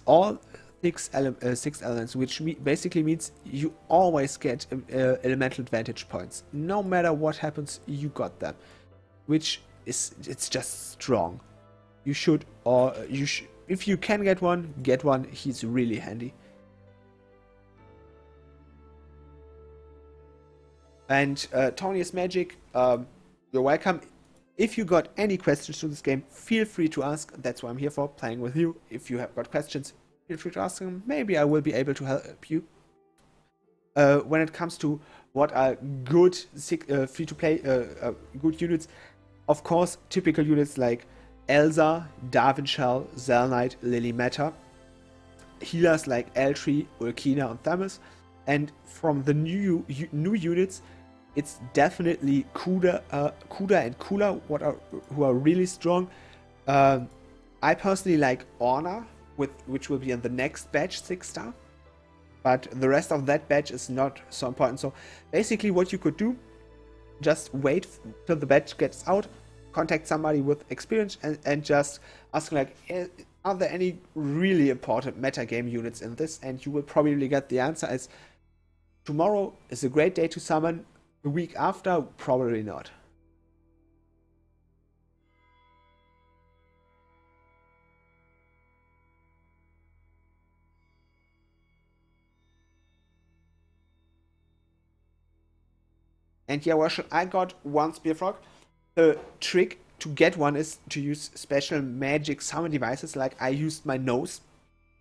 A: all 6 elements, which basically means you always get elemental advantage points. No matter what happens, you got them, which is, it's just strong. You should, or you should, if you can get one, get one. He's really handy. And Tony is Magic, you're welcome. If you got any questions to this game, feel free to ask. That's what I'm here for, playing with you. If you have got questions, feel free to ask them. Maybe I will be able to help you. When it comes to what are good free-to-play good units, of course, typical units like Elsa, Darwin Shell, Zell Knight, Lily Meta, healers like Eltree, Ulkina, and Thamus, and from the new units, it's definitely Kuda and Kula, who are really strong. I personally like Orna, which will be in the next batch 6-star, but the rest of that batch is not so important. So basically, what you could do, just wait till the batch gets out, contact somebody with experience, and just ask like, are there any really important metagame units in this? And you will probably get the answer as tomorrow is a great day to summon. The week after, probably not. And yeah, well, I got one Spear Frog. The trick to get one is to use special magic summon devices. Like I used my nose,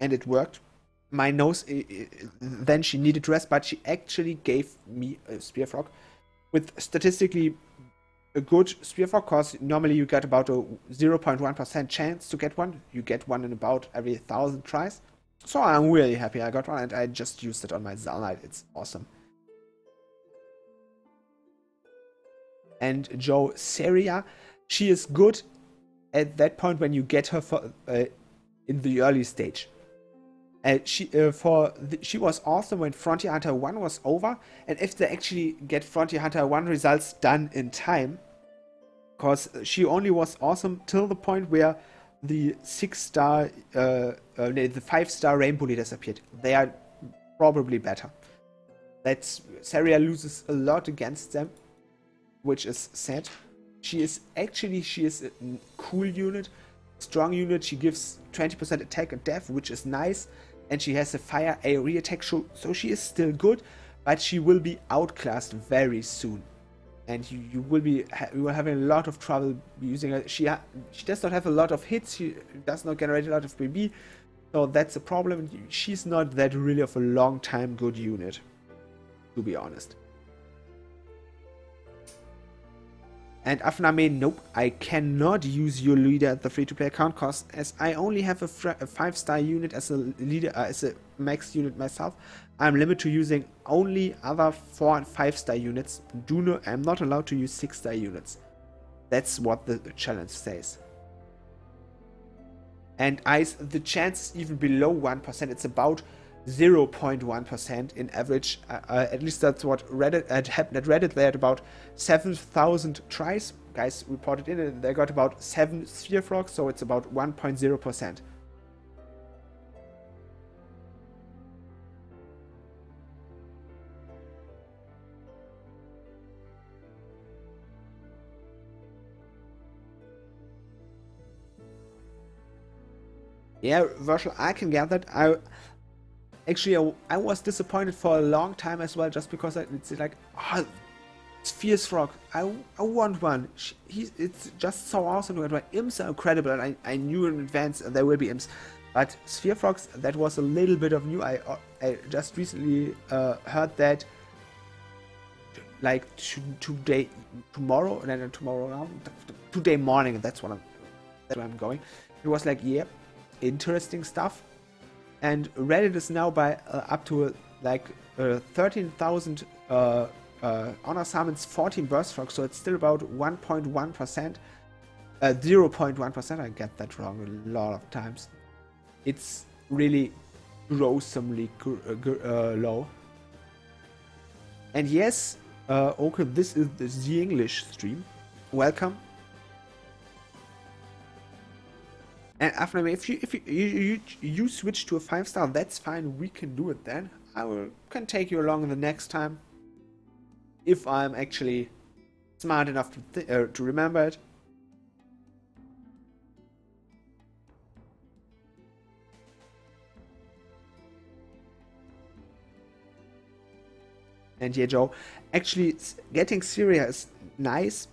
A: and it worked. My nose, then she needed to rest, but she actually gave me a Spear Frog. With statistically a good Spear Frog, because normally you get about a 0.1% chance to get one. You get one in about every 1,000 tries. So I'm really happy I got one, and I just used it on my Zell Knight. It's awesome. And Joe Seria, she is good at that point when you get her for, in the early stage. She was awesome when Frontier Hunter 1 was over, and if they actually get Frontier Hunter 1 results done in time, because she only was awesome till the point where the 6-star, the 5-star Rainbow Leaders appeared. They are probably better. Seria loses a lot against them, which is sad. She is a cool unit, strong unit. She gives 20% attack and def, which is nice, and she has a fire AoE attack, so she is still good, but she will be outclassed very soon, and you will having a lot of trouble using her. She does not have a lot of hits. She does not generate a lot of BB, so that's a problem. She's not that really of a long time good unit, to be honest. And Afname, nope, I cannot use your leader at the free-to-play account, cause as I only have a 5-star unit as a leader, as a max unit myself, I'm limited to using only other 4 and 5-star units. I'm not allowed to use 6-star units. That's what the challenge says. And the chance is even below 1%. It's about 0.1% in average. At least that's what happened at Reddit. They had about 7,000 tries. Guys reported in, and they got about 7 sphere frogs, so it's about 1.0%. Yeah, Virtual, I can get that. Actually, I was disappointed for a long time as well, just because it's like, oh, Sphere's Frog, I want one. It's just so awesome. Imps are incredible, and I knew in advance there will be imps. But Sphere Frogs, that was a little bit of new. I just recently heard that, like today morning. That's where I'm going. It was like, yeah, interesting stuff. And Reddit is now by up to like 13,000 honor summons, 14 burst frogs, so it's still about 1.1%, 0.1%. I get that wrong a lot of times. It's really gruesomely low. And yes, okay, this is the English stream. Welcome. And after, if you switch to a 5-star, that's fine. We can do it then. Can take you along the next time, if I'm actually smart enough to remember it. And yeah, Joe, actually getting Syria is nice.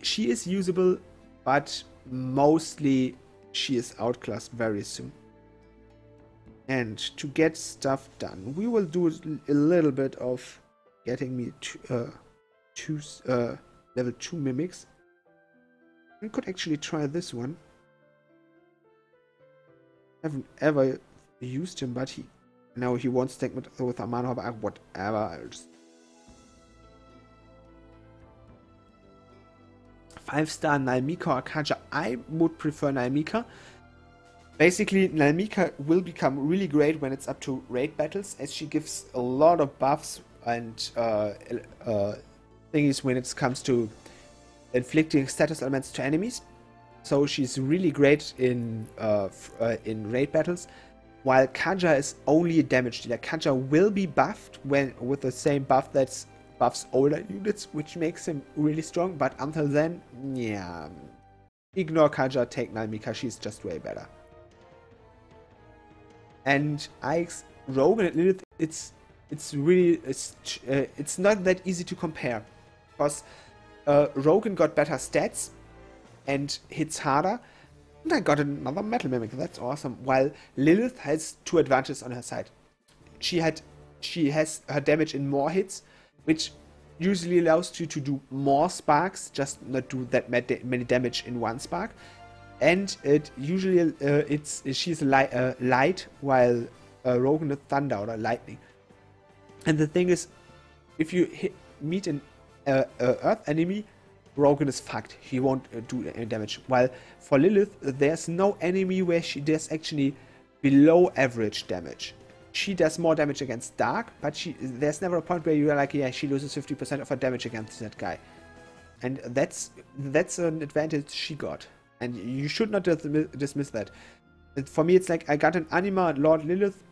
A: She is usable, but mostly she is outclassed very soon. And to get stuff done, we will do a little bit of getting me level 2 mimics. I could actually try this one. I haven't ever used him, but he wants to take with Amano, but whatever. I'll just 5-star Nalmika or Kaja. I would prefer Nalmika. Basically, Nalmika will become really great when it's up to raid battles, as she gives a lot of buffs and thingies when it comes to inflicting status elements to enemies. So she's really great in raid battles, while Kaja is only a damage dealer. Kaja will be buffed with the same buff that's buffs older units, which makes him really strong, but until then, yeah, ignore Kaja, take Nalmika, she's just way better. And Rogue and Lilith, it's not that easy to compare, because Rogan got better stats and hits harder, and I got another Metal Mimic. That's awesome. While Lilith has 2 advantages on her side. She has her damage in more hits, which usually allows you to do more sparks, just not do that many damage in one spark. And it usually she's light, while Rogan is thunder or lightning. And the thing is, if you meet an earth enemy, Rogan is fucked. He won't do any damage. While for Lilith, there's no enemy where she does actually below average damage. She does more damage against Dark, but there's never a point where you're like, yeah, she loses 50% of her damage against that guy. And that's an advantage she got. And you should not dismiss that. For me, it's like I got an Anima Lord Lilith.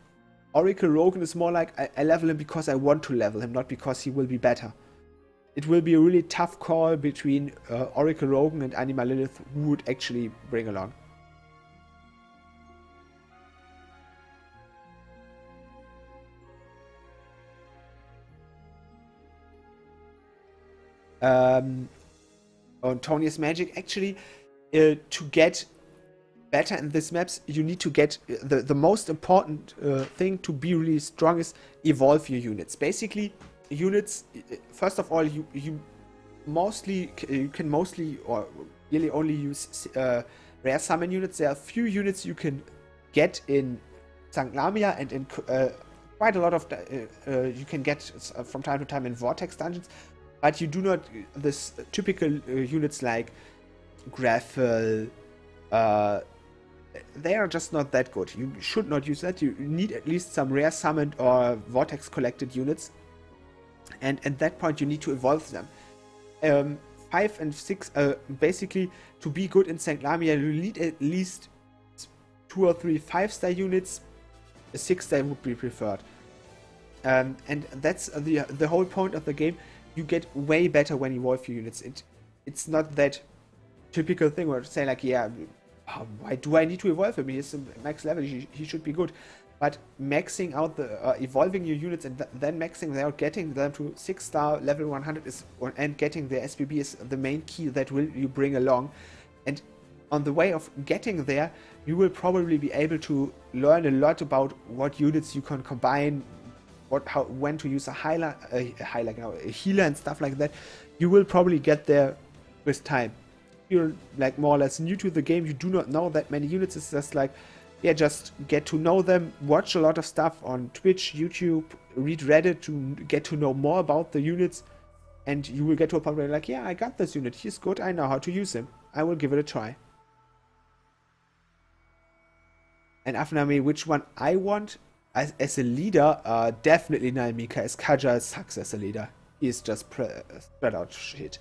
A: Oracle Rogan is more like I level him because I want to level him, not because he will be better. it will be a really tough call between Oracle Rogan and Anima Lilith who would actually bring along. On Tony's Magic, actually, to get better in these maps, you need to get the most important thing to be really strong is evolve your units. Basically, units, first of all, you can mostly or really only use rare summon units. There are a few units you can get in St. Lamia and in quite a lot of you can get from time to time in Vortex dungeons, but you do not this typical units like Graffle. They are just not that good. You should not use that. You need at least some rare summoned or Vortex collected units, and at that point you need to evolve them. 5 and 6, basically, to be good in St. Lamia, you need at least 2 or 3 5-star units. A 6-star would be preferred. And that's the whole point of the game. You get way better when you evolve your units. It's not that typical thing where to say like, yeah, why do I need to evolve him? He's max level, he should be good. But maxing out the evolving your units and then maxing them out, getting them to 6-star level 100 and getting the SPB is the main key that you bring along. And on the way of getting there, you will probably be able to learn a lot about what units you can combine, when to use a healer and stuff like that. You will probably get there with time. You're like more or less new to the game. You do not know that many units. It's just like, yeah, just get to know them, watch a lot of stuff on Twitch, YouTube, read Reddit to get to know more about the units, and you will get to a point where you're like, yeah, I got this unit, he's good, I know how to use him, I will give it a try. And Afnami, which one I want as a leader, definitely Naimika, as Kaja sucks as a leader. He's just spread out shit.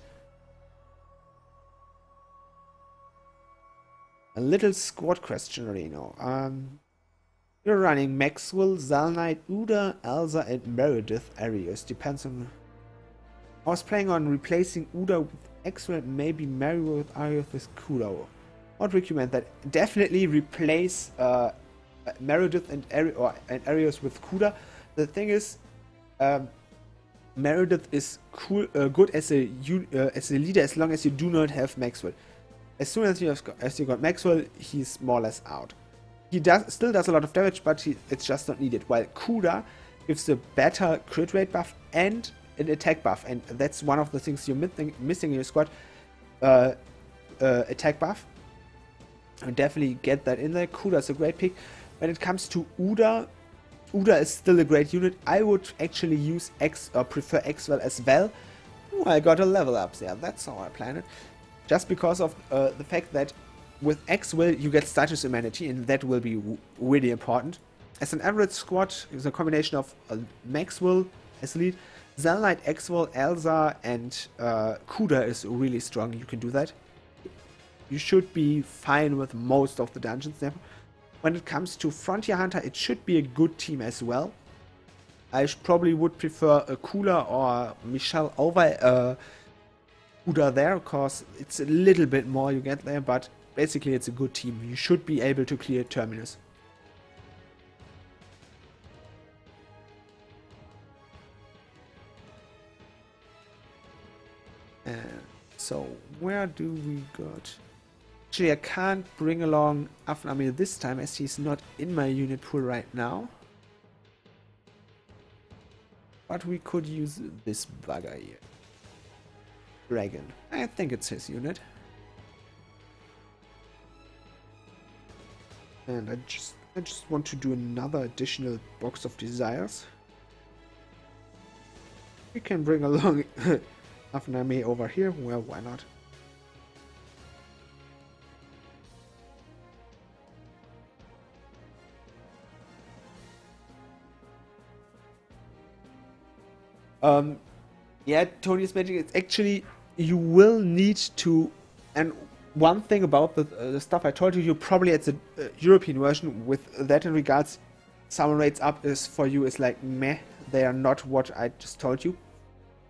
A: A little squad question, Reno. You're running Maxwell, Zalnite, Uda, Elsa, and Meredith Arius. Depends on... I was planning on replacing Uda with Maxwell, maybe Meredith with Arius with Kudo. What recommend that? Definitely replace Meredith and Arius with Kuda. The thing is, Meredith is good as a leader as long as you do not have Maxwell. As soon as you got Maxwell, he's more or less out. He still does a lot of damage, but it's just not needed. While Kuda gives a better crit rate buff and an attack buff, and that's one of the things you're missing in your squad. Attack buff. And definitely get that in there. Kuda's a great pick. When it comes to Uda, Uda is still a great unit. I would actually use prefer Xwell as well. Ooh, I got a level up there. That's how I plan it. Just because of the fact that with Xwell you get status immunity, and that will be really important. As an average squad, it's a combination of Maxwell as lead, Zalnite, Xwell, Elsa, and Kuda is really strong. You can do that. You should be fine with most of the dungeons there. When it comes to Frontier Hunter, it should be a good team as well. I probably would prefer a Kula or Michelle over Uda there, because it's a little bit more you get there, but basically it's a good team. You should be able to clear Terminus. So where do we got? Actually, I can't bring along Afnamir this time as he's not in my unit pool right now. But we could use this bugger here. Dragon. I think it's his unit. And I just want to do another additional box of desires. We can bring along Afname over here. Well, why not? Yeah, Tony's Magic, it's actually, you will need to, and one thing about the stuff I told you, you probably at the European version with that in regards, summon rates up is for you is like meh, they are not what I just told you.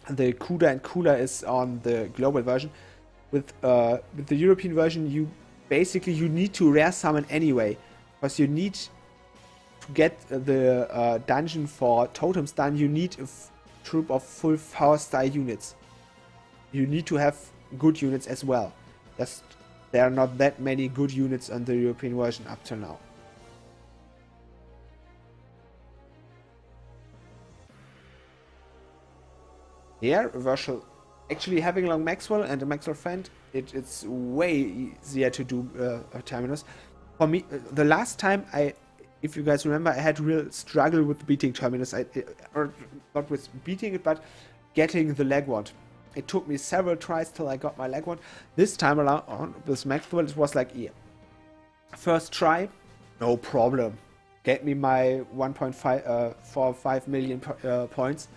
A: the Kuda and Kula is on the global version. With the European version, you need to rare summon anyway, because you need to get the dungeon for totems done. You need a troop of full 4-star units. You need to have good units as well. There are not that many good units on the European version up to now. Here, virtual. Actually, having along Maxwell and a Maxwell friend, it's way easier to do Terminus. For me, the last time if you guys remember, I had a real struggle with beating Terminus. Or not with beating it, but getting the leg wand. It took me several tries till I got my leg wand. This time around with Maxwell, it was like, yeah, first try, no problem. Get me my 1.45 million points.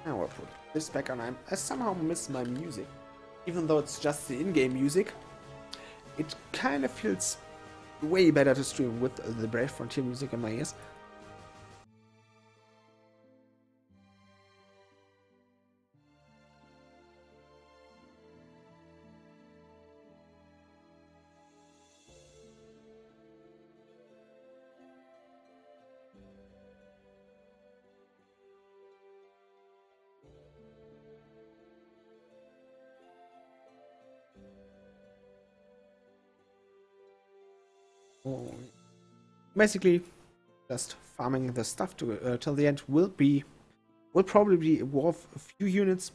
A: Now I'll put this back on. I somehow miss my music. Even though it's just the in-game music, it kind of feels way better to stream with the Brave Frontier music in my ears. Basically, just farming the stuff to till the end will probably evolve a few units,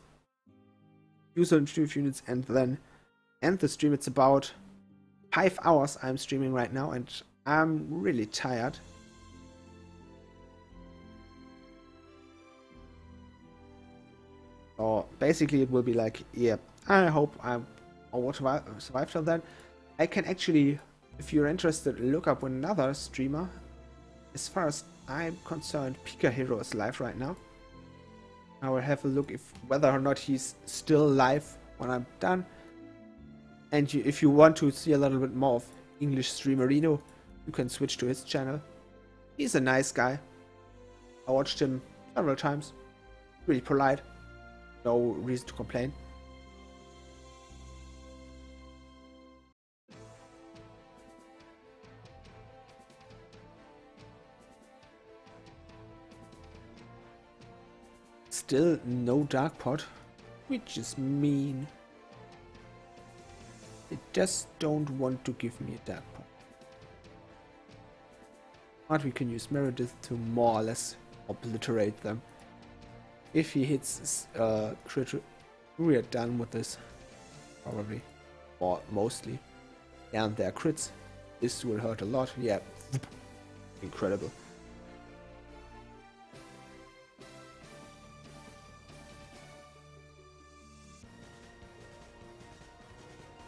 A: use a few units, and then end the stream. It's about 5 hours I'm streaming right now, and I'm really tired. So basically, it will be like, yeah, I hope I will survive till then. I can actually, if you're interested, look up another streamer. As far as I'm concerned, Pika Hero is live right now. I will have a look whether or not he's still live when I'm done. And if you want to see a little bit more of English streamerino, you can switch to his channel. He's a nice guy. I watched him several times. Really polite. No reason to complain. Still no dark pot, which is mean. They just don't want to give me a dark pot. But we can use Meredith to more or less obliterate them. If he hits crit, we are done with this. Probably. Or mostly. And their crits. This will hurt a lot. Yeah. Incredible.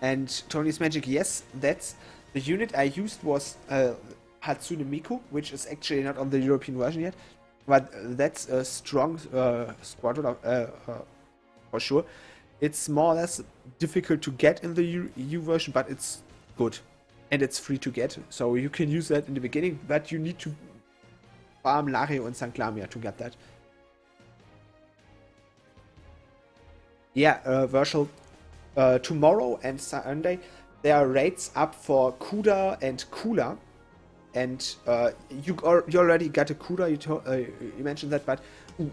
A: And Tony's Magic, yes, that's the unit I used was Hatsune Miku, which is actually not on the European version yet, but that's a strong squadron for sure. It's more or less difficult to get in the EU version, but it's good and it's free to get, so you can use that in the beginning, but you need to farm Lario and St. Lamia to get that. Yeah, Virtual. Tomorrow and Sunday there are raids up for Kuda and Kula, and you already got a Kuda. You mentioned that, but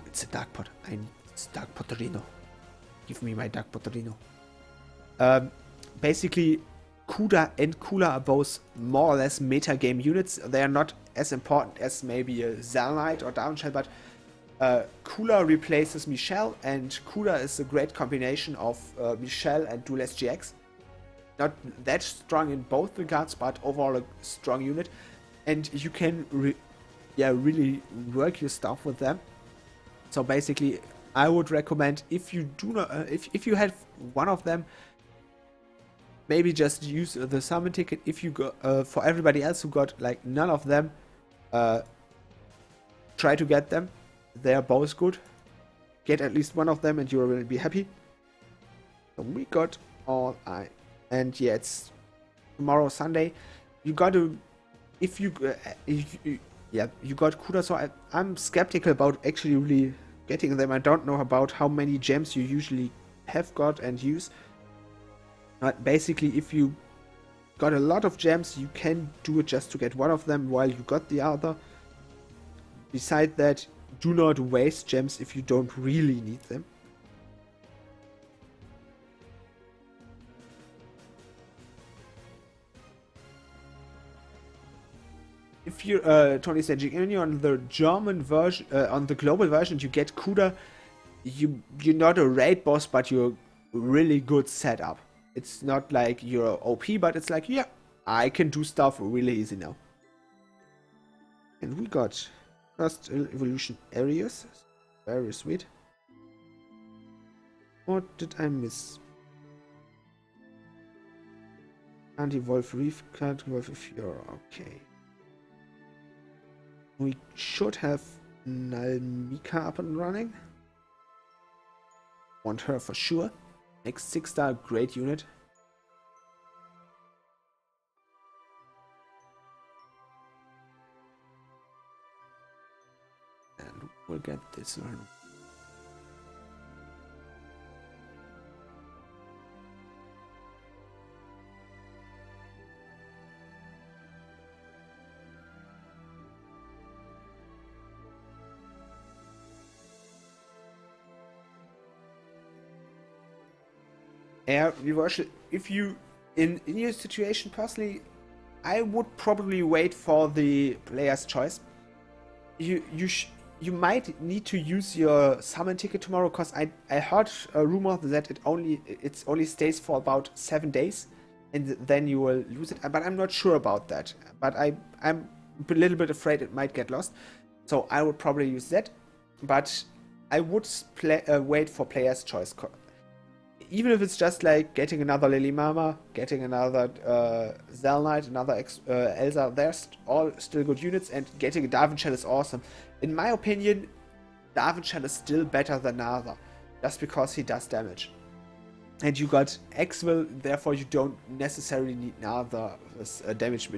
A: it's a dark pot. I need this dark Potterino. Give me my dark Potterino. Basically, Kuda and Kula are both more or less meta game units. They are not as important as maybe a Zal Knight or Downshell, but Kula replaces Michelle, and Kula is a great combination of Michelle and Duel SGX. Not that strong in both regards, but overall a strong unit. And you can really work your stuff with them. So basically, I would recommend, if you do not, if you have one of them, maybe just use the summon ticket. If you go for everybody else who got like none of them, try to get them. They are both good. Get at least one of them, and you will be happy. So we got all and yeah, it's tomorrow Sunday. You got to, if you yeah, you got Kuda. So I'm skeptical about actually really getting them. I don't know about how many gems you usually have got and use. But basically, if you got a lot of gems, you can do it just to get one of them while you got the other. Besides that, do not waste gems if you don't really need them. If you Tony said you're on the German version, on the global version, you get Kuda. You're not a raid boss, but you're really good setup. It's not like you're OP, but it's like, yeah, I can do stuff really easy now. And we got first evolution areas. Very sweet. What did I miss? Can't evolve Reef, can't evolve if you're okay. We should have Nalmika up and running. Want her for sure. Next 6-star, great unit. And we'll get this one. Yeah, if you in your situation personally, I would probably wait for the player's choice. You might need to use your summon ticket tomorrow, because I heard a rumor that it only stays for about 7 days, and then you will lose it. But I'm not sure about that. But I'm a little bit afraid it might get lost, so I would probably use that. But I would wait for player's choice. Even if it's just like getting another Lily Mama, getting another Zell Knight, another Elsa, they're all still good units, and getting a Darwin Shell is awesome. In my opinion, Darwin Shell is still better than Nether, just because he does damage. And you got Exvil, therefore you don't necessarily need Nether damage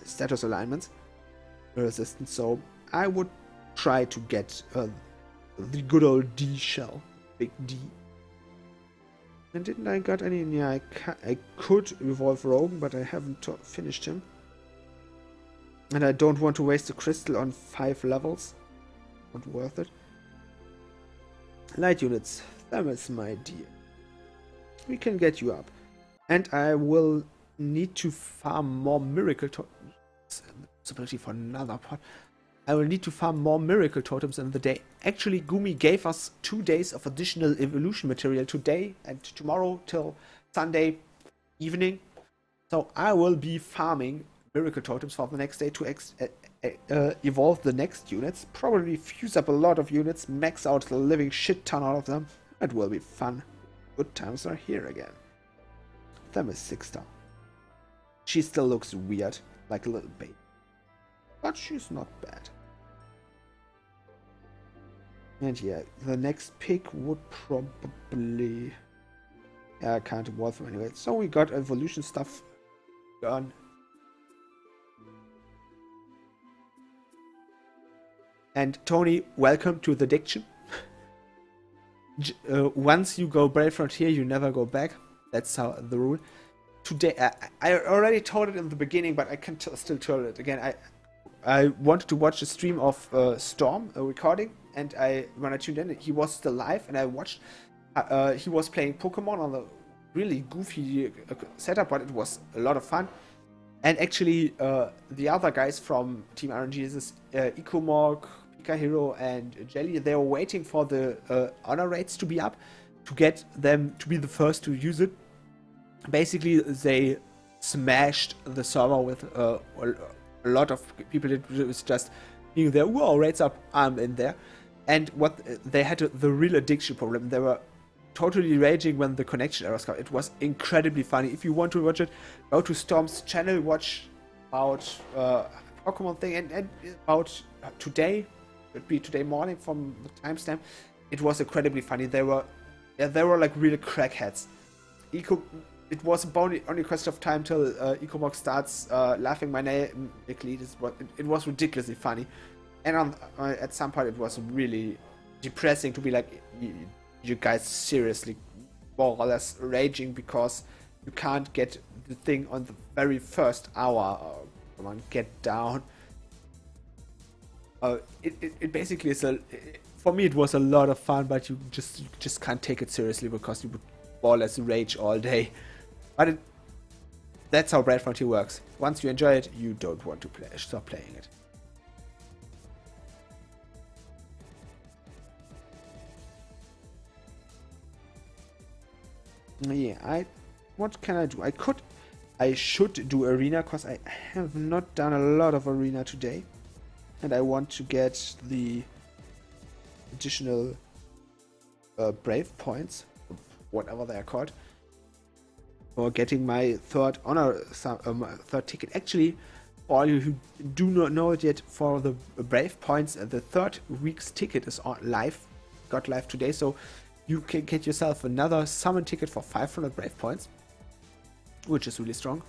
A: status alignments resistance. So I would try to get the good old D shell, big D. And didn't I got any? Yeah, I could evolve Rogan, but I haven't finished him. And I don't want to waste a crystal on 5 levels. Not worth it. Light units. Thermos, my dear. We can get you up. And I will need to farm more miracle totems. Possibility for another part. I will need to farm more miracle totems in the day. Actually, Gumi gave us 2 days of additional evolution material today and tomorrow till Sunday evening. So I will be farming miracle totems for the next day to evolve the next units. Probably fuse up a lot of units, max out the living shit ton out of them. It will be fun. Good times are here again. Themis 6-star. She still looks weird, like a little baby. But she's not bad. And yeah, the next pick would probably... Yeah, I can't evolve them anyway. So we got evolution stuff done. And Tony, welcome to the diction. Once you go Brave Frontier, you never go back. That's how the rule. Today, I already told it in the beginning, but I can still tell it again. I wanted to watch a stream of Storm, a recording, and when I tuned in, he was still live, and I watched. He was playing Pokemon on a really goofy setup, but it was a lot of fun. And actually, the other guys from Team RNG, this is Ikomorg, Pika Hero, and Jelly, they were waiting for the honor rates to be up to get them to be the first to use it. Basically, they smashed the server with a lot of people. It was just being there. Whoa, rates up! I'm in there, And what they had the real addiction problem. They were totally raging when the connection errors come. It was incredibly funny. If you want to watch it, go to Storm's channel, watch about Pokemon thing, and about today. It would be today morning from the timestamp. It was incredibly funny. They were like real crackheads. It was only a question of time till Ecomog starts laughing my name. It was ridiculously funny. And at some point it was really depressing to be like, you guys seriously more or less raging because you can't get the thing on the very first hour. Oh, come on, get down. It basically is for me it was a lot of fun, but you just can't take it seriously because you would more or less rage all day. But that's how Brave Frontier works. Once you enjoy it, you don't want to stop playing it. Yeah, what can I do? I should do arena because I have not done a lot of arena today, and I want to get the additional brave points, whatever they are called, for getting my third honor, third ticket. Actually, for all you who do not know it yet, for the brave points, the third week's ticket is got live today, so you can get yourself another summon ticket for 500 brave points, which is really strong.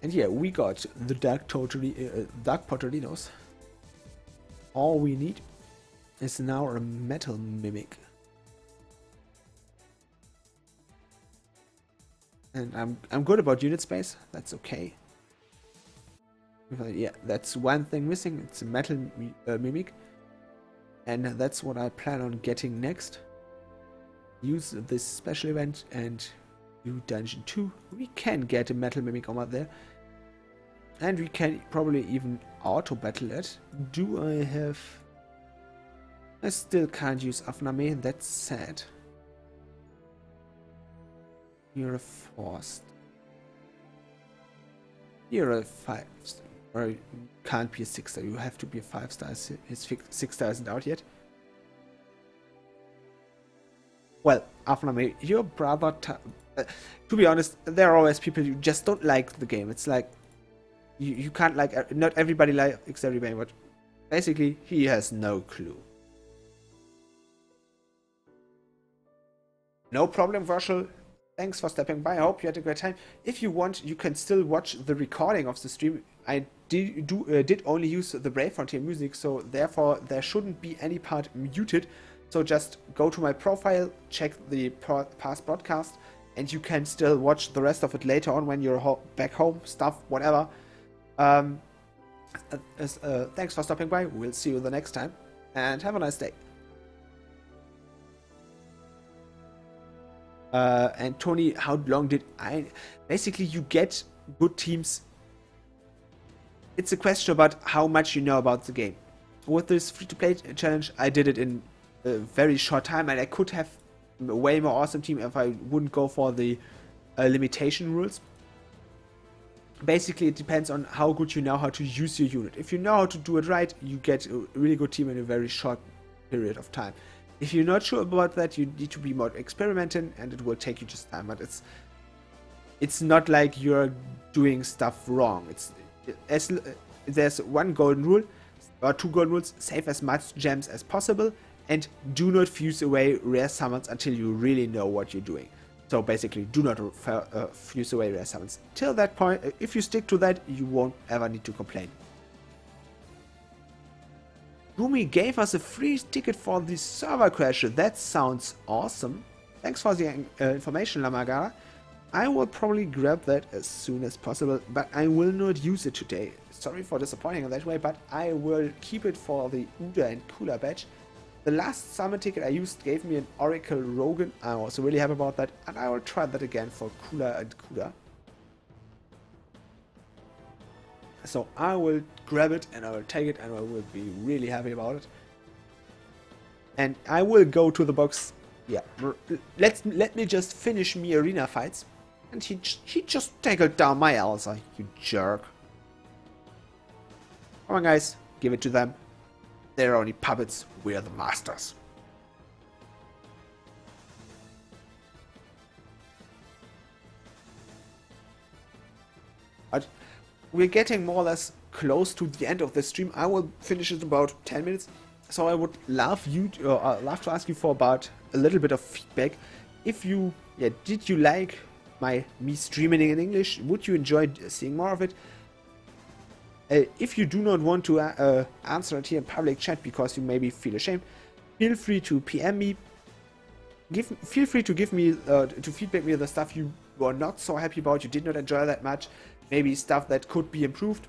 A: And yeah, we got the Dark Potolinos. All we need is now a Metal Mimic. And I'm good about unit space, that's okay. Yeah, that's one thing missing, it's a Metal Mimic. And that's what I plan on getting next. Use this special event and do Dungeon 2. We can get a Metal Mimic armor there. And we can probably even auto-battle it. Do I have... I still can't use Afname, that's sad. You're a forced. You're a 5-star. Or you can't be a 6-star, you have to be a 5-star. His 6-star isn't out yet. Well, Afname, your brother... to be honest, there are always people who just don't like the game. It's like... You can't like... Not everybody likes everybody, but... Basically, he has no clue. No problem, Virtual. Thanks for stepping by. I hope you had a great time. If you want, you can still watch the recording of the stream. I did only use the Brave Frontier music, so therefore there shouldn't be any part muted. So just go to my profile, check the past broadcast, and you can still watch the rest of it later on when you're back home, stuff, whatever. Thanks for stopping by. We'll see you the next time, and have a nice day. And Tony, how long did I... Basically, you get good teams. It's a question about how much you know about the game. With this free-to-play challenge, I did it in a very short time, and I could have a way more awesome team if I wouldn't go for the limitation rules. Basically, it depends on how good you know how to use your unit. If you know how to do it right, you get a really good team in a very short period of time. If you're not sure about that, you need to be more experimenting, and it will take you just time. But it's not like you're doing stuff wrong. There's one golden rule, or two golden rules: save as much gems as possible, and do not fuse away rare summons until you really know what you're doing. So basically, do not fuse away rare summons. Till that point, if you stick to that, you won't ever need to complain. Rumi gave us a free ticket for the server crash. That sounds awesome. Thanks for the information, Lamagara. I will probably grab that as soon as possible, but I will not use it today. Sorry for disappointing in that way, but I will keep it for the Uda and Kula badge. The last summon ticket I used gave me an Oracle Rogan. I was really happy about that, and I will try that again for Kula and Kuda. So I will grab it and I will take it and I will be really happy about it. And I will go to the box. Yeah, let me just finish me arena fights. And he just tackled down my Elsa, you jerk. Come on guys, give it to them. They're only puppets, we're the masters. But we're getting more or less close to the end of the stream. I will finish it in about 10 minutes. So I would love love to ask you for about a little bit of feedback. If you, did you like me streaming in English? Would you enjoy seeing more of it? If you do not want to answer it here in public chat because you maybe feel ashamed, feel free to PM me. Feel free to give me to feedback me the stuff you were not so happy about, you did not enjoy that much, maybe stuff that could be improved.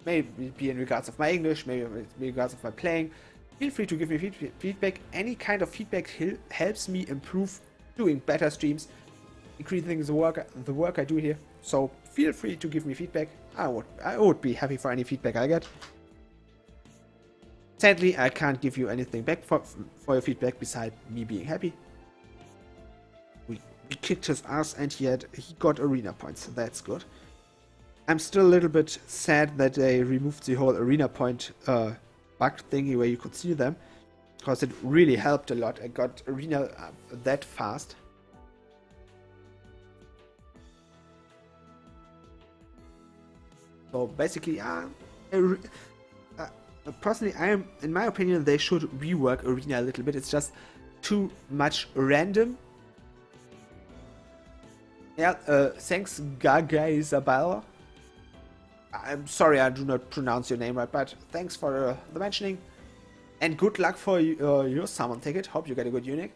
A: Maybe in regards of my English, maybe in regards of my playing. Feel free to give me feedback. Any kind of feedback helps me improve doing better streams, increasing the work I do here. So feel free to give me feedback. I would be happy for any feedback I get. Sadly, I can't give you anything back for your feedback beside me being happy. We kicked his ass and he got arena points. That's good. I'm still a little bit sad that they removed the whole arena point bug thingy where you could see them, because it really helped a lot. I got arena that fast. So basically, personally, in my opinion, they should rework arena a little bit. It's just too much random. Yeah, thanks Gaga Isabella. I'm sorry I do not pronounce your name right, but thanks for the mentioning. And good luck for your summon ticket. Hope you get a good unit.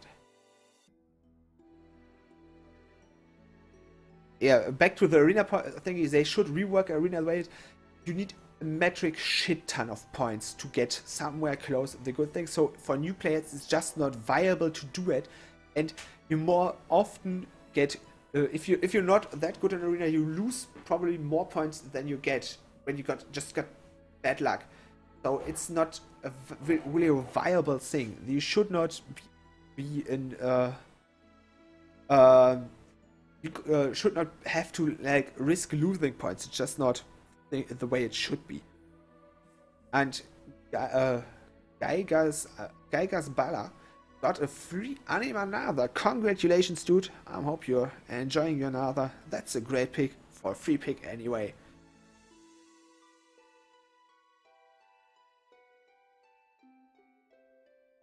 A: Yeah, back to the arena thingy. They should rework arena way. You need a metric shit ton of points to get somewhere close to the good thing. So for new players, it's just not viable to do it. And you more often get... if you're not that good in arena, you lose probably more points than you get when you just got bad luck. So it's not really a viable thing. You should not be in you should not have to like risk losing points. It's just not the way it should be. And Geigas Bala got a free anime Another. Congratulations, dude. I hope you're enjoying your Another. That's a great pick for a free pick anyway.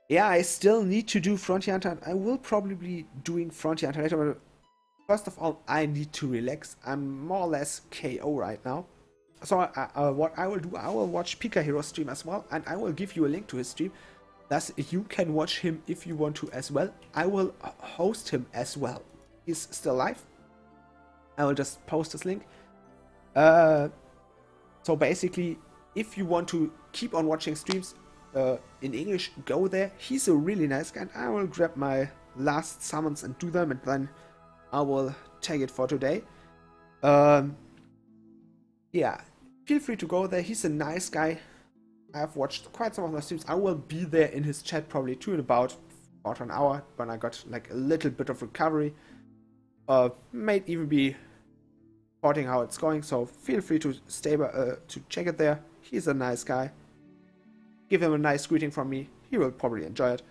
A: Yeah, I still need to do Frontier Hunter. I will probably be doing Frontier Hunter later, but first of all, I need to relax. I'm more or less KO right now. So what I will do, I will watch Pika Hero's stream as well, and I will give you a link to his stream. Thus, you can watch him if you want to as well. I will host him as well. He's still live. I will just post his link. So basically, if you want to keep on watching streams in English, go there. He's a really nice guy, and I will grab my last summons and do them, and then I will take it for today. Yeah, feel free to go there. He's a nice guy. I've watched quite some of the streams. I will be there in his chat probably too in about an hour when I got like a little bit of recovery. Might even be reporting how it's going, so feel free to stay to check it there. He's a nice guy. Give him a nice greeting from me. He will probably enjoy it.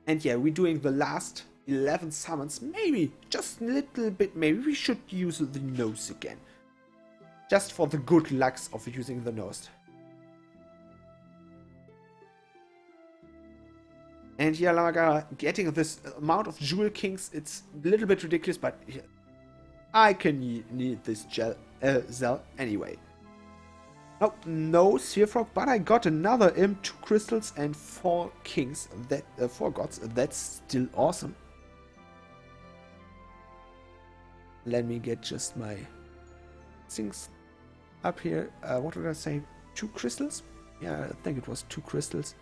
A: And yeah, we're doing the last 11 summons. Maybe, just a little bit, maybe we should use the nose again. Just for the good lucks of using the nose. And yeah, Lamaga, getting this amount of Jewel Kings, it's a little bit ridiculous, but I can need this Zell anyway. Oh, no Sphere Frog, but I got another Imp, 2 crystals and 4 kings, 4 gods. That's still awesome. Let me get just my things up here. What did I say? 2 crystals? Yeah, I think it was 2 crystals.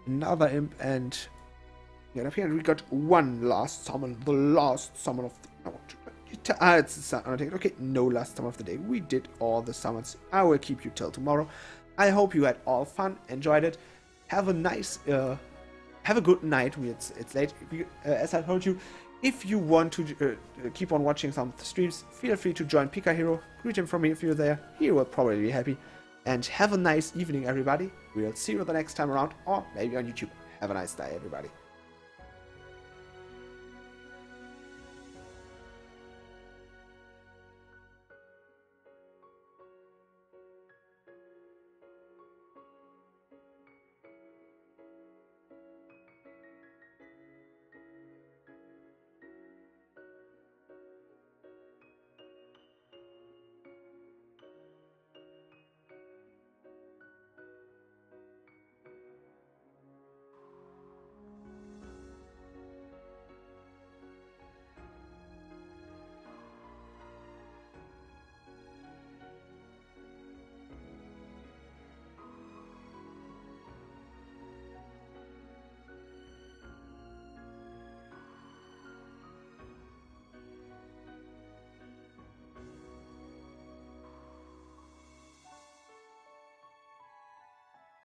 A: Another imp, and get up here, and we got one last summon. The last summon of the... it's okay, no last summon of the day. We did all the summons. I will keep you till tomorrow. I hope you had all fun, enjoyed it. Have a nice, have a good night. It's late. As I told you, If you want to keep on watching some streams, feel free to join Pika Hero. Greet him from me if you're there. He will probably be happy. And have a nice evening, everybody. We'll see you the next time around, or maybe on YouTube. Have a nice day, everybody.